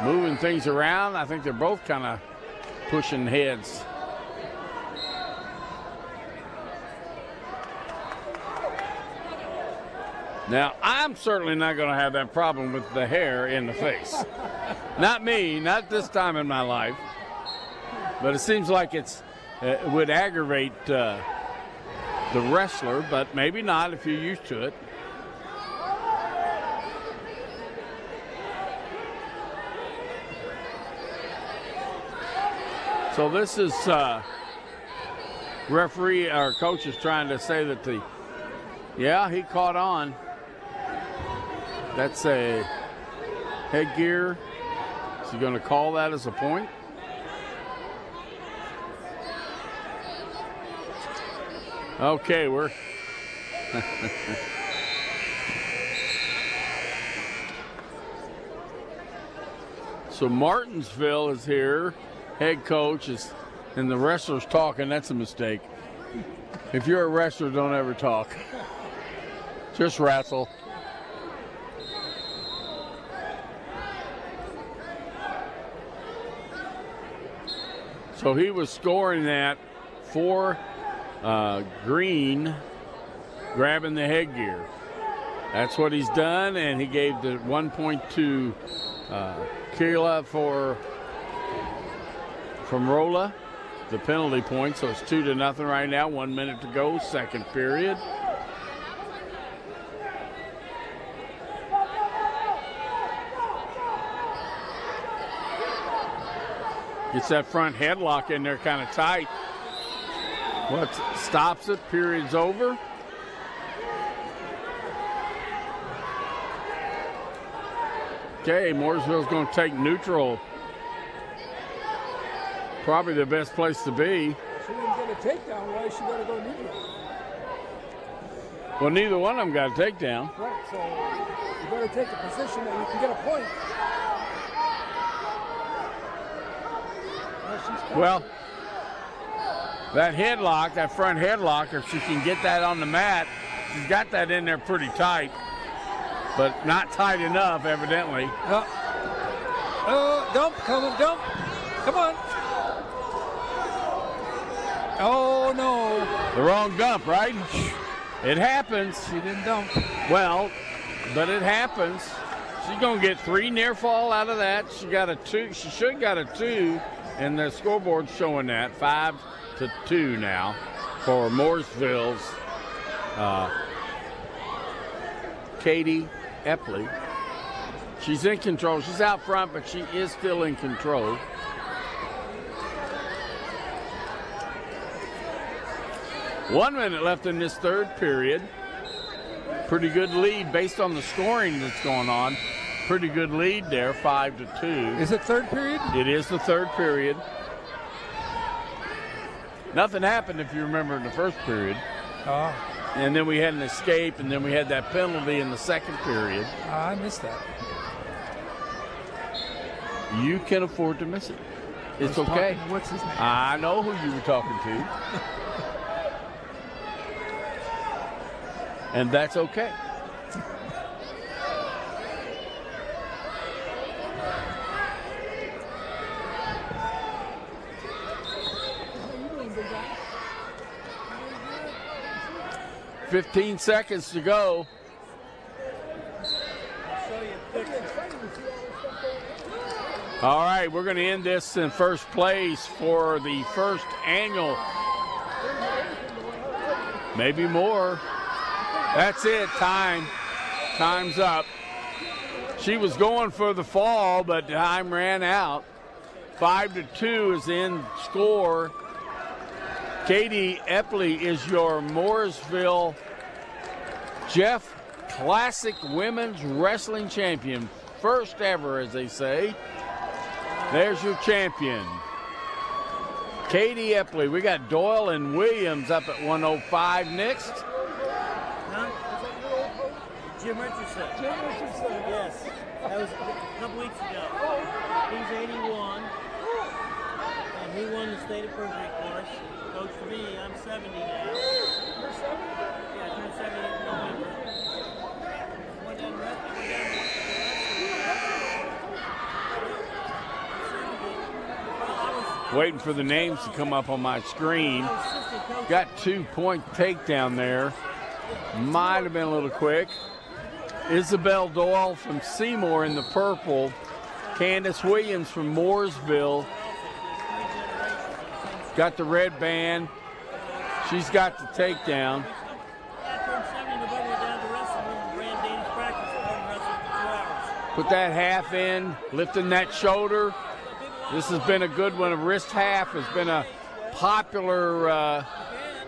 moving things around. I think they're both kind of pushing heads. Now, I'm certainly not going to have that problem with the hair in the face. Not me, not this time in my life. But it seems like it would aggravate the wrestler, but maybe not if you're used to it. So this is referee, our coach is trying to say that he caught on. That's a headgear. Is he going to call that as a point? Okay, we're so Martinsville is here. Head coach is, and the wrestler's talking. That's a mistake. If you're a wrestler, don't ever talk. Just wrestle. So he was scoring that for Green grabbing the headgear. That's what he's done, and he gave the 1 point to Kayla from Rolla, the penalty point. So it's 2-0 right now. 1 minute to go, second period. Gets that front headlock in there kind of tight. What stops it? Period's over. Okay, Mooresville's going to take neutral. Probably the best place to be. She didn't get a takedown. Why is she got to go neutral? Well, neither one of them got a takedown. Right, so you better take a position that you can get a point. Well, that headlock, that front headlock, if she can get that on the mat, she's got that in there pretty tight, but not tight enough, evidently. Dump, come on, dump. Come on. Oh, no. The wrong dump, right? It happens. She didn't dump. Well, but it happens. She's going to get 3 near fall out of that. She got a 2. She should have got a 2. And the scoreboard's showing that 5-2 now for Mooresville's Katie Epley. She's in control. She's out front, but she is still in control. One minute left in this third period. Pretty good lead based on the scoring that's going on. Pretty good lead there, 5-2. Is it third period? It is the third period. Nothing happened, if you remember, in the first period. Oh. And then we had an escape, and then we had that penalty in the second period. I missed that. You can afford to miss it. It's okay. What's his name? I know who you were talking to. And that's okay. $15 seconds to go. All right, we're going to end this in first place for the first annual. Maybe more. That's it. Time's up. She was going for the fall, but time ran out. 5-2 is the end score. Katie Epley is your Mooresville Jeff Classic Women's Wrestling Champion. First ever, as they say. There's your champion. Katie Epley. We got Doyle and Williams up at 105 next. Huh? Jim Richardson. Yes. That was a couple weeks ago. He's 81. And he won the state of Perjury course. Coach, for me, I'm 70 now. You're 70? Yeah, I turned 70 in November. Went down Waiting for the names to come up on my screen. Got 2-point takedown there. Might have been a little quick. Isabel Doyle from Seymour in the purple. Candace Williams from Mooresville. Got the red band. She's got the takedown. Put that half in, lifting that shoulder. This has been a good one. A wrist half has been a popular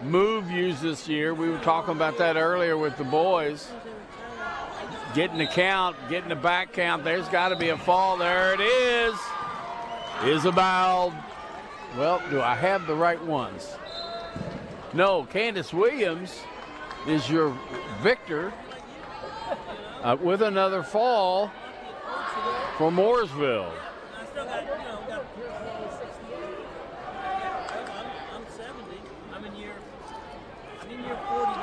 move used this year. We were talking about that earlier with the boys. Getting the count, getting the back count. There's got to be a fall. There it is. Isabel. Well, do I have the right ones? No, Candace Williams is your victor with another fall for Mooresville. I'm 70. I'm in year 49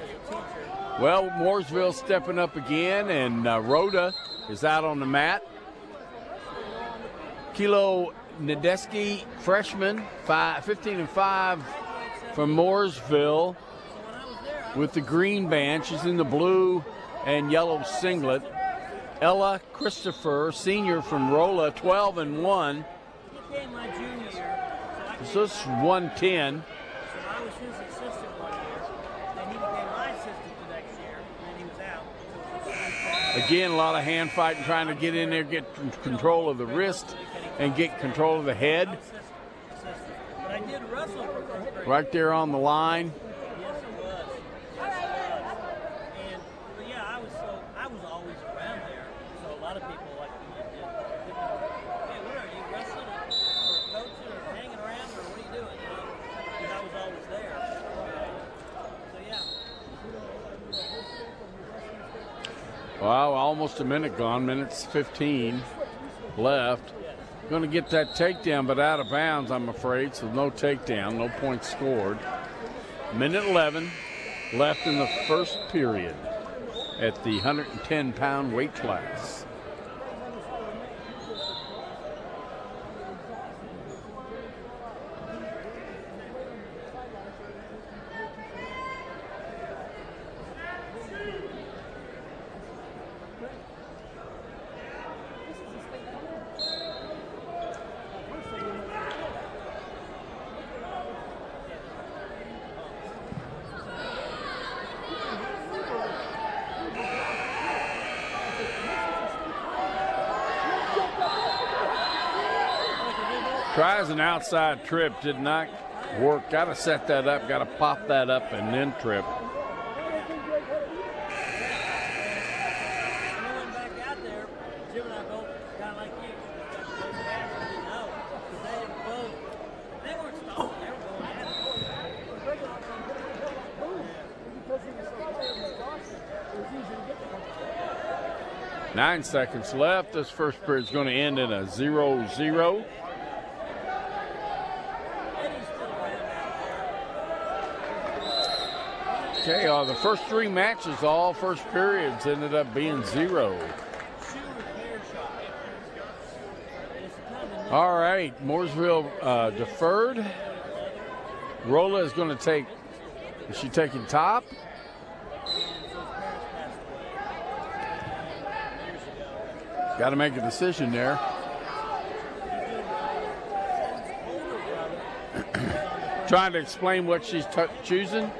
as a teacher. Well, Mooresville stepping up again, and Rhoda is out on the mat. Kilo Nadeski, freshman, 15-5 from Mooresville. with the green band. She's in the blue and yellow singlet. Ella Christopher, senior from Rolla, 12-1. He came my junior year. So this is 110. So I was his assistant one year. Then he became my assistant the next year. And then he was out. Again, a lot of hand fighting, trying to get in there, get control of the wrist, and get control of the head. But I did wrestle for first grade. Right there on the line. Yes, it was. Yes, it was. And but yeah, I was always around there. So a lot of people like hey, what are you wrestling or coaching or hanging around or what are you doing? Because I was always there. So yeah. Wow, almost a minute gone. Minutes 15 left. Going to get that takedown, but out of bounds, I'm afraid. So no takedown, no points scored. Minute 11 left in the first period at the 110-pound weight class. Tries an outside trip, did not work. Got to set that up, got to pop that up and then trip. Nine seconds left. This first period is going to end in a 0-0. Okay, the first three matches, all first periods, ended up being 0. All right, Mooresville deferred. Rolla is going to take, is she taking top? Got to make a decision there. Trying to explain what she's choosing.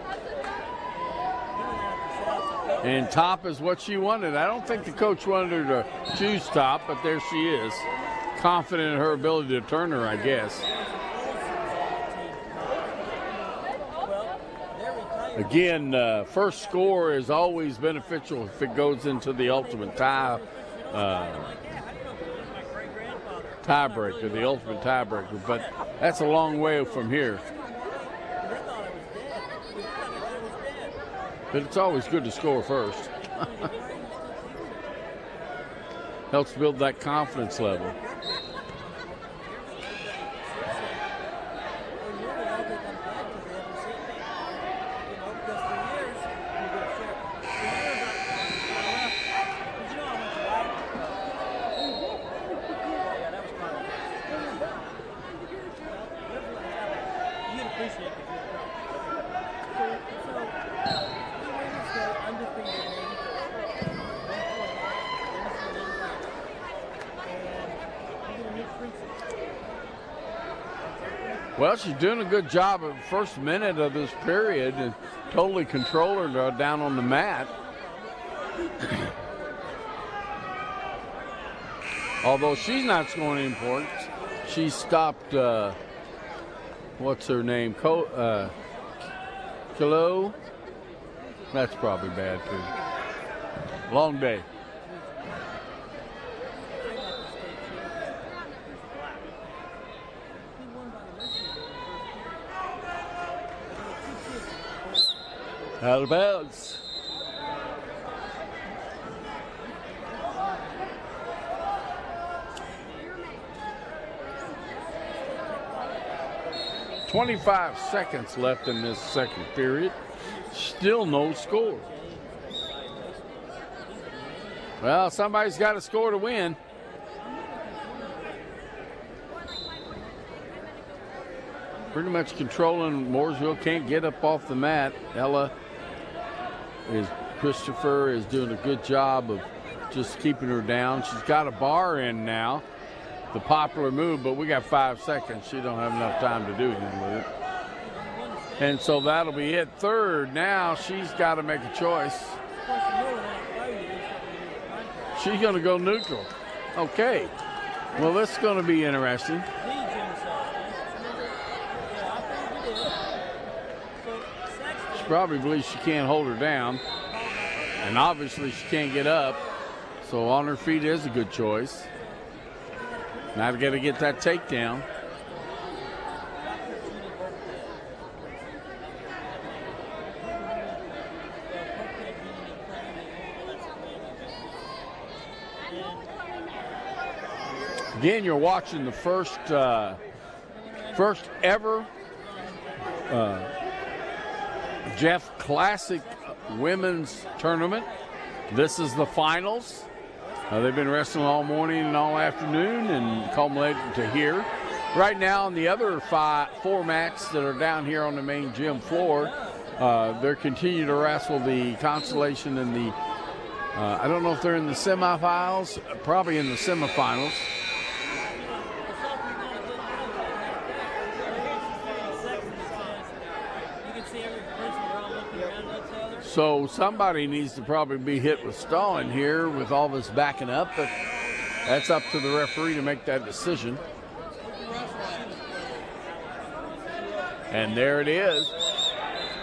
And top is what she wanted. I don't think the coach wanted her to choose top, but there she is. Confident in her ability to turn her, I guess. Again, first score is always beneficial if it goes into the ultimate tiebreaker, the ultimate tiebreaker. But that's a long way from here. But it's always good to score first. Helps build that confidence level. Well, she's doing a good job of the first minute of this period and totally controlling her down on the mat. Although she's not scoring any points, she stopped, what's her name? Kilo? That's probably bad, too. Long day. Out of bounds. "25 seconds left in this second period. Still no score. Well, somebody's got to score to win. Pretty much controlling. Mooresville can't get up off the mat. Ella Christopher is doing a good job of just keeping her down. She's got a bar in now, the popular move, but we got 5 seconds. She don't have enough time to do anything with it. And so that'll be it. Third, now she's got to make a choice. She's going to go neutral. Okay. Well, this is going to be interesting. She probably believes she can't hold her down. And obviously she can't get up. So on her feet is a good choice. Now we got to get that takedown. Again, you're watching the first ever Jeff Classic Women's Tournament. This is the finals. They've been wrestling all morning and all afternoon and culminated to here. Right now, on the other four mats that are down here on the main gym floor, they're continuing to wrestle the Constellation and the, I don't know if they're in the semifinals, probably in the semifinals. So somebody needs to probably be hit with stalling here with all this backing up, but that's up to the referee to make that decision. And there it is.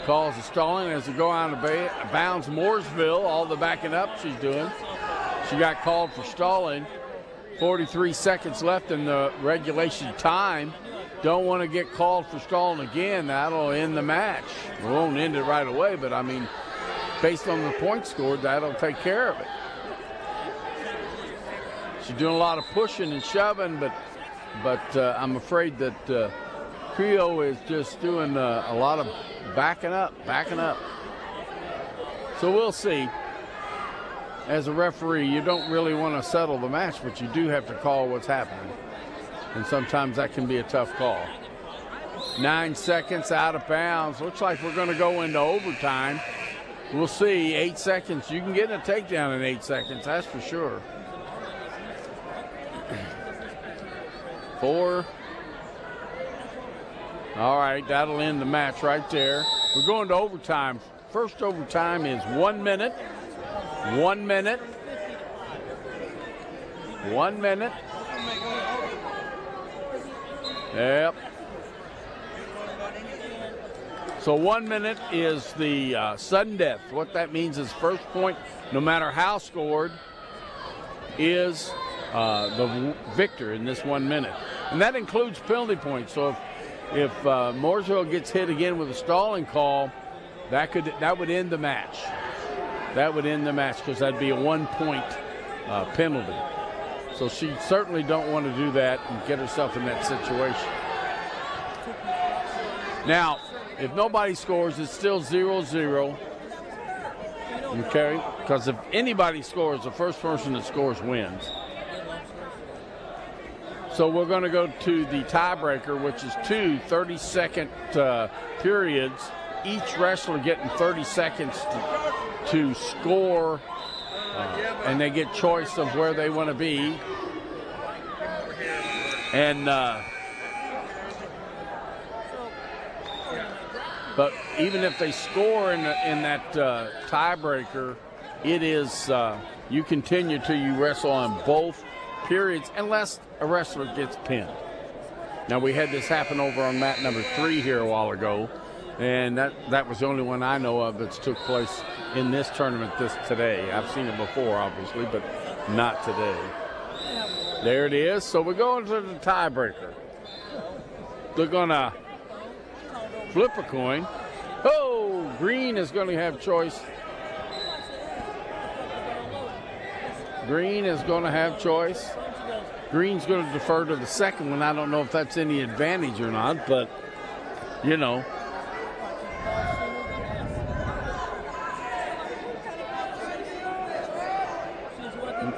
Calls the stalling as they go out of bounds. Mooresville, all the backing up she's doing. She got called for stalling. 43 seconds left in the regulation time. Don't want to get called for stalling again. That'll end the match. We won't end it right away, but I mean, based on the points scored, that'll take care of it. She's doing a lot of pushing and shoving, but I'm afraid that Creo is just doing a lot of backing up. So we'll see. As a referee, you don't really want to settle the match, but you do have to call what's happening. And sometimes that can be a tough call. 9 seconds out of bounds. Looks like we're going to go into overtime. We'll see. 8 seconds. You can get a takedown in 8 seconds, that's for sure. 4. All right, that'll end the match right there. We're going to overtime. First overtime is 1 minute. 1 minute. 1 minute. Yep. So 1 minute is the sudden death. What that means is first point, no matter how scored, is the victor in this 1 minute. And that includes penalty points. So if Mooresville gets hit again with a stalling call, that would end the match. That would end the match because that'd be a 1 point penalty. So she certainly don't want to do that and get herself in that situation. Now, if nobody scores, it's still 0-0. Okay? Because if anybody scores, the first person that scores wins. So we're going to go to the tiebreaker, which is 2 30-second periods. Each wrestler getting 30 seconds to score, and they get choice of where they want to be. And but even if they score in that tiebreaker, it is you continue till you wrestle on both periods unless a wrestler gets pinned. Now we had this happen over on mat number 3 here a while ago, and that was the only one I know of that's took place in this tournament today. I've seen it before, obviously, but not today. There it is. So we're going to the tiebreaker. They're going to flip a coin. Oh, green is going to have choice. Green is going to have choice. Green's going to defer to the second one. I don't know if that's any advantage or not, but, you know.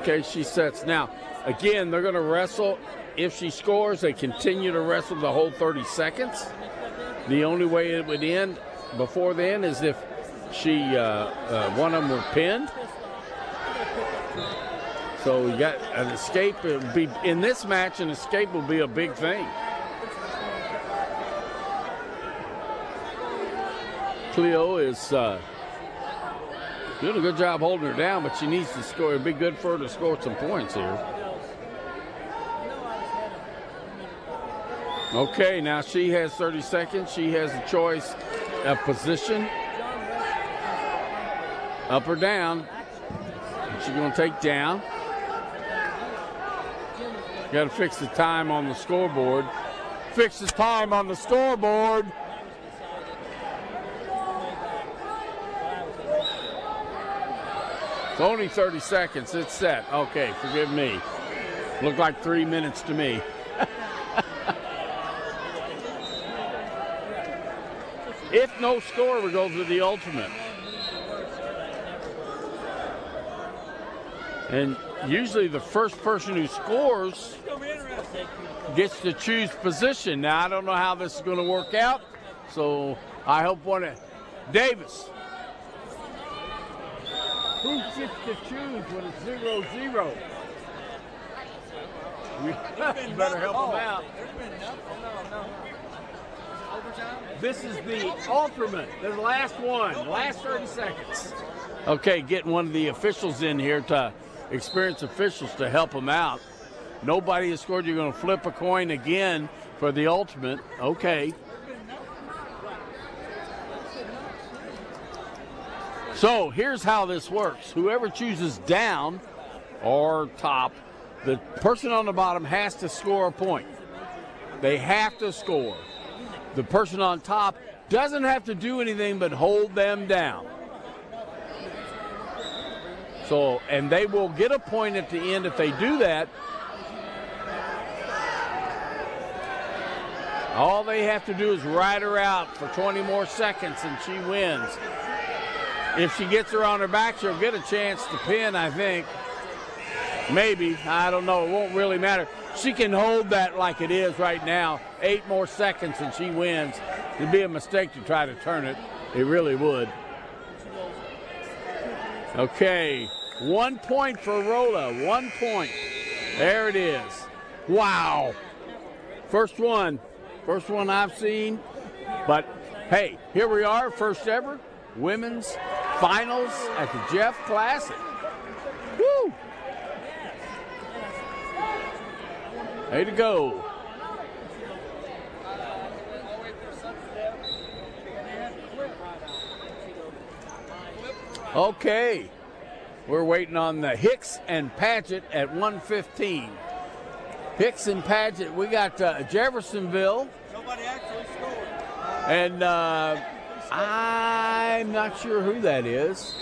Okay, she sets. Now, again, they're going to wrestle. If she scores, they continue to wrestle the whole 30 seconds. The only way it would end before then is if one of them were pinned. So you got an escape. It'll be in this match. An escape will be a big thing. Cleo is doing a good job holding her down, but she needs to score. It'd be good for her to score some points here. Okay, now she has 30 seconds. She has a choice of position, up or down. She's going to take down. Got to fix the time on the scoreboard. Fix the time on the scoreboard. It's only 30 seconds. It's set. Okay, forgive me. Looked like 3 minutes to me. If no score, we go to the ultimate. And usually the first person who scores gets to choose position. Now, I don't know how this is going to work out, so I hope one of Davis. Who gets to choose when it's 0-0? You better help them out. This is the ultimate, the last one, last 30 seconds. Okay, getting one of the officials in here to experienced officials to help them out. Nobody has scored. You're going to flip a coin again for the ultimate. Okay. So here's how this works. Whoever chooses down or top, the person on the bottom has to score a point. They have to score. The person on top doesn't have to do anything but hold them down. So, and they will get a point at the end if they do that. All they have to do is ride her out for 20 more seconds and she wins. If she gets her on her back, she'll get a chance to pin, I think. Maybe, I don't know, it won't really matter. She can hold that like it is right now, 8 more seconds and she wins. It'd be a mistake to try to turn it. It really would. Okay, 1 point for Rolla, 1 point. There it is. Wow. First one I've seen. But hey, here we are, first ever women's finals at the Jeff Classic. Woo! Way to go. Okay, we're waiting on the Hicks and Paget at 1:15. Hicks and Paget, we got Jeffersonville. Nobody actually scored. And I'm not sure who that is.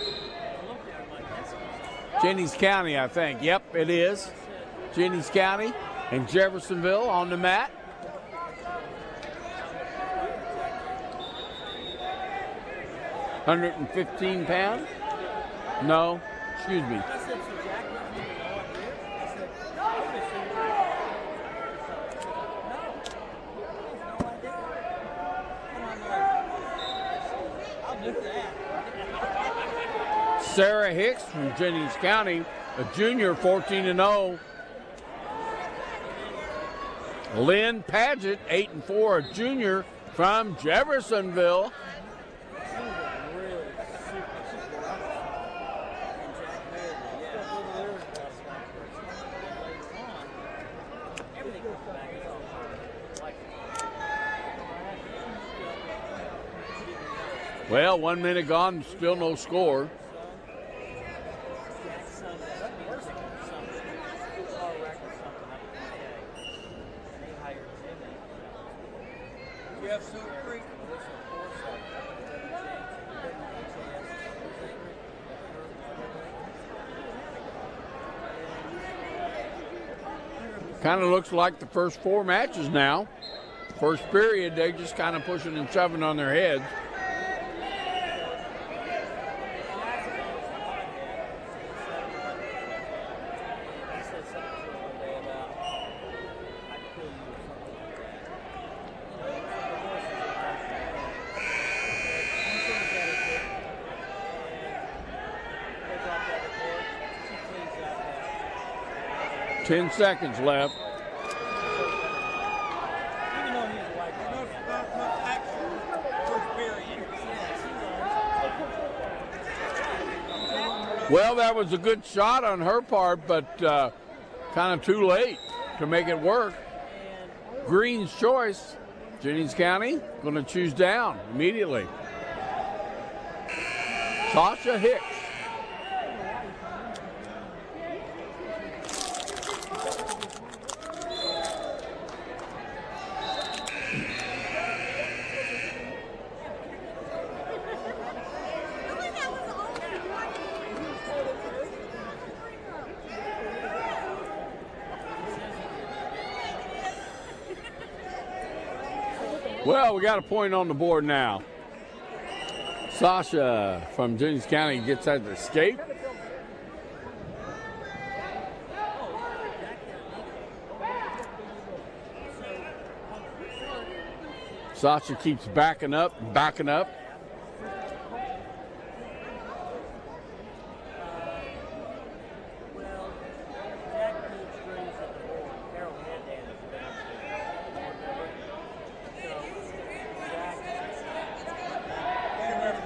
Jennings County, I think. Yep, it is. Jennings County and Jeffersonville on the mat. £115? No, excuse me. Sarah Hicks from Jennings County, a junior, 14-0. Lynn Paget, 8-4, a junior from Jeffersonville. Well, 1 minute gone, still no score. Kind of looks like the first 4 matches now. First period, they just kind of pushing and shoving on their heads. 10 seconds left. Even though he's like, no actual first period. Well, that was a good shot on her part, but kind of too late to make it work. Green's choice. Jennings County going to choose down immediately. Sasha Hicks. Well, we got a point on the board now. Sasha from Jennings County gets that escape. Sasha keeps backing up and backing up.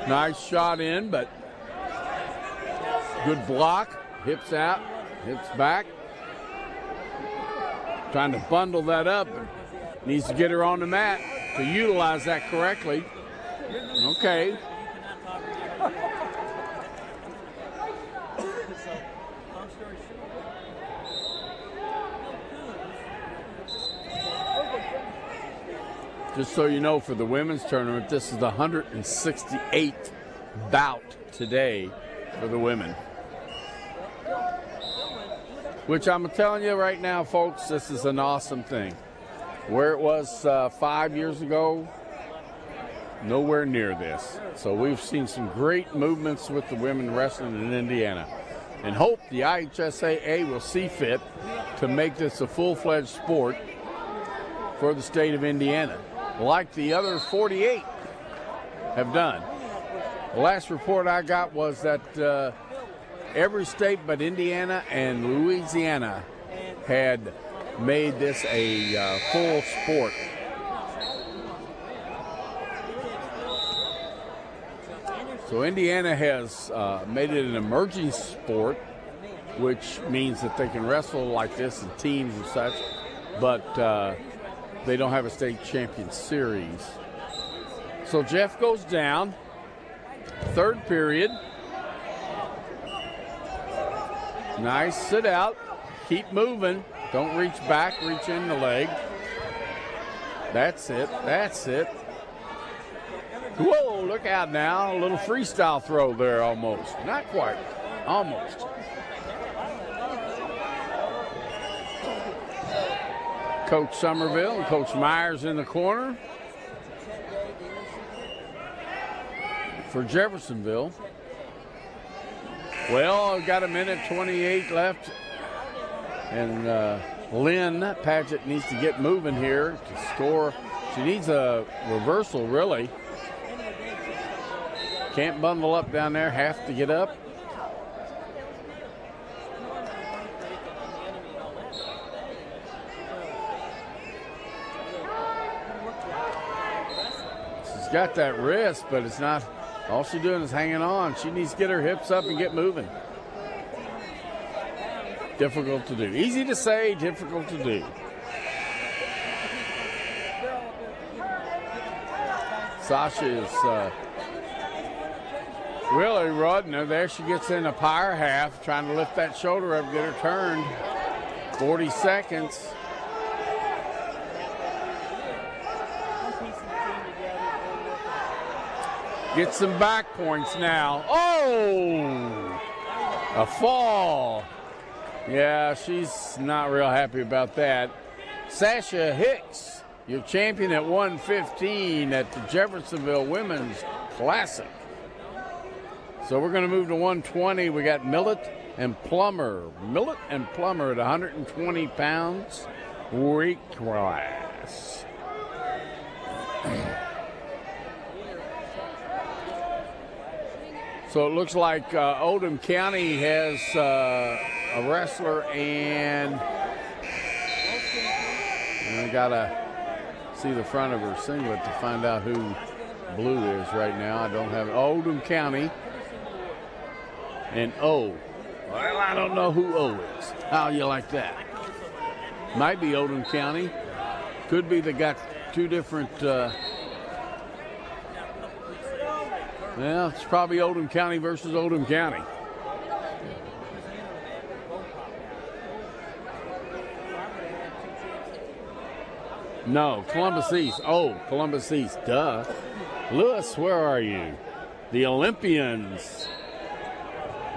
Nice shot in, but good block. Hips out, hips back. Trying to bundle that up. Needs to get her on the mat to utilize that correctly. Okay. Just so you know, for the women's tournament, this is the 168th bout today for the women. Which I'm telling you right now, folks, this is an awesome thing. Where it was 5 years ago, nowhere near this. So we've seen some great movements with the women wrestling in Indiana. And hope the IHSAA will see fit to make this a full-fledged sport for the state of Indiana, like the other 48 have done. The last report I got was that every state but Indiana and Louisiana had made this a full sport. So Indiana has made it an emerging sport, which means that they can wrestle like this in teams and such, but they don't have a state champion series. So Jeff goes down. Third period. Nice sit out. Keep moving. Don't reach back, reach in the leg. That's it. That's it. Whoa, look out now. A little freestyle throw there almost. Not quite. Almost. Coach Somerville and Coach Myers in the corner for Jeffersonville. Well, we've got a minute 28 left, and Lynn Padgett needs to get moving here to score. She needs a reversal, really. Can't bundle up down there, have to get up. She's got that wrist, but it's not, all she's doing is hanging on. She needs to get her hips up and get moving. Difficult to do. Easy to say, difficult to do. Sasha is really rodding her. There she gets in a power half, trying to lift that shoulder up, get her turned. 40 seconds. Get some back points now. Oh! A fall. Yeah, she's not real happy about that. Sasha Hicks, your champion at 115 at the Jeffersonville Women's Classic. So we're going to move to 120. We got Millet and Plummer. Millet and Plummer at 120 pounds weight class. So it looks like Oldham County has a wrestler and And I gotta see the front of her singlet to find out who blue is right now. I don't have it. Oldham County and O. Well, I don't know who O is. How you like that? Might be Oldham County. Could be they got two different. Well, it's probably Oldham County versus Oldham County. No, Columbus East. Oh, Columbus East, duh. Lewis, where are you? The Olympians.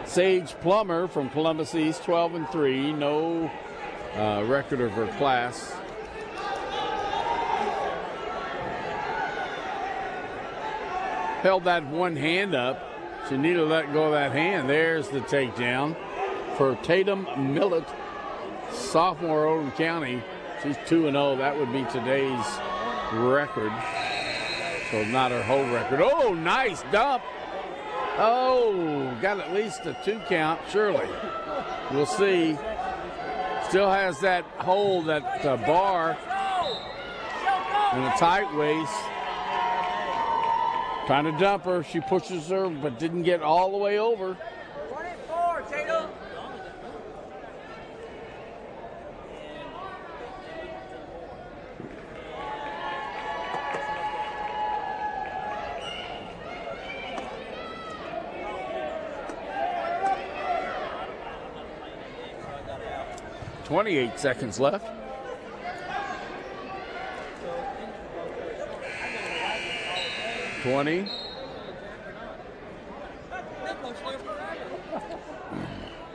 Sage Plummer from Columbus East, 12-3. No record of her class. Held that one hand up. She needed to let go of that hand. There's the takedown for Tatum Millett, sophomore, Oldham County. She's 2-0. That would be today's record. So not her whole record. Oh, nice dump. Oh, got at least a 2 count, surely. We'll see. Still has that hold, that bar, and a tight waist. Trying to dump her. She pushes her, but didn't get all the way over. 24, Tatum. 28 seconds left.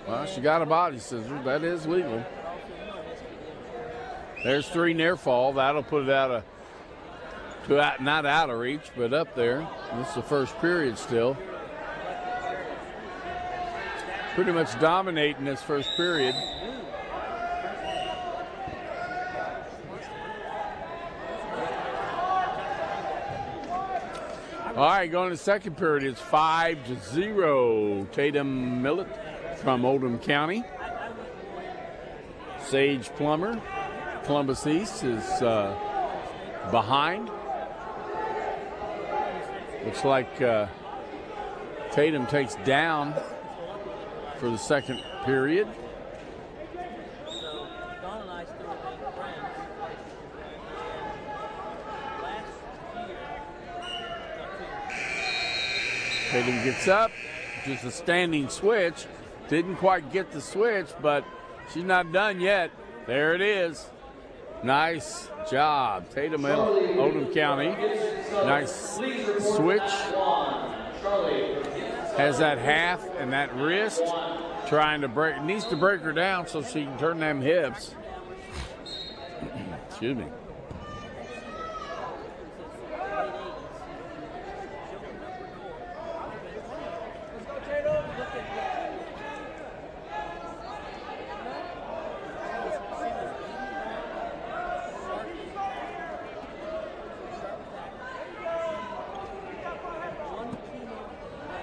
Well, she got a body scissor. That is legal. There's 3 near fall. That'll put it out of, not out of reach, but up there. This is the first period still. Pretty much dominating this first period. All right, going to the second period, it's 5-0. Tatum Millett from Oldham County. Sage Plummer, Columbus East, is behind. Looks like Tatum takes down for the second period. Tatum gets up, just a standing switch. Didn't quite get the switch, but she's not done yet. There it is. Nice job. Tatum, Oldham County. Nice switch. Has that half and that wrist. Trying to break, needs to break her down so she can turn them hips. Excuse me.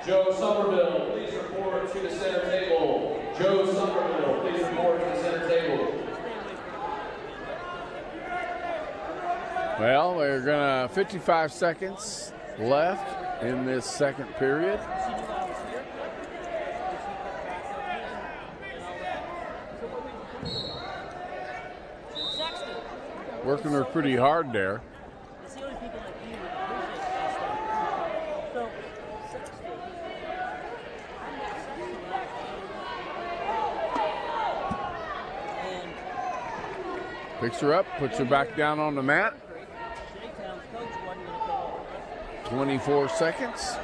Joe Somerville, please report to the center table. Joe Somerville, please report to the center table. Well, we're gonna 55 seconds left in this second period. Working her pretty hard there. Picks her up, puts her back down on the mat. 24 seconds.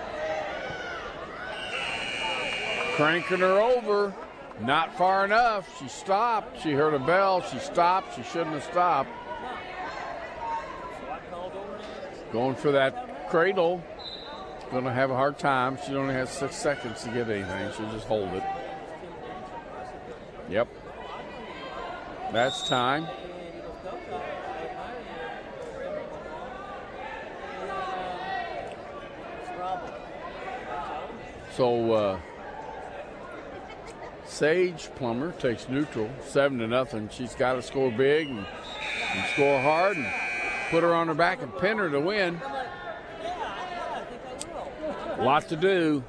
Cranking her over. Not far enough. She stopped. She heard a bell. She stopped. She shouldn't have stopped. Going for that cradle. Going to have a hard time. She only has 6 seconds to get anything. She'll just hold it. Yep. That's time. So Sage Plummer takes neutral, 7-0. She's got to score big and and score hard and put her on her back and pin her to win. A lot to do.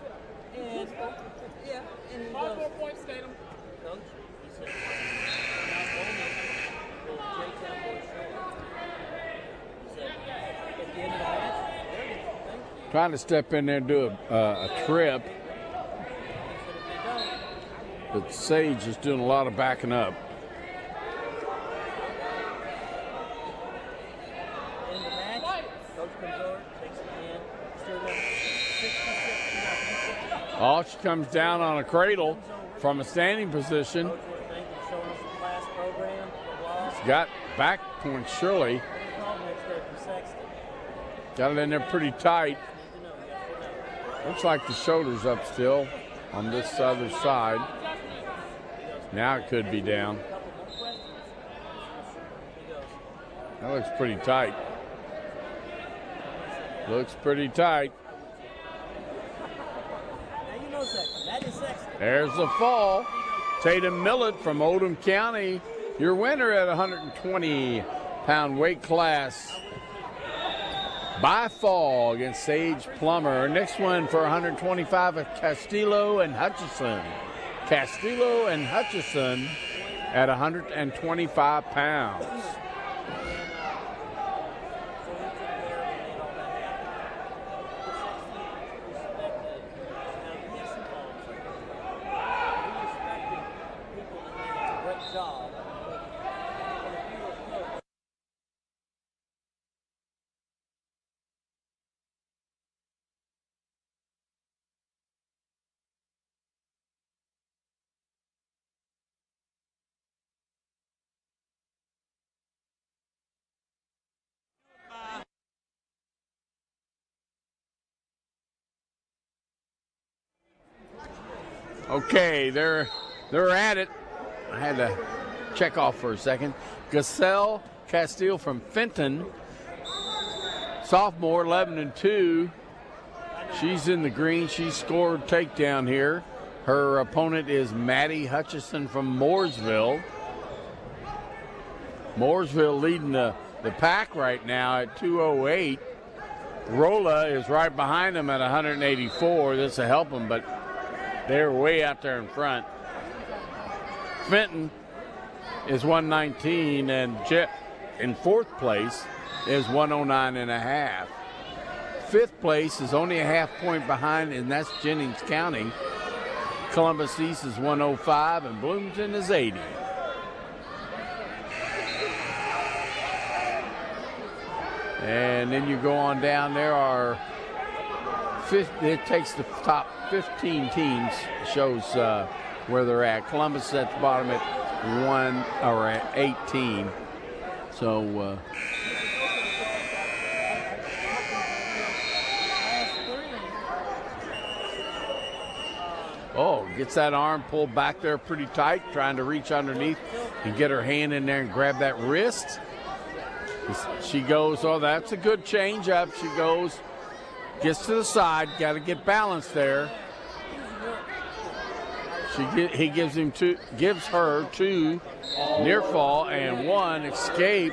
Trying to step in there and do a trip. But Sage is doing a lot of backing up. Oh, she comes down on a cradle from a standing position. She's got back points, surely. Got it in there pretty tight. Looks like the shoulder's up still on this other side. Now it could be down. That looks pretty tight. Looks pretty tight. There's the fall. Tatum Millett from Oldham County, your winner at 120-pound weight class by fall against Sage Plummer. Next one for 125 of Castillo and Hutchison. Castillo and Hutchison at 125 pounds. Okay, they're at it. I had to check off for a second. Gasell Castile from Fenton, sophomore, 11-2. She's in the green. She scored takedown here. Her opponent is Maddie Hutchison from Mooresville. Mooresville leading the pack right now at 208. Rolla is right behind them at 184. This will help them, but they're way out there in front. Fenton is 119, and Jet in fourth place is 109.5. Fifth place is only a half point behind, and that's Jennings County. Columbus East is 105, and Bloomington is 80. And then you go on down, there are it takes the top 15 teams, shows where they're at. Columbus is at the bottom at 1 or at 18. So gets that arm pulled back there pretty tight, trying to reach underneath and get her hand in there and grab that wrist. She goes, that's a good change up. She goes, gets to the side, got to get balance there. He gives her two near fall and one escape.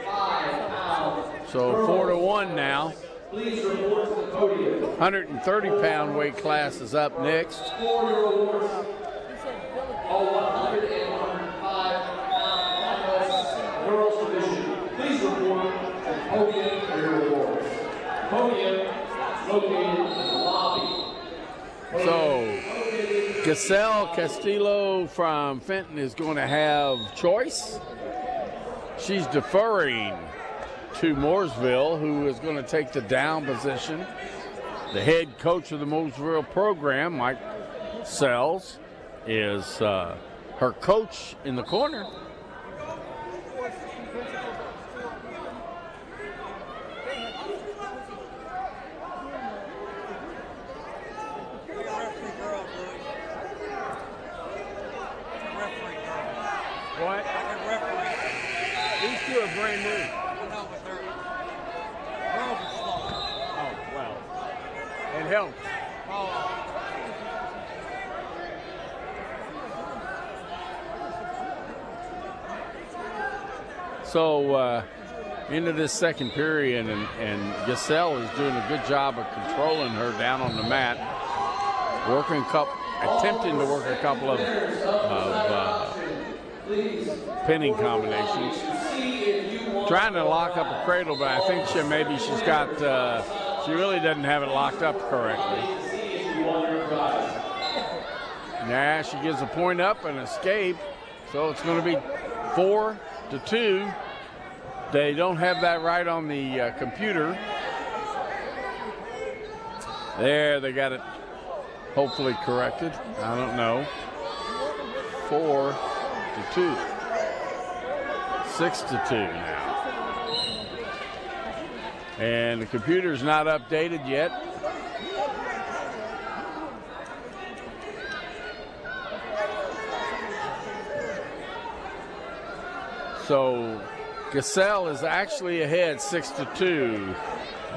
So 4-1 now. 130-pound weight class is up next. All 105-pound girls division. Please report to the podium for your awards. Podium located in the lobby. So, Gasell Castillo from Fenton is going to have choice. She's deferring to Mooresville, who is going to take the down position. The head coach of the Mooresville program, Mike Sells, is her coach in the corner. What? These two are brand new. Oh, well. It helps. So into this second period, and Giselle is doing a good job of controlling her down on the mat, attempting to work a couple of pinning combinations, trying to lock up a cradle, but I think she really doesn't have it locked up correctly. Now she gives a point up and escape, so it's going to be 4-2. They don't have that right on the computer. There, they got it hopefully corrected. I don't know. 4-2. 6-2 now. And the computer's not updated yet. So Giselle is actually ahead 6-2.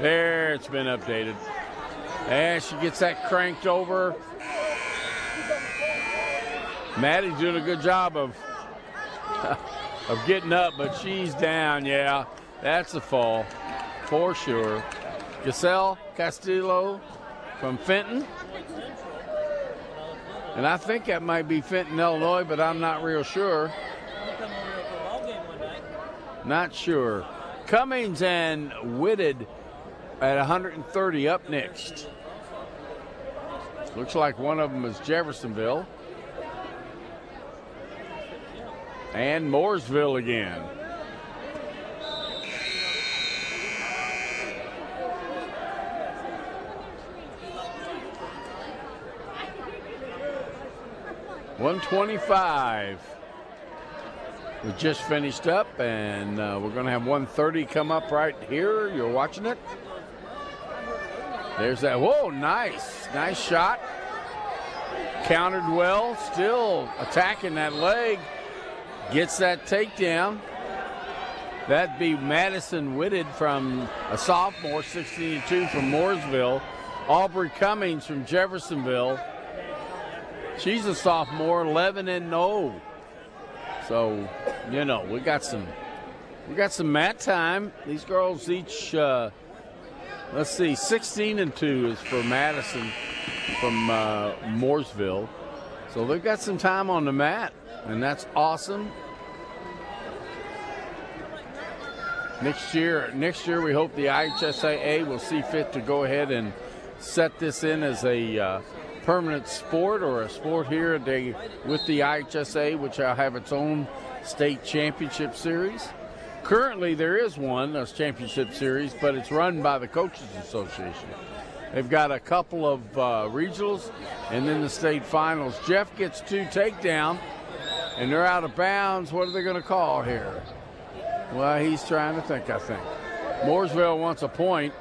There, it's been updated. And she gets that cranked over. Maddie's doing a good job of getting up, but she's down. Yeah, that's a fall for sure. Giselle Castillo from Fenton. And I think that might be Fenton, Illinois, but I'm not real sure. Not sure. Cummings and Whitted at 130 up next. Looks like one of them is Jeffersonville. And Mooresville again. $125. We just finished up, and we're going to have 130 come up right here. You're watching it. There's that. Whoa, nice. Nice shot. Countered well. Still attacking that leg. Gets that takedown. That'd be Madison Whitted from a sophomore, 16-2 from Mooresville. Aubrey Cummings from Jeffersonville. She's a sophomore, 11-0. So, you know, we got some mat time. These girls each, let's see, 16-2 is for Madison from Mooresville. So they've got some time on the mat, and that's awesome. Next year we hope the IHSAA will see fit to go ahead and set this in as a permanent sport, or a sport here with the IHSA, which will have its own state championship series. Currently there is one, a championship series, but it's run by the Coaches Association. They've got a couple of regionals and then the state finals. Jeff gets 2 takedown, and they're out of bounds. What are they going to call here? Well, he's trying to think, I think. Mooresville wants a point.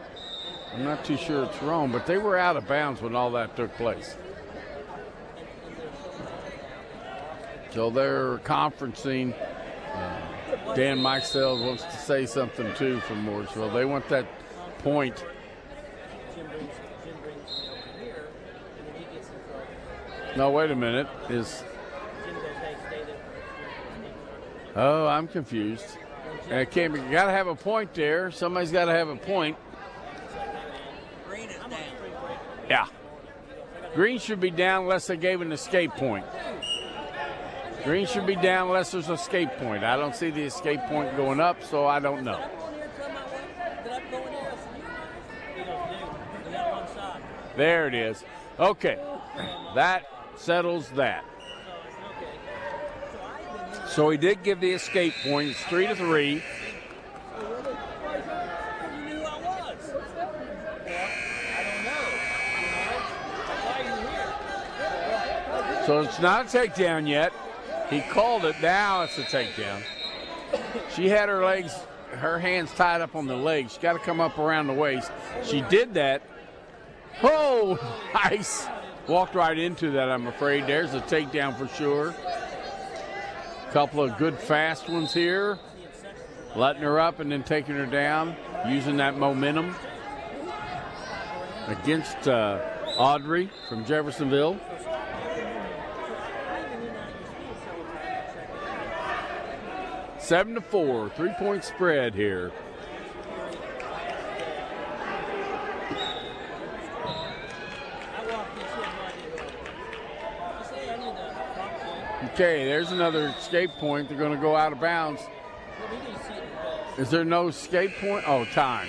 I'm not too sure it's wrong, but they were out of bounds when all that took place. So they're conferencing. Dan Mixell wants to say something, too, from Mooresville. They want that point. No, wait a minute. Oh, I'm confused. You got to have a point there. Somebody's got to have a point. Yeah. Green should be down unless they gave an escape point. Green should be down unless there's an escape point. I don't see the escape point going up, so I don't know. There it is. Okay. That settles that. So he did give the escape point. It's 3-3. So it's not a takedown yet. He called it. Now it's a takedown. She had her hands tied up on the legs. She's got to come up around the waist. She did that. Oh, nice. Walked right into that, I'm afraid. There's a takedown for sure. Couple of good fast ones here. Letting her up and then taking her down. Using that momentum against Audrey from Jeffersonville. $7-4, 3-point spread here. Okay, there's another escape point. They're going to go out of bounds. Is there no escape point? Oh, time.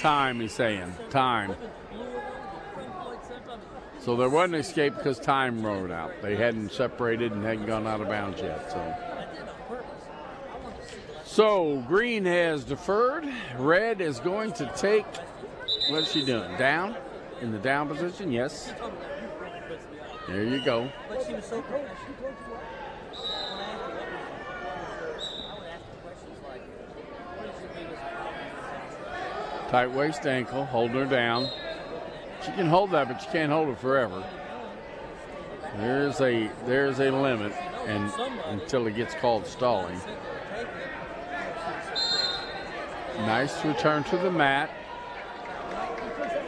Time, he's saying. Time. So there wasn't an escape because time rode out. They hadn't separated and hadn't gone out of bounds yet. So green has deferred. Red is going to take, what's she doing? Down? In the down position? Yes. There you go. But she was so professional. Tight waist ankle, holding her down. She can hold that, but she can't hold it forever. There's a limit, and until it gets called stalling. Nice return to the mat.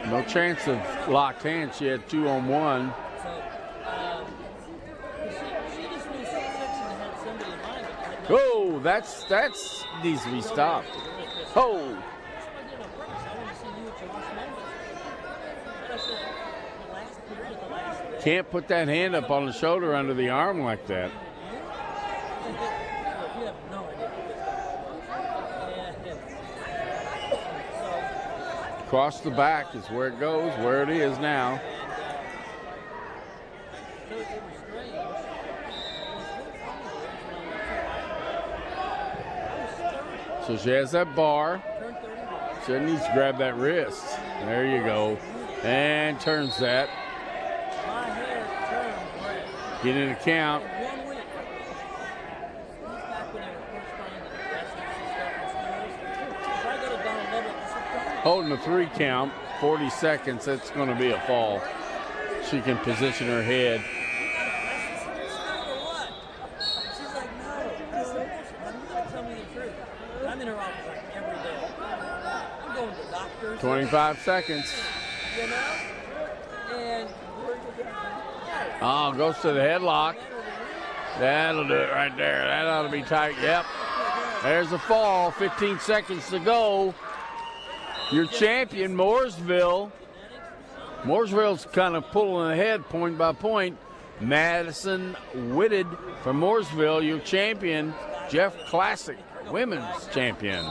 No chance of locked hands. She had 2-on-1. Oh, that's needs to be stopped. Oh. Can't put that hand up on the shoulder under the arm like that. Across the back is where it goes, where it is now. So she has that bar. She needs to grab that wrist. There you go. And turns that. Getting a count. Holding a 3 count, 40 seconds, that's going to be a fall. She can position her head. She's like, no, I'm going to tell me the truth. I'm in her office like every day. I'm going to doctors. 25 seconds. You know? And oh, goes to the headlock. That'll do it right there. That ought to be tight. Yep. There's a fall. 15 seconds to go. Your champion, Mooresville. Mooresville's kind of pulling ahead point by point. Madison Whitted from Mooresville, your champion. Jeff Classic, women's champion.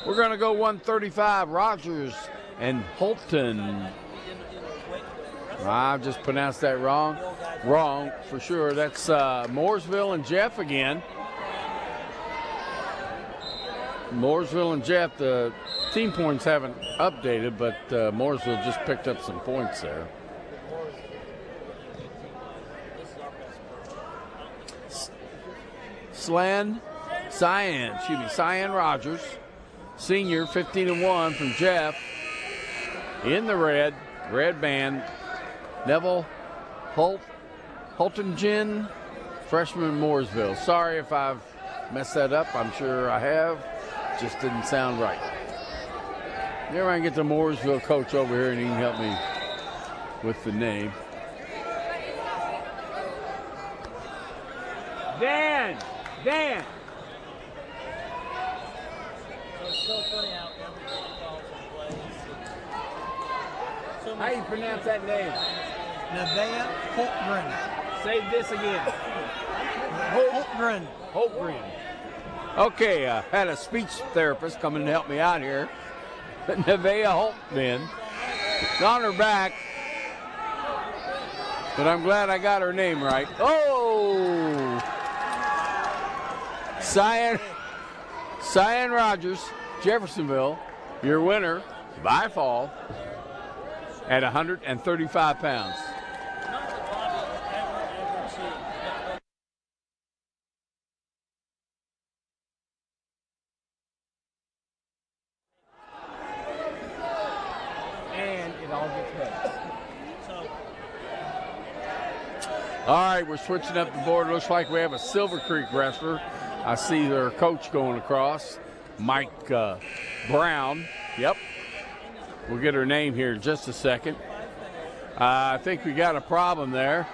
We're going to go 135. Rogers and Holton. I just pronounced that wrong. Wrong, for sure. That's Mooresville and Jeff again. Mooresville and Jeff, the team points haven't updated, but Mooresville just picked up some points there. Cyan Rogers, senior, 15-1 from Jeff. In the red band. Neville Holtingen, freshman Mooresville. Sorry if I've messed that up. I'm sure I have. Just didn't sound right. Maybe I can get the Mooresville coach over here and he can help me with the name. Dan! it's so funny how everybody calls and plays. How do you pronounce that name? Nevaeh Holtgren. Say this again. Holtgren. Okay, had a speech therapist come in to help me out here. Nevaeh Holtgren. On her back. But I'm glad I got her name right. Oh! Cyan Rogers, Jeffersonville, your winner by fall at 135 pounds. And it all gets better. All right, we're switching up the board. Looks like we have a Silver Creek wrestler. I see their coach going across, Mike Brown. Yep. We'll get her name here in just a second. I think we got a problem there.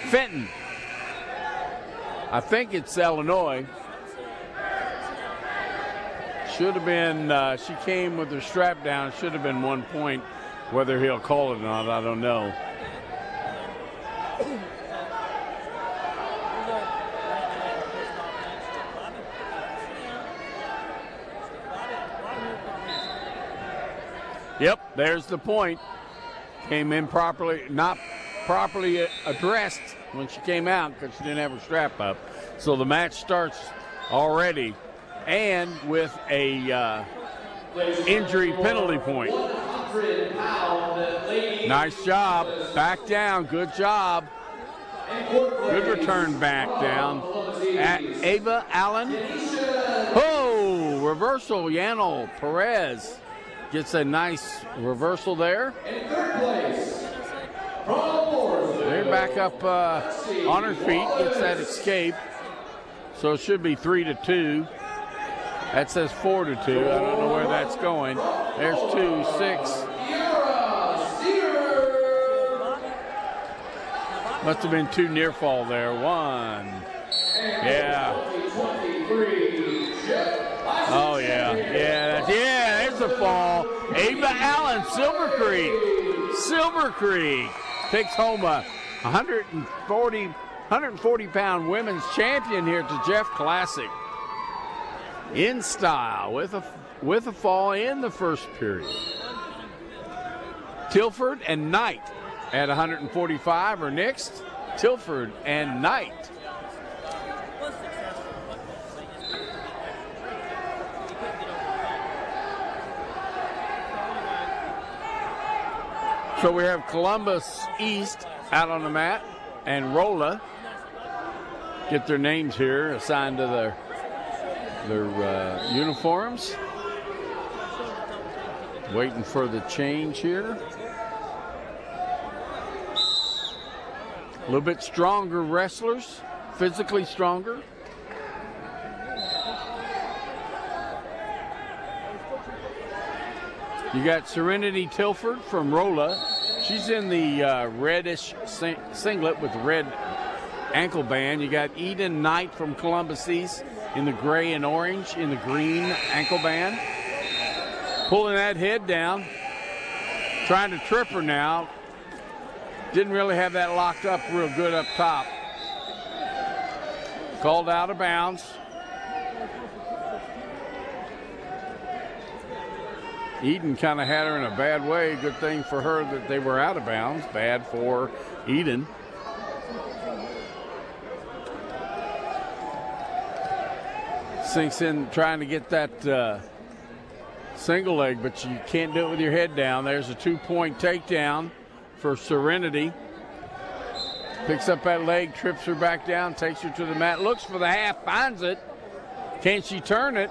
Fenton. I think it's Illinois. Should have been, she came with her strap down. Should have been 1 point. Whether he'll call it or not, I don't know. Yep, there's the point. Came in properly, not properly addressed when she came out because she didn't have her strap up. So the match starts already, and with a injury penalty point. Nice job. Back down. Good job. Good return back down. At Ava Allen. Oh, reversal. Yanel Perez gets a nice reversal there. They're back up on her feet. Gets that escape. So it should be 3-2. That says 4-2. I don't know where that's going. There's 2, 6. Must have been 2 near fall there. 1. Yeah. Oh, yeah. Yeah, there's the fall. Ava Allen, Silver Creek takes home a 140-pound women's champion here at the Jeff Classic. In style with a fall in the first period. Tilford and Knight at 145 are next. Tilford and Knight. So we have Columbus East out on the mat and Rolla get their names here assigned to their uniforms. Waiting for the change here. A little bit stronger wrestlers, physically stronger. You got Serenity Tilford from Rolla. She's in the reddish singlet with red ankle band. You got Eden Knight from Columbus East in the gray and orange in the green ankle band. Pulling that head down. Trying to trip her now. Didn't really have that locked up real good up top. Called out of bounds. Eden kind of had her in a bad way. Good thing for her that they were out of bounds. Bad for Eden. Sinks in trying to get that single leg, but you can't do it with your head down. There's a 2-point takedown for Serenity. Picks up that leg, trips her back down, takes her to the mat, looks for the half, finds it. Can she turn it?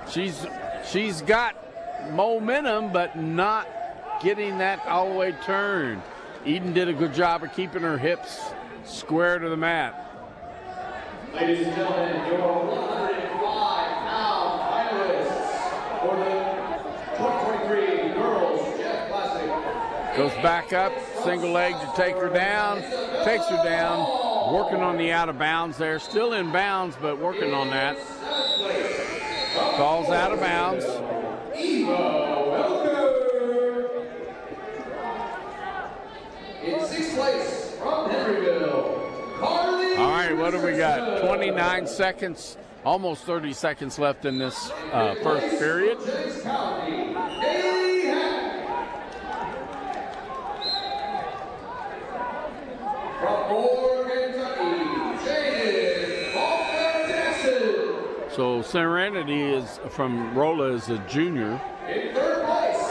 She's got momentum, but not getting that all the way turned. Eden did a good job of keeping her hips square to the mat. Ladies and gentlemen, your 105-pound finalists for the 2023 Girls Jeff Classic. Goes back up, single leg to take her down, takes her down, working on the out of bounds there. Still in bounds, but working on that. Falls out of bounds. In 6th place from Henryville. All right, what do we got? 29 seconds, almost 30 seconds left in this first period. So Serenity is from Rolla is a junior.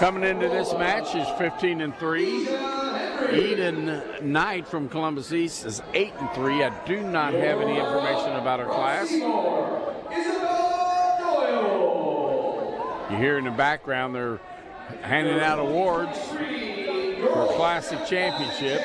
Coming into this match is 15-3. Eden Knight from Columbus East is 8-3. I do not have any information about her class. You hear in the background they're handing out awards for Classic Championship.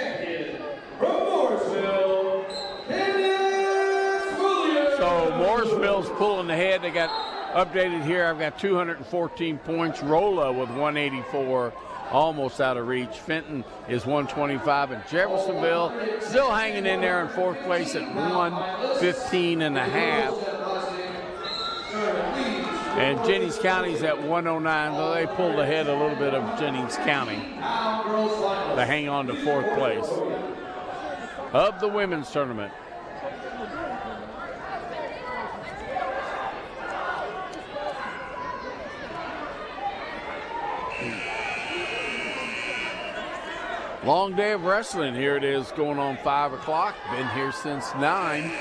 So Mooresville's pulling ahead. They got updated here. I've got 214 points. Rolla with 184. Almost out of reach. Fenton is 125, and Jeffersonville still hanging in there in 4th place at 115.5. And Jennings County's at 109, so they pulled ahead a little bit of Jennings County to hang on to 4th place of the women's tournament. Long day of wrestling. Here it is going on 5 o'clock. Been here since 9.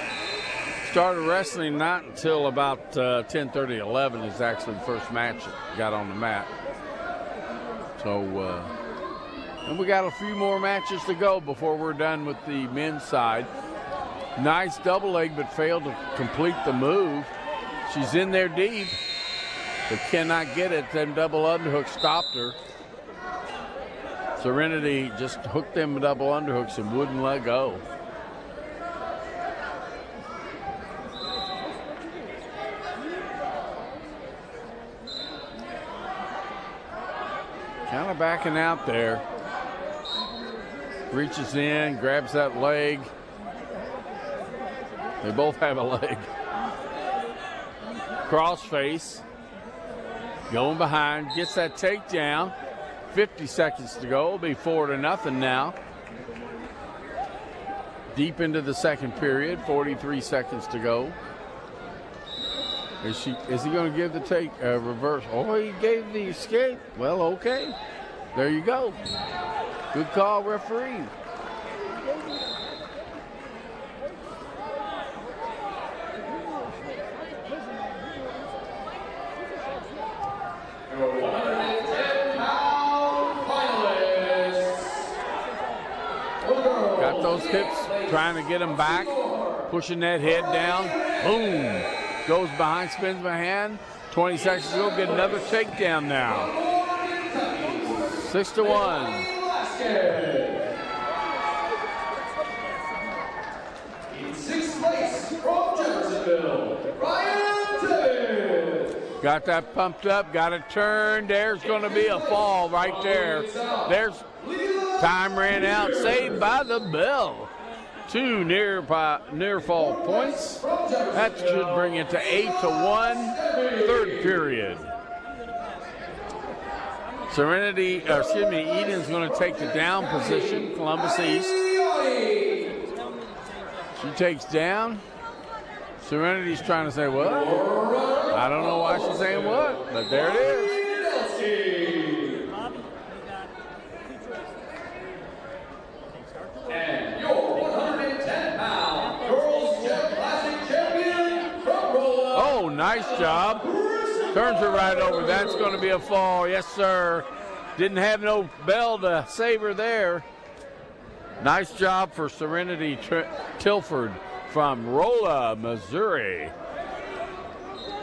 Started wrestling not until about 10:30, 11 is actually the first match that got on the mat. So, and we got a few more matches to go before we're done with the men's side. Nice double leg, but failed to complete the move. She's in there deep, but cannot get it. Then double underhook stopped her. Serenity just hooked them double underhooks and wouldn't let go. Kind of backing out there. Reaches in, grabs that leg. They both have a leg. Crossface. Going behind, gets that takedown. 50 seconds to go. It'll be 4-0 now. Deep into the second period, 43 seconds to go. Is he going to give the reverse? Oh, he gave the escape. Well, okay. There you go. Good call, referee. Got those hips, trying to get them back, pushing that head down. Boom. Goes behind, spins behind. 20 seconds to go, get another takedown now. 6-1. In 6th place from Jeffersonville, Ryan. Got that pumped up, got it turned. There's going to be a fall right there. There's time ran out, saved by the bell. 2 near fall points. That should bring it to 8-1, 3rd period. Eden's going to take the down position, Columbus East. She takes down. Serenity's trying to say what? I don't know why she's saying what, but there it is. And your 110-pound Girls Gym Classic champion from Rolla. Oh, nice job. Turns her right over. That's going to be a fall. Yes, sir. Didn't have no bell to save her there. Nice job for Serenity Tilford from Rolla, Missouri.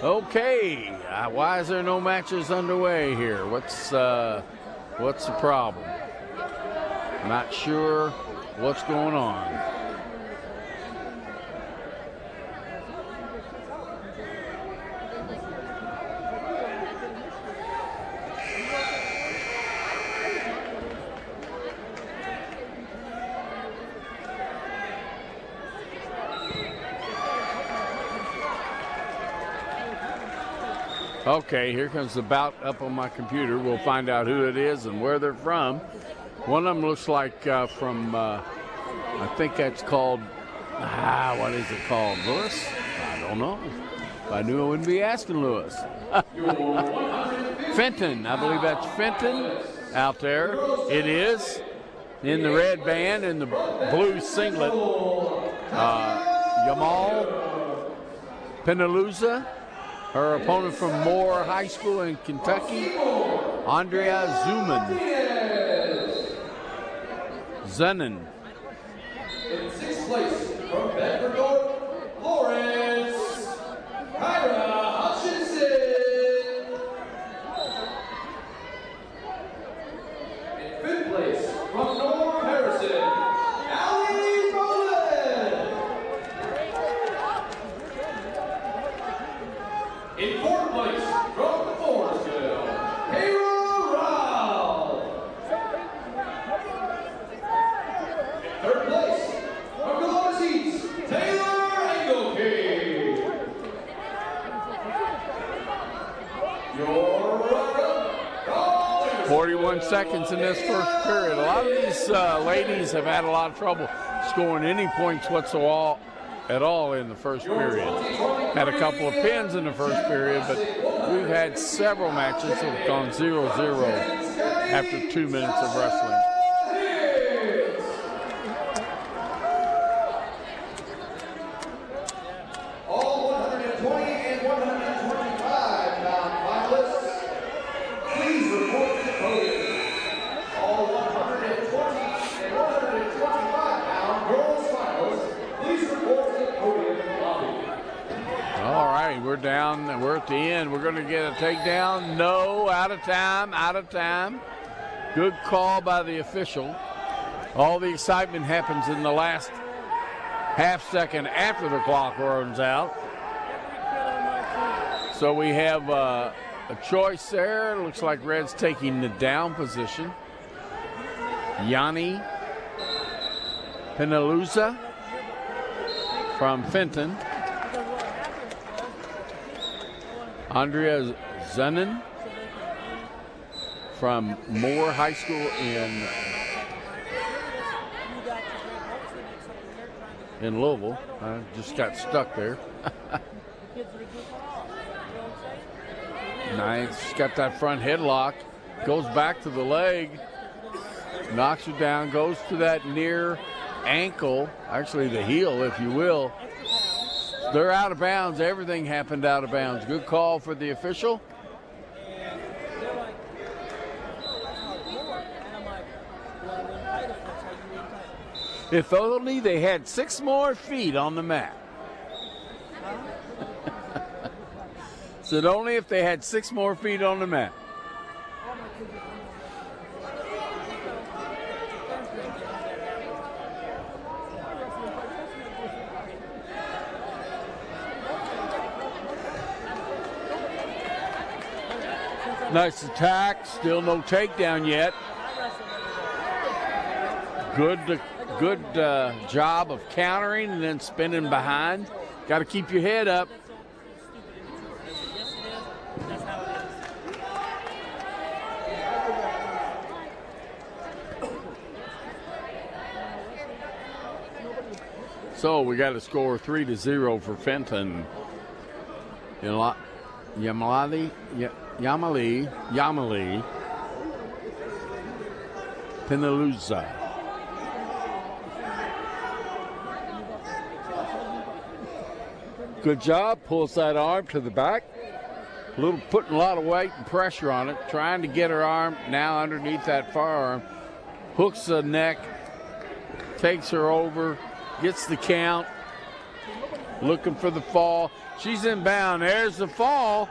Okay. Why is there no matches underway here? What's the problem? Not sure what's going on. Okay, here comes the bout up on my computer. We'll find out who it is and where they're from. One of them looks like from, I think that's called, what is it called, Lewis? I don't know. If I knew I wouldn't be asking Lewis. Fenton, I believe that's Fenton out there. It is in the red band and the blue singlet. Yamal Penaluzza. Her opponent from Moore High School in Kentucky, Andrea Zunnen. In 6th place from Bedford North, Lawrence Kyra Hutchinson. In 5th place from North Harrison, Allie Rowland. In 4th place from Forestville, Kayla Rao. In 3rd place from Columbus East, Taylor seconds in this first period. A lot of these ladies have had a lot of trouble scoring any points whatsoever at all in the first period. Had a couple of pins in the first period, but we've had several matches that have gone 0-0 after 2 minutes of wrestling. All 120 and 125-pound finalists, please report to the podium. All 120 and 125-pound girls finalists, please report to the podium in the lobby. All right, we're down. We're at the end. We're going to get a takedown. No, out of time, out of time. Good call by the official. All the excitement happens in the last half second after the clock runs out. So we have a choice there. It looks like Red's taking the down position. Yanni Penaluzza from Fenton. Andrea Zenin from Moore High School in Louisville. I just got stuck there. Nice. She's got that front headlock. Goes back to the leg. Knocks her down. Goes to that near ankle. Actually, the heel, if you will. They're out of bounds. Everything happened out of bounds. Good call for the official. If only they had 6 more feet on the mat. Said only if they had 6 more feet on the mat. Nice attack. Still no takedown yet. Good job of countering and then spinning behind. Got to keep your head up. So we got to score 3-0 for Fenton. Yamali Penaluzza. Good job. Pulls that arm to the back. Putting a lot of weight and pressure on it. Trying to get her arm now underneath that forearm. Hooks the neck. Takes her over. Gets the count. Looking for the fall. She's inbound. There's the fall.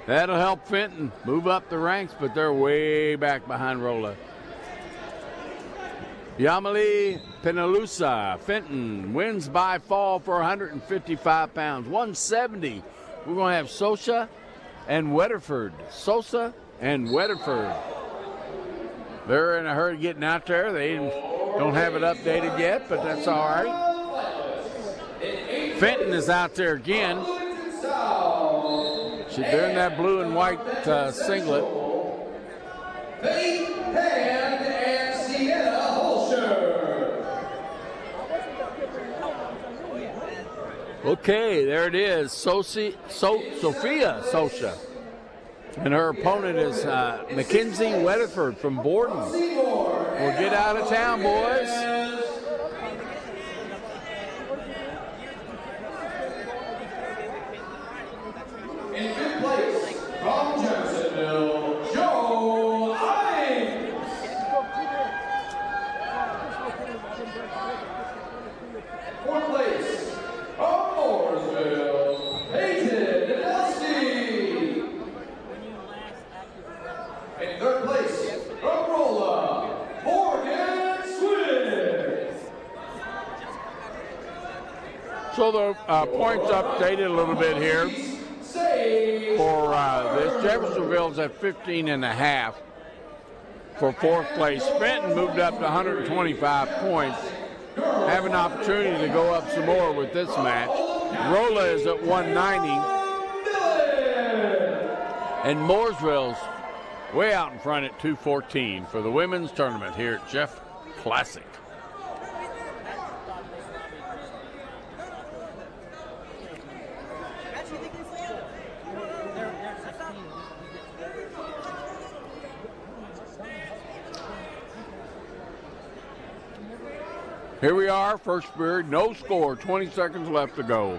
That'll help Fenton move up the ranks, but they're way back behind Rolla. Yamali Penaluzza, Fenton wins by fall for 155 pounds. 170. We're going to have Sosa and Weatherford. Sosa and Weatherford. They're in a hurry getting out there. They don't have it updated yet, but that's all right. Fenton is out there again. They're in that blue and white singlet. Faith Hand and Sienna Holscher. Okay, there it is. Sophia Sosa. And her opponent is Mackenzie Weatherford from Borden. We'll get out of town, boys. In fifth place, from Jeffersonville, Joe Ives. Fourth place, from Mooresville, Peyton Dusty. In third place, from Rolla, Morgan Swift. So the points updated a little bit here. For this, Jeffersonville's at 15.5 for fourth place. Fenton moved up to 125 points. Have an opportunity to go up some more with this match. Rolla is at 190. And Mooresville's way out in front at 2:14 for the women's tournament here at Jeff Classic. Here we are, first period, no score, 20 seconds left to go.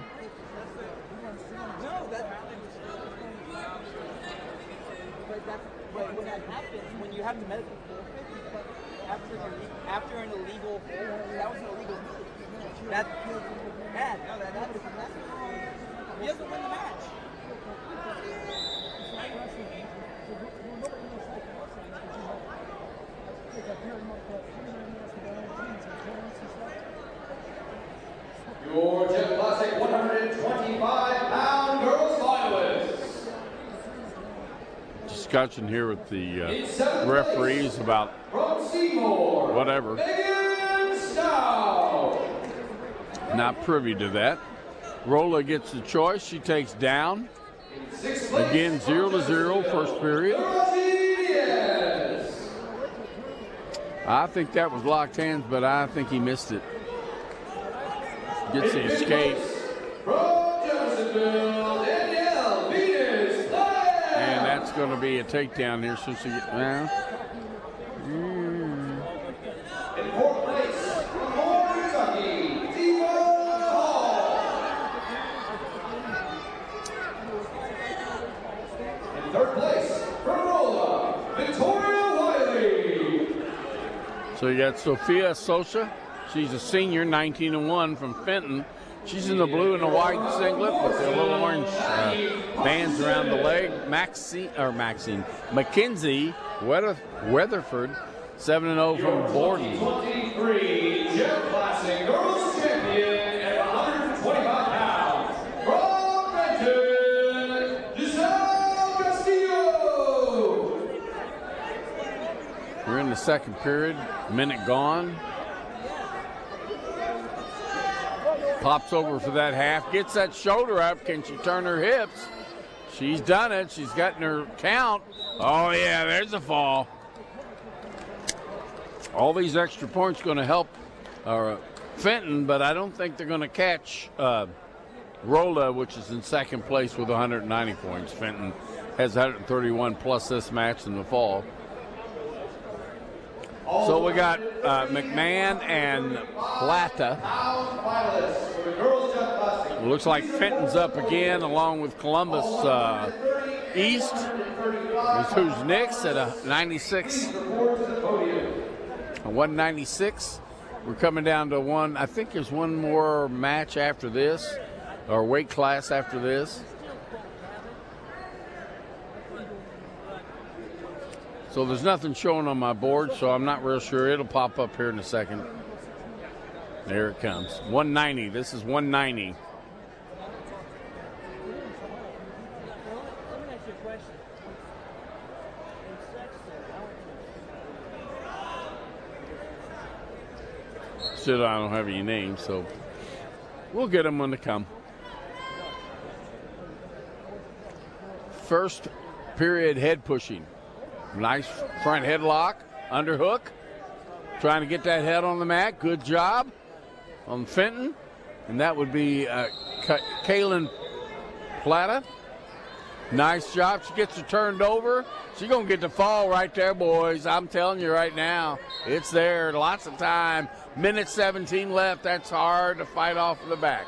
When that happens, when you have the medical after an illegal, that was an illegal move. That he doesn't win the match. Your Jeff Classic 125-pound girls finalists. Discussion here with the referees about whatever. Not privy to that. Rolla gets the choice. She takes down. Again, 0-0, first period. I think that was locked hands, but I think he missed it. Gets the escape. And that's going to be a takedown here. So she gets, In fourth place, from Kentucky, in third place, from Rolla, Victoria Wiley. So you got Sophia Sosa. She's a senior, 19-1 from Fenton. She's in the blue and the white singlet with the little orange bands around the leg. Mackenzie Weatherford, 7-0 from Borden. 23, Jeff Classic Girls Champion at 125 pounds. From Benton, Giselle Castillo. We're in the second period, minute gone. Pops over for that half, gets that shoulder up. Can she turn her hips? She's done it. She's gotten her count. Oh, yeah, there's a fall. All these extra points going to help Fenton, but I don't think they're going to catch Rolla, which is in second place with 190 points. Fenton has 131 plus this match in the fall. So we got McMahon and Plata. Looks like Fenton's up again, along with Columbus East. Who's next at a 96. 196. We're coming down to one. I think there's one more match after this, or weight class after this. So there's nothing showing on my board, so I'm not real sure. It'll pop up here in a second. There it comes. 190. This is 190. Still, I don't have any names, so we'll get them when they come. First period head pushing. Nice front headlock, underhook. Trying to get that head on the mat. Good job on Fenton. And that would be Kaylin Plata. Nice job. She gets her turned over. She's going to get the fall right there, boys. I'm telling you right now. It's there. Lots of time. Minute 17 left. That's hard to fight off of the back.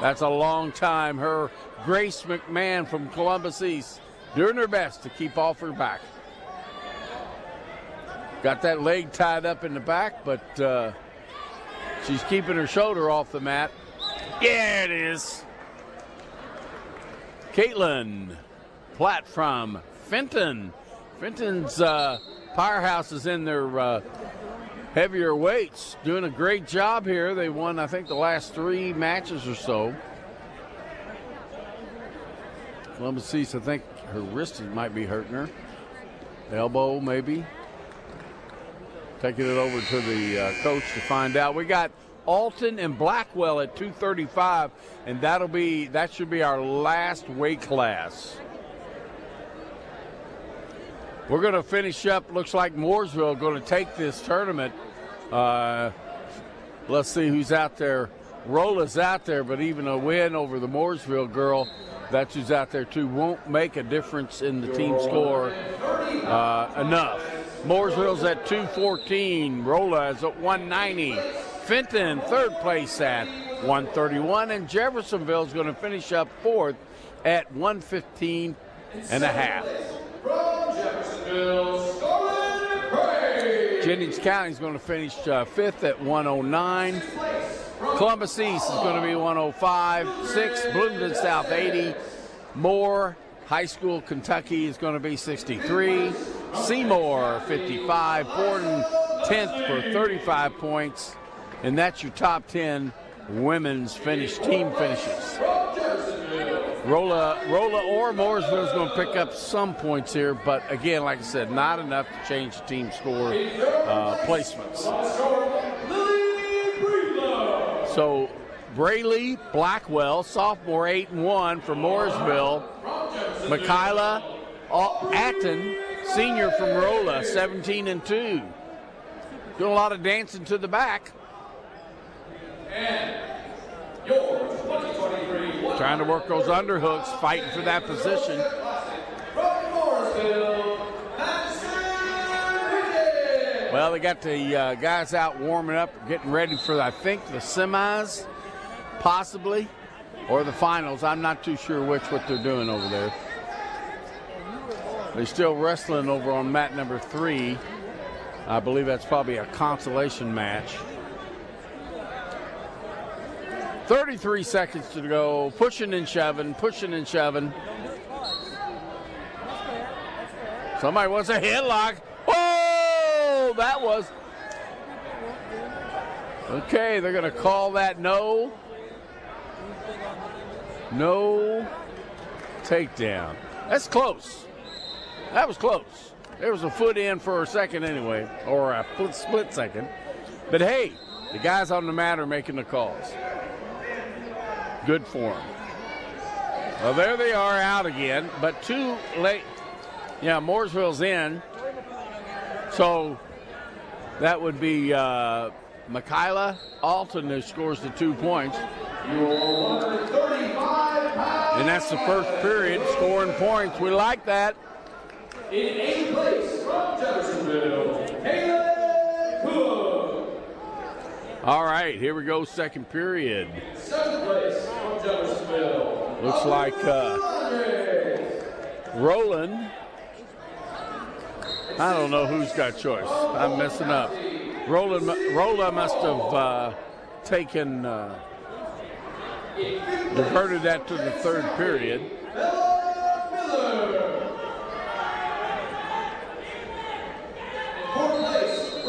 That's a long time. Her Grace McMahon from Columbus East doing her best to keep off her back. Got that leg tied up in the back, but she's keeping her shoulder off the mat. Yeah, it is. Caitlin Platt from Fenton. Fenton's powerhouse is in their heavier weights. Doing a great job here. They won, I think, the last 3 matches or so. Columbus East, I think her wrist might be hurting her. Elbow, maybe. Taking it over to the coach to find out. We got Alton and Blackwell at 235, and that should be our last weight class. We're going to finish up. Looks like Mooresville going to take this tournament. Let's see who's out there. Rola's out there, but even a win over the Mooresville girl, that's who's out there too, won't make a difference in the team score enough. Mooresville's at 214. Rolla is at 190. Fenton, third place at 131. And Jeffersonville is going to finish up fourth at 115 and a half. Jennings County is going to finish fifth at 109. Columbus East is going to be 105. Sixth, Bloomington South 80. Moore High School, Kentucky is going to be 63. Seymour 55. Borden 10th for 35 points. And that's your top 10 women's team finishes. Rolla or Mooresville is going to pick up some points here, but again, like I said, not enough to change the team score placements. So Braley Blackwell, sophomore, 8-1 for Mooresville. Michaela Atten, senior from Rolla, 17-2. Doing a lot of dancing to the back. Trying to work those underhooks, fighting for that position. Well, they got the guys out warming up, getting ready for, I think, the semis, possibly, or the finals. I'm not too sure what they're doing over there. They're still wrestling over on mat number 3. I believe that's probably a consolation match. 33 seconds to go, pushing and shoving. Somebody wants a headlock. Oh, that was. Okay, they're going to call that no takedown. That's close. That was close. There was a foot in for a second anyway, or a split second. But hey, the guys on the mat are making the calls. Good for them. Well, there they are out again, but too late. Yeah, Mooresville's in. So that would be Michaela Alton who scores the 2 points. And that's the first period, scoring points. We like that. In 8th place from Jeffersonville, all right, here we go, second period. 7th place from Jeffersonville. Looks like Roland. I don't know who's got choice. I'm messing up. Rolla must have diverted that to the third period.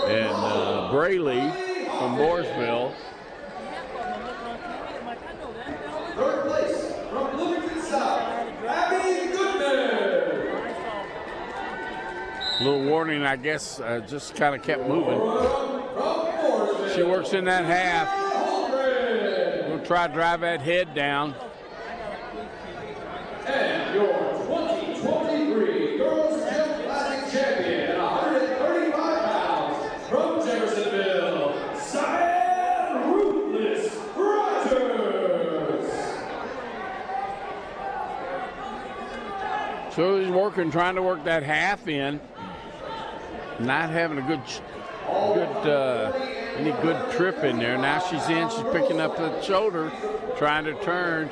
And Braley from Mooresville. Third place from Bloomington South, Goodman. A little warning, I guess, just kind of kept moving. She works in that half. We'll try to drive that head down. And your 2023 Girls Gym Classic Champion at 135 pounds from Jeffersonville, Cyan Ruthless Riders. So he's trying to work that half in. Not having a any good trip in there. Now she's in. She's picking up the shoulder, trying to turn.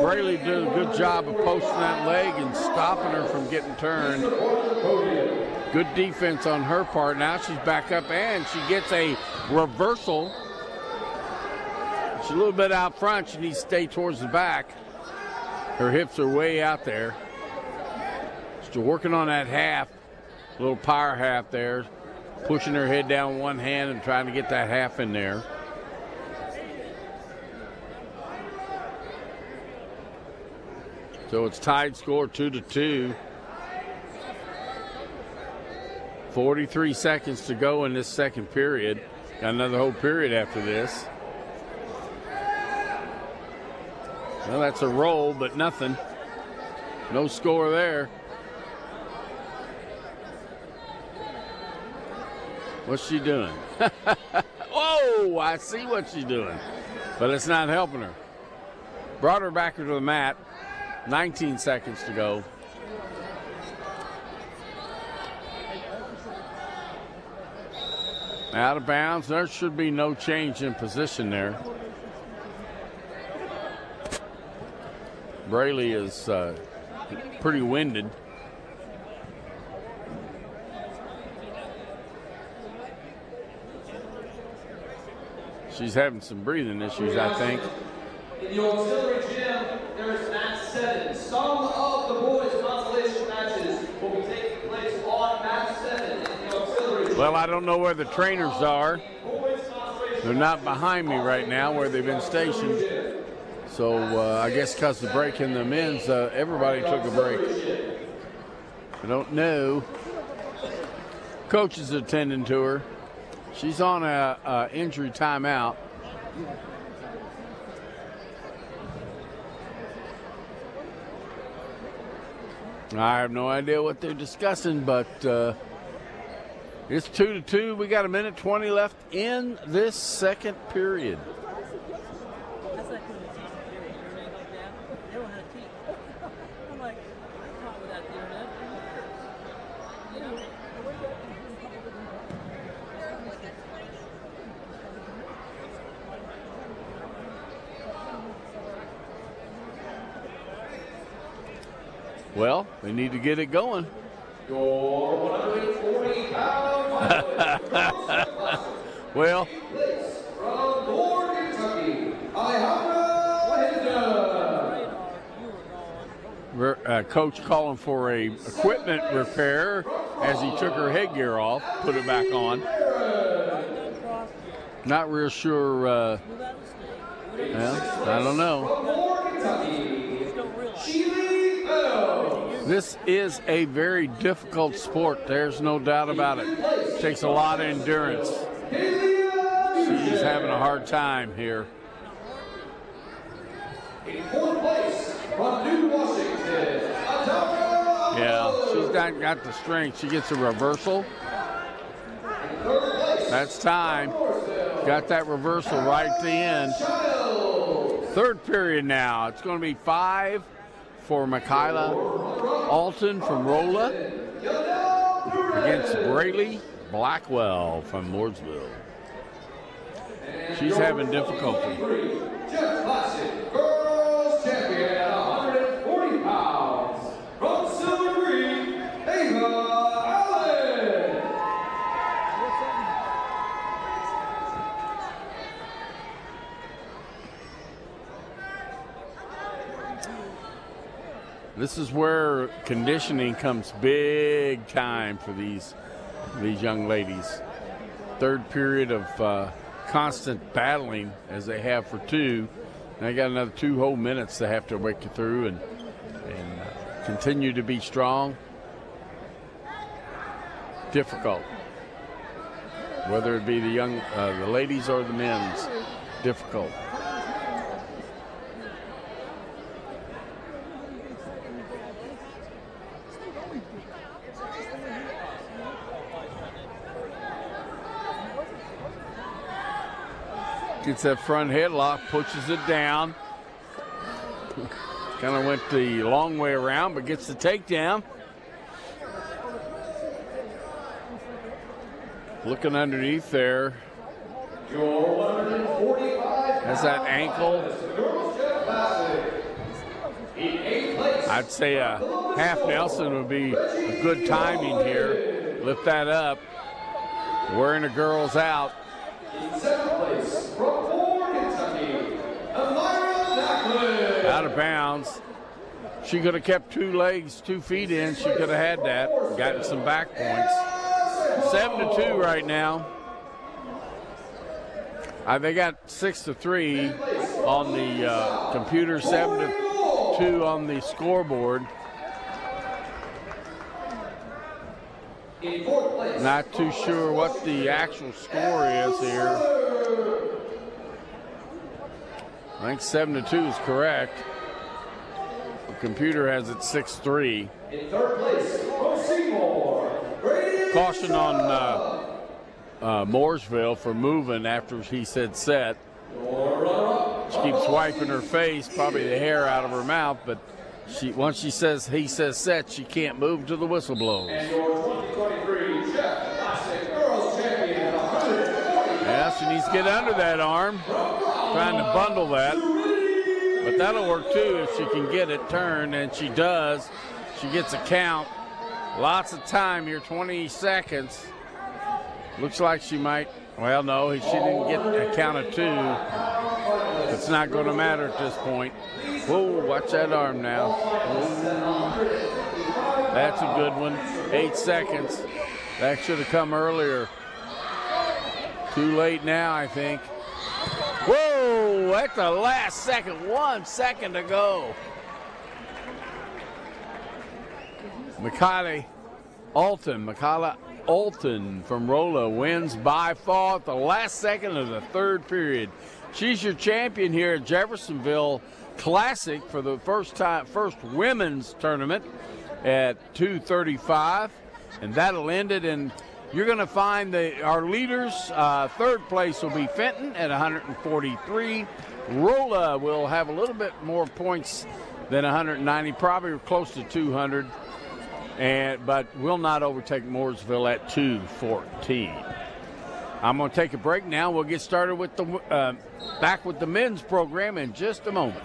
Braley did a good job of posting that leg and stopping her from getting turned. Good defense on her part. Now she's back up and she gets a reversal. She's a little bit out front. She needs to stay towards the back. Her hips are way out there. Still working on that half, little power half there, pushing her head down one hand and trying to get that half in there. So it's tied score 2-2. 43 seconds to go in this second period. Got another whole period after this. Well, that's a roll, but nothing. No score there. What's she doing? Whoa, I see what she's doing, but it's not helping her. Brought her back to the mat. 19 seconds to go. Out of bounds. There should be no change in position there. Braley is pretty winded. She's having some breathing issues, I think. In the auxiliary gym, there's mat 7. Some of the boys' consolation matches will be taking place on mat 7 in the auxiliary gym. Well, I don't know where the trainers are. They're not behind me right now where they've been stationed. So I guess because the break in the men's, everybody took a break. I don't know. Coach is attending to her. She's on a injury timeout. I have no idea what they're discussing, but it's 2-2. We got 1:20 left in this second period. Well, we need to get it going. Your 140-pound well, from Ford, Kentucky, Coach calling for a equipment repair as he took her headgear off, put it back on. Not real sure. Well, I don't know. This is a very difficult sport. There's no doubt about it. It takes a lot of endurance. She's having a hard time here. In fourth place from New Washington, yeah, she's not got the strength. She gets a reversal. That's time. Got that reversal right at the end. Third period now. It's going to be 5 for Michaela Alton from Rolla against Braley Blackwell from Mooresville. She's having difficulty. Classic Girls Champion at 140 pounds from Silver Green, Ava Allen. This is where conditioning comes big time for these young ladies. Third period of constant battling as they have for 2. And they got another 2 whole minutes they have to work through and continue to be strong. Difficult. Whether it be the ladies or the men's, difficult. Gets that front headlock, pushes it down. Kind of went the long way around, but gets the takedown. Looking underneath there. Has that ankle. I'd say a half Nelson would be a good timing here. Lift that up. Wearing the girls out. In seventh place from Ford, Kentucky, out of bounds. She could have kept 2 legs, 2 feet in. She could have had that. Gotten some back points. 7-2 right now. They got 6-3 on the computer, 7-2 on the scoreboard. Not too sure what the actual score is here. I think 7-2 is correct. The computer has it 6-3. In third place, from Seymour, Caution on Mooresville for moving after he said set. She keeps wiping her face, probably the hair out of her mouth, but once he says set, she can't move till the whistle blows. And your 2023 Jeff Classic Girls Champion at 140. Yeah, she needs to get under that arm, trying to bundle that. But that'll work too if she can get it turned, and she does. She gets a count. Lots of time here, 20 seconds. Looks like she might, well, no, she didn't get a count of 2. It's not going to matter at this point. Whoa, watch that arm now. Whoa. That's a good one. 8 seconds. That should have come earlier. Too late now, I think. Whoa, at the last second. 1 second to go. Mikayla Alton from Rolla wins by fall at the last second of the third period. She's your champion here at Jeffersonville Classic for the first women's tournament at 2:35, and that'll end it. And you're going to find our leaders. Third place will be Fenton at 143. Rolla will have a little bit more points than 190, probably close to 200. But will not overtake Mooresville at 214. I'm going to take a break now. We'll get started with back with the men's program in just a moment.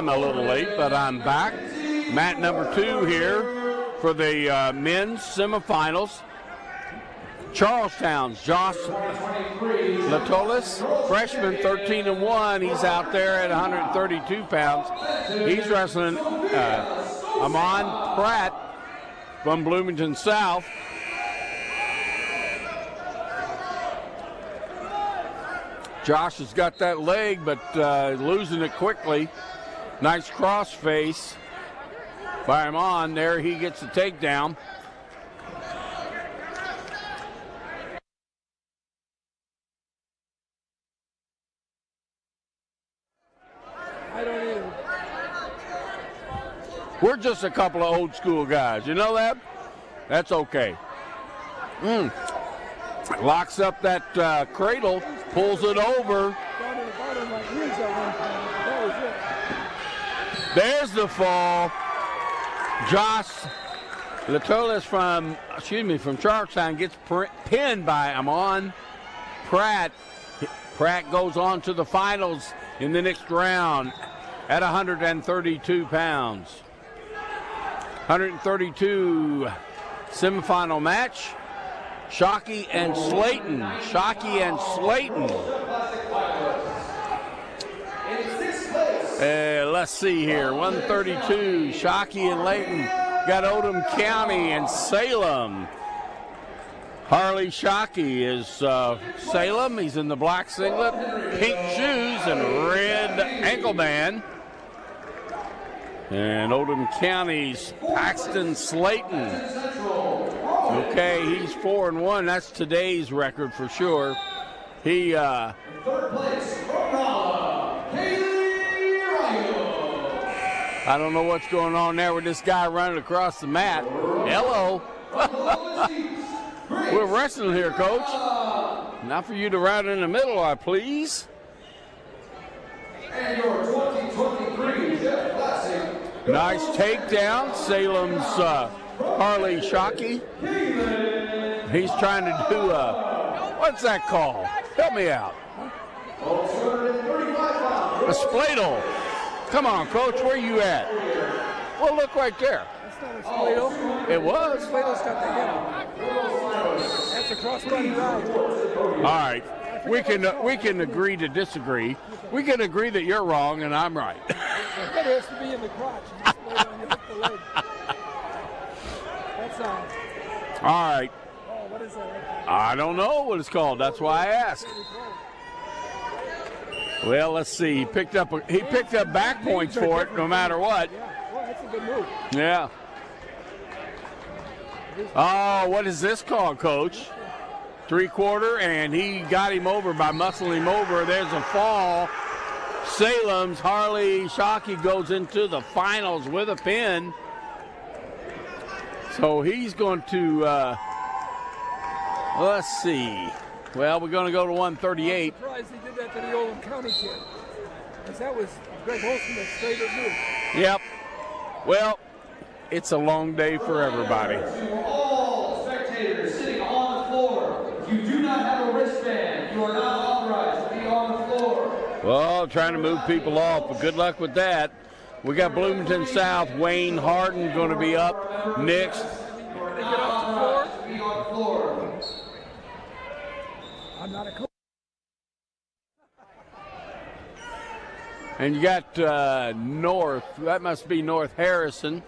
I'm a little late, but I'm back. Mat number 2 here for the men's semifinals. Charlestown's Josh Latolis, freshman, 13-1. He's out there at 132 pounds. He's wrestling Amon Pratt from Bloomington South. Josh has got that leg, but losing it quickly. Nice cross face by Amon. There he gets the takedown. We're just a couple of old school guys. You know that? That's okay. Locks up that cradle, pulls it over. There's the fall. Josh Latolis from Charlestown gets pinned by Amon Pratt. Pratt goes on to the finals in the next round at 132 pounds. 132 semifinal match. Shockey and Slayton. Shockey and Slayton. Let's see here. 132. Shockey and Layton. Got Oldham County and Salem. Harley Shockey is Salem. He's in the black singlet, pink shoes, and red ankle band. And Oldham County's Paxton Slayton. Okay, he's 4-1. That's today's record for sure. He Third place, I don't know what's going on there with this guy running across the mat. Hello. We're wrestling here, Coach. Not for you to run in the middle, I please. And your 2023 Jeff Classic. Nice takedown. Salem's Harley Shockey. He's trying to do what's that called? Help me out. A spladle. Come on, Coach, where you at? Well, look right there. That's not a spladle. It was. Spladle's got the head. That's a crossbody ride. All right. We can agree to disagree. We can agree that you're wrong and I'm right. The head has to be in the crotch. You just lay down, you hit the leg. That's all right. Oh, what is that? I don't know what it's called. That's why I asked. Well, let's see. He picked up back points for it no matter what. Yeah, well, that's a good move. Yeah. Oh, what is this called, Coach? 3/4, and he got him over by muscling him over. There's a fall. Salem's Harley Shockey goes into the finals with a pin. So he's going to, let's see. Well, we're going to go to 138. I'm surprised he did that to the Oldham County kid. Because that was Greg Holston that straight up move. Yep. Well, it's a long day for everybody. To all spectators sitting on the floor, if you do not have a wristband, you are not authorized to be on the floor. Well, trying to move people off, but good luck with that. We got Bloomington South, Wayne Harden going to be up next. I'm not a coach. And you got North, that must be North Harrison.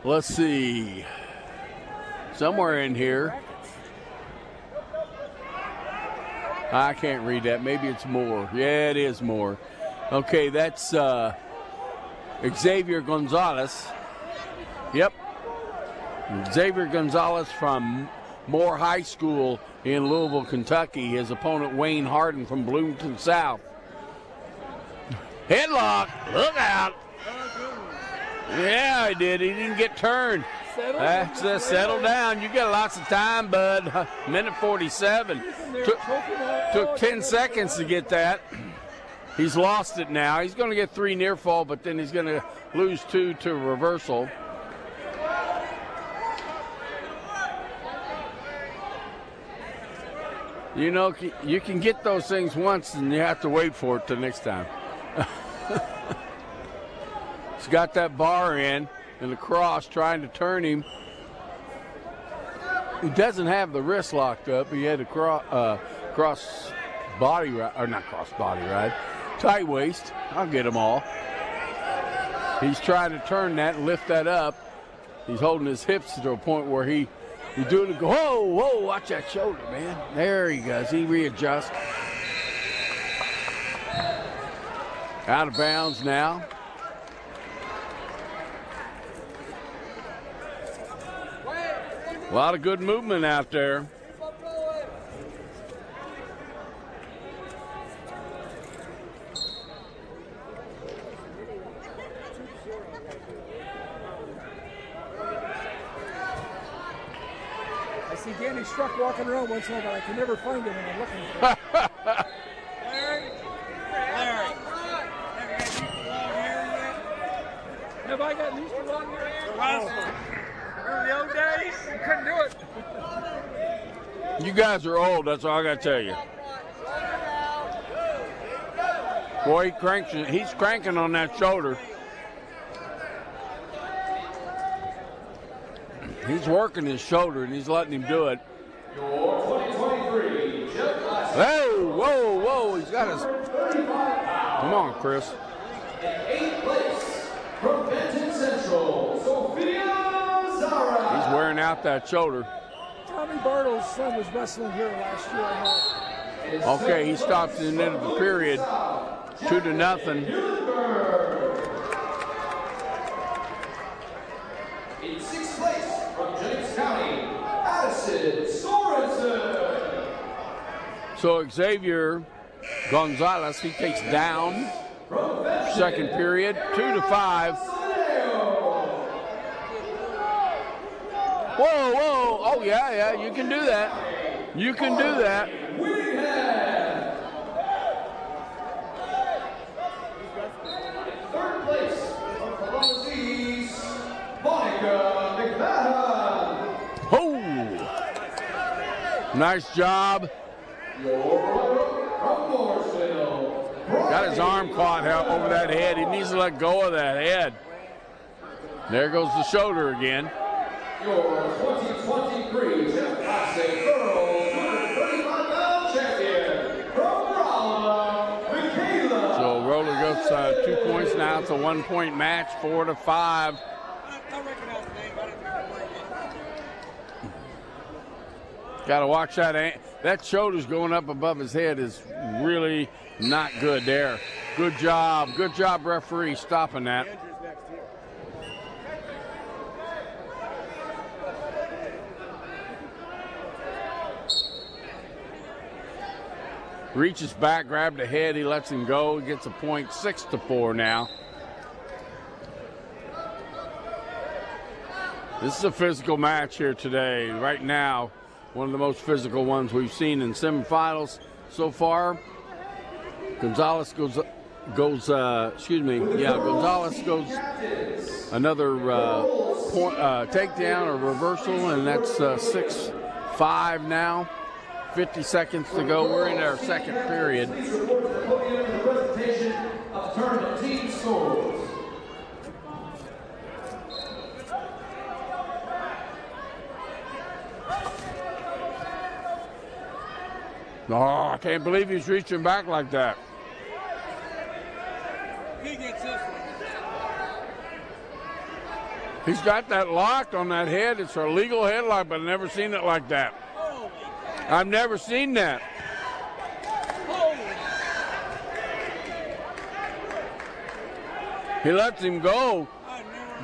Let's see, somewhere in here. I can't read that, maybe it's Moore. Yeah, it is Moore. Okay, that's Xavier Gonzalez. Yep, Xavier Gonzalez from Moore High School in Louisville, Kentucky. His opponent, Wayne Harden from Bloomington South. Headlock, look out. Yeah, he did. He didn't get turned. That's settle down. You got lots of time, bud. Minute 47. Took 10 seconds to get that. He's lost it now. He's going to get 3 near fall, but then he's going to lose 2 to reversal. You know, you can get those things once and you have to wait for it the next time. He's got that bar in and the cross trying to turn him. He doesn't have the wrist locked up. He had a cross body ride, or not cross body ride, tight waist. I'll get them all. He's trying to turn that and lift that up. He's holding his hips to a point where he's doing it. Go, whoa, watch that shoulder, man. There he goes. He readjusts. Out of bounds now. A lot of good movement out there. I see Danny Struck walking around once in a while, but I can never find him when I'm looking for him. Larry. Have I got used to long hair? Remember the old days? You couldn't do it. You guys are old, that's all I got to tell you. Boy, he's cranking on that shoulder. He's working his shoulder, and he's letting him do it. Your 2023 Jeff Glass. Whoa, he's got his... Come on, Chris. In 8th place from Benton Central, Sophia Zara. He's wearing out that shoulder. Tommy Bartle's son was wrestling here last year, I know. Okay, he stops in the end of the period. 2-0. In 6th place from James County, Addison Sorensen. So Xavier Gonzalez, he takes down. Second period, 2-5. Whoa. Oh, yeah, you can do that. You can do that. Third place from Columbus East, McAfee. Oh! Nice job. Got his arm caught over that head. He needs to let go of that head. There goes the shoulder again. Your 2023 Jeff Classic Girls 135-pound champion from Rolla, Michaela. So Roller goes 2 points now. It's a 1-point match, 4-5. Got to watch that. That shoulder's going up above his head is really not good there. Good job, referee, stopping that. Reaches back, grabbed the head, he lets him go. He gets a point, 6-4 now. This is a physical match here today. Right now, one of the most physical ones we've seen in semifinals so far. Gonzalez goes another point, takedown or reversal, and that's 6-5 now. 50 seconds to go. We're in our second period. Oh, I can't believe he's reaching back like that. He gets this one. He's got that locked on that head. It's a legal headlock, but I've never seen it like that. I've never seen that. He lets him go.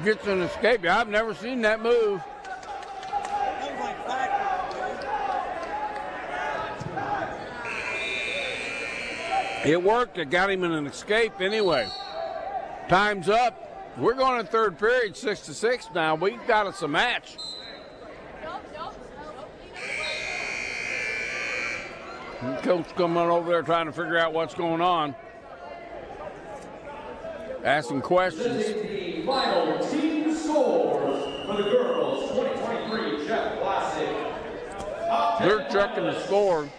Gets an escape. I've never seen that move. It worked. It got him in an escape anyway. Time's up. We're going to third period, 6-6 now. We've got us a match. Coach coming over there trying to figure out what's going on. Asking questions. The final team scores for the girls 2023 Jeff Classic. They're checking the score.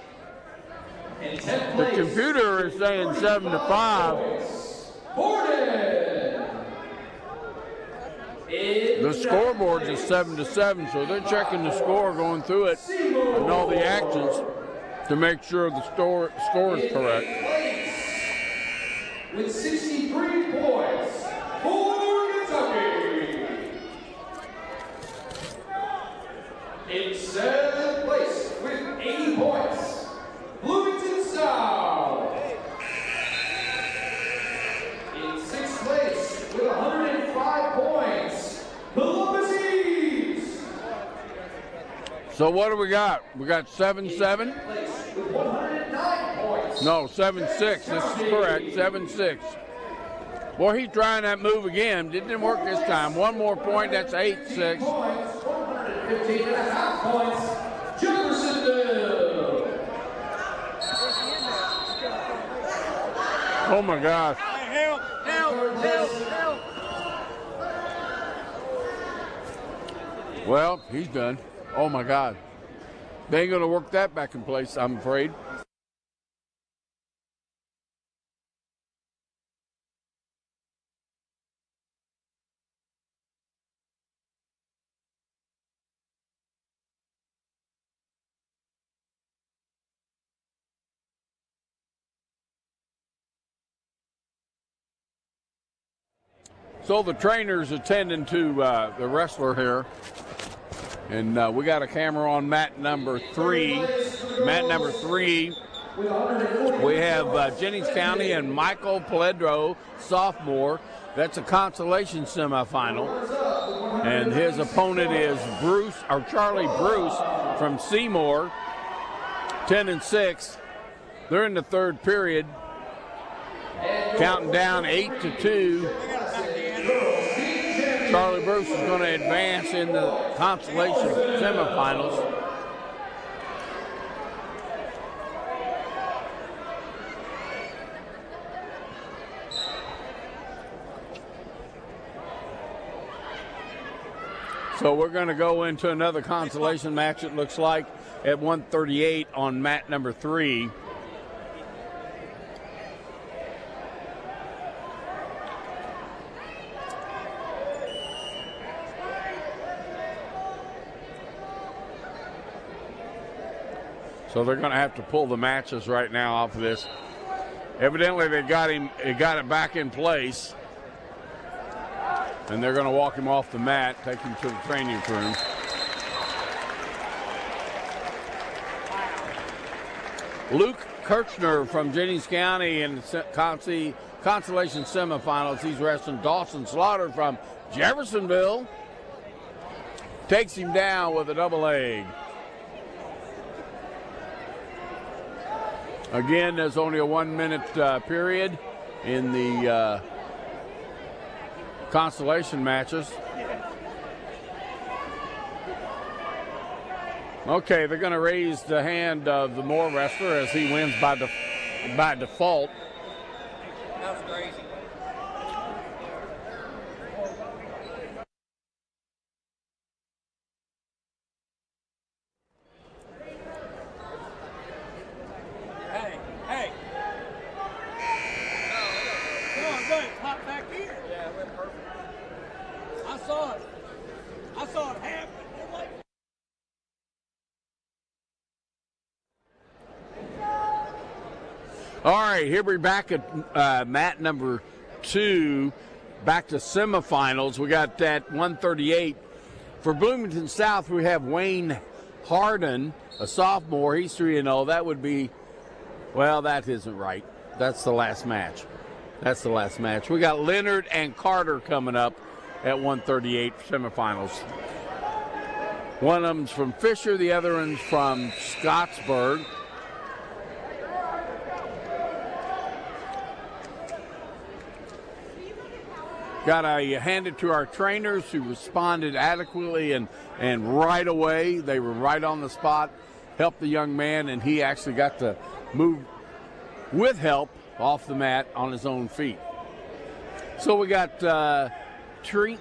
The computer is saying 7-5. The scoreboard is 7-7, so they're checking the score, going through it, and all the actions to make sure the score is correct. With 63 points for Kentucky. In 7th place with 80 points, Bloomington South. In 6th place with 105 points, Columbus East. So what do we got? We got 7-7? With 109 points. No, 7-6. This is correct. 7-6. Boy, he's trying that move again. Didn't work this time. One more point. That's 8-6. 15.5 points, Jeffersonville. Oh my gosh. Help! Well, he's done. Oh my God. They ain't gonna work that back in place, I'm afraid. So the trainer's attending to the wrestler here. And we got a camera on mat number 3. Mat number 3, we have Jennings County and Michael Bledow, sophomore. That's a consolation semifinal. And his opponent is Charlie Bruce from Seymour, 10-6. They're in the third period, counting down 8-2. Charlie Bruce is going to advance in the consolation semifinals. So we're going to go into another consolation match, it looks like, at 138 on mat number 3. So they're going to have to pull the matches right now off of this. Evidently, they got it back in place. And they're going to walk him off the mat, take him to the training room. Luke Kirchner from Jennings County in the consolation semifinals. He's wrestling Dawson Slaughter from Jeffersonville. Takes him down with a double leg. Again, there's only a 1-minute period in the consolation matches. Okay, they're going to raise the hand of the Moore wrestler as he wins by default. That was crazy. Hey. Come on, go ahead. Pop back here. Yeah, it went perfect. I saw it happen. All right, here we're back at mat number 2, back to semifinals. We got that 138. For Bloomington South, we have Wayne Harden, a sophomore. He's 3-0. That would be, well, that isn't right. That's the last match. We got Leonard and Carter coming up at 138 semifinals. One of them's from Fisher, the other one's from Scottsburg. Got to hand it to our trainers who responded adequately and right away. They were right on the spot, helped the young man, and he actually got to move with help off the mat on his own feet. So we got Trayton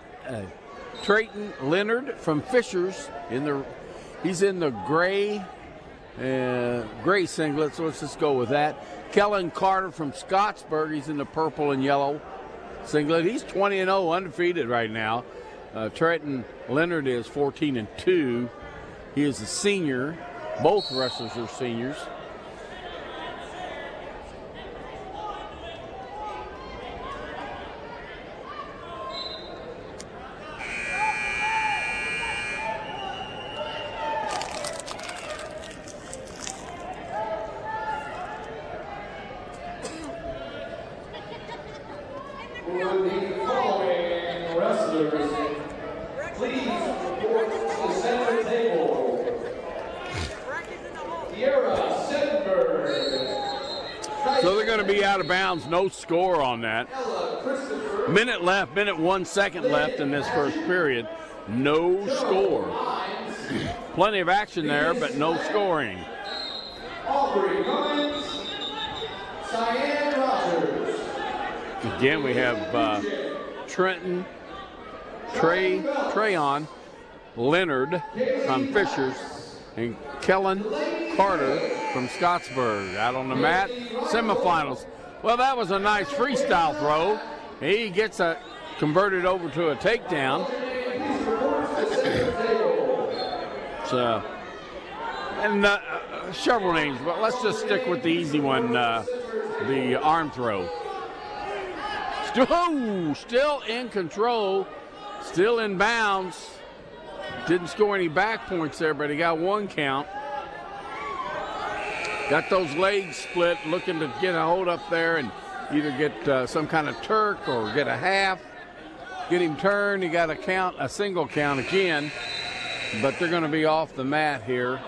Leonard from Fishers he's in the gray Gray singlet, so let's just go with that. Kellen Carter from Scottsburg, he's in the purple and yellow singlet. He's 20-0, undefeated right now. Trenton Leonard is 14-2. He is a senior. Both wrestlers are seniors. Out of bounds, no score on that. Minute left, minute 1 second left in this first period. No score. Plenty of action there, but no scoring. Again, we have Trenton, Trayon, Leonard from Fishers, and Kellen Carter from Scottsburg out on the mat. Semifinals. Well, that was a nice freestyle throw. He gets converted over to a takedown. Several names, but let's just stick with the easy one, the arm throw. Still in control, still in bounds. Didn't score any back points there, but he got 1 count. Got those legs split, looking to get a hold up there and either get some kind of Turk or get a half. Get him turned. He got a single count again, but they're going to be off the mat here.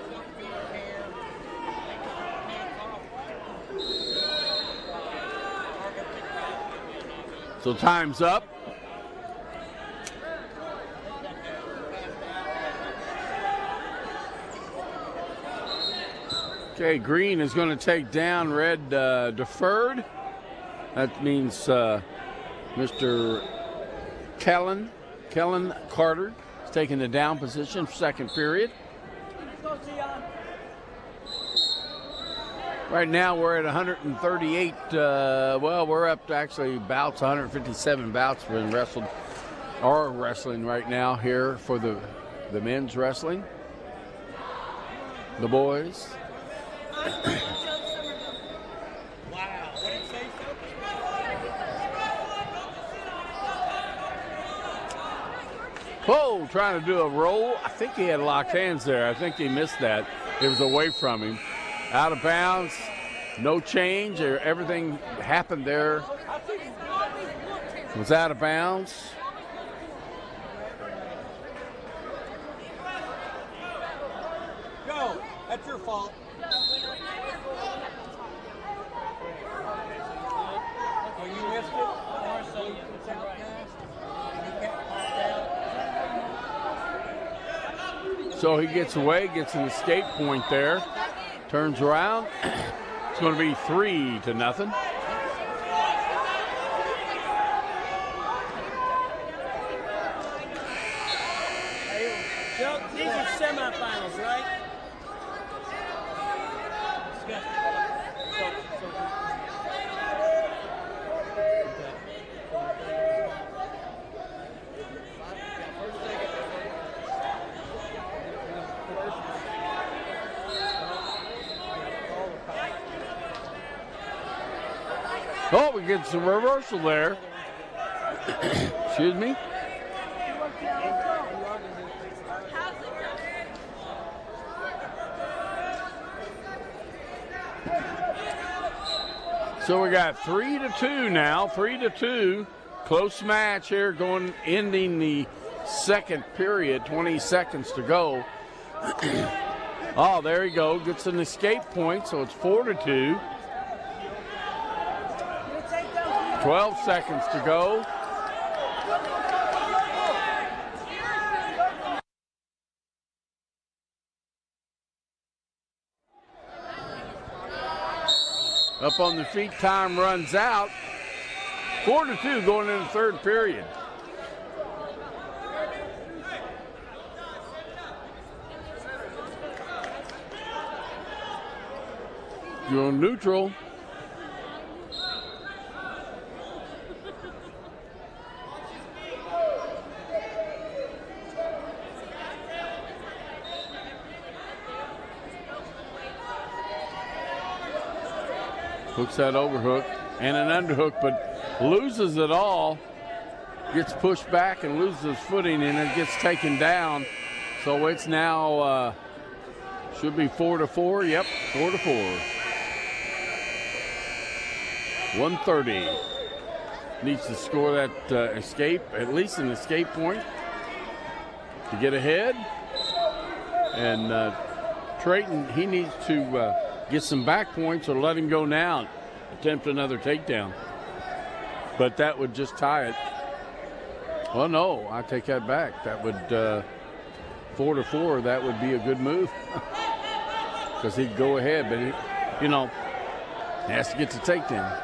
So time's up. Okay, green is going to take down, red deferred. That means Mr. Kellen Carter is taking the down position for second period. Right now we're at 138. Well, we're up to actually bouts, 157 bouts been wrestled, or wrestling right now here for the men's wrestling. The boys. Whoa, trying to do a roll. I think he had locked hands there. I think he missed that. It was away from him. Out of bounds, no change. Everything happened there. It was out of bounds. Go. That's your fault. Oh, you missed it? So he gets away, gets an escape point there. Turns around. It's going to be 3-0. These are semifinals, right? Oh, we get some reversal there. Excuse me. So we got 3-2 now, 3-2. Close match here ending the second period, 20 seconds to go. Oh, there you go, gets an escape point, so it's 4-2. 12 seconds to go. Up on the feet, time runs out. 4-2 going into the third period. You're on neutral. Hooks that overhook and an underhook, but loses it all. Gets pushed back and loses his footing, and it gets taken down. So it's now should be 4-4. Yep, 4-4. 130. Needs to score that escape, at least an escape point, to get ahead. And Trayton, he needs to get some back points or let him go now. Attempt another takedown. But that would just tie it. Well, no, I take that back. That would 4-4. That would be a good move because he'd go ahead, but he has to get the takedown.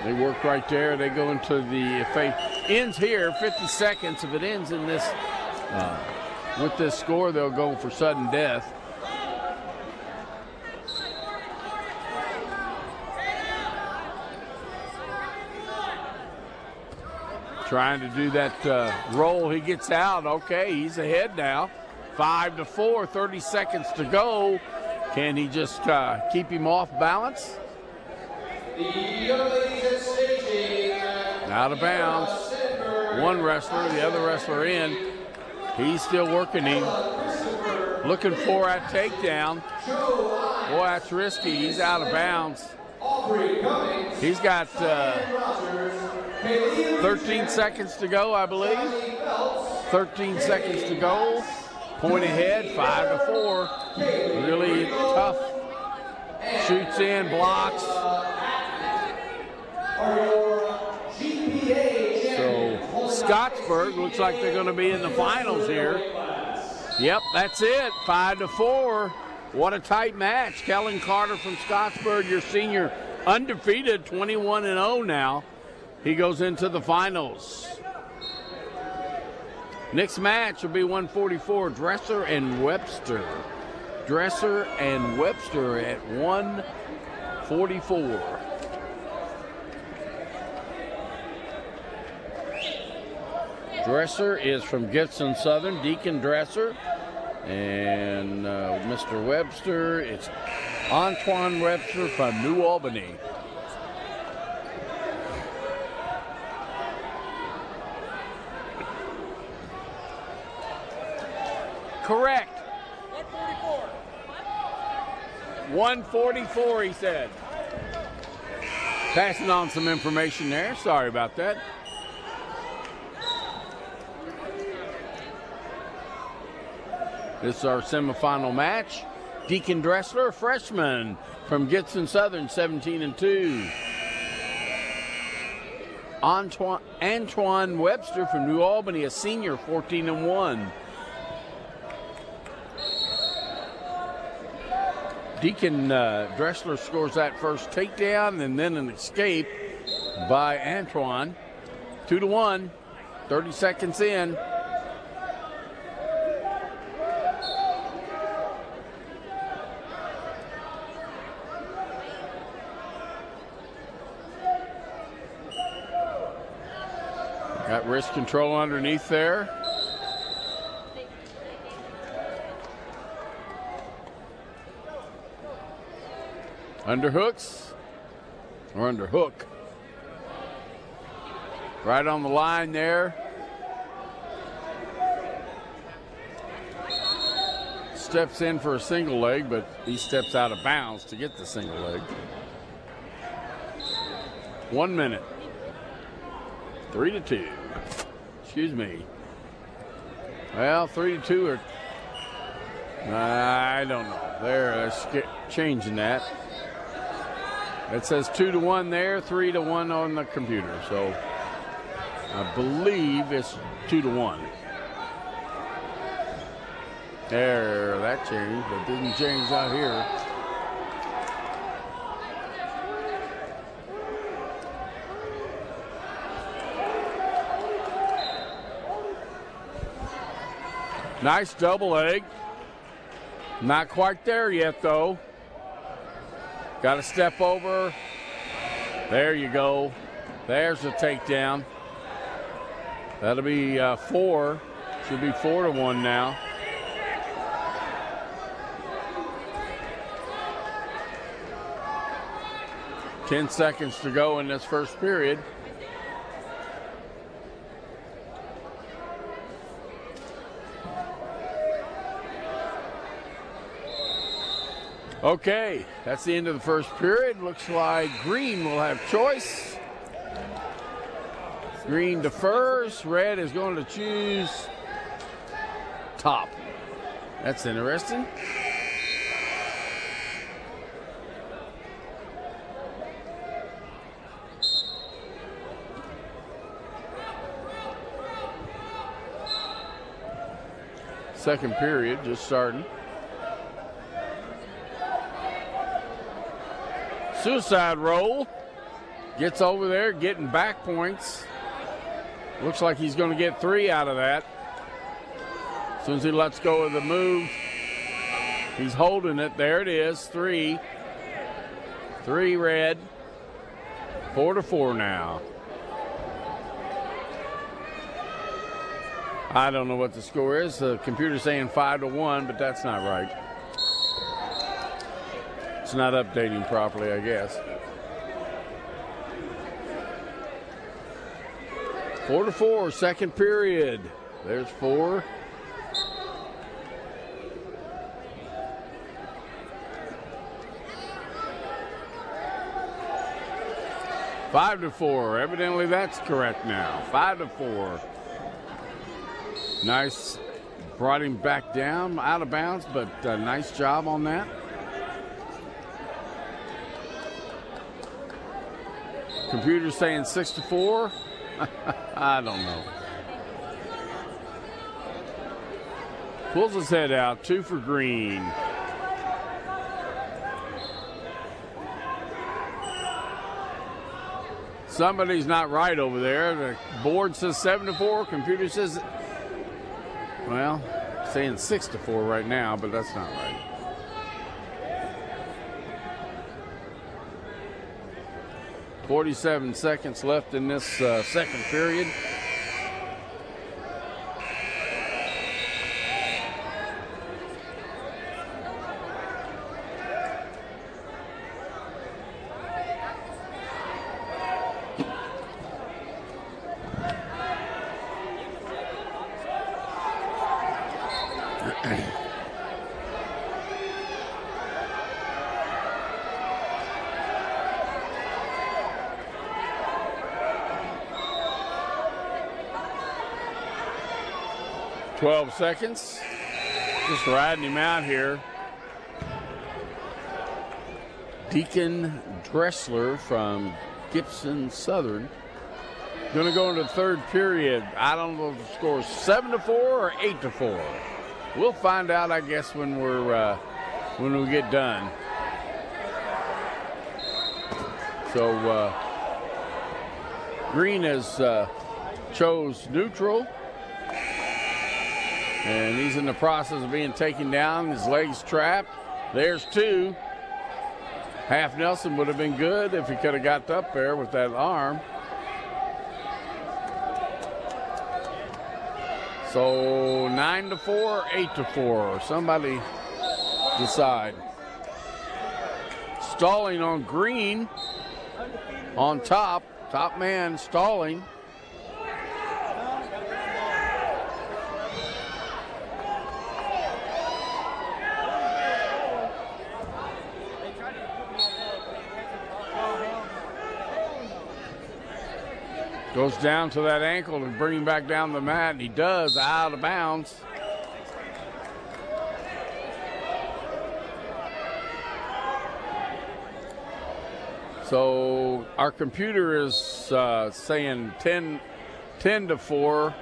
They work right there. They go into the, if it ends here, 50 seconds. If it ends in this, with this score, they'll go for sudden death. Trying to do that roll. He gets out. Okay, he's ahead now. 5-4, 30 seconds to go. Can he just keep him off balance? Out of bounds. One wrestler, the other wrestler in. He's still working him. Looking for a takedown. Boy, that's risky. He's out of bounds. He's got 13 seconds to go, I believe. 13 seconds to go. Point ahead, 5-4. Really tough. Shoots in, blocks. So Scottsburg looks like they're going to be in the finals here. Yep, that's it. 5-4. What a tight match. Kellen Carter from Scottsburg, your senior, undefeated, 21-0 now. He goes into the finals. Next match will be 144, Dresser and Webster. Dresser and Webster at 144. Dresser is from Gibson Southern, Deacon Dresser. And Mr. Webster, it's Antoine Webster from New Albany. Correct. 144, he said. Passing on some information there. Sorry about that. This is our semifinal match. Deacon Dressler, a freshman from Gibson Southern, 17-2. Antoine Webster from New Albany, a senior, 14-1. Deacon Dressler scores that first takedown and then an escape by Antoine. 2-1, 30 seconds in. Got wrist control underneath there. Underhooks or underhook. Right on the line there. Steps in for a single leg, but he steps out of bounds to get the single leg. 1 minute. 3-2. Excuse me. Well, 3-2 or I don't know. They're changing that. It says 2-1 there, 3-1 on the computer. So I believe it's 2-1. There, that changed. It didn't change out here. Nice double leg. Not quite there yet, though. Got to step over. There you go. There's the takedown. That'll be 4. Should be 4-1 now. Ten seconds to go in this first period. Okay, that's the end of the first period. Looks like green will have choice. Green defers. Red is going to choose top. That's interesting. Second period just starting. Suicide roll. Gets over there, getting back points. Looks like he's going to get 3 out of that. As soon as he lets go of the move, he's holding it. There it is, 3. 3 red. 4-4 now. I don't know what the score is. The computer's saying 5-1, but that's not right. It's not updating properly, I guess. 4-4, second period. There's 4. Five to 4. Evidently that's correct now. 5-4. Nice. Brought him back down, out of bounds, but nice job on that. Computer's saying 6-4. I don't know. Pulls his head out. 2 for green. Somebody's not right over there. The board says 7-4. Computer says, well, saying 6-4 right now, but that's not right. .47 seconds left in this second period. Seconds. Just riding him out here. Deacon Dressler from Gibson Southern. Going to go into the third period. I don't know if the score is 7-4 or 8-4. We'll find out, I guess, when we get done. So green has chose neutral. And he's in the process of being taken down. His leg's trapped. There's 2. Half Nelson would have been good if he could have got up there with that arm. So 9-4 or 8-4. Somebody decide. Stalling on green. On top. Top man stalling. Goes down to that ankle and bring him back down the mat, and he does, out of bounds. So our computer is saying 10-4.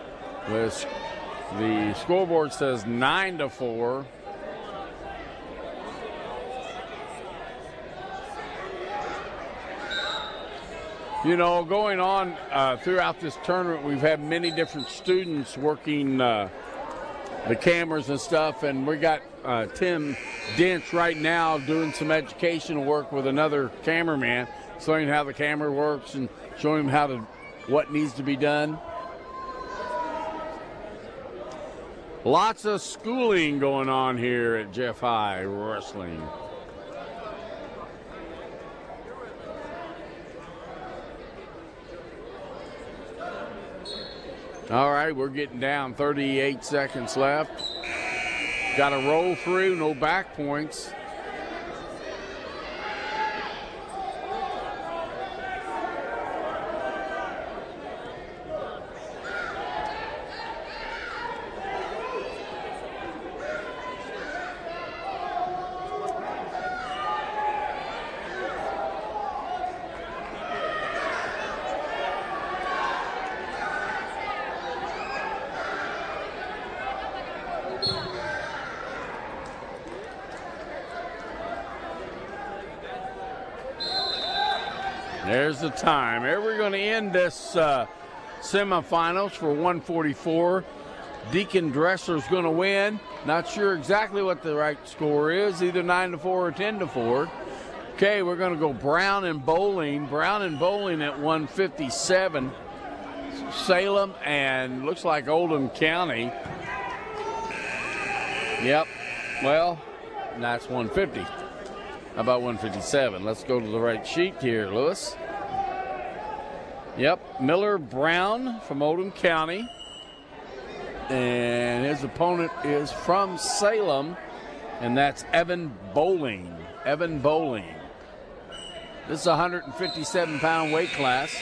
The scoreboard says 9-4. You know, going on throughout this tournament, we've had many different students working the cameras and stuff, and we got Tim Dents right now doing some educational work with another cameraman, showing him how the camera works and showing him what needs to be done. Lots of schooling going on here at Jeff High Wrestling. All right, we're getting down, 38 seconds left. Got to roll through, no back points. There's the time. Here we're going to end this semifinals for 144. Deacon Dressler's going to win. Not sure exactly what the right score is, either 9-4 or 10-4. Okay, we're going to go Brown and Bowling. Brown and Bowling at 157. Salem and looks like Oldham County. Yep. Well, that's 150. How about 157? Let's go to the right sheet here, Lewis. Yep, Miller Brown from Oldham County. And his opponent is from Salem, and that's Evan Bowling. Evan Bowling. This is a 157-pound weight class.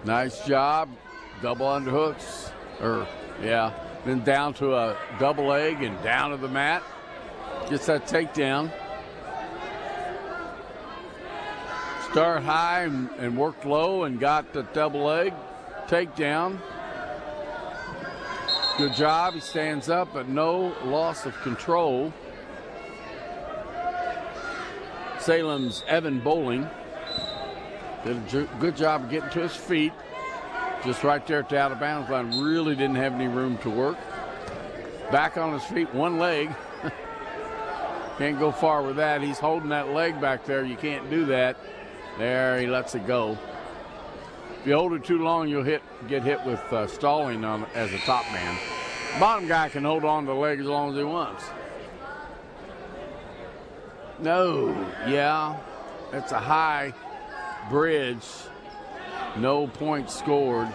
Nice job. Double underhooks. Then down to a double leg and down to the mat. Gets that takedown. Start high and worked low and got the double leg takedown. Good job. He stands up, but no loss of control. Salem's Evan Bowling did a good job of getting to his feet. Just right there at the out of bounds line. Really didn't have any room to work. Back on his feet, one leg. Can't go far with that. He's holding that leg back there. You can't do that. There, he lets it go. If you hold it too long, you'll get hit with stalling as a top man. Bottom guy can hold on to the leg as long as he wants. No, yeah, it's a high bridge. No points scored.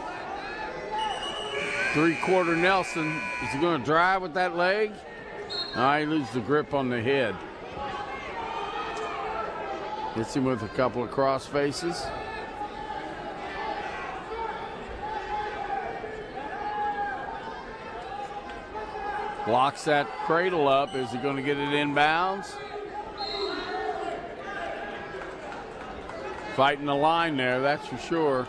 Three-quarter Nelson. Is he going to drive with that leg? No, he loses the grip on the head. Hits him with a couple of cross faces. Blocks that cradle up. Is he going to get it inbounds? Fighting the line there, that's for sure.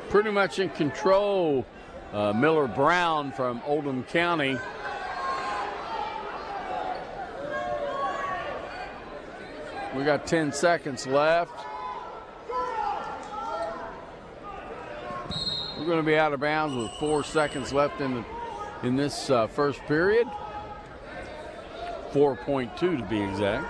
Pretty much in control, Miller Brown from Oldham County. We got 10 seconds left. We're going to be out of bounds with 4 seconds left in this first period. 4.2 to be exact.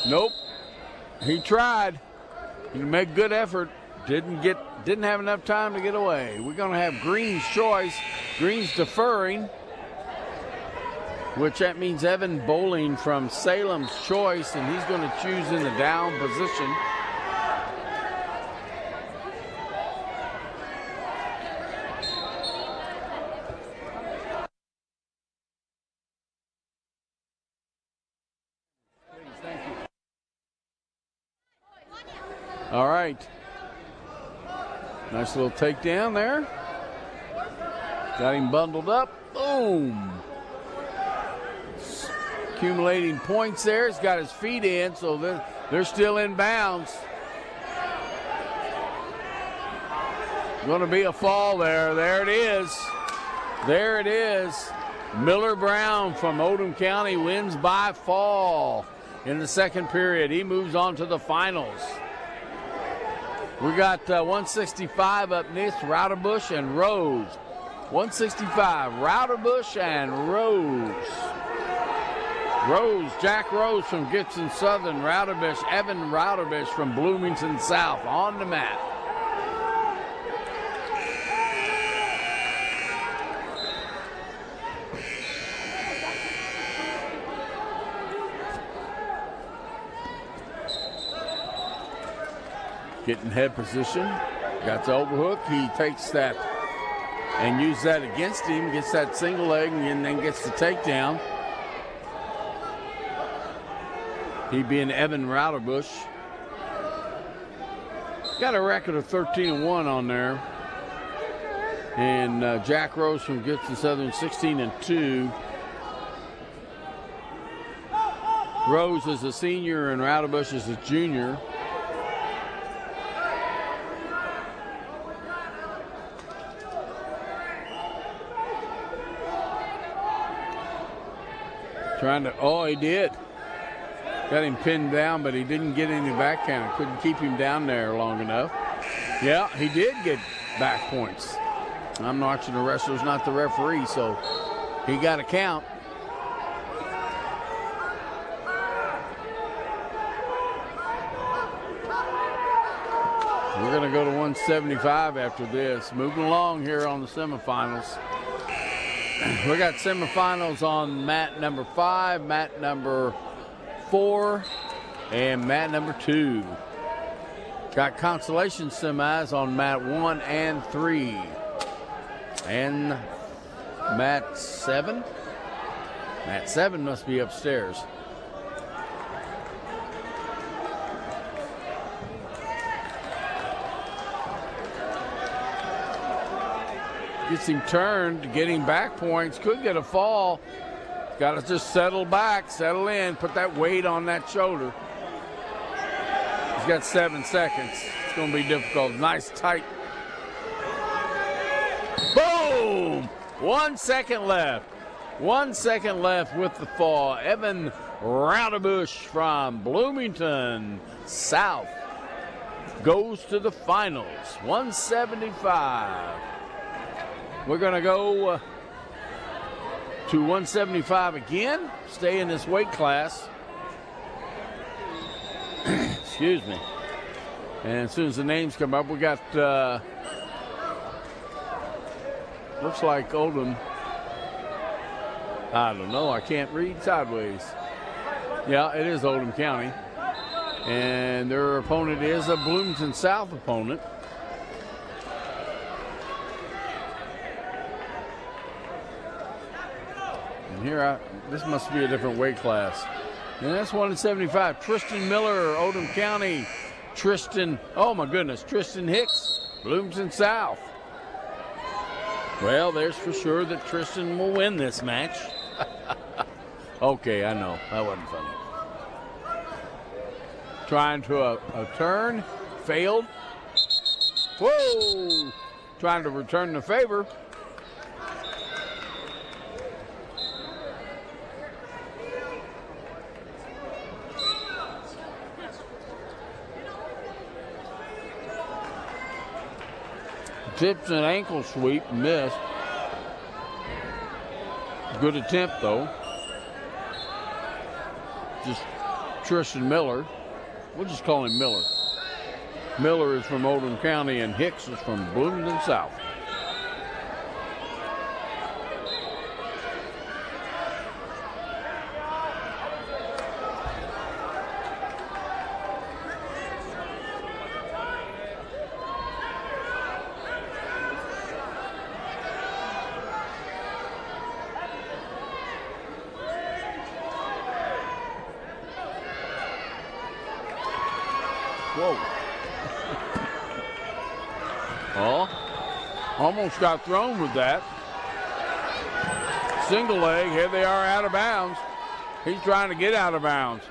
Nope. He tried. He made good effort. Didn't have enough time to get away. We're going to have Green's choice. Green's deferring, which that means Evan Bowling from Salem's choice, and he's going to choose in the down position. All right. Nice little takedown there. Got him bundled up. Boom. Accumulating points there. He's got his feet in, so they're still in bounds. Going to be a fall there. There it is. There it is. Miller Brown from Oldham County wins by fall in the second period. He moves on to the finals. We got 165 up next, Routerbush and Rose. 165, Routerbush and Rose. Jack Rose from Gibson Southern, Routerbush, Evan Routerbush from Bloomington South on the mat. Getting head position, got the overhook. He takes that and uses that against him, gets that single leg, and then gets the takedown. He being Evan Routerbush. Got a record of 13-1 on there. And Jack Rose from Gibson Southern, 16-2. Rose is a senior and Routerbush is a junior. Trying to, oh, he did. Got him pinned down, but he didn't get any backhand. Couldn't keep him down there long enough. Yeah, he did get back points. I'm watching the wrestler's not the referee, so he got a count. We're going to go to 175 after this. Moving along here on the semifinals. We got semifinals on mat number 5, mat number 4, and mat number 2. Got consolation semis on mat 1 and 3. And mat 7? Mat 7 must be upstairs. Gets him turned, getting back points, could get a fall. Got to just settle back, settle in, put that weight on that shoulder. He's got 7 seconds. It's going to be difficult. Nice, tight. Boom! 1 second left. 1 second left with the fall. Evan Routerbush from Bloomington South goes to the finals. 175. We're going to go to 175 again, stay in this weight class. Excuse me. And as soon as the names come up, we got, looks like Oldham. I don't know, I can't read sideways. Yeah, it is Oldham County. And their opponent is a Bloomington South opponent. Here, this must be a different weight class. And that's 175. Tristan Miller, Oldham County. Tristan, oh my goodness, Tristan Hicks, Bloomington South. Well, there's for sure that Tristan will win this match. Okay, I know, that wasn't funny. Trying to a turn, failed. Whoa! Trying to return the favor. Tips and ankle sweep, missed. Good attempt, though. Just Tristan Miller. We'll just call him Miller. Miller is from Oldham County, and Hicks is from Bloomington South. Oh, almost got thrown with that. Single leg, here they are out of bounds. He's trying to get out of bounds.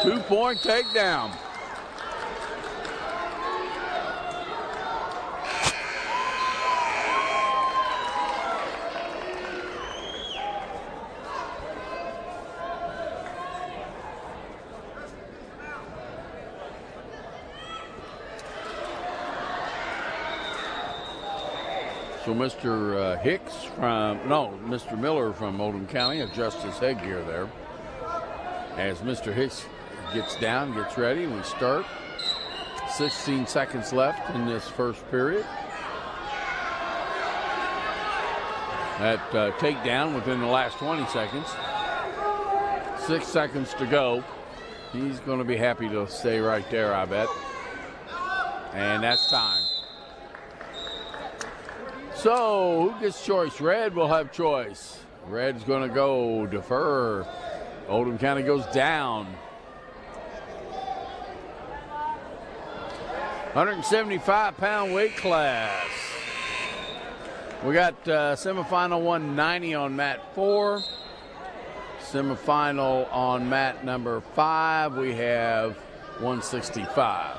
Two-point takedown. So Mr. Mr. Miller from Oldham County adjusts his headgear there. As Mr. Hicks gets down, gets ready, and we start. 16 seconds left in this first period. That takedown within the last 20 seconds. 6 seconds to go. He's going to be happy to stay right there, I bet. And that's time. So, who gets choice? Red will have choice. Red's going to go defer. Oldham County goes down. 175-pound weight class. We got semifinal 190 on mat 4. Semifinal on mat number 5, we have 165.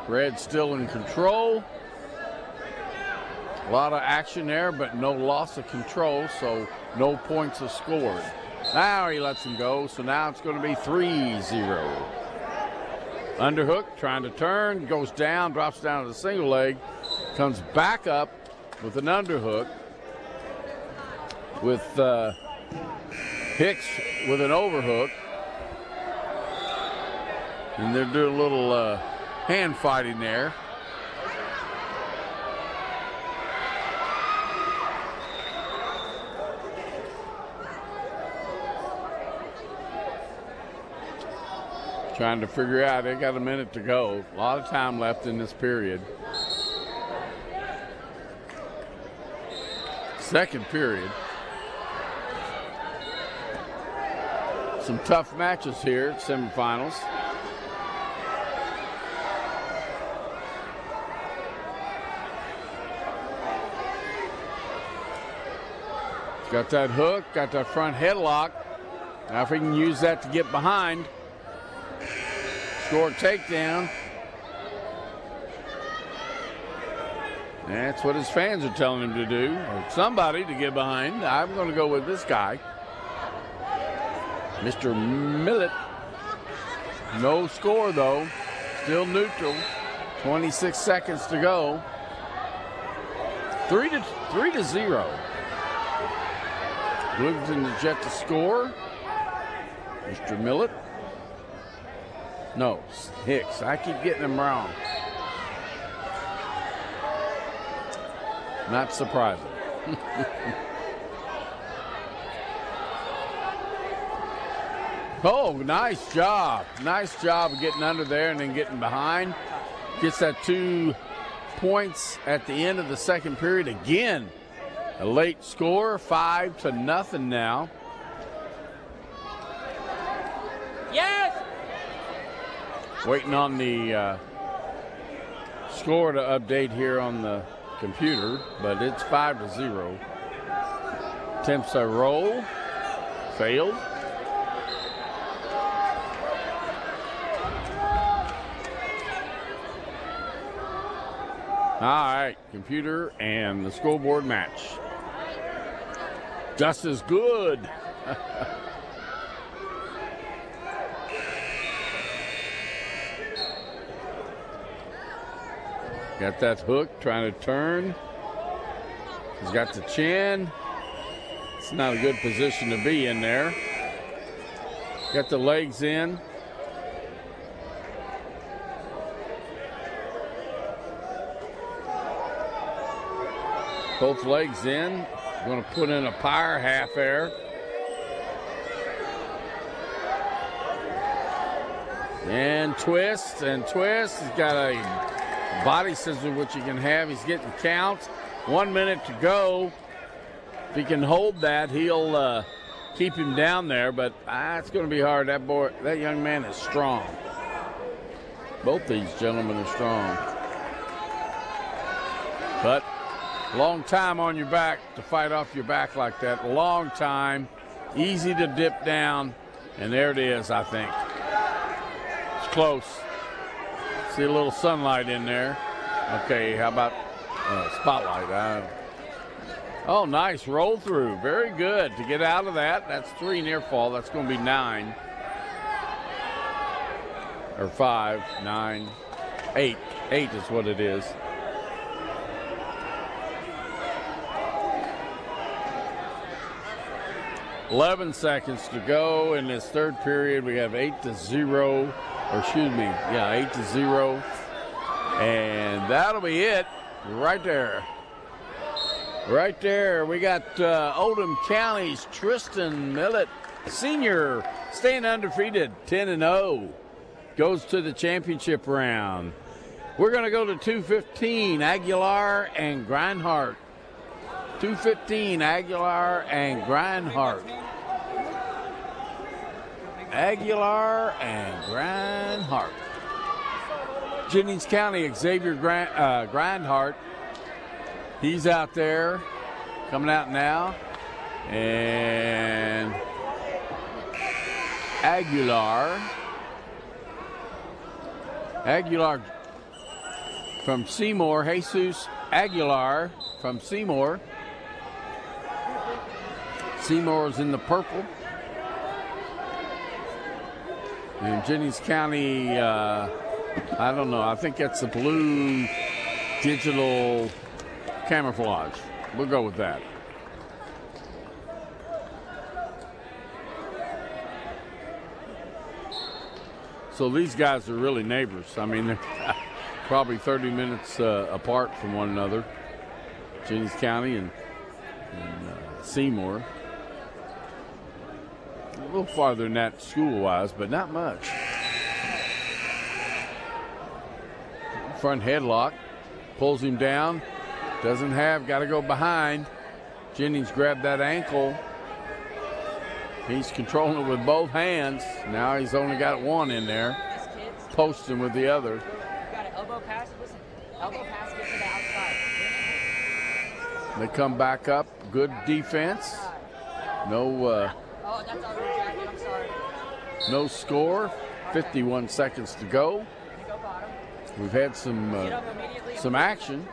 Red still in control. A lot of action there, but no loss of control, so no points are scored. Now he lets him go, so now it's going to be 3-0. Underhook, trying to turn, goes down, drops down to the single leg, comes back up with an underhook with Hicks with an overhook. And they're doing a little hand fighting there. Trying to figure out, they got a minute to go. A lot of time left in this period. Second period. Some tough matches here at semifinals. Got that hook, got that front headlock. Now if he can use that to get behind. Score takedown. That's what his fans are telling him to do. Or somebody to get behind. I'm going to go with this guy. Mr. Millet. No score though. Still neutral. 26 seconds to go. 3-0. Bloomington is yet to score. Mr. Millet. No, Hicks. I keep getting them wrong. Not surprising. Oh, nice job. Nice job of getting under there and then getting behind. Gets that 2 points at the end of the second period again. A late score, 5-0 now. Yes! Waiting on the score to update here on the computer, but it's 5-0. Attempts a roll, failed. All right, computer and the scoreboard match. Just as good. Got that hook, trying to turn. He's got the chin. It's not a good position to be in there. Got the legs in. Both legs in. Going to put in a power half air. And twist and twist. He's got a body scissor, which you can have. He's getting counts. 1 minute to go. If he can hold that, he'll keep him down there, but it's going to be hard. That young man is strong. Both these gentlemen are strong. But long time on your back to fight off your back like that. Long time. Easy to dip down. And there it is, I think. It's close. See a little sunlight in there. Okay, how about spotlight? Oh, nice roll through. Very good to get out of that. That's 3 near fall. That's going to be 9. Or 5, 9, 8. 8 is what it is. $11 seconds to go in this third period. We have 8-0, or excuse me, 8-0. And that'll be it right there. Right there, we got Oldham County's Tristan Millett, senior, staying undefeated, 10-0. Goes to the championship round. We're going to go to 2:15, Aguilar and Grindhart. 2:15, Aguilar and Grindhart. Aguilar and Grindhart. Jennings County, Xavier Grindhart. He's out there, coming out now. And Aguilar from Seymour, Jesus Aguilar from Seymour. Seymour's in the purple. And Jennings County, I don't know, I think that's the blue digital camouflage. We'll go with that. So these guys are really neighbors. I mean, they're probably 30 minutes apart from one another. Jennings County and Seymour. A little farther than that school-wise, but not much. Front headlock. Pulls him down. Doesn't have, got to go behind. Jennings grabbed that ankle. He's controlling it with both hands. Now he's only got one in there. Posting with the other. You got an elbow pass. Listen, elbow pass, get to the outside. They come back up. Good defense. No. Oh, that's all rejected. I'm sorry. No score. 51 seconds to go. We've had some action.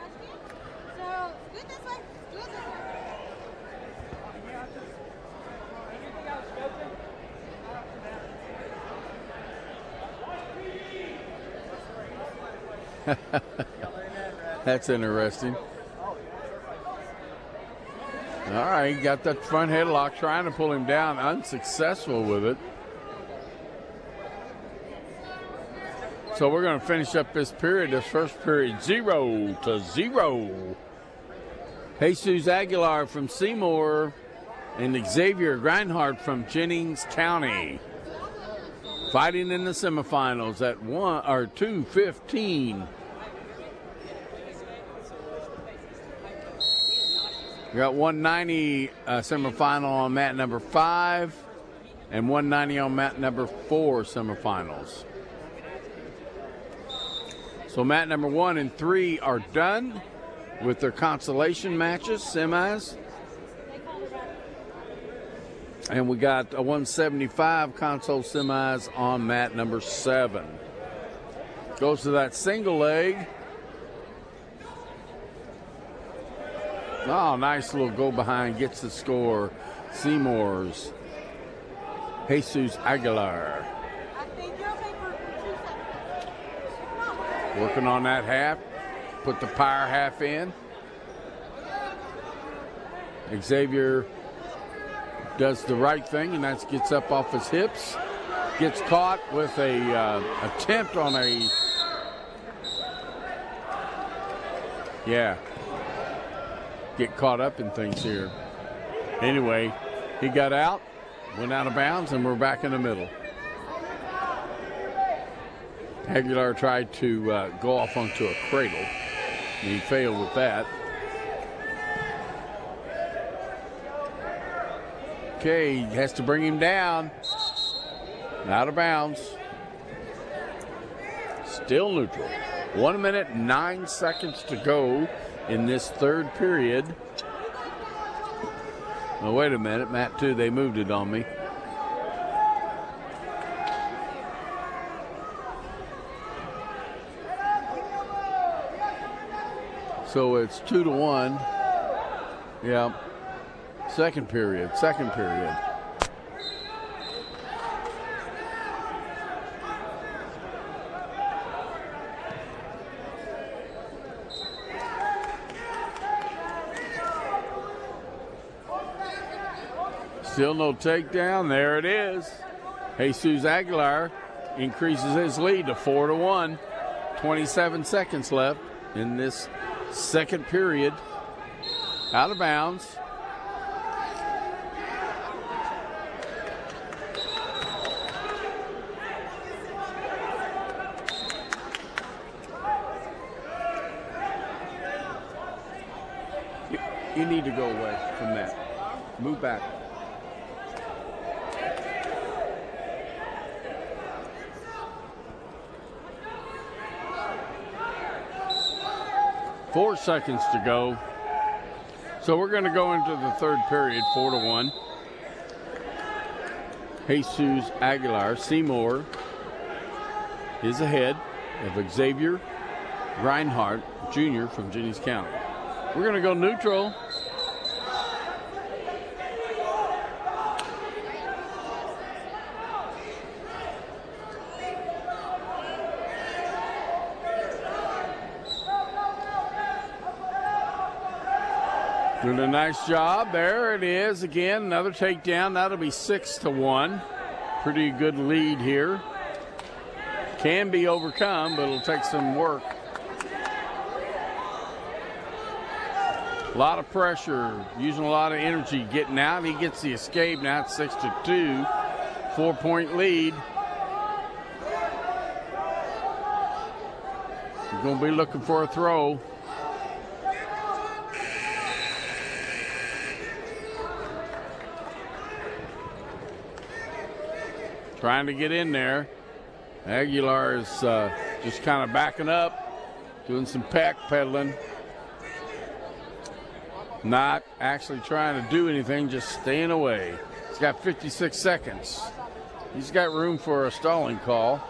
That's interesting. All right, got that front headlock, trying to pull him down, unsuccessful with it. So we're going to finish up this period, this first period, 0-0. Jesus Aguilar from Seymour and Xavier Grindhart from Jennings County. Fighting in the semifinals at 2:15. We got 190 semifinal on mat number 5 and 190 on mat number 4 semifinals. So mat number 1 and 3 are done with their consolation matches, semis. And we got a 175 console semis on mat number 7. Goes to that single leg. Oh, nice little go behind, gets the score. Seymour's Jesus Aguilar. Working on that half. Put the power half in. Xavier does the right thing, and that gets up off his hips. Gets caught with a attempt on a, get caught up in things here. Anyway, he got out, went out of bounds, and we're back in the middle. Aguilar tried to go off onto a cradle, and he failed with that. Okay, he has to bring him down. Out of bounds. Still neutral. 1 minute, 9 seconds to go in this third period. Oh, wait a minute, Matt, too. They moved it on me. So it's 2-1. Yeah. Second period. Still no takedown. There it is. Jesus Aguilar increases his lead to 4-1. 27 seconds left in this second period. Out of bounds. You need to go away from that. Move back. Four seconds to go. So we're going to go into the third period, 4-1. Jesus Aguilar, Seymour is ahead of Xavier Reinhardt Jr. from Jennings County. We're going to go neutral. Doing a nice job. There it is again. Another takedown. That'll be 6-1. Pretty good lead here. Can be overcome, but it'll take some work. A lot of pressure, using a lot of energy getting out. He gets the escape. Now it's 6-2. 4-point lead. He's going to be looking for a throw. Trying to get in there. Aguilar is just kind of backing up, doing some pedaling. Not actually trying to do anything, just staying away. He's got 56 seconds. He's got room for a stalling call.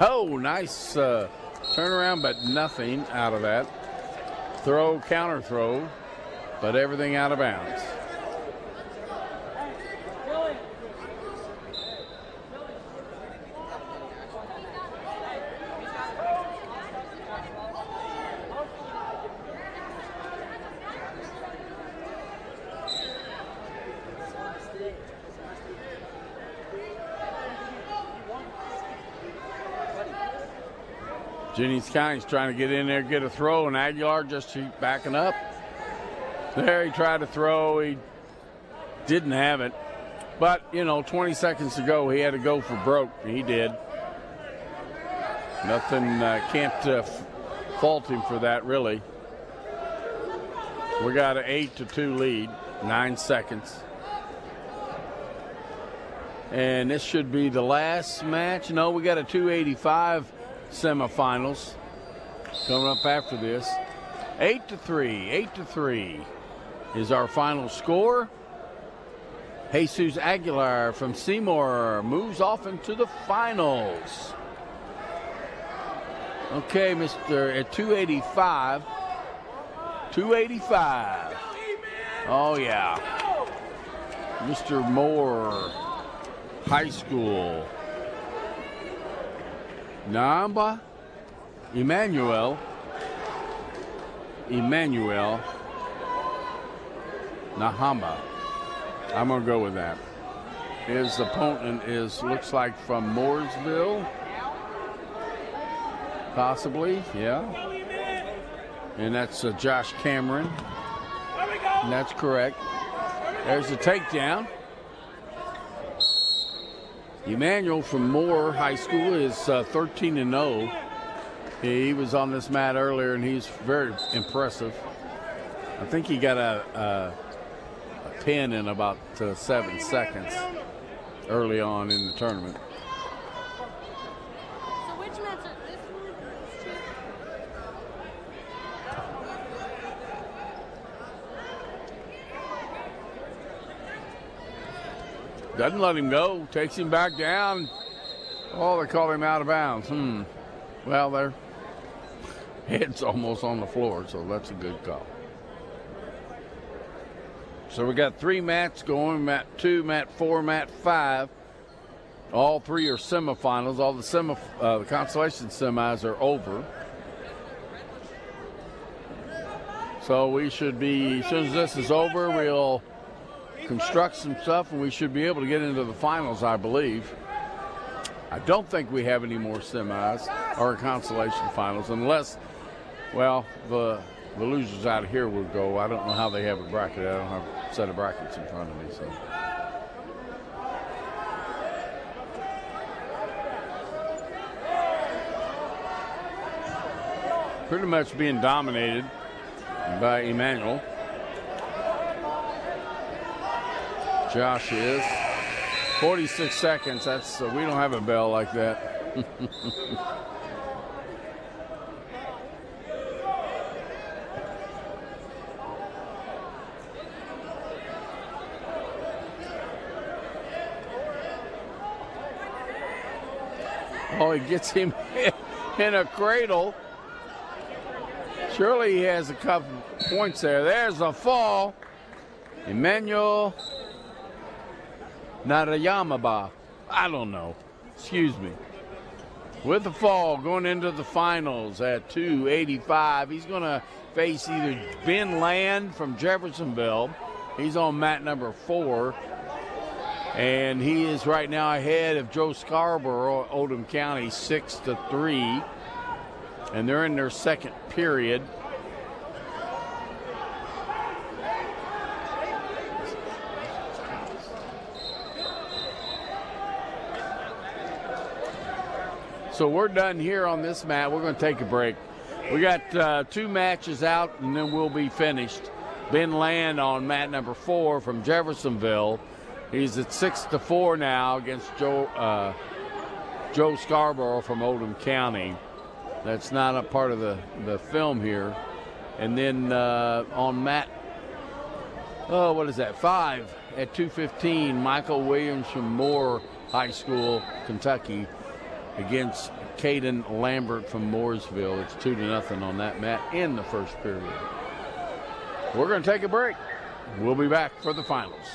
Oh, nice turnaround, but nothing out of that. Throw, counter throw, but everything out of bounds. Jennings County's trying to get in there, get a throw, and Aguilar just keep backing up. There he tried to throw. He didn't have it. But, 20 seconds to go. He had to go for broke. He did. Nothing, can't fault him for that, really. We got an 8-2 lead, 9 seconds. And this should be the last match. No, we got a 285 semifinals coming up after this. 8-3 is our final score. Jesus Aguilar from Seymour moves off into the finals. Okay, Mr. at 285. 285. Oh, yeah. Mr. Moore, high school. Namba, Emmanuel, Nahama. I'm going to go with that. His opponent looks like from Mooresville. Possibly, yeah. And that's Josh Cameron. And that's correct. There's the takedown. Emmanuel from Moore High School is 13-0. He was on this mat earlier, and he's very impressive. I think he got a pin in about 7 seconds early on in the tournament. So which mats are this one? Doesn't let him go, takes him back down. Oh, they call him out of bounds. Well, their head's almost on the floor, so that's a good call. So we got 3 mats going, mat 2, mat 4, mat 5. All 3 are semifinals. All the consolation semis are over. So we should be, as soon as this is over, we'll construct some stuff and we should be able to get into the finals, I believe. I don't think we have any more semis or consolation finals unless, well, the losers out of here will go. I don't know how they have a bracket. I don't have a set of brackets in front of me. So. Pretty much being dominated by Emmanuel. Josh is. 46 seconds. That's we don't have a bell like that. Oh, he gets him in a cradle. Surely he has a couple points there. There's a fall. Emmanuel Narayamaba. I don't know. Excuse me. With the fall going into the finals at 285. He's going to face either Ben Land from Jeffersonville. He's on mat number 4. And he is right now ahead of Joe Scarborough, Oldham County, 6-3. And they're in their second period. So we're done here on this mat. We're going to take a break. We got 2 matches out, and then we'll be finished. Ben Land on mat number 4 from Jeffersonville. He's at 6-4 now against Joe Scarborough from Oldham County. That's not a part of the film here. And then on mat, what is that, 5 at 2:15, Michael Williams from Moore High School, Kentucky, against Caden Lambert from Mooresville. It's 2-0 on that mat in the first period. We're going to take a break. We'll be back for the finals.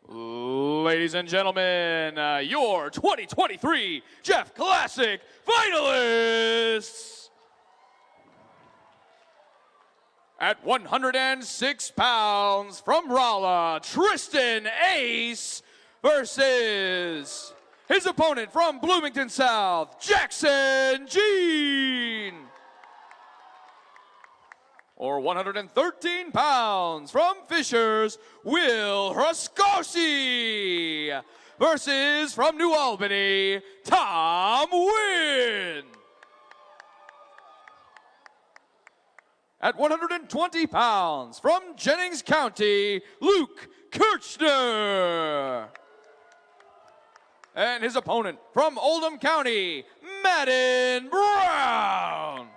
Ladies and gentlemen, your 2023 Jeff Classic finalists. At 106 pounds from Rolla, Tristan Ace versus his opponent from Bloomington South, Jackson Jean. Or 113 pounds from Fishers, Will Hruskowski versus from New Albany, Tom Wynn. At 120 pounds from Jennings County, Luke Kirchner. And his opponent from Oldham County, Madden Brown.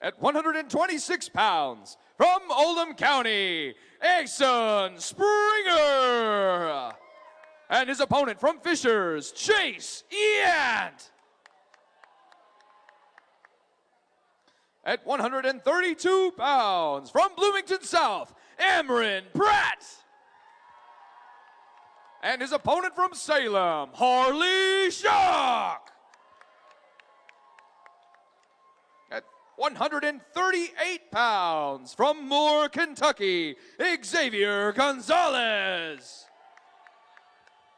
At 126 pounds from Oldham County, Exxon Springer. And his opponent from Fishers, Chase Yant. At 132 pounds from Bloomington South, Amron Pratt. And his opponent from Salem, Harley Shock. At 138 pounds from Moore, Kentucky, Xavier Gonzalez.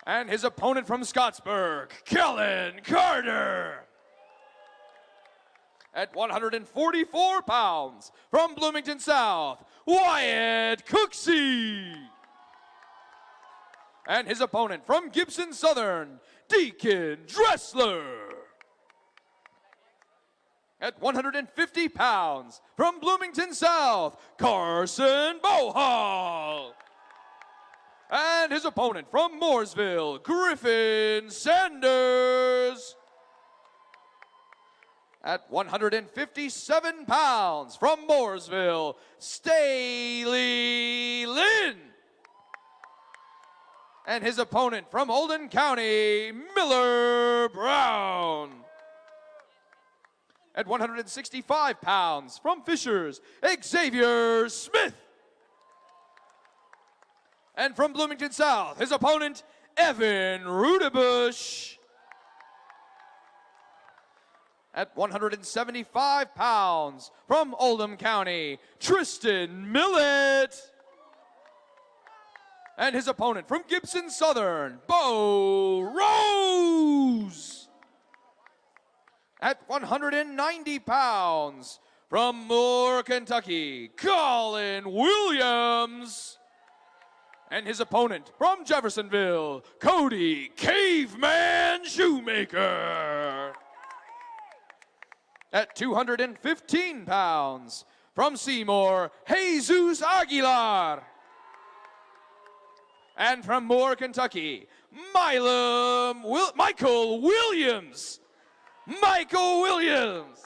And his opponent from Scottsburg, Kellen Carter. At 144 pounds from Bloomington South, Wyatt Cooksey. And his opponent from Gibson Southern, Deacon Dressler. At 150 pounds from Bloomington South, Carson Bohal. And his opponent from Mooresville, Griffin Sanders. At 157 pounds from Mooresville, Staley Lynn. And his opponent from Holden County, Miller Brown. At 165 pounds from Fishers, Xavier Smith. And from Bloomington South, his opponent, Evan Rudebush. At 175 pounds from Oldham County, Tristan Millett. And his opponent from Gibson Southern, Bo Rose. At 190 pounds from Moore, Kentucky, Colin Williams. And his opponent from Jeffersonville, Cody Caveman Shoemaker. At 215 pounds from Seymour, Jesus Aguilar. And from Moore, Kentucky, Michael Williams. Michael Williams.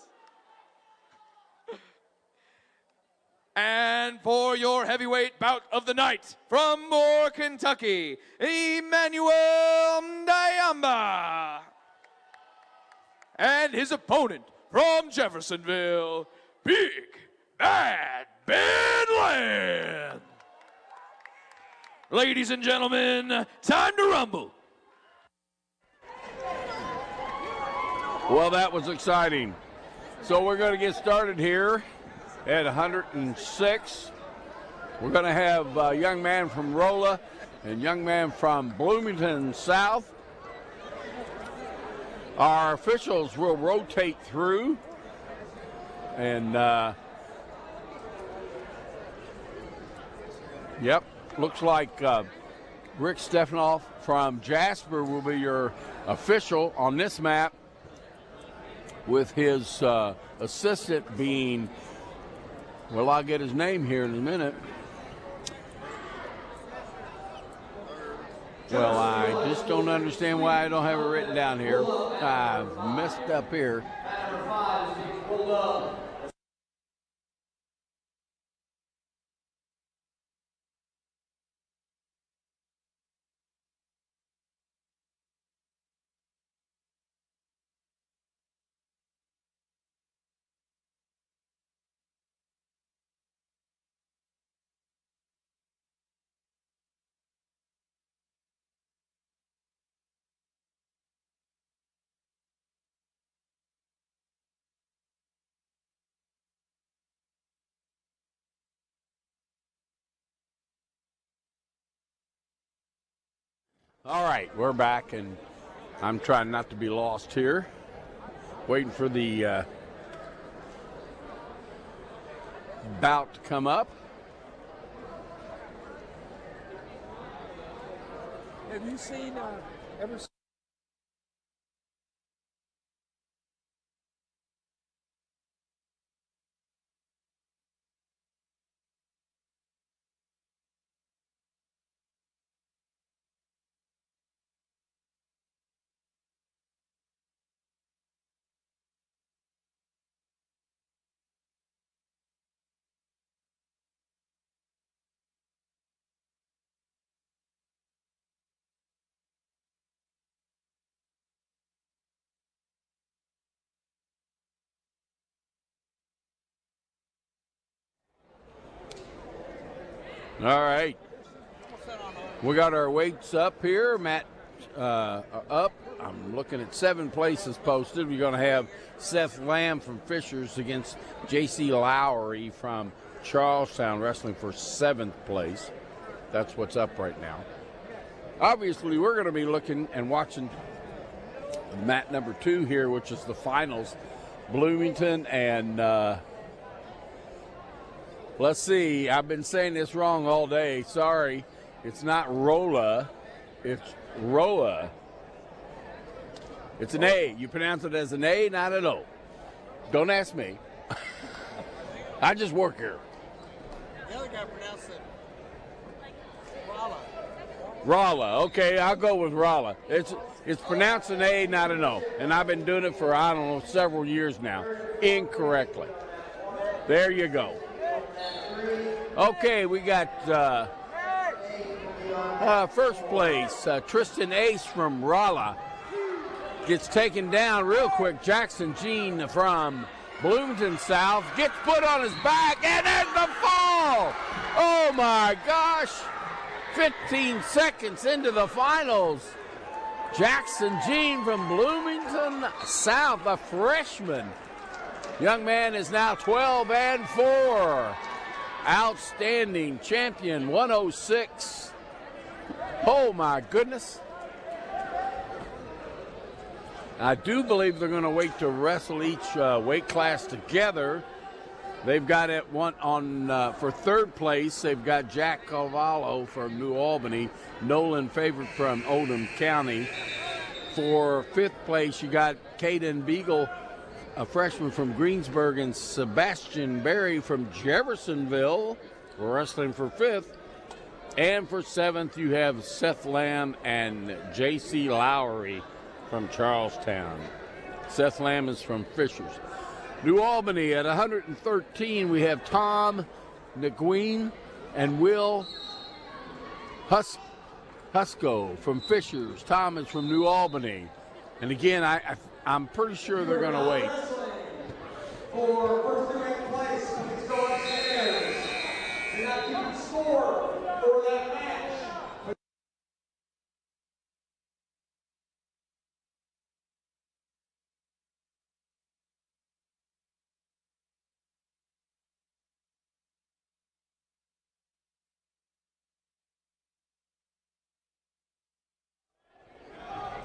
And for your heavyweight bout of the night, from Moore, Kentucky, Emmanuel Namba. And his opponent from Jeffersonville, Big Bad Ben Land. Ladies and gentlemen, time to rumble. Well, that was exciting. So we're going to get started here at 106. We're going to have a young man from Rolla and young man from Bloomington South. Our officials will rotate through, and yep, looks like Rick Stefanoff from Jasper will be your official on this map, with his assistant being, well, I'll get his name here in a minute. Well, I just don't understand why I don't have it written down here. I've messed up here. All right, we're back, and I'm trying not to be lost here. Waiting for the bout to come up. Have you seen ever? All right. We got our weights up here. Matt up. I'm looking at 7 places posted. We're going to have Seth Lamb from Fishers against J.C. Lowry from Charlestown wrestling for 7th place. That's what's up right now. Obviously, we're going to be looking and watching mat number 2 here, which is the finals. Bloomington and let's see. I've been saying this wrong all day. Sorry. It's not Rolla. It's Roa. It's an A. You pronounce it as an A, not an O. Don't ask me. I just work here. The other guy pronounced it Rolla. Rolla. Okay, I'll go with Rolla. It's pronounced an A, not an O. And I've been doing it for, I don't know, several years now. Incorrectly. There you go. Okay, we got first place, Tristan Ace from Rolla. Gets taken down real quick. Jackson Jean from Bloomington South gets put on his back, and there's the fall. Oh my gosh. 15 seconds into the finals. Jackson Jean from Bloomington South, a freshman. Young man is now 12-4. Outstanding champion, 106. Oh my goodness. I do believe they're going to wait to wrestle each weight class together. They've got it one on for 3rd place. They've got Jack Cavallo from New Albany, Nolan Favorite from Oldham County. For 5th place, you got Caden Beagle, a freshman from Greensburg, and Sebastian Berry from Jeffersonville, wrestling for 5th. And for 7th, you have Seth Lamb and J.C. Lowry from Charlestown. Seth Lamb is from Fishers. New Albany at 113, we have Tom McGueen and Will Husko from Fishers. Tom is from New Albany. And again, I'm pretty sure they're going to wait. For first and second place, please go upstairs. You're not keeping score for that match.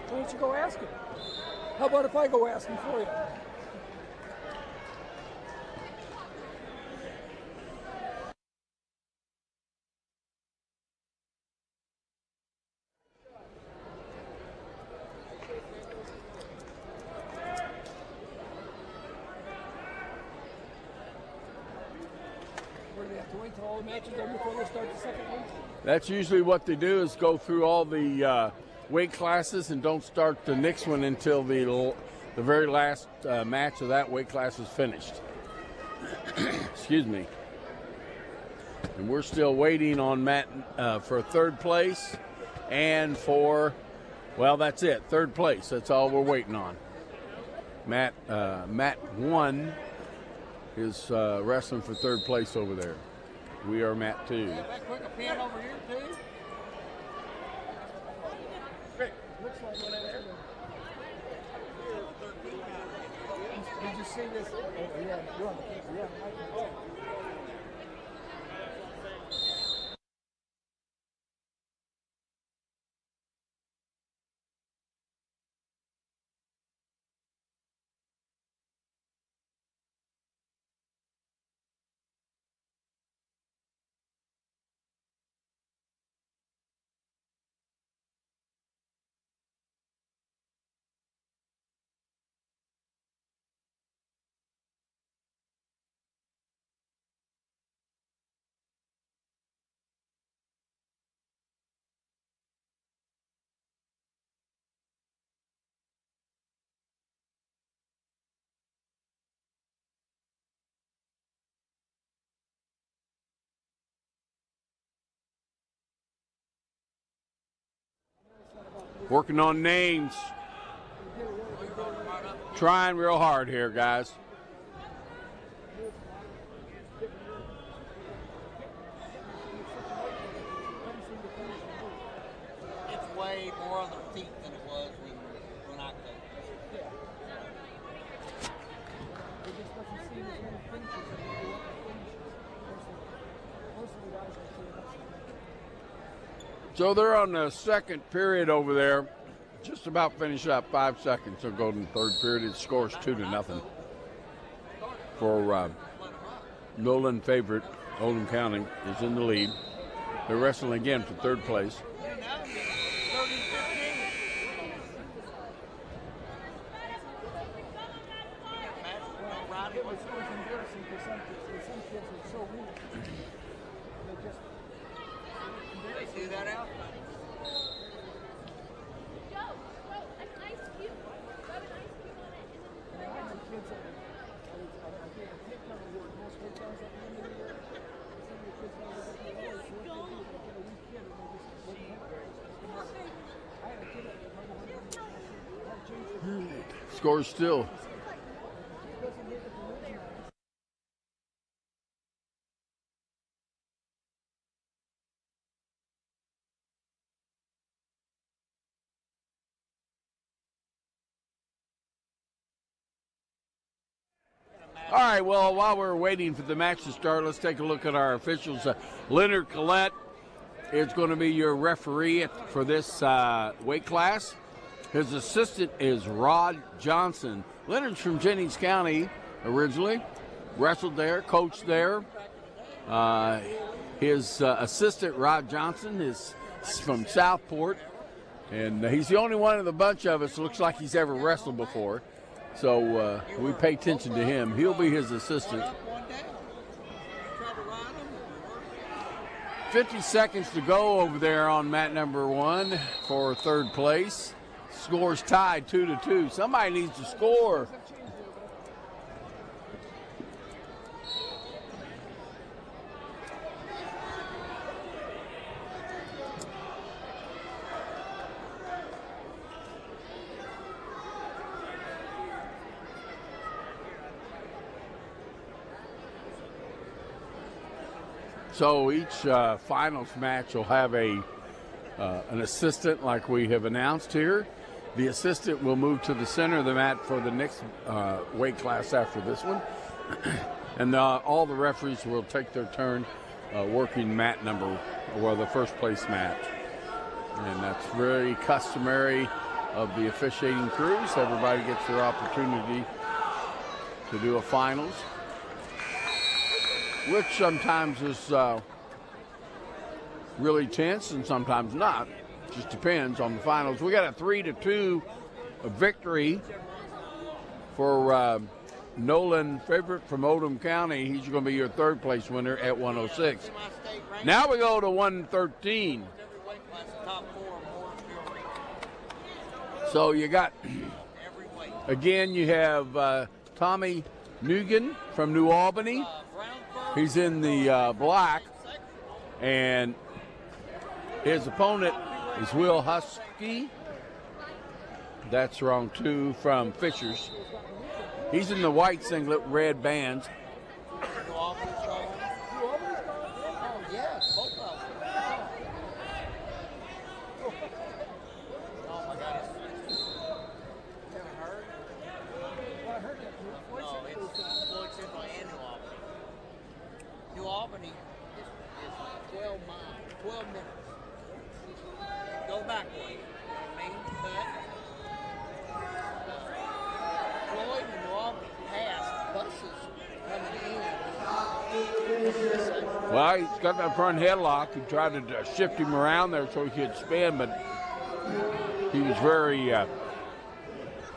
Why don't you go ask him? How about if I go ask him for you? Where do they have to wait till all the matches are before they start the second one? That's usually what they do, is go through all the weight classes and don't start the next one until the very last match of that weight class is finished. Excuse me. And we're still waiting on Matt for 3rd place and for, well, that's it, 3rd place. That's all we're waiting on. Matt 1 is wrestling for 3rd place over there. We are Matt 2. That quick a pan over here too. Looks like whatever. Did you see this? Oh, you're on the camera. Yeah. Working on names. Trying real hard here, guys. It's way more on their feet than it was when I coached. So they're on the second period over there. Just about finished up, 5 seconds. So go to the third period. It scores 2-0 for Nolan favorite. Oldham County is in the lead. They're wrestling again for third place. Do that out? Scores still. All right, well, while we're waiting for the match to start, let's take a look at our officials. Leonard Collette is going to be your referee for this weight class. His assistant is Rod Johnson. Leonard's from Jennings County originally, wrestled there, coached there. His assistant, Rod Johnson, is from Southport, and he's the only one of the bunch of us looks like he's ever wrestled before. So we pay attention to him. He'll be his assistant. 50 seconds to go over there on mat number 1 for third place. Scores tied 2-2. Somebody needs to score. So each finals match will have an assistant like we have announced here. The assistant will move to the center of the mat for the next weight class after this one. And all the referees will take their turn working mat number, well, the first place match. And that's very customary of the officiating crews. Everybody gets their opportunity to do a finals, which sometimes is really tense and sometimes not. Just depends on the finals. We got a 3-2 victory for Nolan favorite from Oldham County. He's going to be your third place winner at 106. Now we go to 113. So you got, again, you have Tommy Nugan from New Albany. He's in the black, and his opponent is Will Husky. That's wrong too, from Fishers. He's in the white singlet, red bands. Oh, yes, both of them. Oh, my goodness. You haven't heard? Well, I heard that. No, it's Floyd Central and New Albany. New Albany is 12 miles, 12 minutes. Go backward. Main cut. Floyd and New Albany passed buses coming in. Well, he's got that front headlock. He tried to shift him around there so he could spin, but he was very,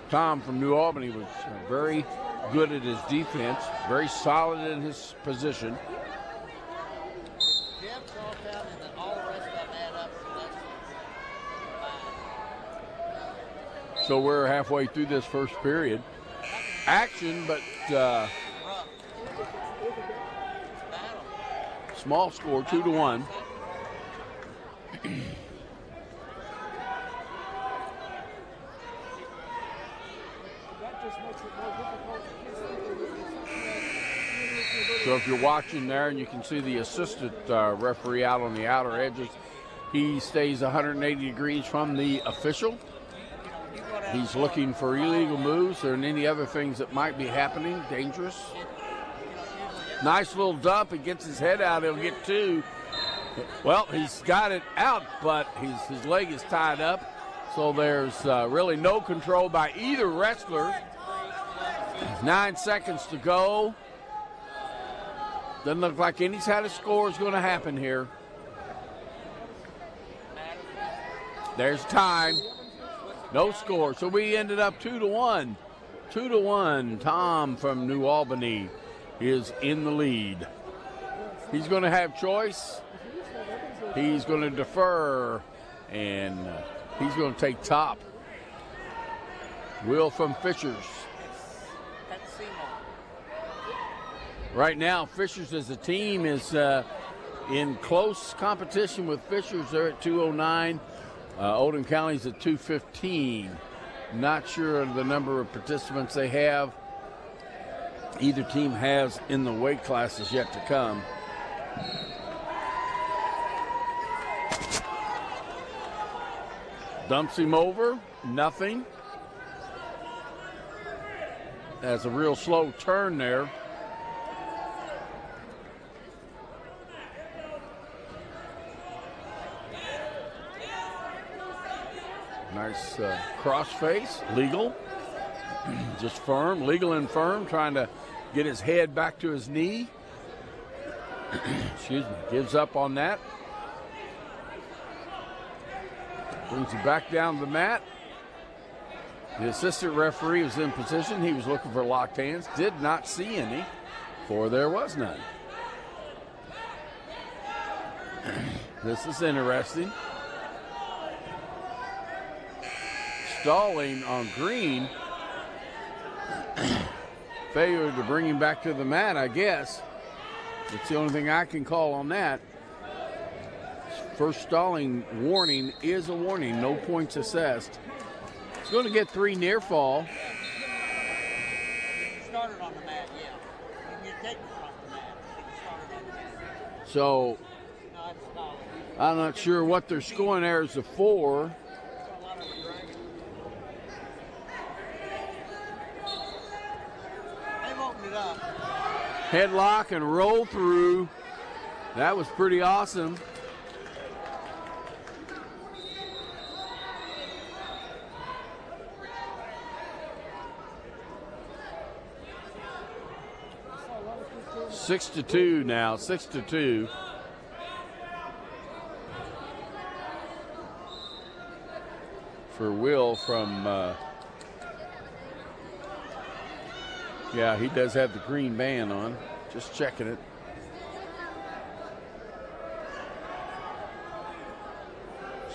Tom from New Albany was very good at his defense, very solid in his position. So we're halfway through this first period. Action, but small score, 2-1. So if you're watching there and you can see the assistant referee out on the outer edges, he stays 180 degrees from the official. He's looking for illegal moves or any other things that might be happening, dangerous. Nice little dump. He gets his head out. He'll get two. Well, he's got it out, but his leg is tied up. So there's really no control by either wrestler. 9 seconds to go. Doesn't look like any kind of score is going to happen here. There's time. No score. So we ended up 2-1. 2-1. Tom from New Albany is in the lead. He's going to have choice. He's going to defer. And he's going to take top. Will from Fishers. Right now, Fishers as a team is in close competition with Fishers. They're at 209. Oldham County's at 215. Not sure of the number of participants they have. Either team has in the weight classes yet to come. Dumps him over, nothing. That's a real slow turn there. Nice cross face, legal. Just firm, legal and firm, trying to get his head back to his knee. Excuse me, gives up on that. Brings him back down to the mat. The assistant referee was in position. He was looking for locked hands. Did not see any, for there was none. This is interesting. Stalling on Green. Failure to bring him back to the mat, I guess. That's the only thing I can call on that. First stalling warning is a warning. No points assessed. He's going to get 3 near fall. Started on the mat, yeah. You take it off the mat. Started on the mat. So I'm not sure what they're scoring there as a 4. Headlock and roll through. That was pretty awesome. Six to 2 now, 6-2. For Will from, yeah, he does have the green band on. Just checking it.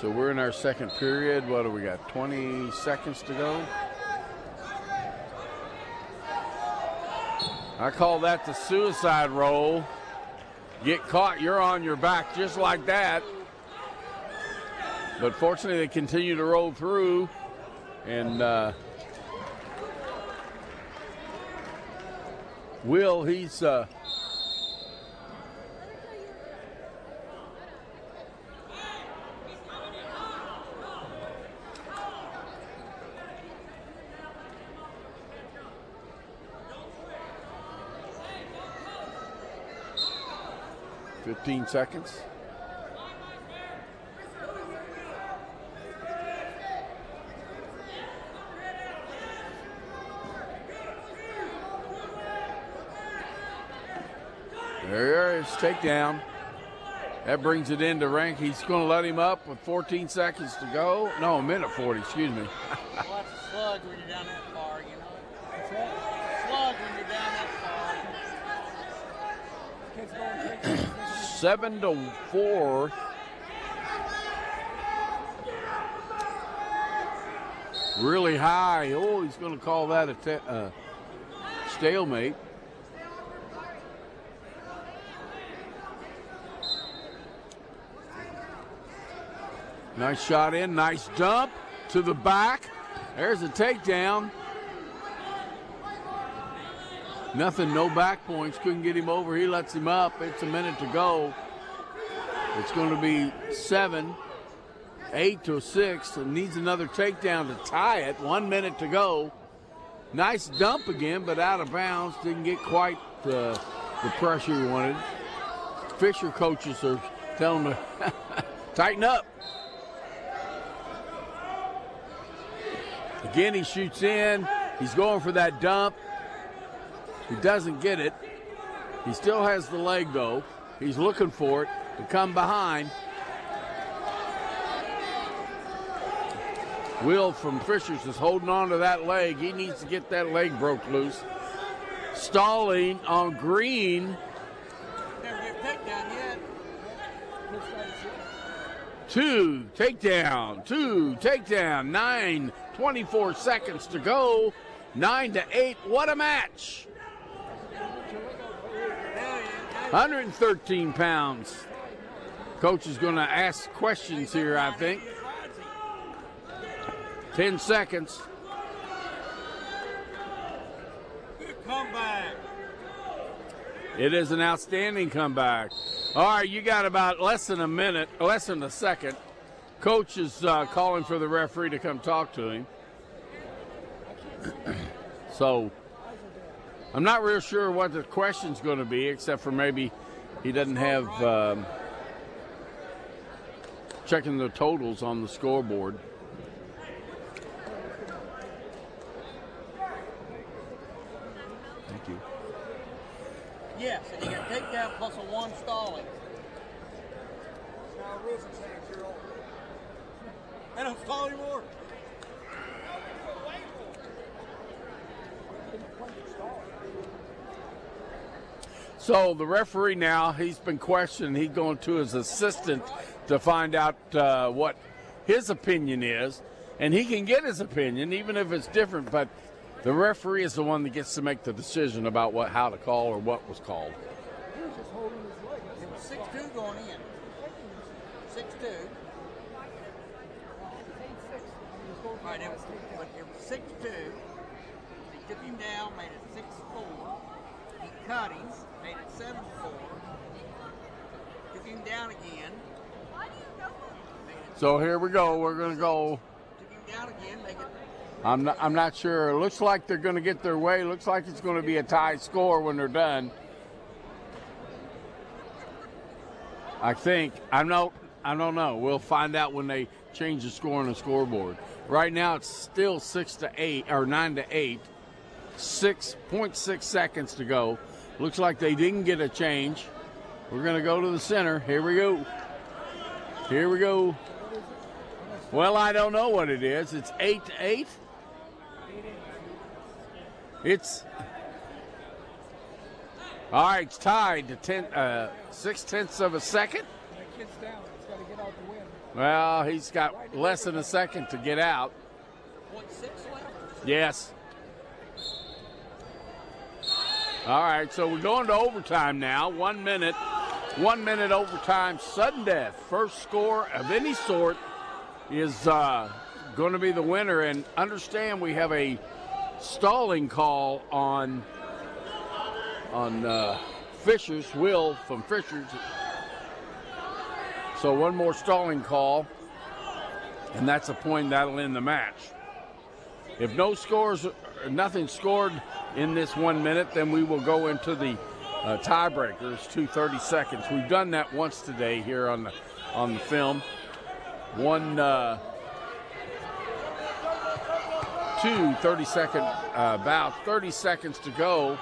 So we're in our second period. What do we got? 20 seconds to go. I call that the suicide roll. Get caught, you're on your back just like that. But fortunately, they continue to roll through. And Will, he's ...15 seconds. There is takedown. That brings it into rank. He's going to let him up with 14 seconds to go. No, a minute 40, excuse me. Well, that's a slug when you're down that far, you know. What's that? Slug when you're down that far. 7-4. Really high. Oh, he's going to call that a stalemate. Nice shot in, nice dump to the back. There's a takedown. Nothing, no back points. Couldn't get him over. He lets him up. It's a minute to go. It's going to be 7, 8 to 6. And needs another takedown to tie it. 1 minute to go. Nice dump again, but out of bounds. Didn't get quite the pressure he wanted. Fisher coaches are telling him to tighten up. Again, he shoots in. He's going for that dump. He doesn't get it. He still has the leg, though. He's looking for it to come behind. Will from Fishers is holding on to that leg. He needs to get that leg broke loose. Stalling on Green. Never get picked down yet. Two takedown. 9:24 seconds to go. 9 to 8. What a match. 113 pounds. Coach is going to ask questions here, I think. 10 seconds. Good comeback. It is an outstanding comeback. All right, you got about less than a second. Coach is calling for the referee to come talk to him. So I'm not real sure what the question's going to be, except for maybe he doesn't have checking the totals on the scoreboard. Thank you. Yes, and you get a takedown plus a 1 stalling. They don't stall anymore. So the referee now, he's been questioned. He's going to his assistant to find out what his opinion is. And he can get his opinion, even if it's different, but the referee is the one that gets to make the decision about how to call or what was called. He was just holding his leg. It was 6-2 going in. 6-2. Right, it was 6-2. He took him down, made it 6-4. He cut him, made it 7-4. Took him down again. So here we go. We're going to go. Took him down again, make it. I'm not sure. It looks like they're going to get their way. It looks like it's going to be a tie score when they're done. I think. I don't know. We'll find out when they change the score on the scoreboard. Right now it's still 6 to 8 or 9 to 8. 6.6 seconds to go. Looks like they didn't get a change. We're going to go to the center. Here we go. Here we go. Well, I don't know what it is. It's 8 to 8. It's all right. It's tied to 0.6 of a second. That kid's down. He's got to get out the win. Well, he's got less than a second to get out. 0.6 left? Yes. All right, so we're going to overtime now. 1 minute. 1 minute overtime. Sudden death. First score of any sort is going to be the winner. And understand we have a stalling call on Fishers, Will from Fishers. So one more stalling call, and that's a point that'll end the match. If nothing scored in this 1 minute, then we will go into the tiebreakers, 2:30 seconds. We've done that once today here on the film. 30-second bout, 30 seconds to go,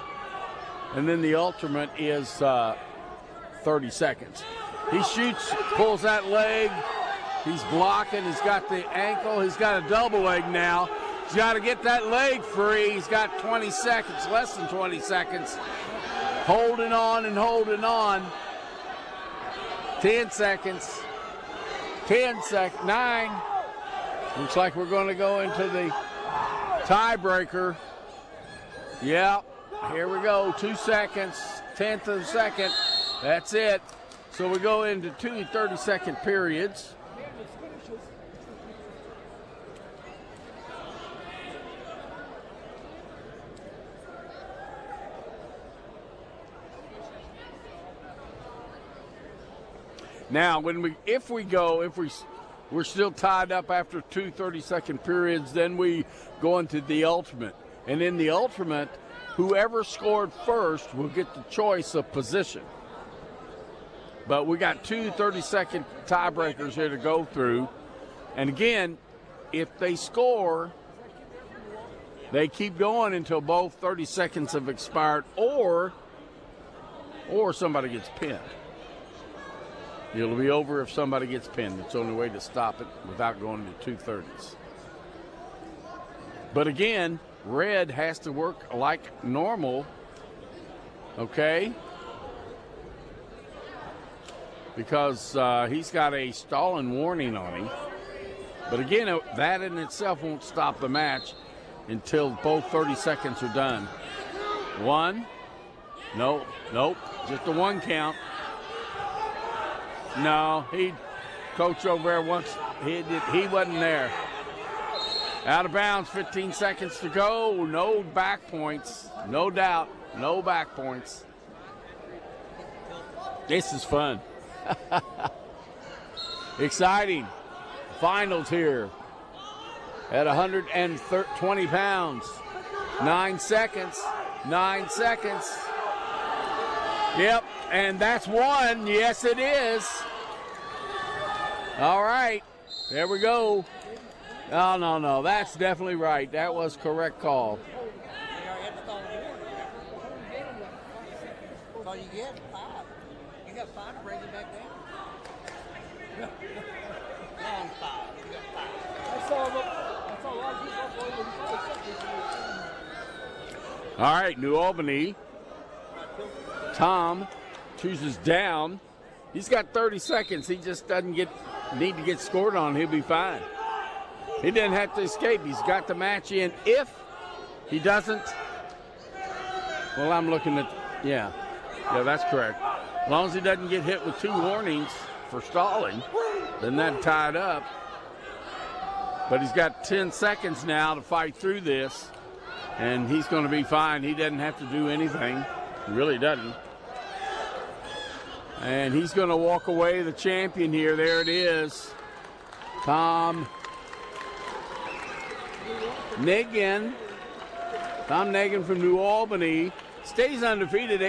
and then the ultimate is 30 seconds. He shoots, pulls that leg. He's blocking. He's got the ankle. He's got a double leg now. He's got to get that leg free. He's got 20 seconds, less than 20 seconds. Holding on and holding on. 10 seconds. 10 seconds. 9. Looks like we're going to go into the tiebreaker. Yeah, here we go. 2 seconds. 10th of a second. That's it. So we go into 2 30-second periods. Now, if we're still tied up after 2 30-second periods, then we go into the ultimate. And in the ultimate, whoever scored first will get the choice of position. But we got 2 30-second tiebreakers here to go through. And again, if they score, they keep going until both 30 seconds have expired, or somebody gets pinned. It'll be over if somebody gets pinned. It's the only way to stop it without going to 2:30s. But again, red has to work like normal, okay? Because he's got a stalling warning on him. But again, that in itself won't stop the match until both 30 seconds are done. 1. Nope. Just a 1 count. No, coach over there he wasn't there. Out of bounds, 15 seconds to go. No back points. No doubt. No back points. This is fun. Exciting. Finals here at 120 pounds. 9 seconds. 9 seconds. Yep, and that's 1. Yes, it is. All right, there we go. Oh, no, that's definitely right. That was correct call. All you get 5. You got 5 to bring it back down. Long 5. You got 5. That's all All right, New Albany. Tom chooses down. He's got 30 seconds. He just doesn't need to get scored on. He'll be fine. He didn't have to escape. He's got the match in. If he doesn't, well, I'm looking at, yeah, that's correct. As long as he doesn't get hit with 2 warnings for stalling, then that tied up. But he's got 10 seconds now to fight through this, and he's going to be fine. He doesn't have to do anything. He really doesn't. And he's going to walk away the champion here. There it is. Tom Negan. Tom Negan from New Albany stays undefeated,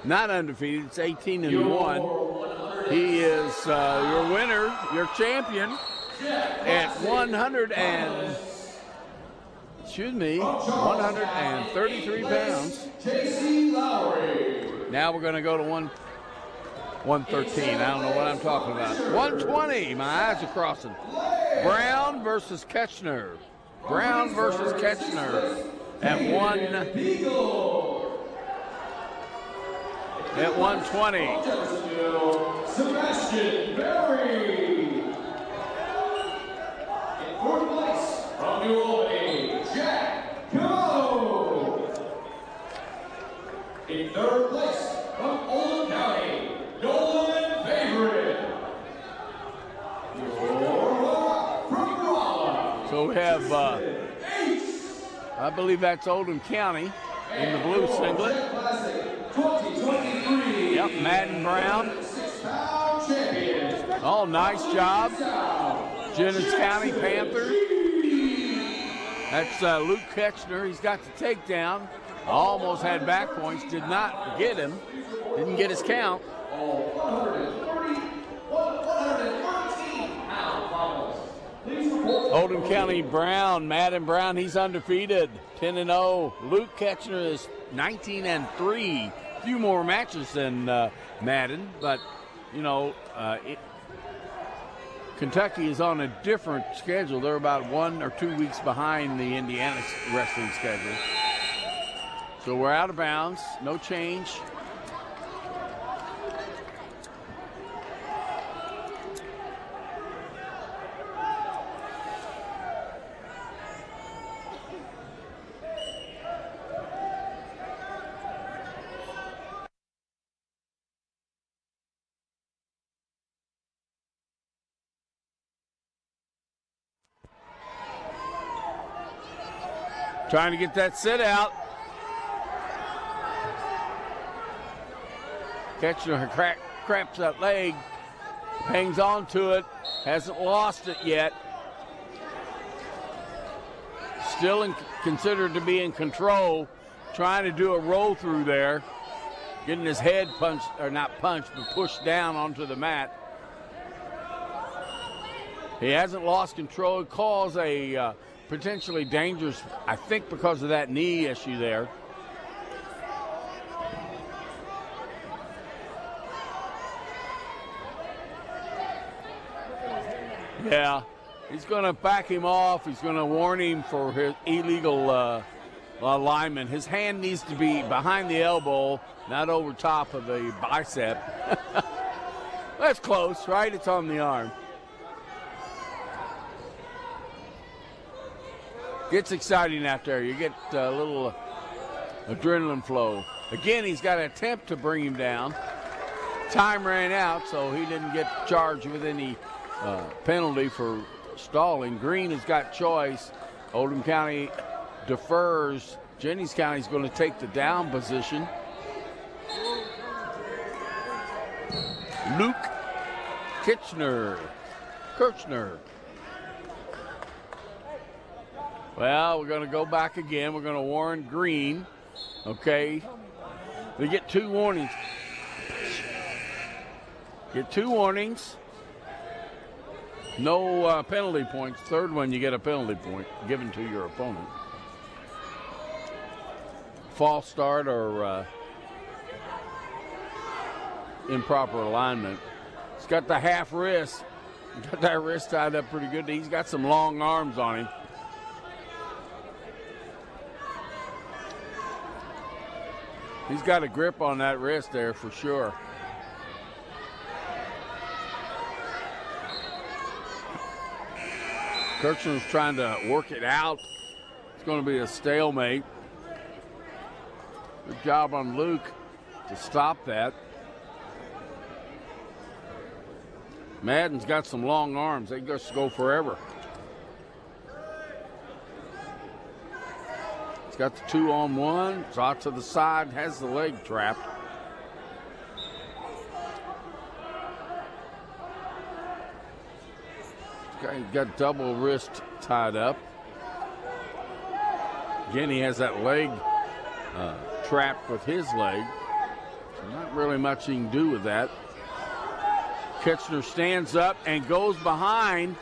not undefeated. It's 18-1. He is your winner, your champion at 133 pounds. Now we're going to go to 113. I don't know what I'm talking about. 120. My eyes are crossing. Brown versus Ketchner. Brown versus Ketchner at 120. Sebastian Berry. In 4th place from New Albany, Jack Cabano. In 3rd place from Oldham County, Nolan Favorite. So we have, I believe that's Oldham County in the blue singlet. Yep, Madden Brown. Oh, nice job. Jennings County Panther. That's Luke Ketchner. He's got the takedown. Almost had back points. Did not get him. Didn't get his count. Oldham County Brown, Madden Brown, he's undefeated, 10-0. Luke Ketchner is 19-3. A few more matches than Madden, but, Kentucky is on a different schedule. They're about 1 or 2 weeks behind the Indiana wrestling schedule. So we're out of bounds, no change. Trying to get that sit out. cramps that leg, hangs on to it, hasn't lost it yet. Still considered to be in control, trying to do a roll through there, getting his head punched, or not punched, but pushed down onto the mat. He hasn't lost control. It calls a potentially dangerous, I think because of that knee issue there. Yeah, he's going to back him off. He's going to warn him for his illegal alignment. His hand needs to be behind the elbow, not over top of the bicep. That's close, right? It's on the arm. Gets exciting out there. You get a little adrenaline flow. Again, he's got to attempt to bring him down. Time ran out, so he didn't get charged with any penalty for stalling. Green has got choice. Oldham County defers. Jennings County is going to take the down position. Luke Kirchner. Well, we're going to go back again. We're going to warn Green. Okay. They get 2 warnings. Get 2 warnings. No penalty points. Third one, you get a penalty point given to your opponent. False start or improper alignment. He's got the half wrist. Got that wrist tied up pretty good. He's got some long arms on him. He's got a grip on that wrist there for sure. Kirchner's trying to work it out. It's going to be a stalemate. Good job on Luke to stop that. Madden's got some long arms. They just go forever. He's got the 2-on-1. It's out to the side, has the leg trapped. He's got double wrist tied up. Again, he has that leg trapped with his leg. So not really much he can do with that. Kirchner stands up and goes behind.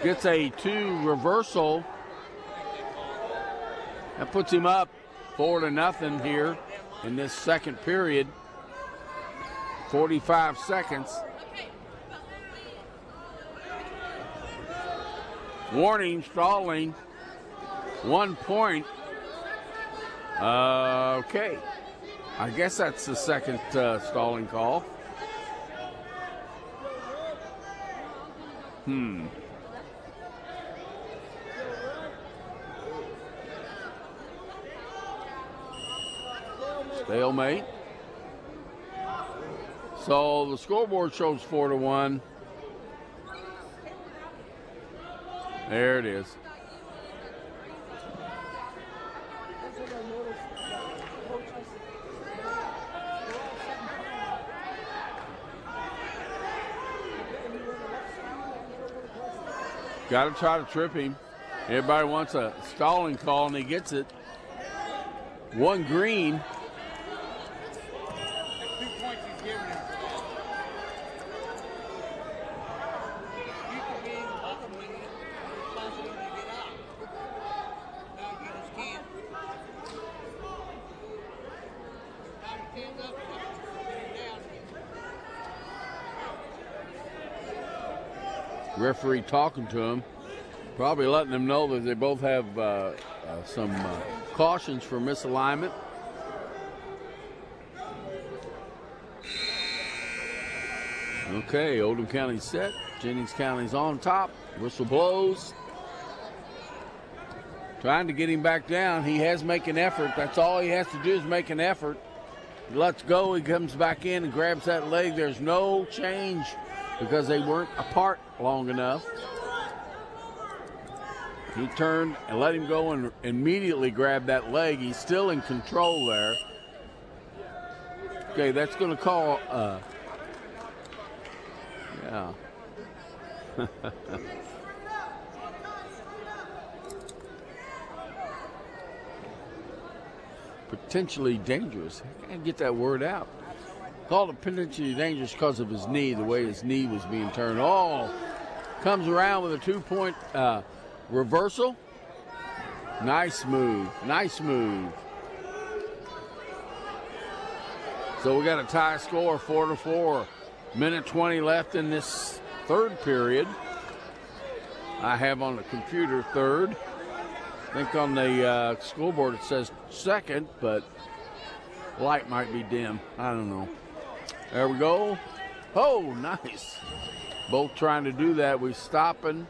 Gets a 2 reversal. That puts him up 4-0 here in this second period. 45 seconds. Warning, stalling. 1 point. Okay. I guess that's the second stalling call. Stalemate. So the scoreboard shows 4-1. There it is. Got to try to trip him. Everybody wants a stalling call, and he gets it. 1 green. Referee talking to him, probably letting them know that they both have some cautions for misalignment. Okay, Oldham County set. Jennings County's on top. Whistle blows. Trying to get him back down. He has make an effort. That's all he has to do is make an effort. He lets go. He comes back in and grabs that leg. There's no change because they weren't apart long enough. He turned and let him go and immediately grabbed that leg. He's still in control there. Okay, that's going to call Yeah. Potentially dangerous. I can't get that word out. Called it potentially dangerous because of his knee, the way his knee was being turned. Oh, comes around with a 2-point reversal. Nice move. Nice move. So we got a tie score, 4-4. Minute 20 left in this third period. I have on the computer third. I think on the scoreboard it says second, but light might be dim. I don't know. There we go. Oh, nice. Both trying to do that. We stopping.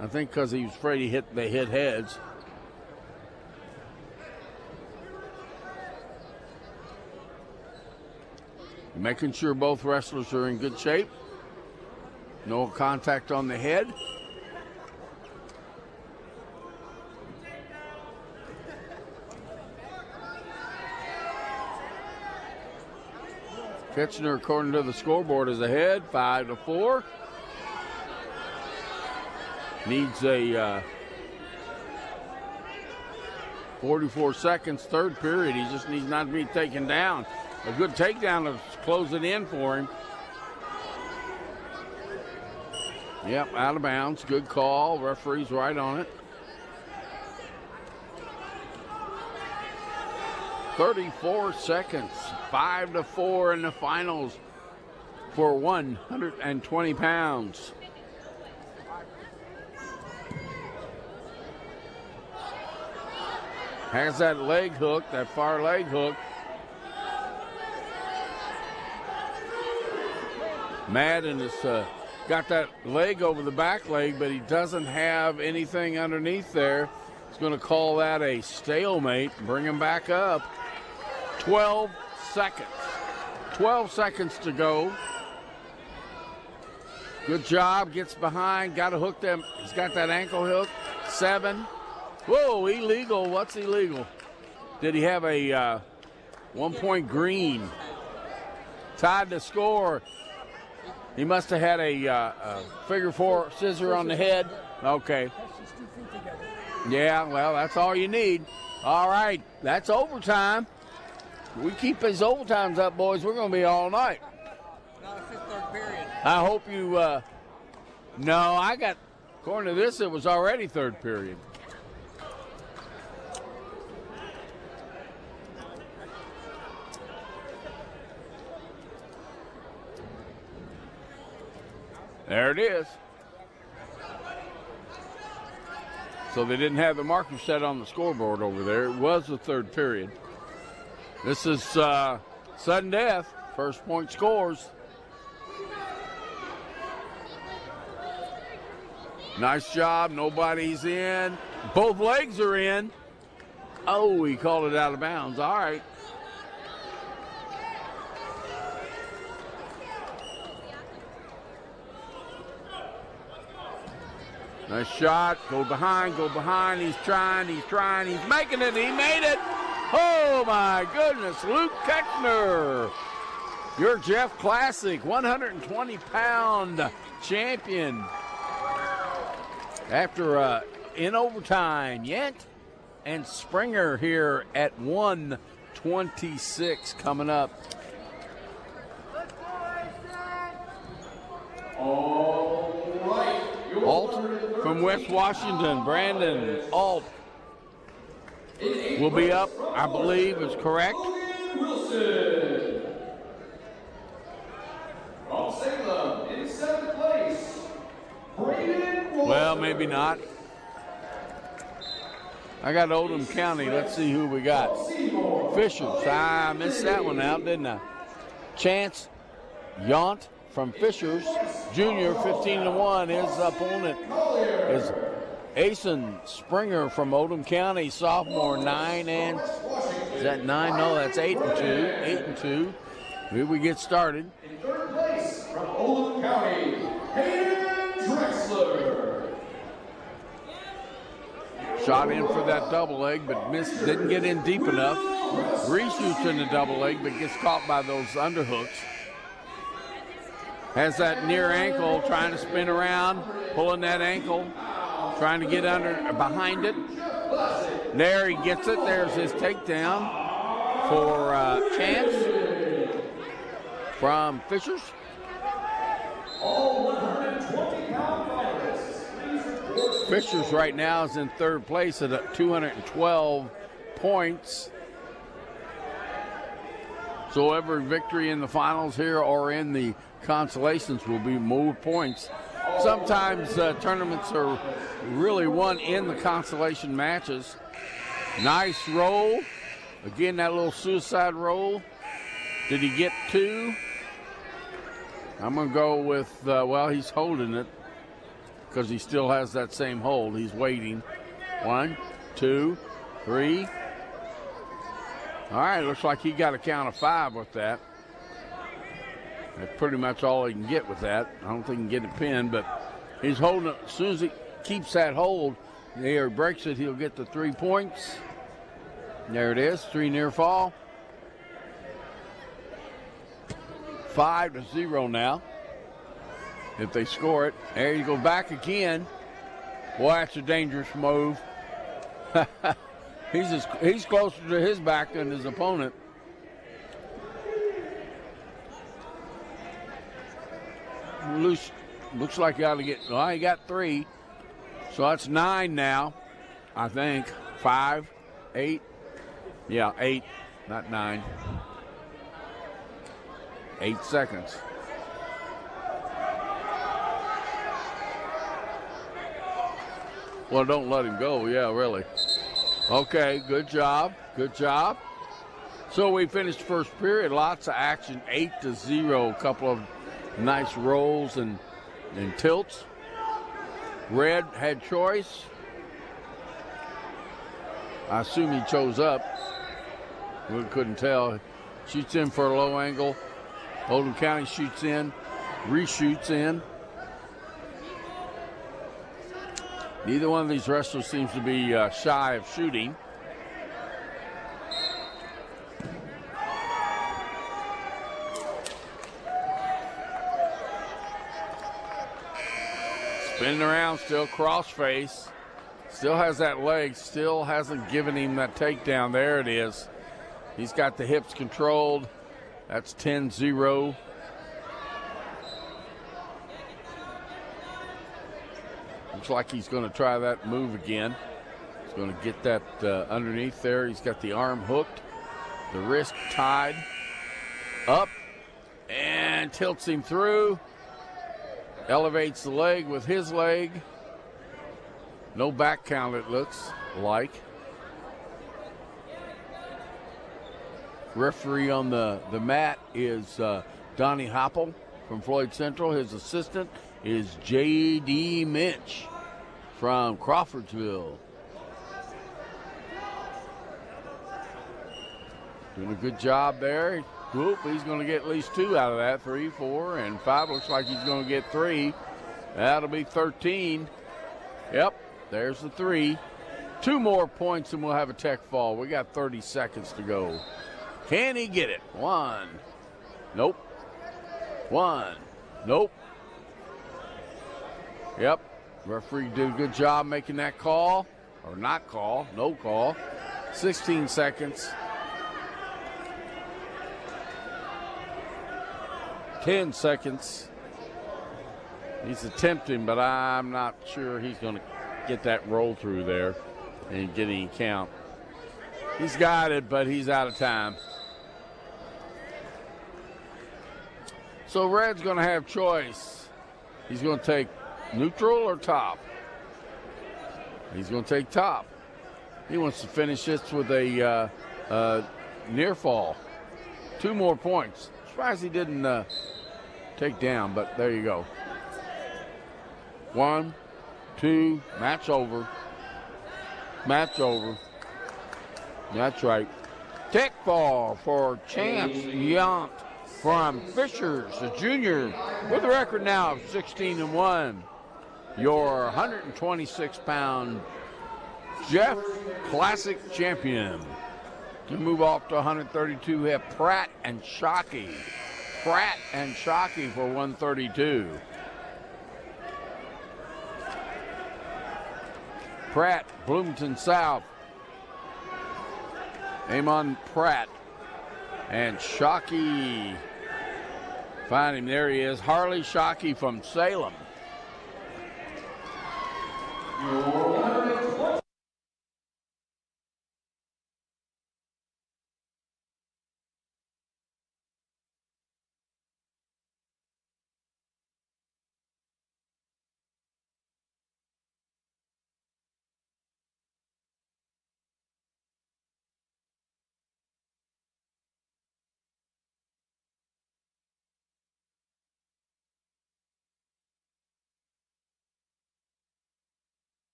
I think because he was afraid they hit heads. Making sure both wrestlers are in good shape. No contact on the head. Kitchener, according to the scoreboard, is ahead, 5-4. Needs a 44 seconds, third period. He just needs not to be taken down. A good takedown to close it in for him. Yep, out of bounds. Good call. Referee's right on it. 34 seconds. 5-4 in the finals for 120 pounds. Has that leg hook, that far leg hook. Madden has got that leg over the back leg, but he doesn't have anything underneath there. He's going to call that a stalemate, bring him back up. 12 seconds. 12 seconds to go. Good job, gets behind, got to hook them. He's got that ankle hook. 7. Whoa, illegal. What's illegal? Did he have a 1-point green? Tied the score. He must have had a figure 4 scissor on the head. Okay. Yeah, well, that's all you need. All right, that's overtime. We keep these overtimes up, boys. We're going to be all night. No, it's just third period. I hope you, according to this, it was already third period. There it is. So they didn't have the marker set on the scoreboard over there. It was the third period. This is sudden death. First point scores. Nice job. Nobody's in. Both legs are in. Oh, he called it out of bounds. All right. Nice shot. Go behind. He's trying. He's making it. He made it. Oh, my goodness. Luke Keckner, your Jeff Classic 120-pound champion. After in overtime, Nent and Springer here at 126 coming up. All right. Alt from West Washington, Brandon Alt will be up, I believe is correct. Wilson. From Salem in 7th place. Well, maybe not. I got Oldham County. Let's see who we got. Fishers. I missed that one out, didn't I? Chance Yount from Fishers. Junior, 15-1. His opponent is Asen Springer from Oldham County, sophomore, 9 and is that 9? No, that's 8-2. 8-2. Here we get started. In 3rd place from Oldham County, Hayden Drexler. Shot in for that double leg, but missed, didn't get in deep enough. Reshoots in the double leg, but gets caught by those underhooks. Has that near ankle, trying to spin around, pulling that ankle, trying to get behind it. There he gets it. There's his takedown for Chance from Fishers. Fishers right now is in third place at 212 points. So every victory in the finals here or in the consolations will be more points. Sometimes tournaments are really won in the consolation matches. Nice roll. Again, that little suicide roll. Did he get two? I'm going to go with, well, he's holding it because he still has that same hold. He's waiting. 1, 2, 3. All right, looks like he got a count of 5 with that. That's pretty much all he can get with that. I don't think he can get a pin, but he's holding it. As soon as he keeps that hold, or breaks it, he'll get the 3 points. There it is, 3 near fall. 5-0 now. If they score it, there you go back again. Boy, that's a dangerous move. He's closer to his back than his opponent. Looks like he ought to get, well, he got 3. So that's 9 now, I think. 5, 8. Yeah, 8, not 9. 8 seconds. Well, don't let him go. Yeah, really. Okay, good job. Good job. So we finished first period. Lots of action. 8-0. A couple of nice rolls and tilts. Red had choice. I assume he chose up. We couldn't tell. Shoots in for a low angle. Oldham County shoots in. Reshoots in. Neither one of these wrestlers seems to be shy of shooting. Spinning around, still crossface. Still has that leg, still hasn't given him that takedown. There it is. He's got the hips controlled. That's 10-0. Looks like he's going to try that move again. He's going to get that underneath there. He's got the arm hooked, the wrist tied up, and tilts him through. Elevates the leg with his leg. No back count, it looks like. Referee on the mat is Donnie Hopple from Floyd Central. His assistant is J.D. Minch from Crawfordsville. Doing a good job there. Whoop, he's going to get at least 2 out of that. 3, 4, and 5. Looks like he's going to get 3. That'll be 13. Yep, there's the 3. 2 more points and we'll have a tech fall. We got 30 seconds to go. Can he get it? 1. Nope. 1. Nope. Yep. Referee did a good job making that call. Or not call. No call. 16 seconds. 10 seconds. He's attempting, but I'm not sure he's going to get that roll through there and get any count. He's got it, but he's out of time. So Red's going to have choice. He's going to take neutral or top. He's going to take top. He wants to finish this with a near fall. 2 more points. Surprised he didn't take down, but there you go. 1, 2, match over. Match over. That's right. Tech fall for Chance Yount from Fishers, a junior, with a record now of 16-1. Your 126-pound Jeff Classic champion. To move off to 132, we have Pratt and Shockey Pratt and Shockey for 132. Pratt, Bloomington South. Amon Pratt and Shockey. Find him, there he is. Harley Shockey from Salem.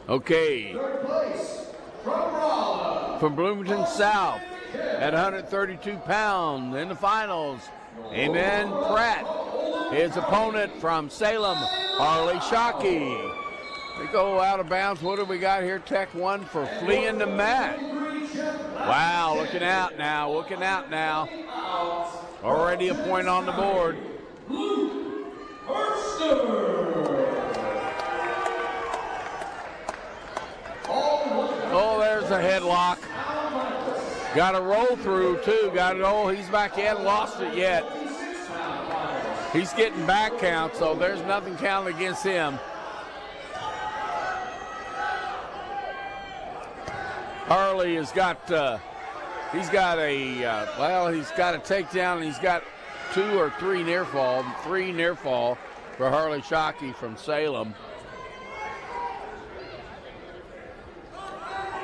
Okay. Third place from Rolla. From Bloomington South at 132 pounds in the finals, Amen Pratt. His opponent from Salem, Harley Shockey. We go out of bounds. What do we got here? Tech 1 for fleeing the mat. Wow, looking out now, looking out now. Already a point on the board. Oh, there's a headlock. Got a roll through, too. Got it. Oh, he's back in. Lost it yet. He's getting back count, so there's nothing counted against him. Harley has got, he's got a takedown, and he's got 2 or 3 near fall. 3 near fall for Harley Shockey from Salem.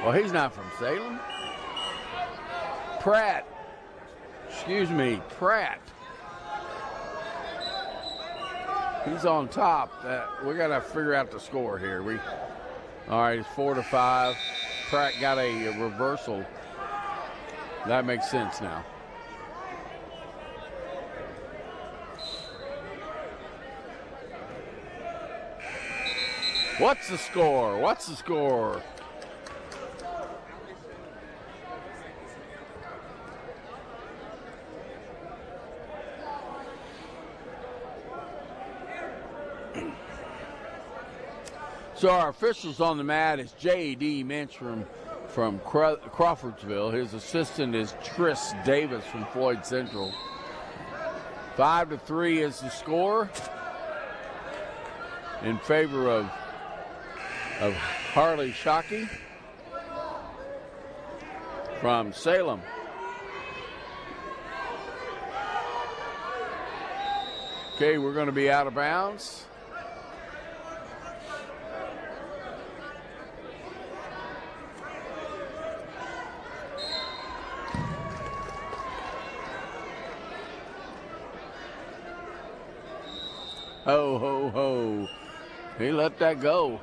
Well, he's not from Salem. Pratt. He's on top. We got to figure out the score here. All right, it's 4-5. Pratt got a reversal. That makes sense now. What's the score? So our officials on the mat is J.D. Minch from Crawfordsville. His assistant is Tris Davis from Floyd Central. 5-3 is the score in favor of Harley Shockey from Salem. Okay, we're going to be out of bounds. Ho, ho, ho. He let that go.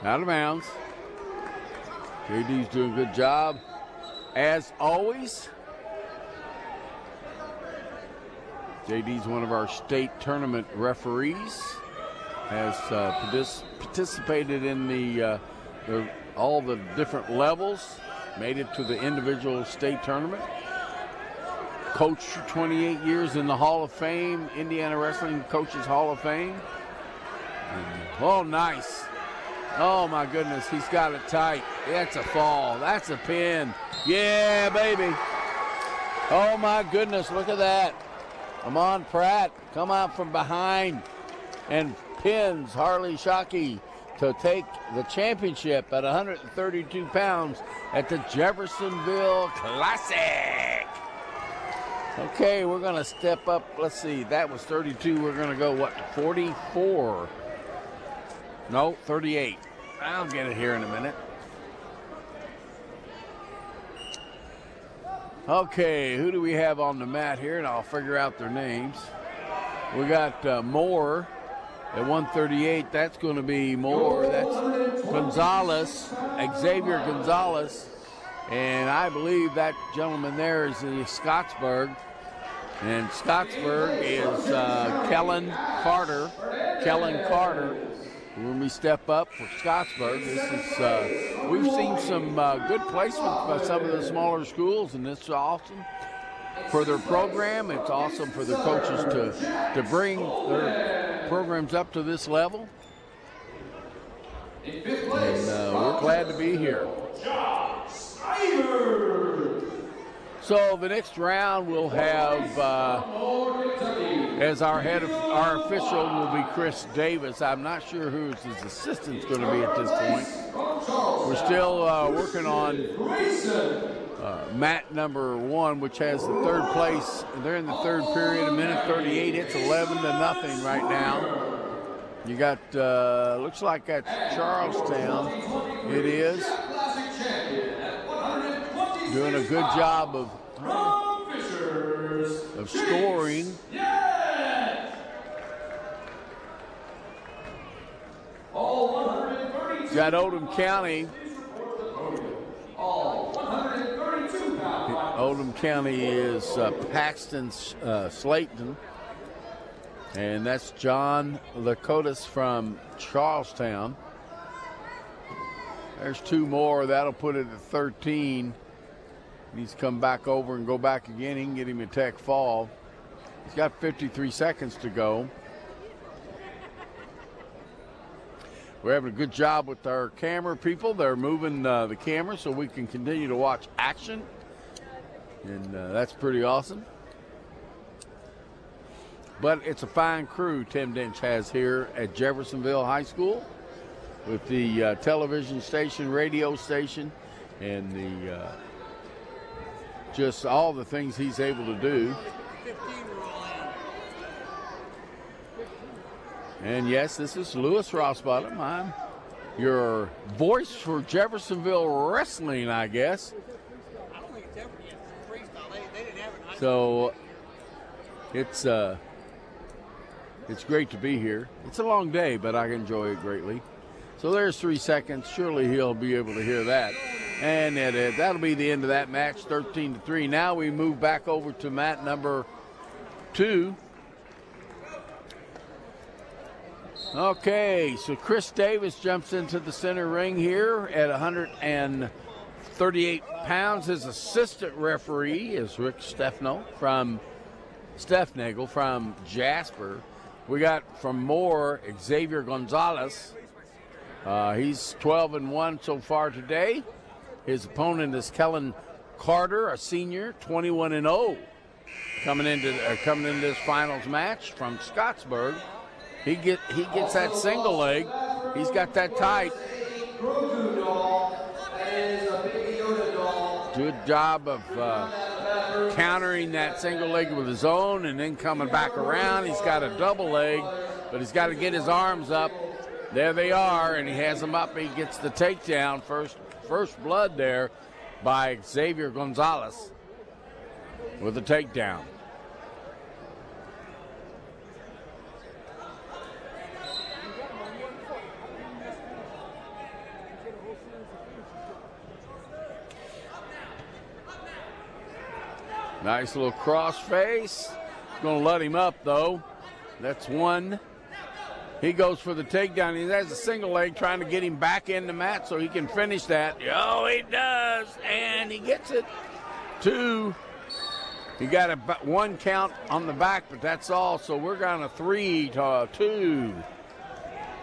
Out of bounds. JD's doing a good job, as always. JD's one of our state tournament referees. Has participated in all the different levels. Made it to the individual state tournament. Coached for 28 years in the Hall of Fame, Indiana Wrestling Coaches Hall of Fame. Oh, nice. Oh, my goodness, he's got it tight. That's a fall. That's a pin. Yeah, baby. Oh, my goodness, look at that. Amon Pratt come out from behind and pins Harley Shockey to take the championship at 132 pounds at the Jeffersonville Classic. Okay, we're going to step up. Let's see, that was 32. We're going to go, what, 44? No, 38. I'll get it here in a minute. Okay, who do we have on the mat here? And I'll figure out their names. We got Moore At 138, that's going to be more. That's Gonzalez, Xavier Gonzalez. And I believe that gentleman there is the Scottsburg. And Scottsburg is Kellen Carter. When we step up for Scottsburg, this is we've seen some good placements by some of the smaller schools, and this is awesome for their program. It's awesome for the coaches to bring their programs up to this level. And we're glad to be here. So the next round we'll have, as our official will be Chris Davis. I'm not sure who his assistant's going to be at this point. We're still working on mat number 1, which has the third place. They're in the third period, a minute 38. It's 11-0 right now. You got, looks like that's Charlestown. It is. Doing a good job of scoring. Got Oldham County. Oldham County is Paxton Slayton. And that's John Lakotas from Charlestown. There's 2 more. That'll put it at 13. He's come back over and go back again. He can get him a tech fall. He's got 53 seconds to go. We're having a good job with our camera people. They're moving the camera so we can continue to watch action. And that's pretty awesome. But it's a fine crew Tim Dench has here at Jeffersonville High School with the television station, radio station, and the just all the things he's able to do. And yes, this is Lewis Rossbottom. I'm your voice for Jeffersonville wrestling, I guess. I don't think it's ever yet. Freestyle. They didn't have it. So it's great to be here. It's a long day, but I enjoy it greatly. So there's 3 seconds. Surely he'll be able to hear that. And that'll be the end of that match, 13-3. Now we move back over to mat number 2. Okay, so Chris Davis jumps into the center ring here at 138 pounds. His assistant referee is Rick Stefnagel from Jasper. We got from Moore, Xavier Gonzalez. He's 12-1 so far today. His opponent is Kellen Carter, a senior, 21-0, coming into this finals match from Scottsburg. He gets that single leg. He's got that tight. Good job of countering that single leg with his own and then coming back around. He's got a double leg, but he's got to get his arms up. There they are, and he has them up. He gets the takedown, first blood there by Xavier Gonzalez with a takedown. Nice little cross face. Going to let him up, though. That's one. He goes for the takedown. He has a single leg trying to get him back in the mat so he can finish that. Oh, he does. And he gets it. 2. He got a 1 count on the back, but that's all. So we're going to 3-2.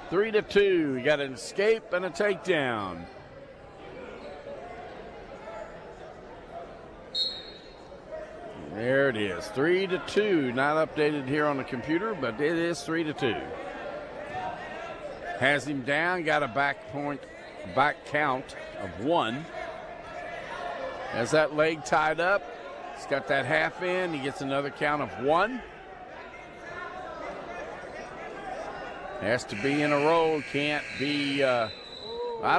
3-2. He got an escape and a takedown. There it is. 3-2. Not updated here on the computer, but it is 3-2. Has him down, got a back count of 1. Has that leg tied up. He's got that half in. He gets another count of 1. Has to be in a row. Can't be, I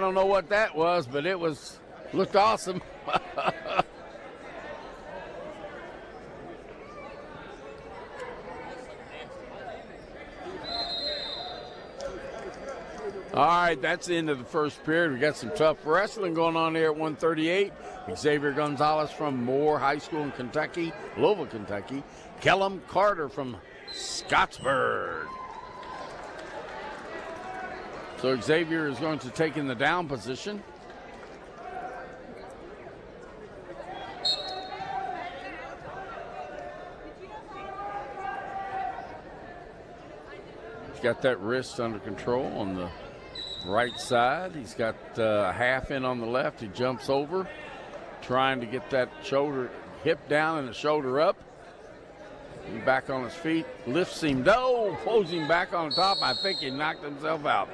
don't know what that was, but it looked awesome. All right, that's the end of the first period. We got some tough wrestling going on here at 138. Xavier Gonzalez from Moore High School in Kentucky, Louisville, Kentucky. Kellum Carter from Scottsburg. So Xavier is going to take in the down position. He's got that wrist under control on the right side. He's got a half in on the left. He jumps over, trying to get that shoulder, hip down and the shoulder up. He's back on his feet, lifts him, pulls him back on top. I think he knocked himself out.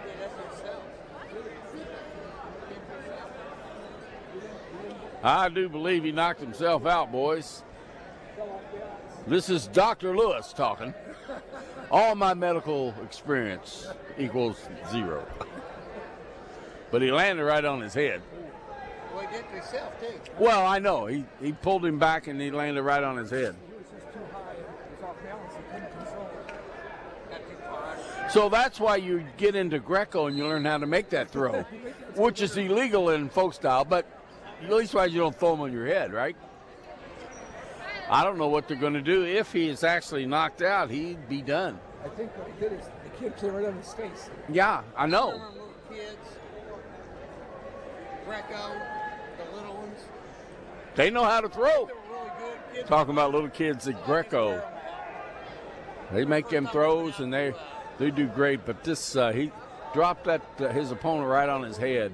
I do believe he knocked himself out, boys. This is Dr. Lewis talking. All my medical experience equals 0. But he landed right on his head. Well, he did it himself, too. Well, I know. He pulled him back and he landed right on his head. He was just too high. He was off balance. He couldn't control it. Got too far. So that's why you get into Greco and you learn how to make that throw, which is illegal in folk style, but at least why you don't throw them on your head, right? I don't know what they're going to do. If he is actually knocked out, he'd be done. I think what he did is the kid came right on his face. Yeah, I know. Little kids, Greco, the little ones. They know how to throw. They were really good kids. Talking about little kids at Greco. They make them throws and they do great. But this, he dropped his opponent right on his head.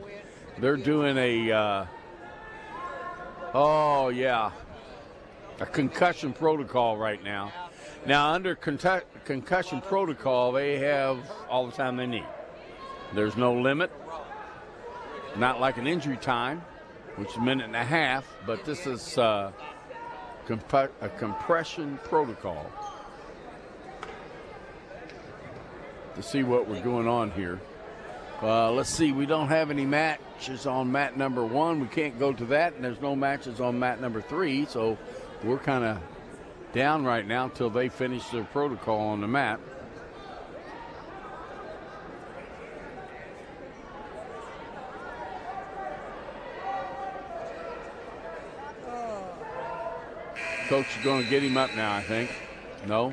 They're doing a concussion protocol right now. Now, under concussion protocol, they have all the time they need. There's no limit. Not like an injury time, which is a minute and a half, but this is a compression protocol. To see what we're going on here. Let's see, we don't have any matches on mat number 1. We can't go to that, and there's no matches on mat number 3, so we're kind of down right now until they finish their protocol on the mat. Coach is going to get him up now, I think. No?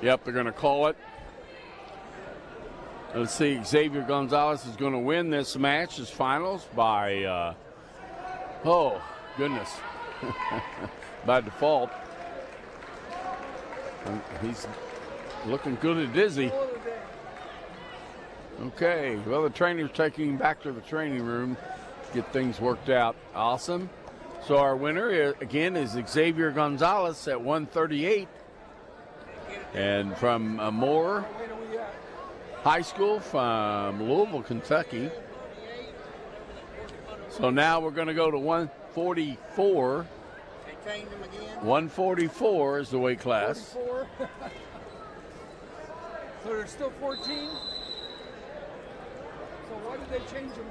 Yep, they're going to call it. Let's see, Xavier Gonzalez is going to win this match, his finals, by, oh, goodness, by default. He's looking good at dizzy. Okay, well, the trainer's taking him back to the training room to get things worked out. Awesome. So our winner, again, is Xavier Gonzalez at 138. And from Moore High School from Louisville, Kentucky. So now we're going to go to 144. They changed him again. 144 is the weight class. 44. So there's still 14. So why did they change him?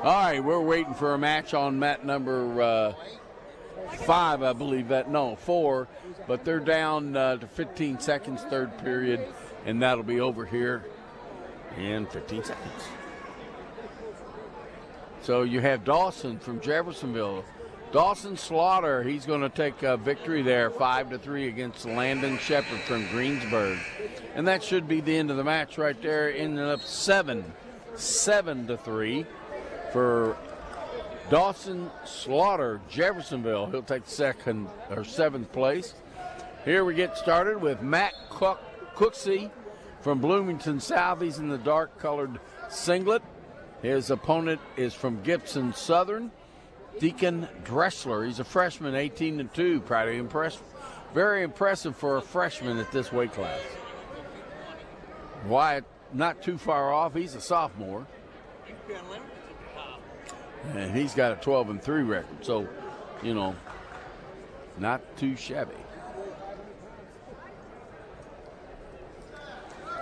All right, we're waiting for a match on mat number 5, I believe that. No, 4. But they're down to 15 seconds, third period, and that'll be over here in 15 seconds. So you have Dawson from Jeffersonville Dawson Slaughter, he's going to take a victory there, 5-3 against Landon Shepard from Greensburg. And that should be the end of the match right there. Ended up 7-3 for Dawson Slaughter, Jeffersonville. He'll take second or 7th place. Here we get started with Matt Cooksey from Bloomington South. He's in the dark-colored singlet. His opponent is from Gibson Southern, Deacon Dressler. He's a freshman, 18-2. Very impressive for a freshman at this weight class. Wyatt, not too far off. He's a sophomore. And he's got a 12-3 record. So, you know, not too shabby.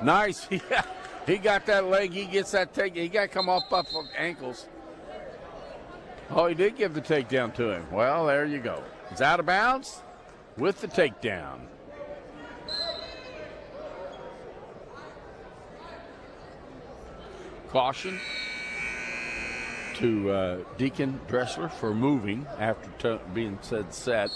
Nice. He got that leg. He gets that take. He got to come off of ankles. Oh, he did give the takedown to him. Well, there you go. It's out of bounds with the takedown. Caution to Deacon Dressler for moving after being said set.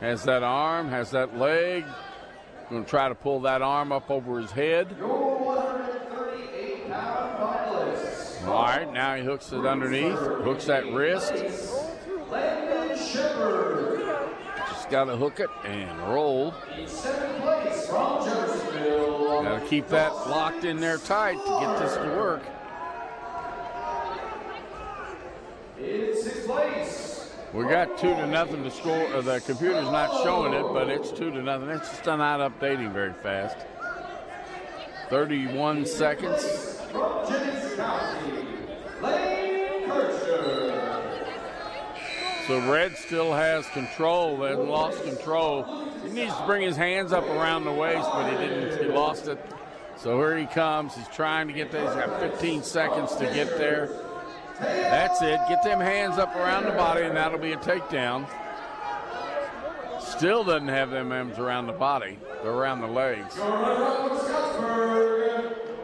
Has that arm, has that leg. Going to try to pull that arm up over his head. All right, now he hooks it underneath, hooks that wrist. Just got to hook it and roll. Got to keep that locked in there tight to get this to work. In 6th place. We got 2-0 to score. The computer's not showing it, but it's 2-0. It's just not updating very fast. 31 seconds. So Red still has control. They haven't lost control. He needs to bring his hands up around the waist, but he didn't. He lost it. So here he comes. He's trying to get there. He's got 15 seconds to get there. That's it. Get them hands up around the body, and that'll be a takedown. Still doesn't have them arms around the body. They're around the legs.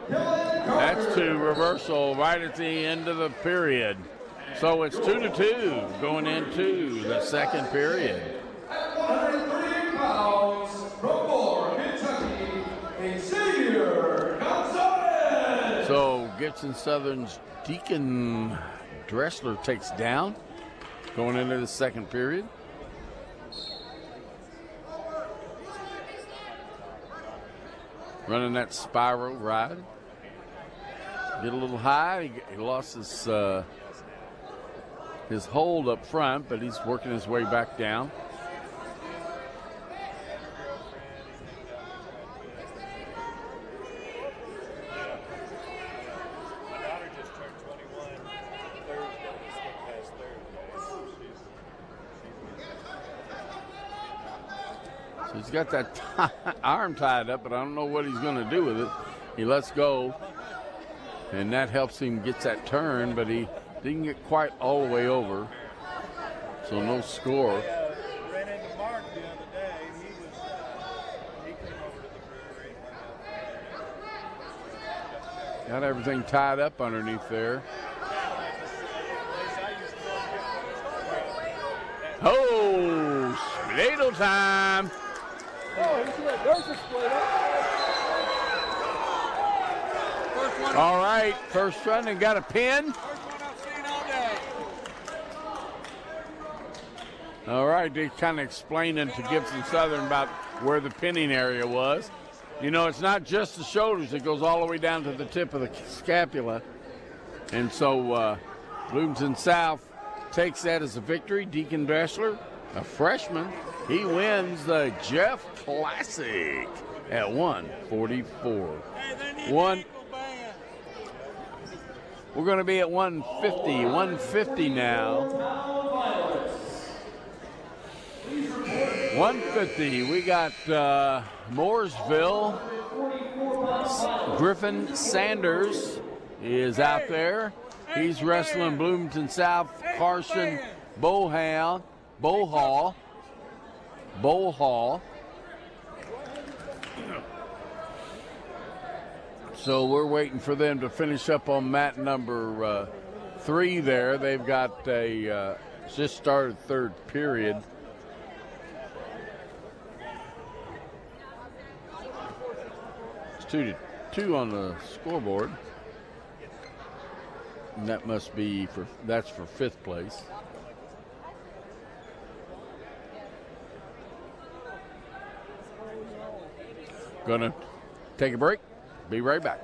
That's 2 reversal right at the end of the period. So it's 2-2 going into the second period. At 103 pounds, from Moore, Kentucky, Xavier Gonzalez. So Gibson Southern's Deacon Dressler takes down going into the second period. Running that spiral ride. Get a little high. He lost his hold up front, but he's working his way back down. So he's got that arm tied up, but I don't know what he's going to do with it. He lets go, and that helps him get that turn, but he didn't get quite all the way over. So no score. Ran into Mark the other day. He came over to the brewery. Got everything tied up underneath there. Oh, Bledow time. Oh, there's a split. All right, first run and got a pin. All right, they're kind of explaining to Gibson Southern about where the pinning area was. You know, it's not just the shoulders. It goes all the way down to the tip of the scapula. And so Bloomington South takes that as a victory. Deacon Dressler, a freshman, he wins the Jeff Classic at 144. We're going to be at 150 now. 150. We got Mooresville. Griffin Sanders is out there. He's wrestling Bloomington South, Carson Bohall. So we're waiting for them to finish up on mat number 3 there. They've got a just started third period. It's 2-2 on the scoreboard. And that must be that's for 5th place. Gonna take a break. Be right back.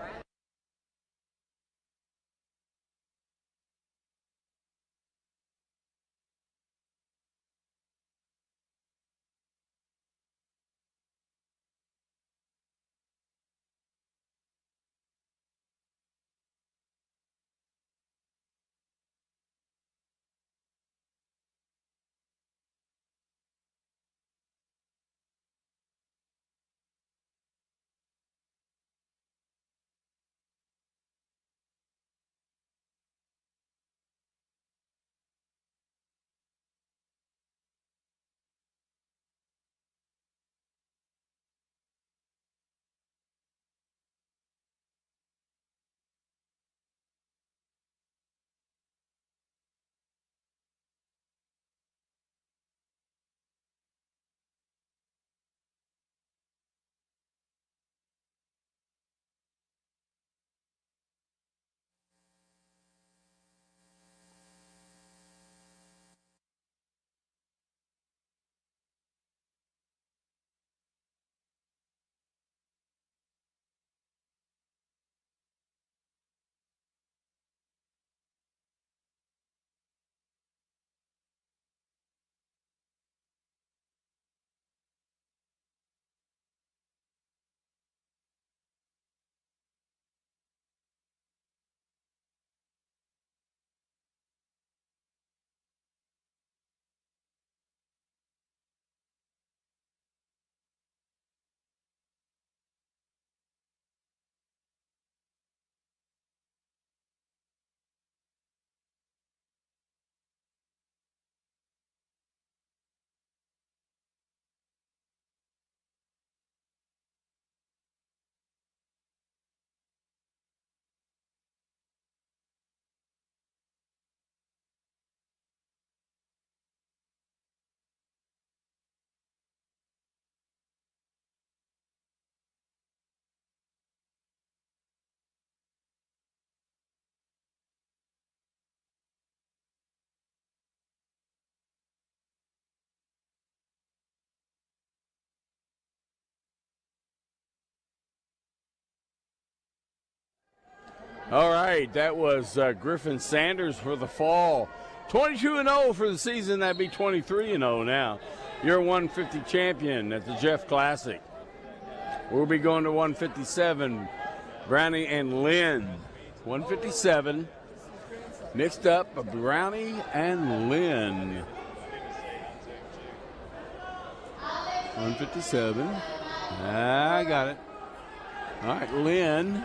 All right, that was Griffin Sanders for the fall. 22-0 for the season. That'd be 23-0 now. You're 150 champion at the Jeff Classic. We'll be going to 157. Brownie and Lynn. 157. Mixed up Brownie and Lynn. 157. I got it. All right, Lynn.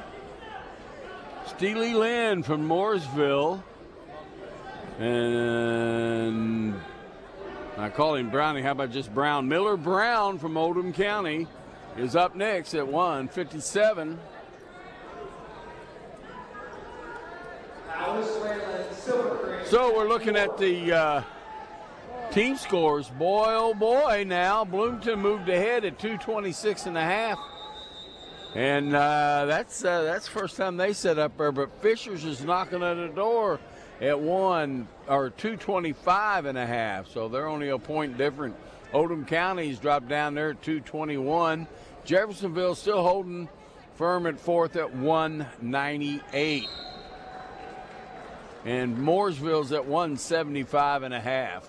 Steely Lynn from Mooresville. And I call him Brownie. How about just Brown? Miller Brown from Oldham County is up next at 157. So we're looking at the team scores. Boy, oh boy, now Bloomington moved ahead at 226.5. And that's the first time they set up there. But Fishers is knocking at the door at 225.5. So they're only a point different. Oldham County's dropped down there at 221. Jeffersonville still holding firm at 4th at 198. And Mooresville's at 175.5.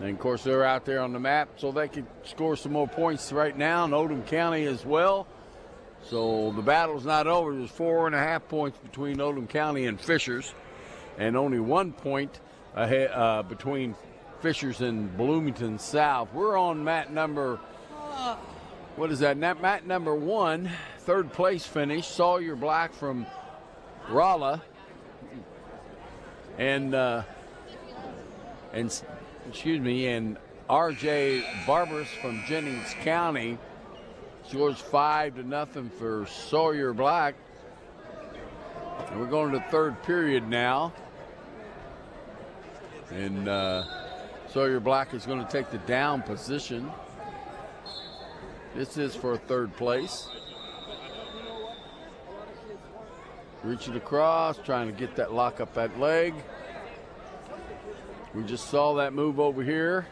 And, of course, they're out there on the map, so they could score some more points right now, and Oldham County as well. So the battle's not over. There's 4.5 points between Oldham County and Fishers, and only 1 point ahead, between Fishers and Bloomington South. We're on mat number, what is that? Mat number 1, third place finish. Sawyer Black from Rolla And R.J. Barbers from Jennings County scores 5-0 for Sawyer Black. And we're going to the third period now. And Sawyer Black is going to take the down position. This is for third place. Reaching across, trying to get that lock up that leg. We just saw that move over here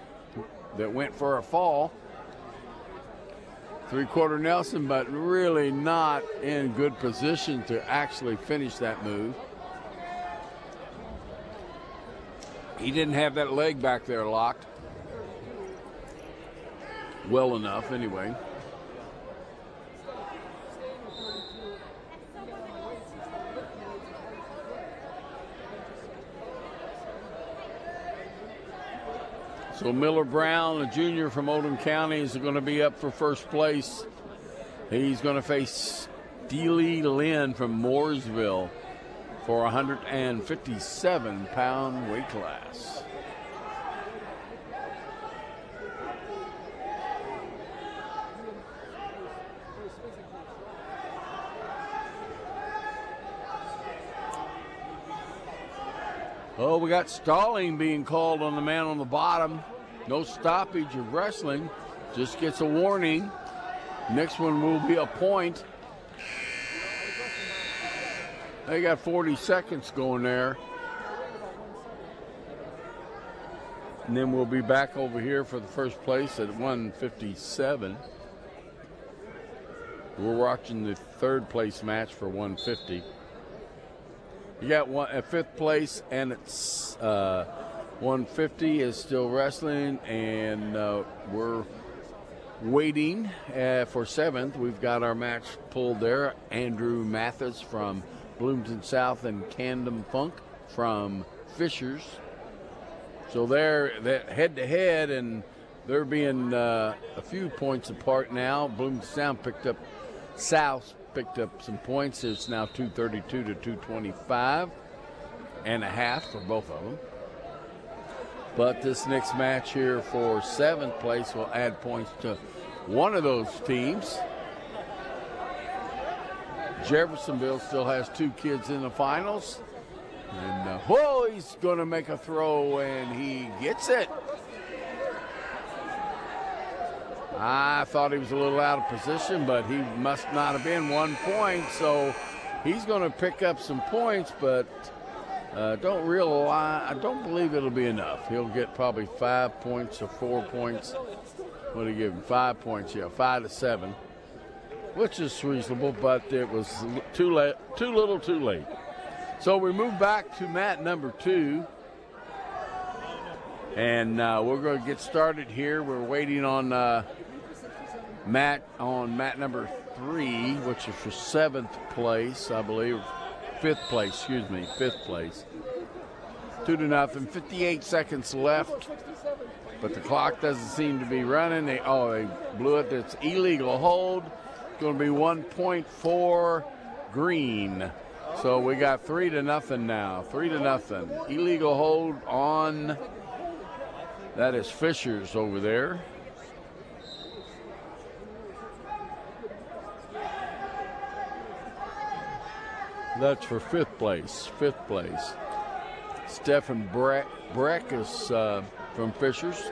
that went for a fall. Three-quarter Nelson, but really not in good position to actually finish that move. He didn't have that leg back there locked well enough anyway. So Miller Brown, a junior from Oldham County, is going to be up for first place. He's going to face Steely Lynn from Mooresville for 157-pound weight class. Oh, we got stalling being called on the man on the bottom. No stoppage of wrestling, just gets a warning. Next one will be a point. They got 40 seconds going there. And then we'll be back over here for the first place at 157. We're watching the third place match for 150. You got one at fifth place, and it's 150 is still wrestling, and we're waiting for seventh. We've got our match pulled there. Andrew Mathis from Bloomington South and Camden Funk from Fishers. So they're head-to-head, and they're being a few points apart now. Bloomington South picked up some points. It's now 232 to 225 and a half for both of them. But this next match here for seventh place will add points to one of those teams. Jeffersonville still has two kids in the finals. And he's going to make a throw, and he gets it. I thought he was a little out of position, but he must not have been 1 point, so he's going to pick up some points, but I don't believe it'll be enough. He'll get probably 5 points or 4 points. What do you give him? 5 points, 5 to 7, which is reasonable, but it was too little too late. So we move back to mat number 2. And we're going to get started here. We're waiting on mat number 3, which is for seventh place, I believe. Fifth place. 2-0. 58 seconds left. But the clock doesn't seem to be running. They blew it. It's illegal hold. It's going to be 1 point for green. So we got 3-0 now. 3-0. Illegal hold on. That is Fishers over there. That's for fifth place. Stephen Breck is from Fishers.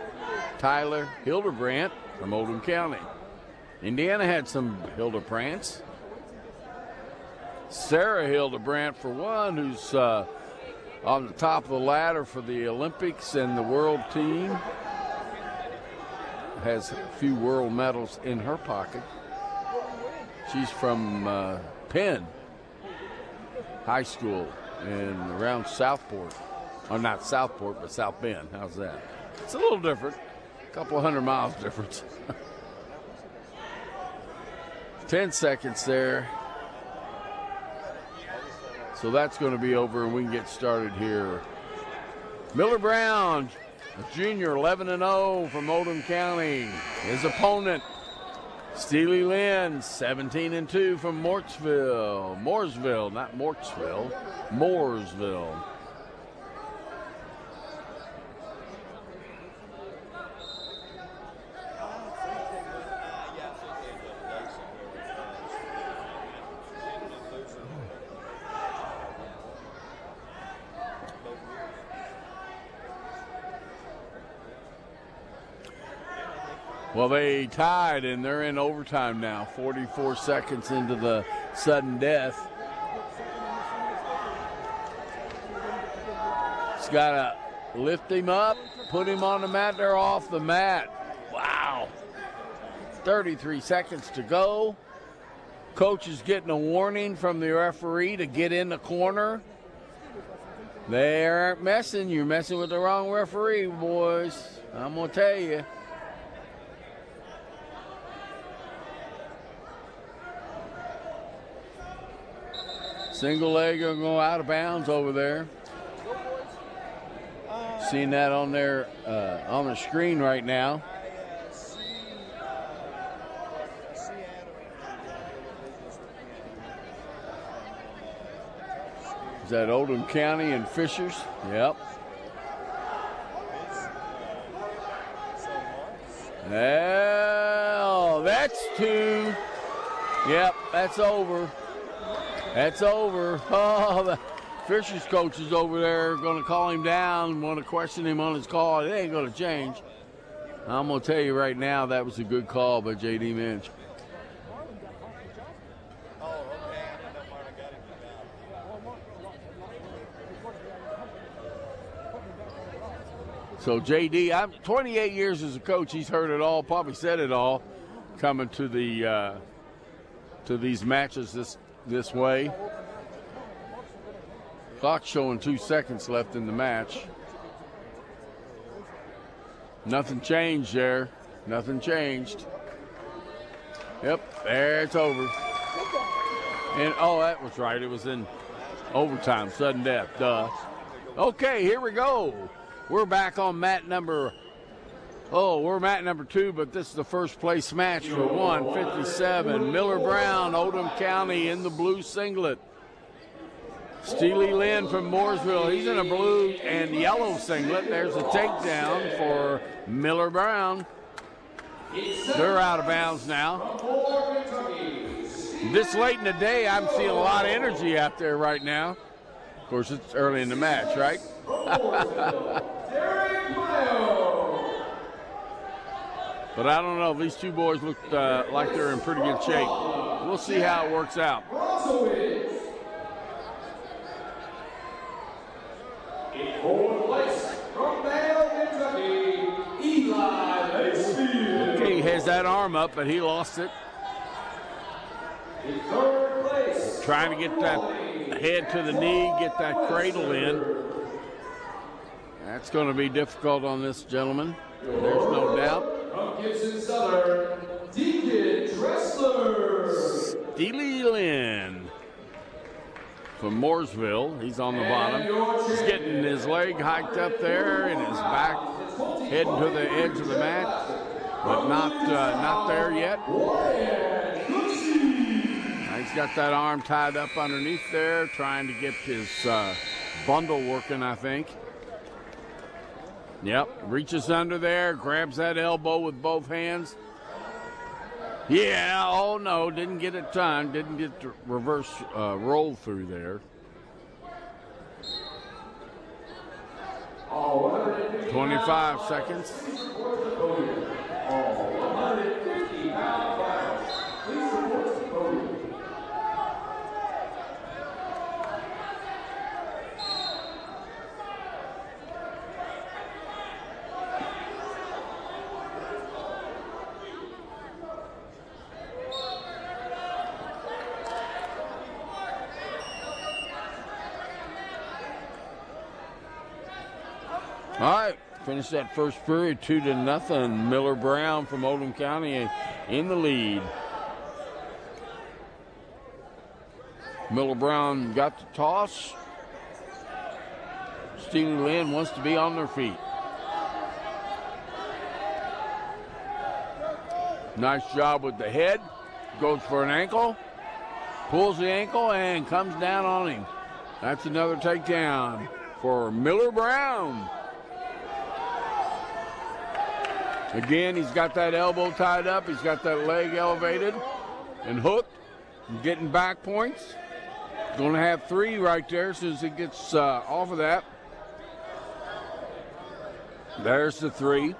Tyler Hildebrandt from Oldham County. Indiana had some Hildebrandts. Sarah Hildebrandt, for one, who's on the top of the ladder for the Olympics and the world team. Has a few world medals in her pocket. She's from Penn High School and around Southport. Or not Southport, but South Bend. How's that? It's a little different. A couple of 100 miles difference. 10 seconds there. So that's going to be over, and we can get started here. Miller Brown, a junior, 11-0 from Oldham County. His opponent, Steely Lynn, 17-2 from Mooresville. Well, they tied, and they're in overtime now, 44 seconds into the sudden death. He's got to lift him up, put him on the mat. They're off the mat. Wow. 33 seconds to go. Coach is getting a warning from the referee to get in the corner. They aren't messing. You're messing with the wrong referee, boys. I'm going to tell you. Single leg going to go out of bounds over there. Seeing that on there on the screen right now. Is that Oldham County and Fishers? Yep. Well, that's 2. Yep, that's over. That's over. Oh, the Fishers coach is over there going to call him down, want to question him on his call. It ain't going to change. I'm going to tell you right now that was a good call by J.D. Minch. So J.D., I'm 28 years as a coach. He's heard it all, probably said it all, coming to the to these matches this way. Clock showing 2 seconds left in the match. Nothing changed there. Nothing changed. Yep, there it's over. And oh, that was right. It was in overtime, sudden death. Duh. Okay, here we go. We're back on mat number. We're mat number 2, but this is the first place match for 157. Miller Brown, Oldham County in the blue singlet. Steely Lynn from Mooresville, he's in a blue and yellow singlet. There's a takedown for Miller Brown. They're out of bounds now. This late in the day, I'm seeing a lot of energy out there right now. Of course, it's early in the match, right? But I don't know. These two boys look like they're in pretty good shape. We'll see how it works out. In fourth place from Bale, Kentucky, Okay, he has that arm up, but he lost it. In third place, trying to get that head to the knee, get that cradle in. That's going to be difficult on this gentleman. There's no doubt. From Gibson Southern, Deacon Dressler. Steely Lynn from Mooresville. He's on the bottom. He's getting his leg hiked up there and his back heading to the edge of the mat, but not there yet. He's got that arm tied up underneath there, trying to get his bundle working, I think. Yep, reaches under there, grabs that elbow with both hands. Yeah, oh no, didn't get it timed, didn't get the reverse roll through there. 25 seconds. All right, finish that first period 2-0. Miller Brown from Oldham County in the lead. Miller Brown got the toss. Steely Lynn wants to be on their feet. Nice job with the head. Goes for an ankle. Pulls the ankle and comes down on him. That's another takedown for Miller Brown. Again, he's got that elbow tied up. He's got that leg elevated and hooked and getting back points. Going to have 3 right there as soon as he gets off of that. There's the 3.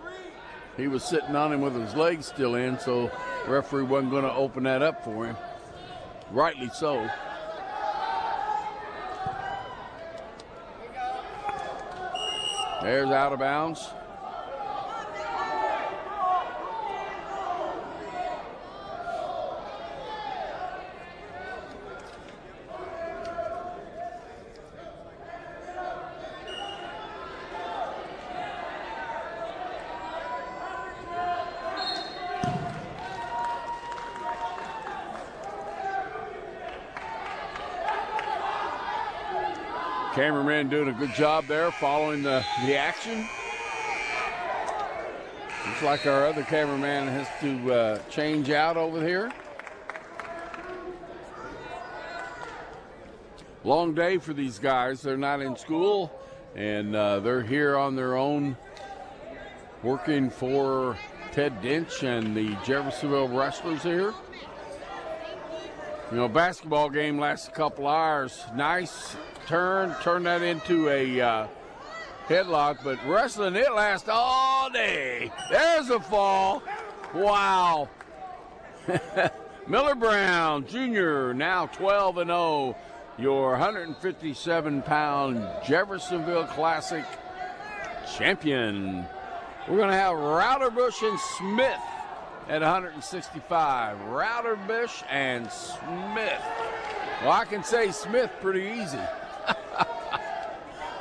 He was sitting on him with his legs still in, so the referee wasn't going to open that up for him. Rightly so. There's out of bounds. Cameraman doing a good job there following the action. Looks like our other cameraman has to change out over here. Long day for these guys. They're not in school, and they're here on their own working for Ted Dinch and the Jeffersonville Wrestlers here. You know, basketball game lasts a couple hours. Nice turn that into a headlock, but wrestling, it lasts all day. There's a fall. Wow. Miller Brown Jr., now 12-0, your 157-pound Jeffersonville Classic champion. We're going to have Routerbush and Smith at 165. Routerbush and Smith. Well, I can say Smith pretty easy.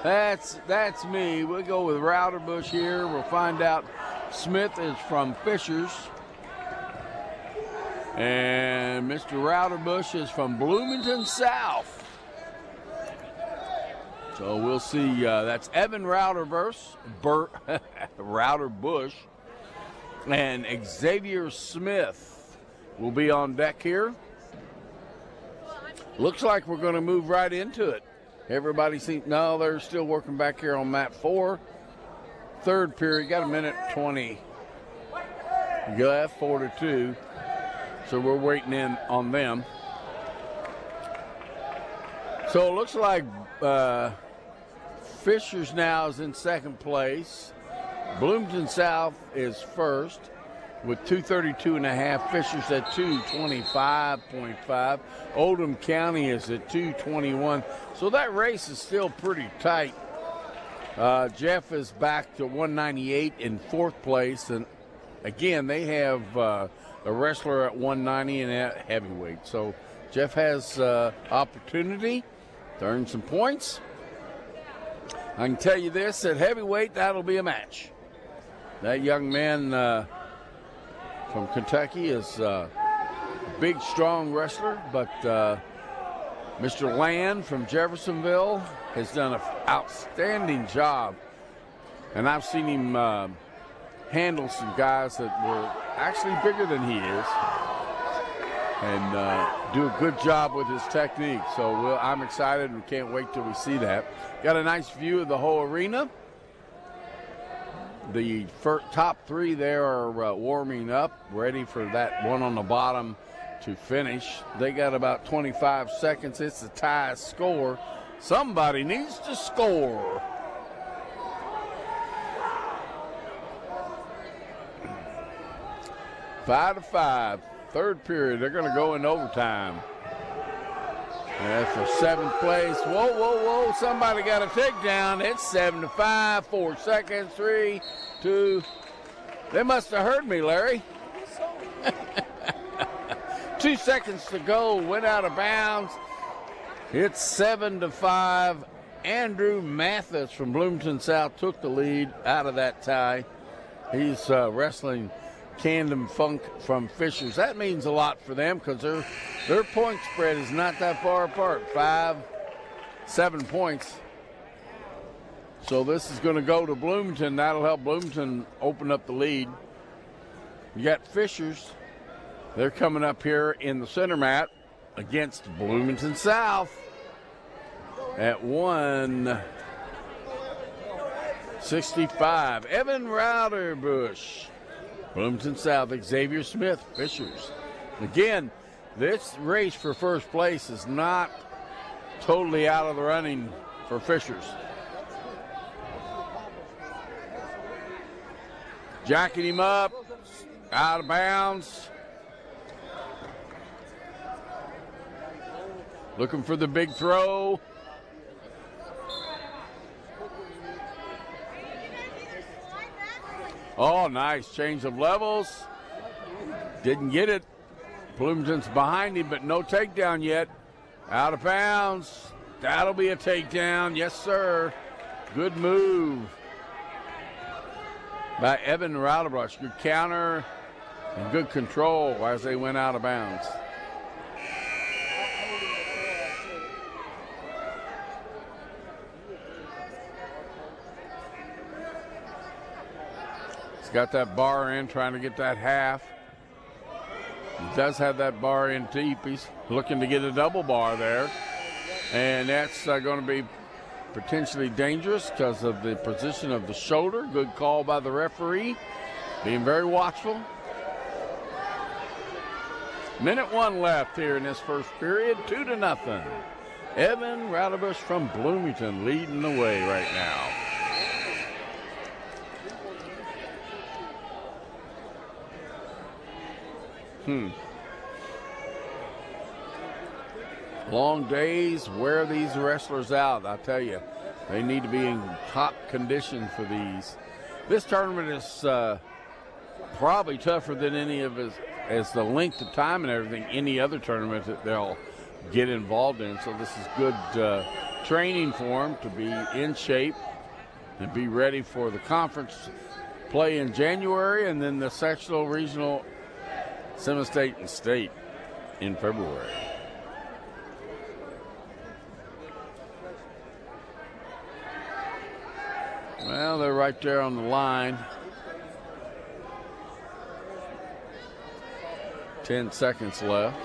That's me. We'll go with Routerbush here. We'll find out Smith is from Fishers. And Mr. Routerbush is from Bloomington South. So we'll see. That's Evan Routerbush and Xavier Smith will be on deck here. Looks like we're going to move right into it. Everybody seems, no, they're still working back here on mat 4. Third period, got a minute 20 left, 4-2. So we're waiting in on them. So it looks like Fishers now is in second place. Bloomington South is first with 232.5. Fishers at 225.5. Oldham County is at 221. So that race is still pretty tight. Jeff is back to 198 in fourth place. And again, they have a wrestler at 190 and at heavyweight. So Jeff has opportunity to earn some points. I can tell you this, at heavyweight, that'll be a match. That young man from Kentucky is a big, strong wrestler, but Mr. Land from Jeffersonville has done an outstanding job. And I've seen him handle some guys that were actually bigger than he is and do a good job with his technique. So I'm excited and can't wait till we see that. Got a nice view of the whole arena. The top three there are warming up, ready for that one on the bottom to finish. They got about 25 seconds. It's a tie score. Somebody needs to score. Five to 5. Third period. They're going to go in overtime. That's for seventh place. Whoa, whoa, whoa. Somebody got a takedown. It's 7-5. 4 seconds. 3, 2. They must have heard me, Larry. 2 seconds to go. Went out of bounds. It's 7-5. Andrew Mathis from Bloomington South took the lead out of that tie. He's wrestling Camden Funk from Fishers. That means a lot for them because their point spread is not that far apart. 7 points. So this is going to go to Bloomington. That'll help Bloomington open up the lead. You got Fishers. They're coming up here in the center mat against Bloomington South at 165. Evan Routerbush. Bloomington South, Xavier Smith, Fishers. Again, this race for first place is not totally out of the running for Fishers. Jacking him up, out of bounds. Looking for the big throw. Oh, nice change of levels. Didn't get it. Bloomington's behind him, but no takedown yet. Out of bounds. That'll be a takedown. Yes, sir. Good move by Evan Rauderbrush. Good counter and good control as they went out of bounds. He's got that bar in, trying to get that half. He does have that bar in deep. He's looking to get a double bar there. And that's going to be potentially dangerous because of the position of the shoulder. Good call by the referee. Being very watchful. Minute 1 left here in this first period. 2-0. Evan Rauderbrush from Bloomington leading the way right now. Long days wear these wrestlers out, I tell you. They need to be in top condition for these. This tournament is probably tougher than any of his, as the length of time and everything, any other tournament that they'll get involved in. So this is good training for them to be in shape and be ready for the conference play in January, and then the sectional, regional, semi-state, and state in February. Well, they're right there on the line. 10 seconds left.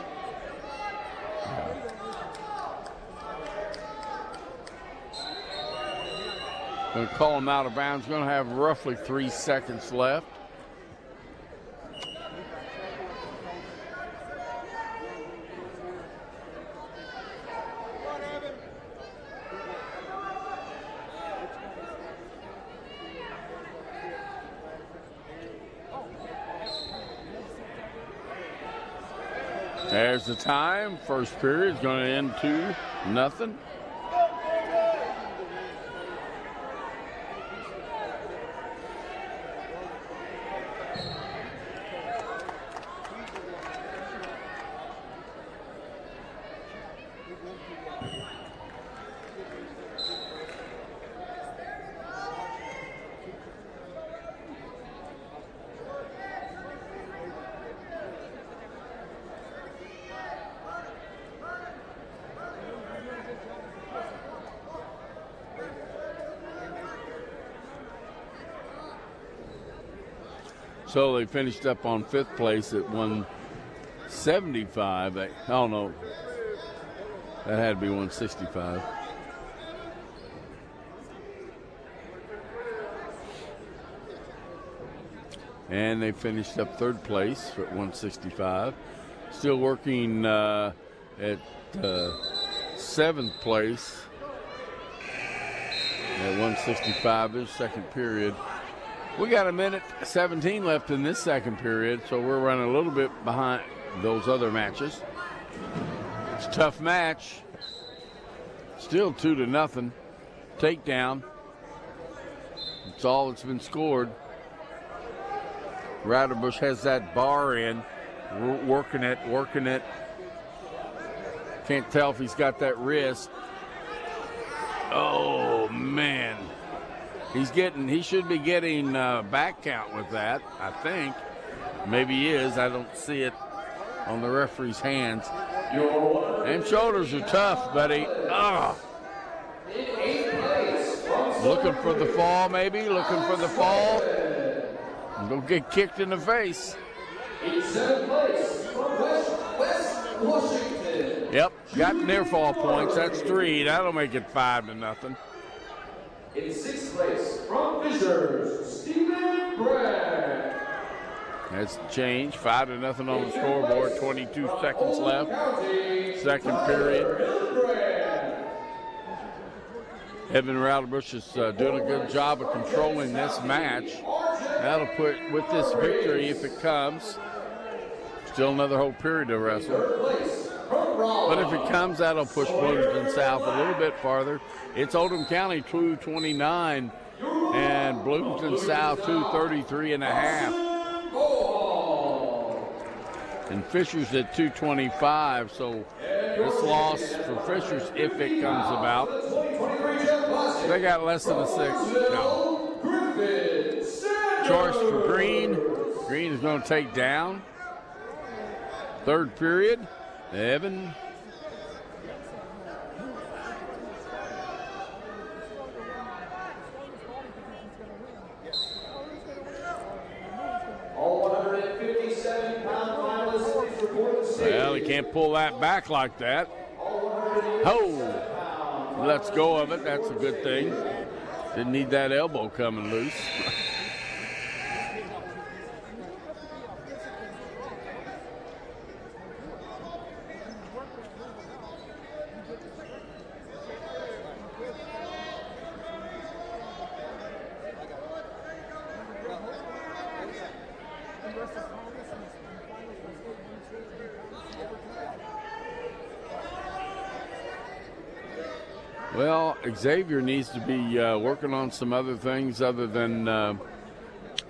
Going to call him out of bounds. Going to have roughly 3 seconds left. There's the time. First period is going to end 2-0. So they finished up on 5th place at 175. Oh, no. That had to be 165. And they finished up 3rd place at 165. Still working at 7th place at 165-ish, second period. We got 1:17 left in this second period, so we're running a little bit behind those other matches. It's a tough match. Still 2-0. Takedown. It's all that's been scored. Rauderbrush has that bar in, working it. Can't tell if he's got that wrist. Oh, man. He should be getting back count with that, I think. Maybe he is. I don't see it on the referee's hands. Them shoulders are tough, buddy. Looking for the fall, maybe. Looking for the fall. Don't get kicked in the face. In 7th place from West Washington. Yep, got near fall points. That's 3. That'll make it 5-0. In 6th place from Fishers, Stephen Bragg. That's changed. 5-0 on the scoreboard. 22 seconds left. Second period. Evan Rauderbrush is doing a good job of controlling this match. That'll put, with this victory, if it comes, still another whole period to wrestle. But if it comes, that'll push Bloomington South a little bit farther. It's Oldham County 229 and Bloomington South 233.5. And Fisher's at 225, so this loss for Fisher's, if it comes about, they got less than a 6. No. Choice for Green. Green is going to take down. Third period, Evan. All 157-pound finalists report the stage. Well, he can't pull that back like that. Oh, let's go of it. That's a good thing. Didn't need that elbow coming loose. Well, Xavier needs to be working on some other things other than I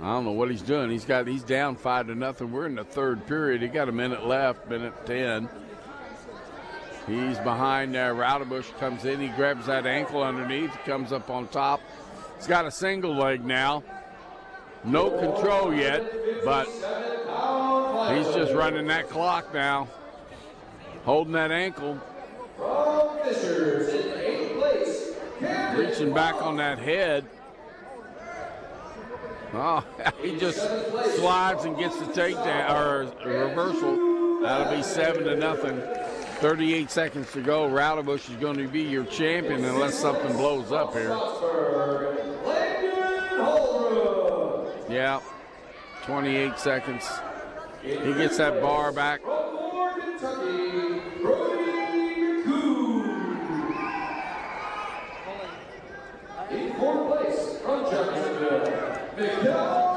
don't know what he's doing. He's down 5-0. We're in the third period. He got a minute left, minute 10. He's behind there. Roudabush comes in. He grabs that ankle underneath. Comes up on top. He's got a single leg now. No control yet, but he's just running that clock now. Holding that ankle. Reaching back on that head. Oh, he just slides and gets the takedown or a reversal. That'll be 7-0. 38 seconds to go. Roudabush is going to be your champion unless something blows up here. Yeah, 28 seconds. He gets that bar back. In fourth place from Jeffersonville, Mcdill.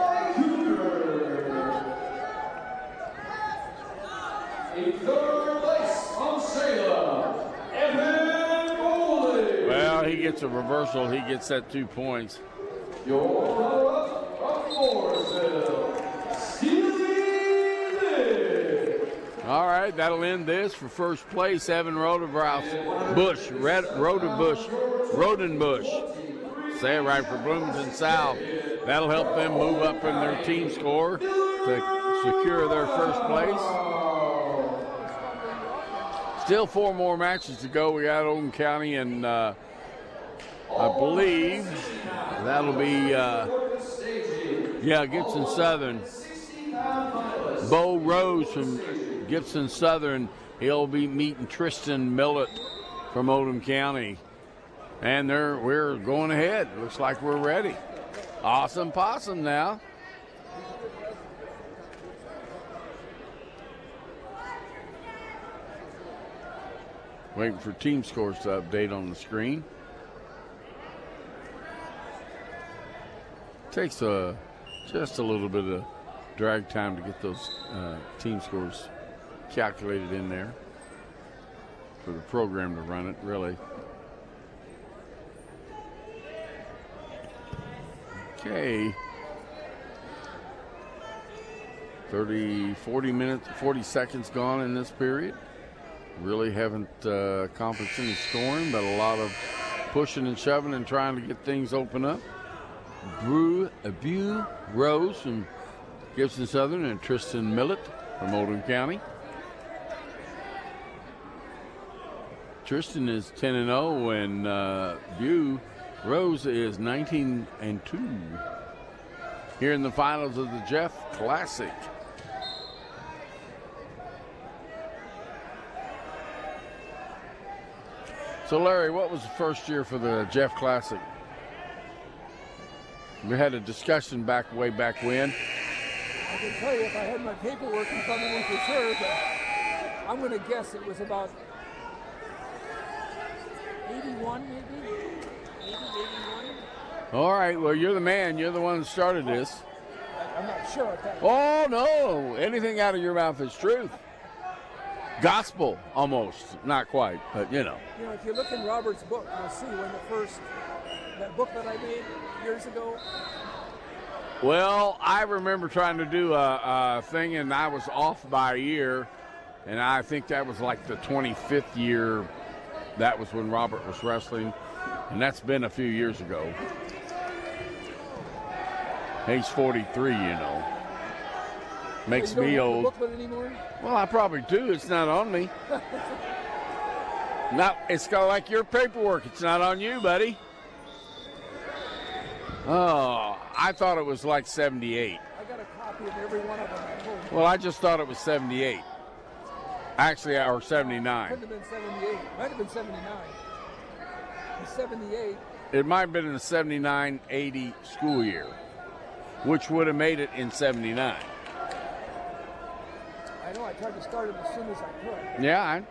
In third place from Salem, Evan Foley. Well, he gets a reversal. He gets that 2 points. Your runner-up from Mooresville, Steely. All right, that'll end this for first place. Evan Rodenbush. Say it right, for Bloomington South. That'll help them move up in their team score to secure their first place. Still 4 more matches to go. We got Oldham County, and I believe that'll be, Gibson Southern. Bo Rose from Gibson Southern. He'll be meeting Tristan Millett from Oldham County. And we're going ahead. Looks like we're ready. Awesome possum now. Waiting for team scores to update on the screen. Takes just a little bit of drag time to get those team scores calculated in there for the program to run it, really. Okay. 40 seconds gone in this period. Really haven't accomplished any scoring, but a lot of pushing and shoving and trying to get things open up. Bew Rose from Gibson Southern and Tristan Millett from Oldham County. Tristan is 10-0 and Bew Rose is 19-2 here in the finals of the Jeff Classic. So, Larry, what was the first year for the Jeff Classic? We had a discussion way back when. I can tell you if I had my paperwork in front of me for sure, but I'm going to guess it was about 81 maybe? 81? All right, well, you're the man. You're the one that started this. I'm not sure at that. Oh, no. Anything out of your mouth is truth. Gospel, almost. Not quite, but you know. You know, if you look in Robert's book, you'll see when that book that I made years ago. Well, I remember trying to do a thing, and I was off by a year, and I think that was like the 25th year. That was when Robert was wrestling, and that's been a few years ago. He's 43, you know. Makes you don't me have old. The booklet anymore? Well, I probably do. It's not on me. It's kind of like your paperwork. It's not on you, buddy. Oh, I thought it was like 78. I got a copy of every one of them at home. Well, I just thought it was 78. Actually, or 79. Couldn't have been 78. Might have been 79. In 78. It might have been in the 79-80 school year, which would have made it in 79. I know. I tried to start it as soon as I could. Yeah,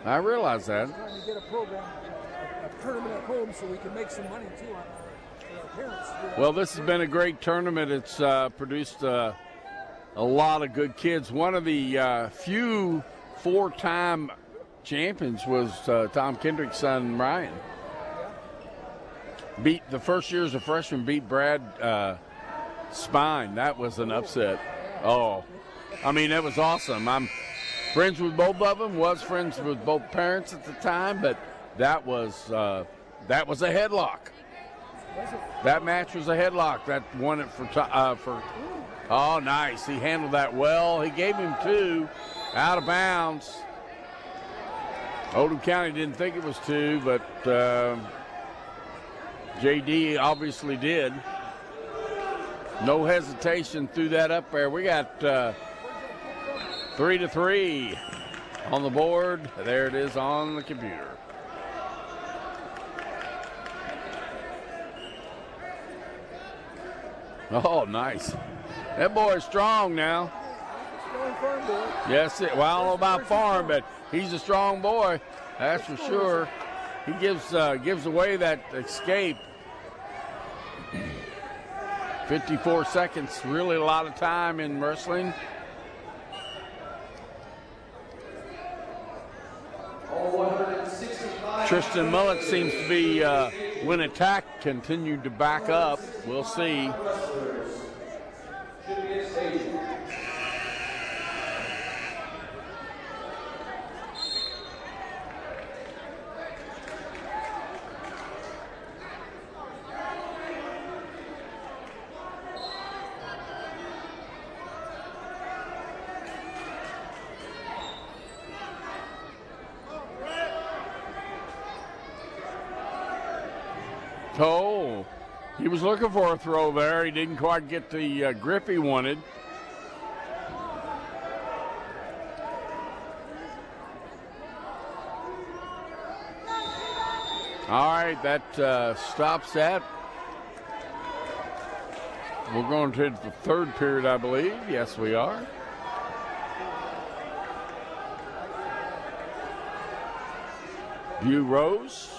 I realize that. I was trying to get a program, a tournament at home, so we can make some money too on our parents. Well, this has been a great tournament. It's produced a lot of good kids. One of the few four-time champions was Tom Kendrick's son, Ryan. Beat the first year as a freshman, beat Brad Spine. That was an upset. Oh, I mean, that was awesome. I'm friends with both of them, was friends with both parents at the time, but that was a headlock. That match was a headlock. That won it for oh, nice. He handled that well. He gave him two out of bounds. Oldham County didn't think it was two, but JD obviously did. No hesitation, threw that up there. We got 3-3 on the board. There it is on the computer. Oh, nice. That boy is strong now. Yes, well, I don't know about farm, but he's a strong boy. That's for sure. He gives away that escape. 54 seconds, really a lot of time in wrestling. Tristan Mullet seems to be, when attacked, continued to back up. We'll see. Oh, he was looking for a throw there. He didn't quite get the grip he wanted. All right, that stops that. We're going to the third period, I believe. Yes, we are. View Rose.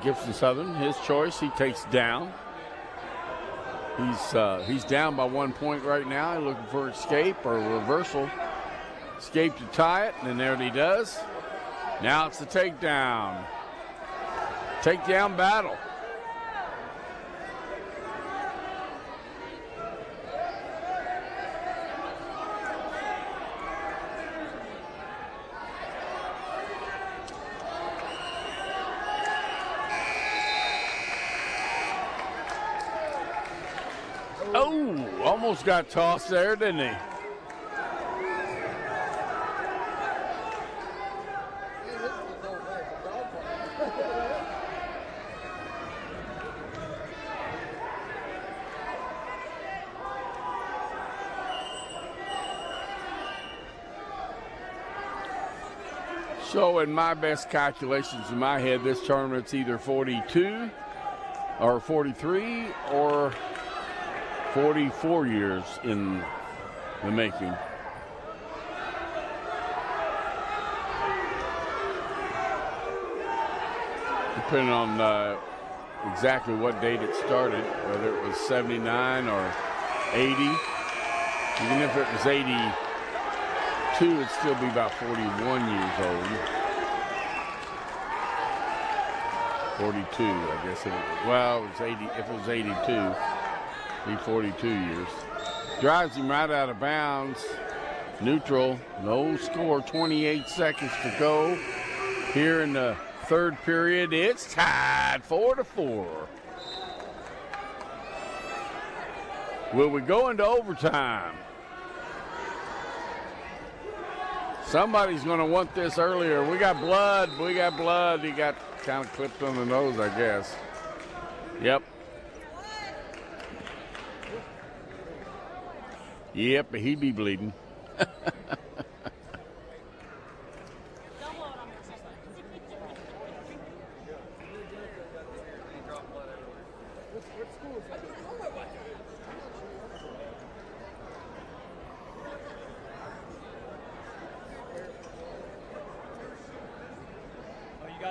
Gibson Southern, his choice. He takes down. He's down by 1 point right now. He's looking for escape or reversal. Escape to tie it, and there he does. Now it's the takedown. Takedown battle. Oh, almost got tossed there, didn't he? So in my best calculations in my head, this tournament's either 42 or 43 or 44 years in the making. Depending on exactly what date it started, whether it was 79 or 80. Even if it was 82, it'd still be about 41 years old. 42, I guess. It was 80. If it was 82, it'd be 42 years. Drives him right out of bounds. Neutral. No score. 28 seconds to go. Here in the third period, it's tied 4-4. Will we go into overtime? Somebody's going to want this earlier. We got blood. We got blood. He got kind of clipped on the nose, I guess. Yep. Yep, he'd be bleeding.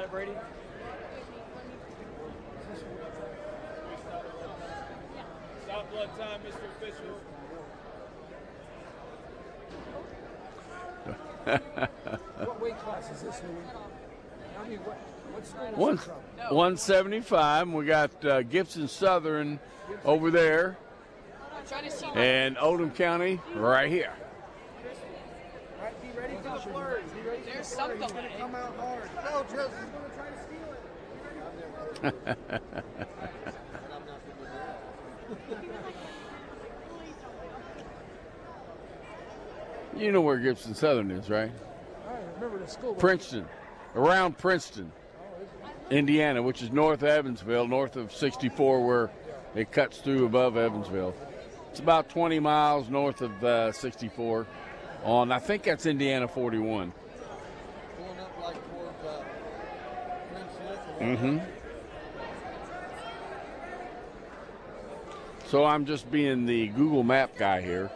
Brady? Stop blood time, Mr. Official. What weight class is this, Louis? I mean, what school is One, it from? 175. We got Gibson Southern over there. And Oldham County right here. Right, be ready for the flurry. There's something. He's going to come out hard. No, Justin's going to try to steal it. You know where Gibson Southern is, right? I remember the school. Princeton. Around Princeton, Indiana, which is north of Evansville, north of 64, where it cuts through above Evansville. It's about 20 miles north of 64 on, I think that's Indiana 41. Pulling up like towards Mm-hmm. So I'm just being the Google Map guy here.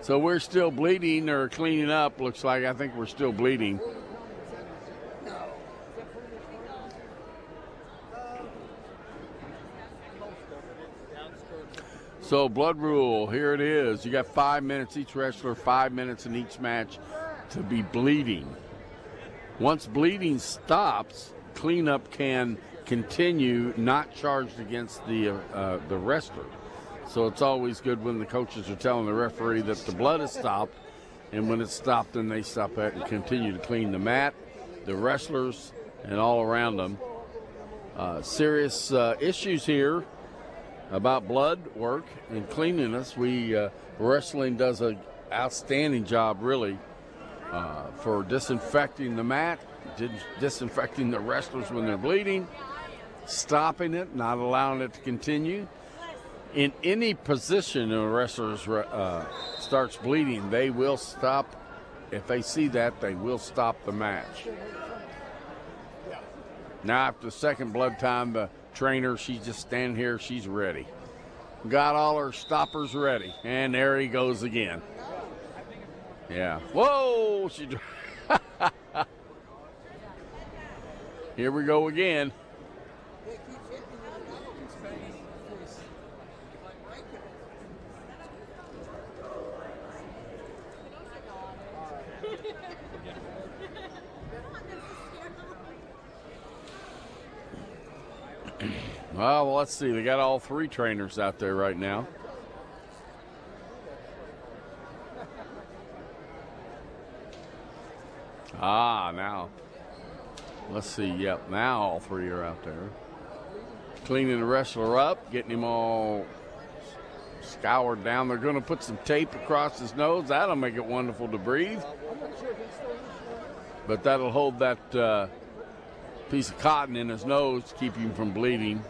So we're still bleeding or cleaning up, looks like. I think we're still bleeding. So blood rule, here it is. You got 5 minutes, each wrestler, 5 minutes in each match to be bleeding. Once bleeding stops, cleanup can continue, not charged against the wrestler. So it's always good when the coaches are telling the referee that the blood has stopped, and when it's stopped, then they stop it and continue to clean the mat, the wrestlers, and all around them. Serious issues here about blood work and cleanliness. Wrestling does an outstanding job, really, for disinfecting the mat, disinfecting the wrestlers when they're bleeding, stopping it, not allowing it to continue. In any position a wrestler starts bleeding, they will stop. If they see that, they will stop the match. Now, after the second blood time, the trainer, she's just standing here. She's ready. Got all her stoppers ready. And there he goes again. Yeah. Whoa! Here we go again. Well, let's see. They got all three trainers out there right now. Now. Let's see. Yep, now all three are out there. Cleaning the wrestler up, getting him all scoured down. They're going to put some tape across his nose. That'll make it wonderful to breathe. But that'll hold that piece of cotton in his nose to keep him from bleeding.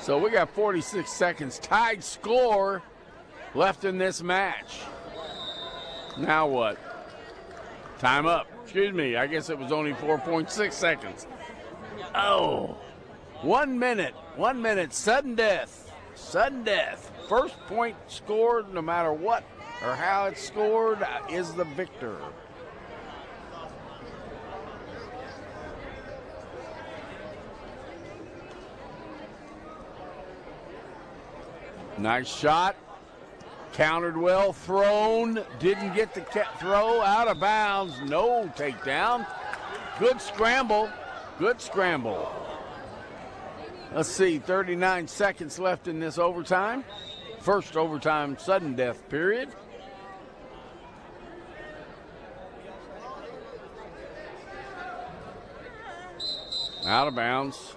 So we got 46 seconds, tied score left in this match. Now what? Time up. Excuse me, I guess it was only 4.6 seconds. Oh, 1 minute. 1 minute. Sudden death. Sudden death. First point scored, no matter what or how it's scored, is the victor. Nice shot. Countered well, thrown. Didn't get the throw, out of bounds. No takedown. Good scramble. Good scramble. Let's see, 39 seconds left in this overtime. First overtime sudden death period. Out of bounds.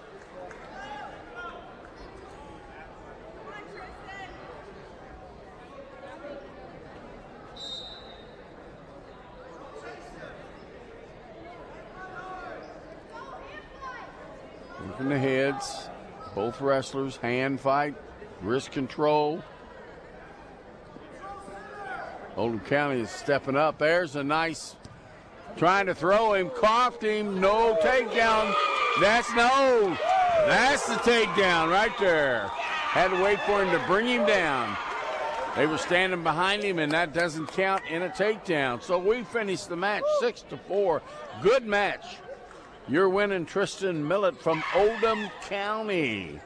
Looking the heads. Both wrestlers, hand fight, wrist control. Oldham County is stepping up. There's a nice, trying to throw him, coughed him, no takedown. That's the takedown right there. Had to wait for him to bring him down. They were standing behind him, and that doesn't count in a takedown. So we finished the match 6-4. Good match. You're winning Tristan Millett from Oldham County.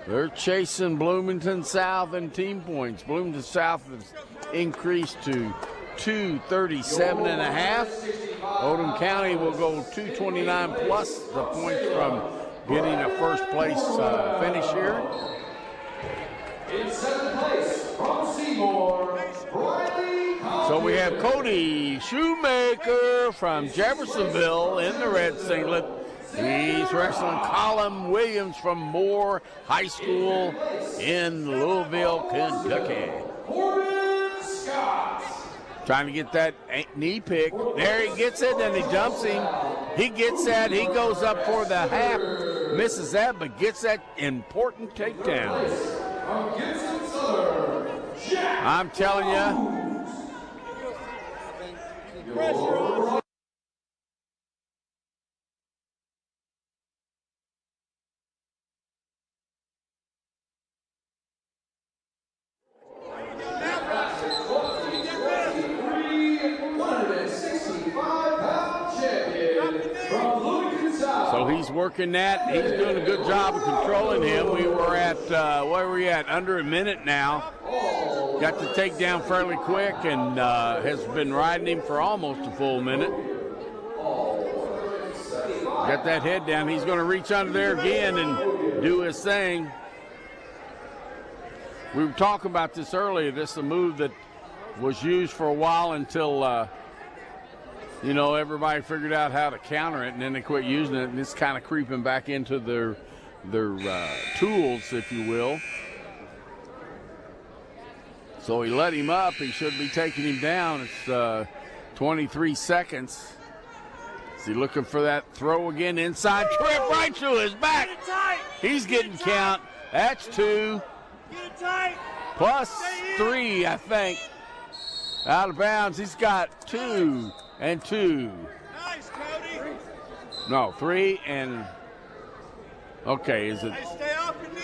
They're chasing Bloomington South in team points. Bloomington South has increased to 237.5. Oldham County will go 229 plus the points from getting a first place finish here. In seventh place from Seymour, So we have Cody Shoemaker from Jeffersonville in the red singlet. He's wrestling Colin Williams from Moore High School in Louisville, Kentucky. Trying to get that knee pick. There he gets it, and he jumps him. He gets that. He goes up for the half. Misses that, but gets that important takedown. I'm telling you. So he's working that. He's doing a good job of controlling him. We were at, where were we at? Under a minute now. Got the takedown fairly quick and has been riding him for almost a full minute. Got that head down. He's going to reach under there again and do his thing. We were talking about this earlier. This is a move that was used for a while until, everybody figured out how to counter it, and then they quit using it, and it's kind of creeping back into their tools, if you will. So he let him up. He should be taking him down. It's 23 seconds. Is he looking for that throw again? Inside trip right through his back. He's getting count. That's 2. Plus 3, I think. Out of bounds. He's got 2 and 2. Nice, Cody. No, 3 and. Okay, is it?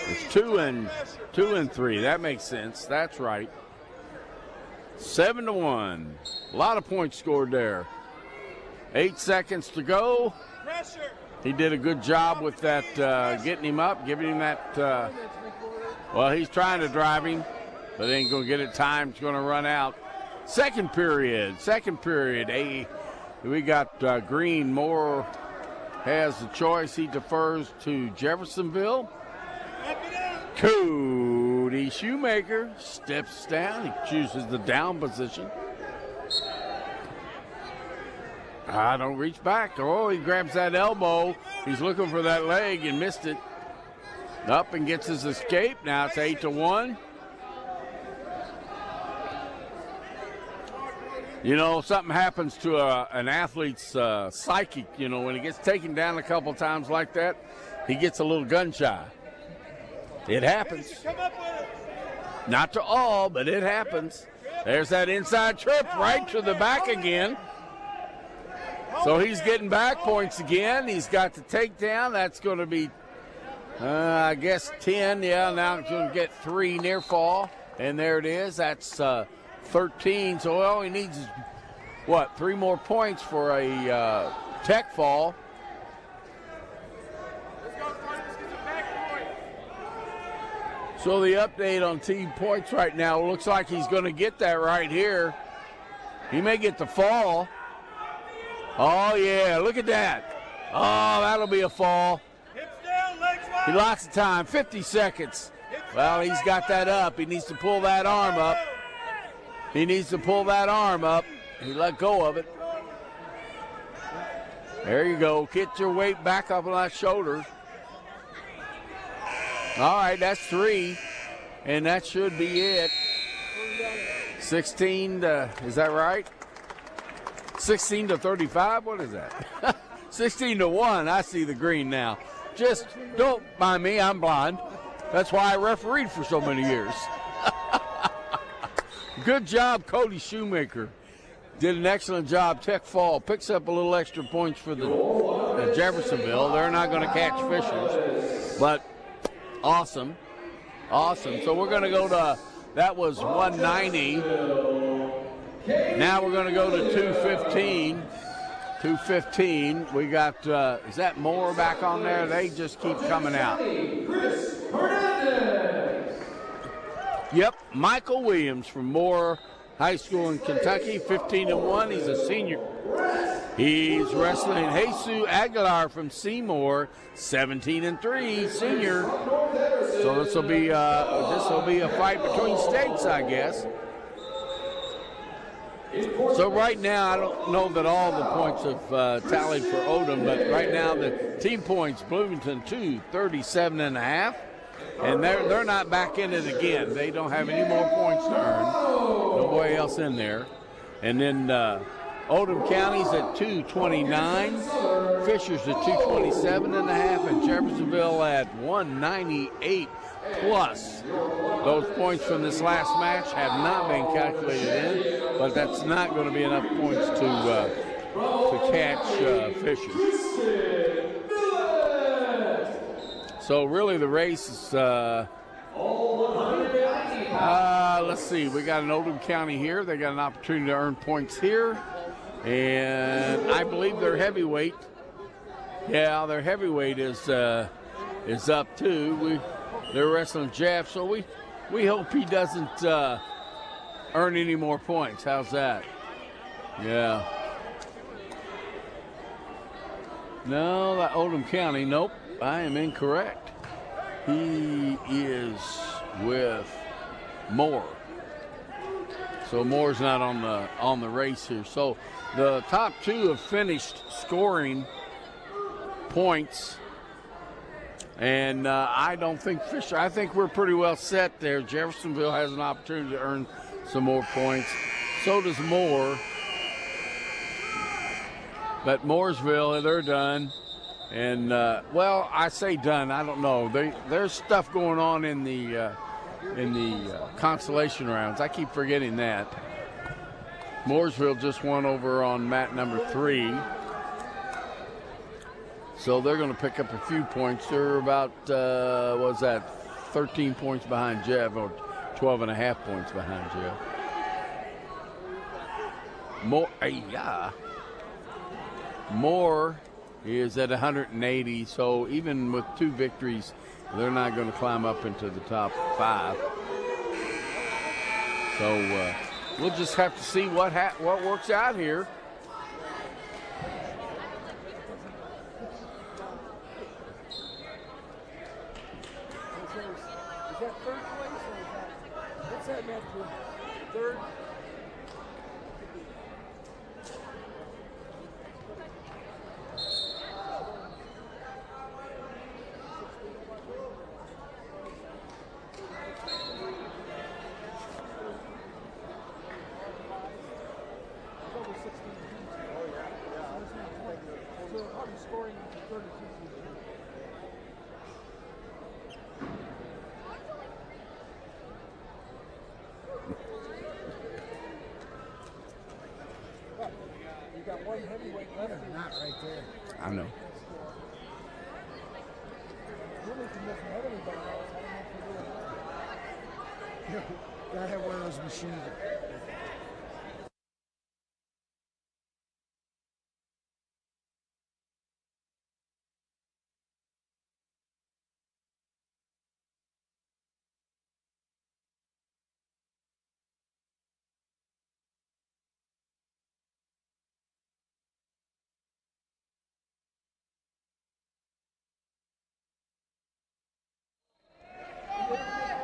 It's 2 and 3. That makes sense. That's right. 7-1. A lot of points scored there. 8 seconds to go. He did a good job with that, getting him up, giving him that. Well, he's trying to drive him, but ain't going to get it timed. It's going to run out. Second period. We got Green. Moore has the choice. He defers to Jeffersonville. Cody Shoemaker steps down. He chooses the down position. Don't reach back. Oh, he grabs that elbow. He's looking for that leg and missed it. Up and gets his escape. Now it's 8-1. Something happens to an athlete's psychic, when he gets taken down a couple times like that, he gets a little gun shy. It happens. Not to all, but it happens. There's that inside trip right to the back again. So he's getting back points again. He's got the takedown. That's going to be I guess 10. Yeah, now it's going to get 3 near fall. And there it is. That's 13. So all he needs is, what, 3 more points for a tech fall. So the update on team points right now looks like he's going to get that right here. He may get the fall. Oh, yeah, look at that. Oh, that'll be a fall. He lots of time, 50 seconds. Well, he's got that up. He needs to pull that arm up. He needs to pull that arm up. He let go of it. There you go. Get your weight back up on that shoulder. All right, that's 3, and that should be it. 16 to, is that right? 16 to 35, what is that? 16 to 1, I see the green now. Just don't mind me, I'm blind. That's why I refereed for so many years. Good job, Cody Shoemaker. Did an excellent job. Tech fall picks up a little extra points for the Jeffersonville. They're not going to catch Fishers, but awesome. So we're going to go to, that was 190. Now we're going to go to 215. 215. We got, is that Moore back on there? They just keep coming out. Yep, Michael Williams from Moore High School in Kentucky, 15-1. He's a senior. He's wrestling Jesus Aguilar from Seymour, 17-3, senior. So this will be a fight between states, I guess. So right now, I don't know that all the points have tallied for Odom, but right now the team points, Bloomington 237.5, and they're not back in it again. They don't have any more points to earn. Nobody else in there. And then Odom County's at 229, Fishers at 227.5, and Jeffersonville at 198 plus. Those points from this last match have not been calculated in, but that's not going to be enough points to catch Fishers. So really the race is, let's see, we got an Oldham County here. They got an opportunity to earn points here. And I believe their heavyweight, yeah, their heavyweight is up too. They're wrestling Jeff, so we hope he doesn't earn any more points. How's that? Yeah. No, that Oldham County, nope, I am incorrect. He is with Moore. So Moore's not on the race here. So the top 2 have finished scoring points. And I don't think Fisher, I think we're pretty well set there. Jeffersonville has an opportunity to earn some more points. So does Moore. But Mooresville, they're done. And, well, I say done. I don't know. There's stuff going on in the consolation rounds. I keep forgetting that. Mooresville just won over on mat number 3. So they're going to pick up a few points. They're about, 13 points behind Jeff, or 12.5 points behind Jeff. Moore is at 180, so even with 2 victories, they're not going to climb up into the top 5. So we'll just have to see what works out here. Is that third place or is that, what's that meant for? Third? I know. Gotta have one of those machines.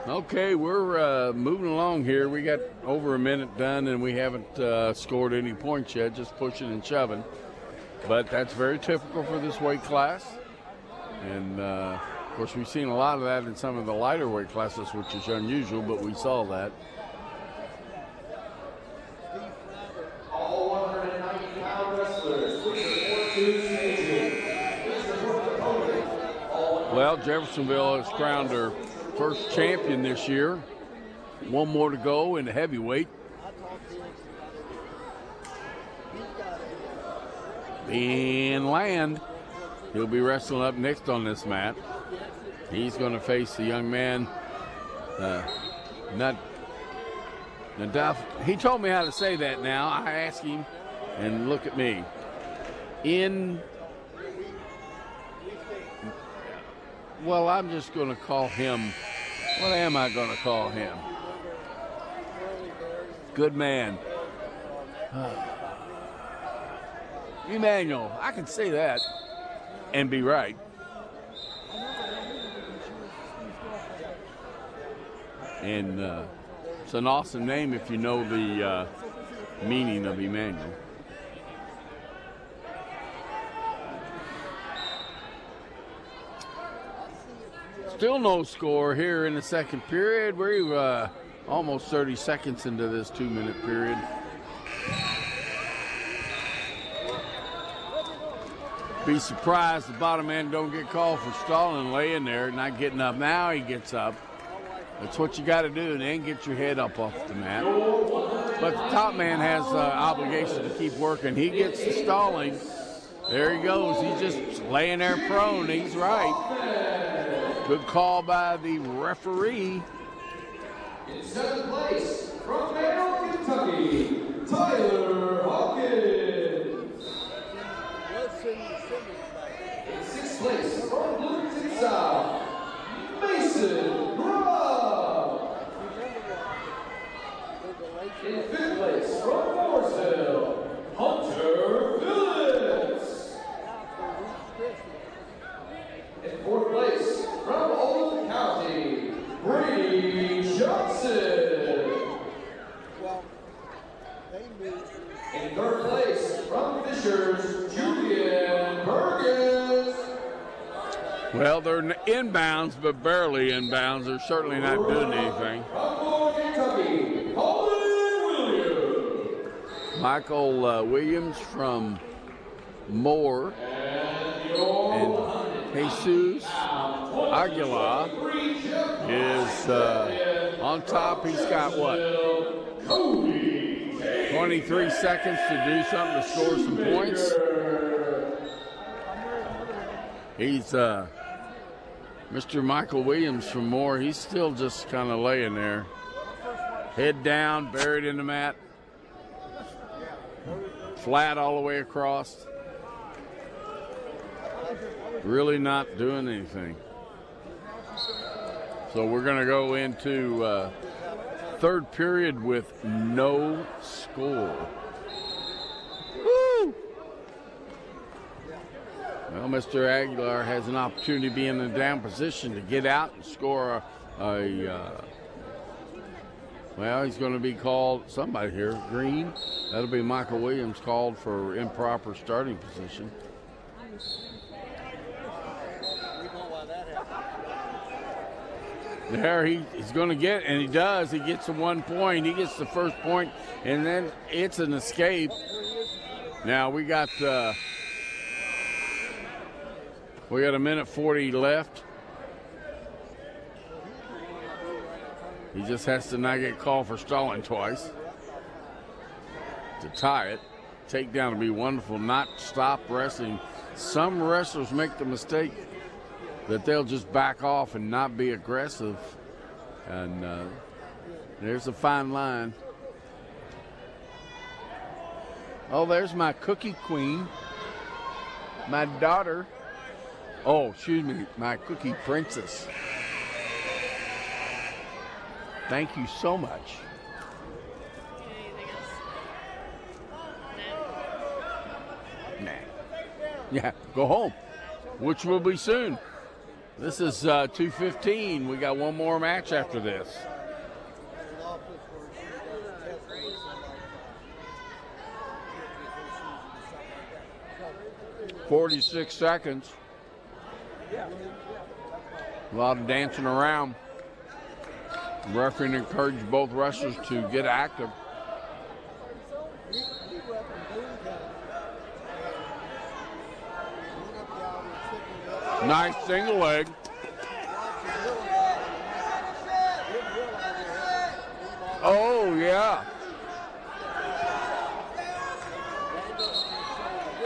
Okay, we're moving along here. We got over a minute done, and we haven't scored any points yet, just pushing and shoving. But that's very typical for this weight class. And, of course, we've seen a lot of that in some of the lighter weight classes, which is unusual, but we saw that. All 190-pound wrestlers, with the Well, Jeffersonville has crowned her first champion this year. One more to go in the heavyweight. And Land, he'll be wrestling up next on this mat. He's going to face the young man, Nadaf. He told me how to say that now. I asked him, and look at me. Well, I'm just going to call him, what am I going to call him? Goodman. Emmanuel, I can say that and be right. And it's an awesome name if you know the meaning of Emmanuel. Still no score here in the second period. We're almost 30 seconds into this 2-minute period. Be surprised the bottom man don't get called for stalling, laying there, not getting up. Now he gets up. That's what you got to do, and then get your head up off the mat. But the top man has obligation to keep working. He gets the stalling. There he goes. He's just laying there prone. He's right. Good call by the referee. In seventh place, from Merritt, Kentucky, Tyler Hawkins. In sixth place, from Bloomington South, Mason Grubb. In fifth place, from Morrisville, Hunter Phillips. In fourth place, from Oldham County, Bree Johnson. In third place, from Fishers, Julian Burgess. Well, they're inbounds, but barely inbounds. They're certainly not doing anything. From Kentucky, Paulie Williams. Michael Williams from Moore. And Jesus Aguilar is on top. He's got what? 23 seconds to do something to score some points. He's Mr. Michael Williams from Moore. He's still just kind of laying there. Head down, buried in the mat. Flat all the way across. Really not doing anything. So we're going to go into third period with no score. Woo! Well, Mr. Aguilar has an opportunity to be in a down position to get out and score well, he's going to be called, somebody here, green. That'll be Michael Williams called for improper starting position. There he's going to get, and he does. He gets the 1 point. He gets the first point, and then it's an escape. Now we got a minute 40 left. He just has to not get called for stalling twice to tie it. Takedown would be wonderful. Not stop wrestling. Some wrestlers make the mistake that they'll just back off and not be aggressive. And There's a fine line. Oh, there's my cookie queen. My daughter. Oh, excuse me, my cookie princess. Thank you so much. Nah. Yeah, go home, which will be soon. This is 2:15. We got one more match after this. 46 seconds. A lot of dancing around. The referee encouraged both wrestlers to get active. Nice single leg. Oh, yeah.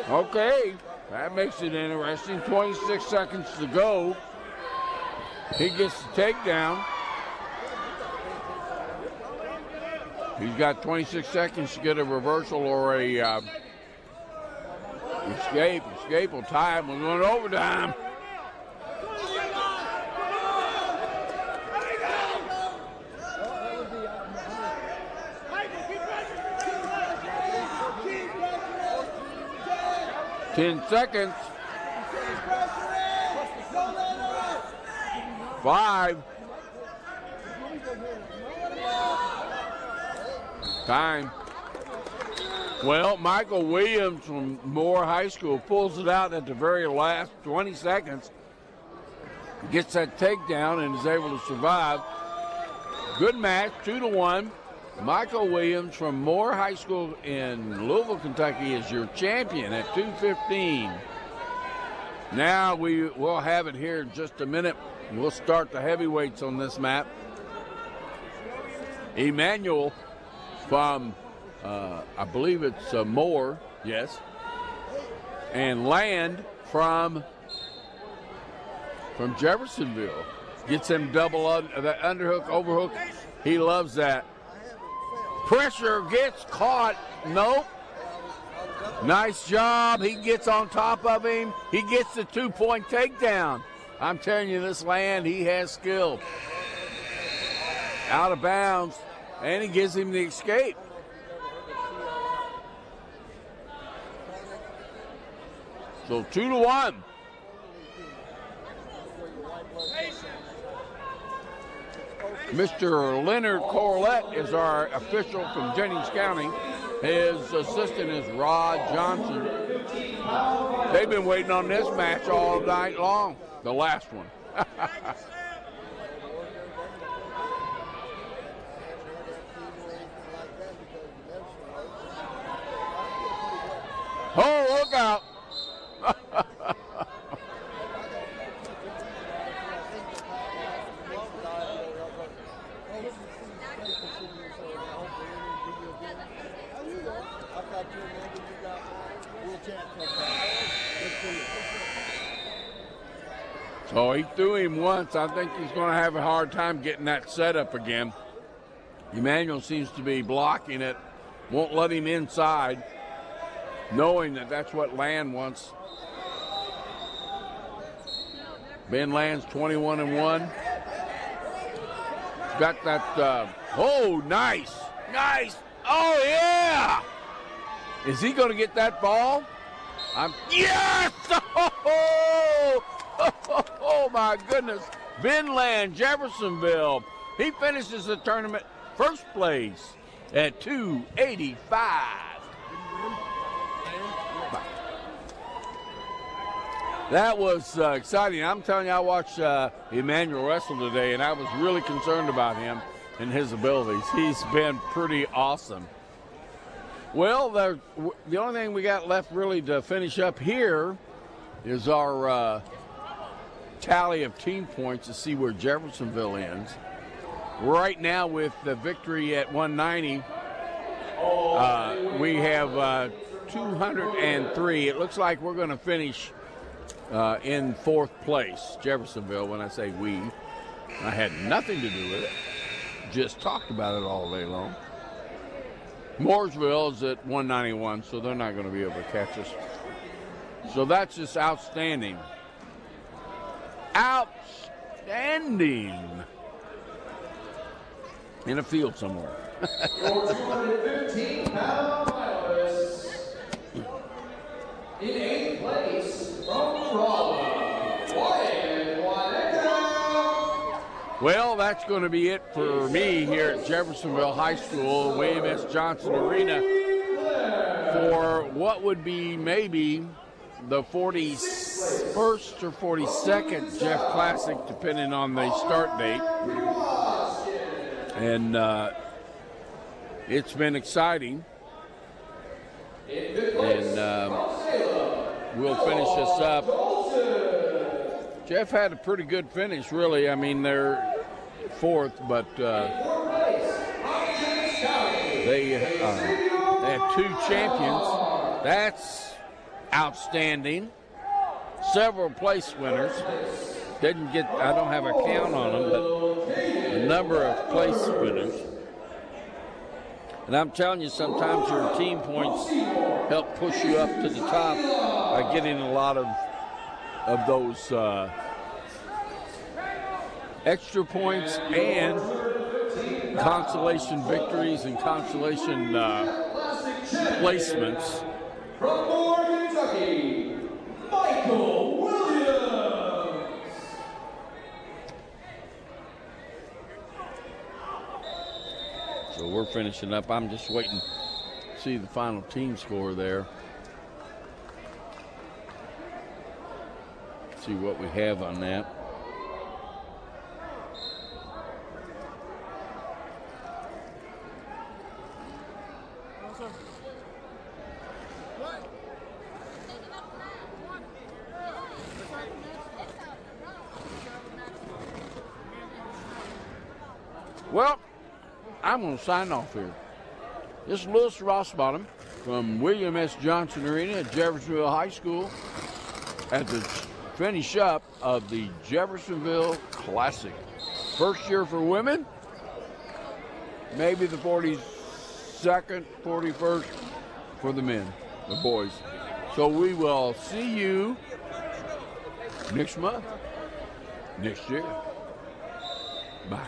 Okay, that makes it interesting. 26 seconds to go. He gets the takedown. He's got 26 seconds to get a reversal or a escape. Escape will tie him. We're going to overtime. Ten seconds. 5. Time. Well, Michael Williams from Moore High School pulls it out at the very last 20 seconds. Gets that takedown and is able to survive. Good match, 2-1. Michael Williams from Moore High School in Louisville, Kentucky is your champion at 2:15. Now we will have it here in just a minute. We'll start the heavyweights on this map. Emmanuel from, I believe it's Moore, yes. And Land from Jeffersonville. Gets him double that underhook, overhook. He loves that. Pressure gets caught. Nope. Nice job. He gets on top of him. He gets the 2-point takedown. I'm telling you, this Land, he has skill. Out of bounds, and he gives him the escape. So 2-1. Mr. Leonard Corlett is our official from Jennings County. His assistant is Rod Johnson. They've been waiting on this match all night long, the last one. Oh, look out. So he threw him once. I think he's going to have a hard time getting that set up again. Emmanuel seems to be blocking it, won't let him inside, knowing that that's what Land wants. Ben Land's 21-1. Got that, oh, nice, nice. Oh, yeah. Is he going to get that ball? Yes! Oh, my goodness. Ben Land, Jeffersonville. He finishes the tournament first place at 285. That was exciting. I'm telling you, I watched Emmanuel wrestle today, and I was really concerned about him and his abilities. He's been pretty awesome. Well, the only thing we got left really to finish up here is our tally of team points to see where Jeffersonville ends. Right now with the victory at 190, we have 203. It looks like we're going to finish in fourth place, Jeffersonville. When I say we, I had nothing to do with it. just talked about it all day long. Mooresville is at 191, so they're not going to be able to catch us. So that's just outstanding. Outstanding. In a field somewhere. Your 215-pound finalist in 8th place from Raleigh. Well, that's going to be it for me here at Jeffersonville High School, William S. Johnson Arena, for what would be maybe the 41st or 42nd Jeff Classic, depending on the start date. And it's been exciting. And we'll finish this up. Jeff had a pretty good finish, really. I mean, they're fourth, but they had 2 champions. That's outstanding. Several place winners. Didn't get, I don't have a count on them, but a number of place winners. And I'm telling you, sometimes your team points help push you up to the top by getting a lot of those extra points and consolation victories and consolation placements. From Morgan, Kentucky, Michael Williams. So we're finishing up. I'm just waiting to see the final team score there. See what we have on that. Well, I'm going to sign off here. This is Lewis Rossbottom from William S. Johnson Arena at Jeffersonville High School at the finish up of the Jeffersonville Classic. First year for women, maybe the 42nd, 41st for the men, the boys. So we will see you next month, next year. Bye.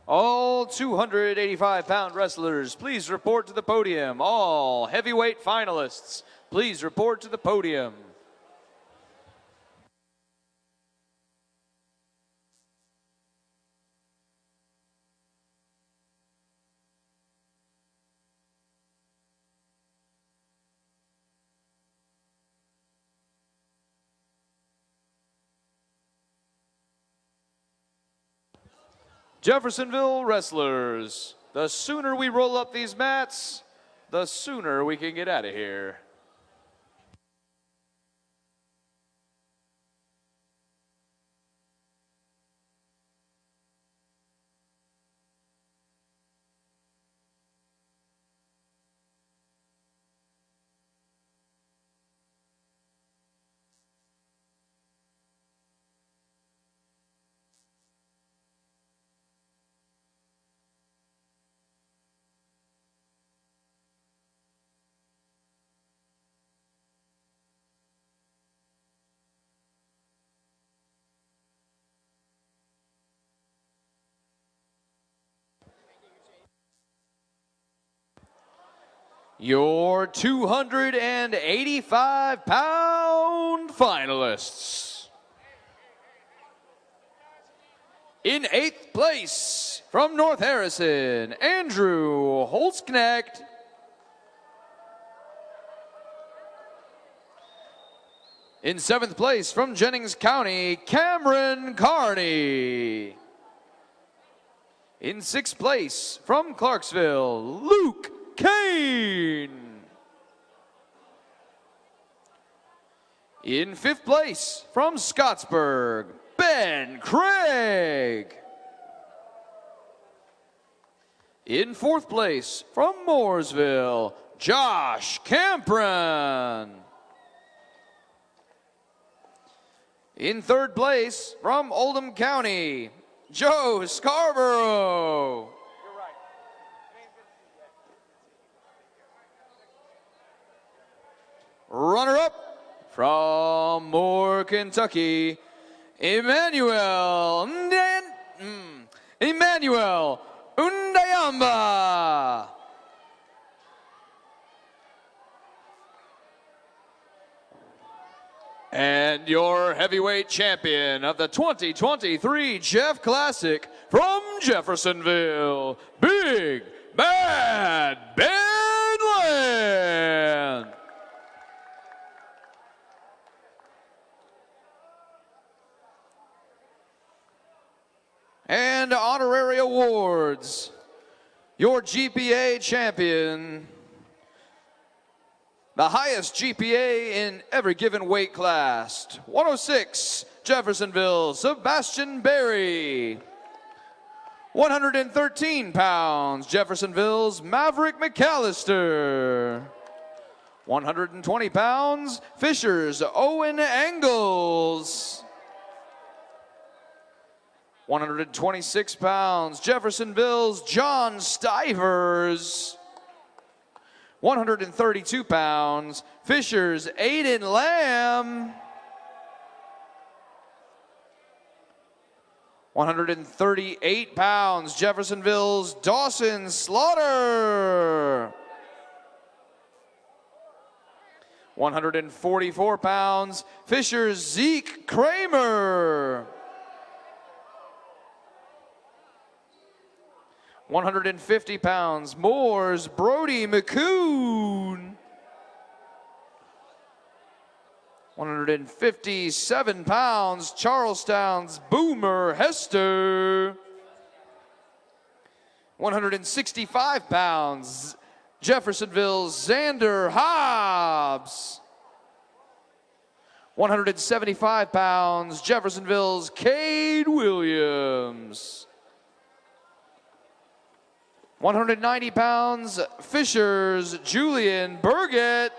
All 285-pound wrestlers, please report to the podium. All heavyweight finalists, please report to the podium. Jeffersonville wrestlers, the sooner we roll up these mats, the sooner we can get out of here. Your 285-pound finalists. In 8th place, from North Harrison, Andrew Holzknecht. In 7th place, from Jennings County, Cameron Carney. In 6th place, from Clarksville, Luke Kane. In 5th place, from Scottsburg, Ben Craig. In 4th place, from Mooresville, Josh Campron. In 3rd place, from Oldham County, Joe Scarborough. Runner-up from Moore, Kentucky, Emmanuel Undayamba. And your heavyweight champion of the 2023 Jeff Classic from Jeffersonville, Big Bad Ben Land. And honorary awards. Your GPA champion, the highest GPA in every given weight class, 106, Jeffersonville, Sebastian Berry. 113 pounds, Jeffersonville's Maverick McAllister. 120 pounds, Fisher's Owen Engles. 126 pounds, Jeffersonville's John Stivers. 132 pounds, Fisher's Aiden Lamb. 138 pounds, Jeffersonville's Dawson Slaughter. 144 pounds, Fisher's Zeke Kramer. 150 pounds, Moore's Brody McCoon. 157 pounds, Charlestown's Boomer Hester. 165 pounds, Jeffersonville's Xander Hobbs. 175 pounds, Jeffersonville's Cade Williams. 190 pounds, Fisher's Julian Burgett.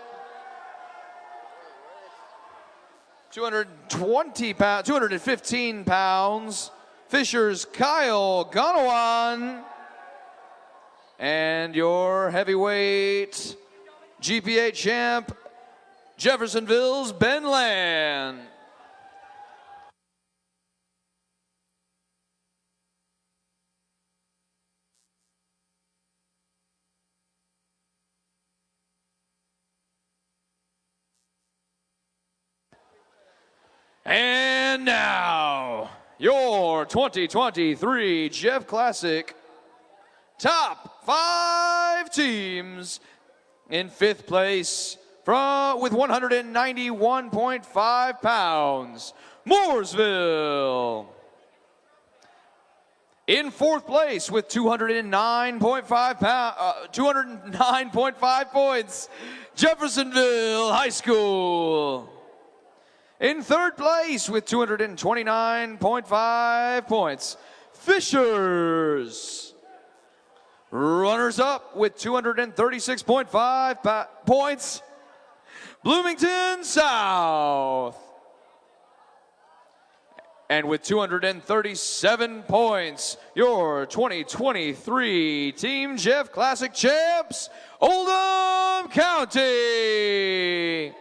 215 pounds, Fisher's Kyle Gonawan. And your heavyweight GPA champ, Jeffersonville's Ben Land. And now, your 2023 Jeff Classic top 5 teams. In 5th place, with 191.5 pounds, Mooresville. In fourth place with 209.5 points, Jeffersonville High School. In third place with 229.5 points, Fishers. Runners up with 236.5 points, Bloomington South. And with 237 points, your 2023 Team Jeff Classic champs, Oldham County.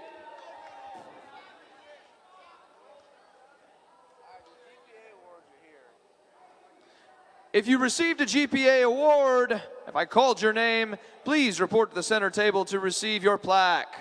If you received a GPA award, if I called your name, please report to the center table to receive your plaque.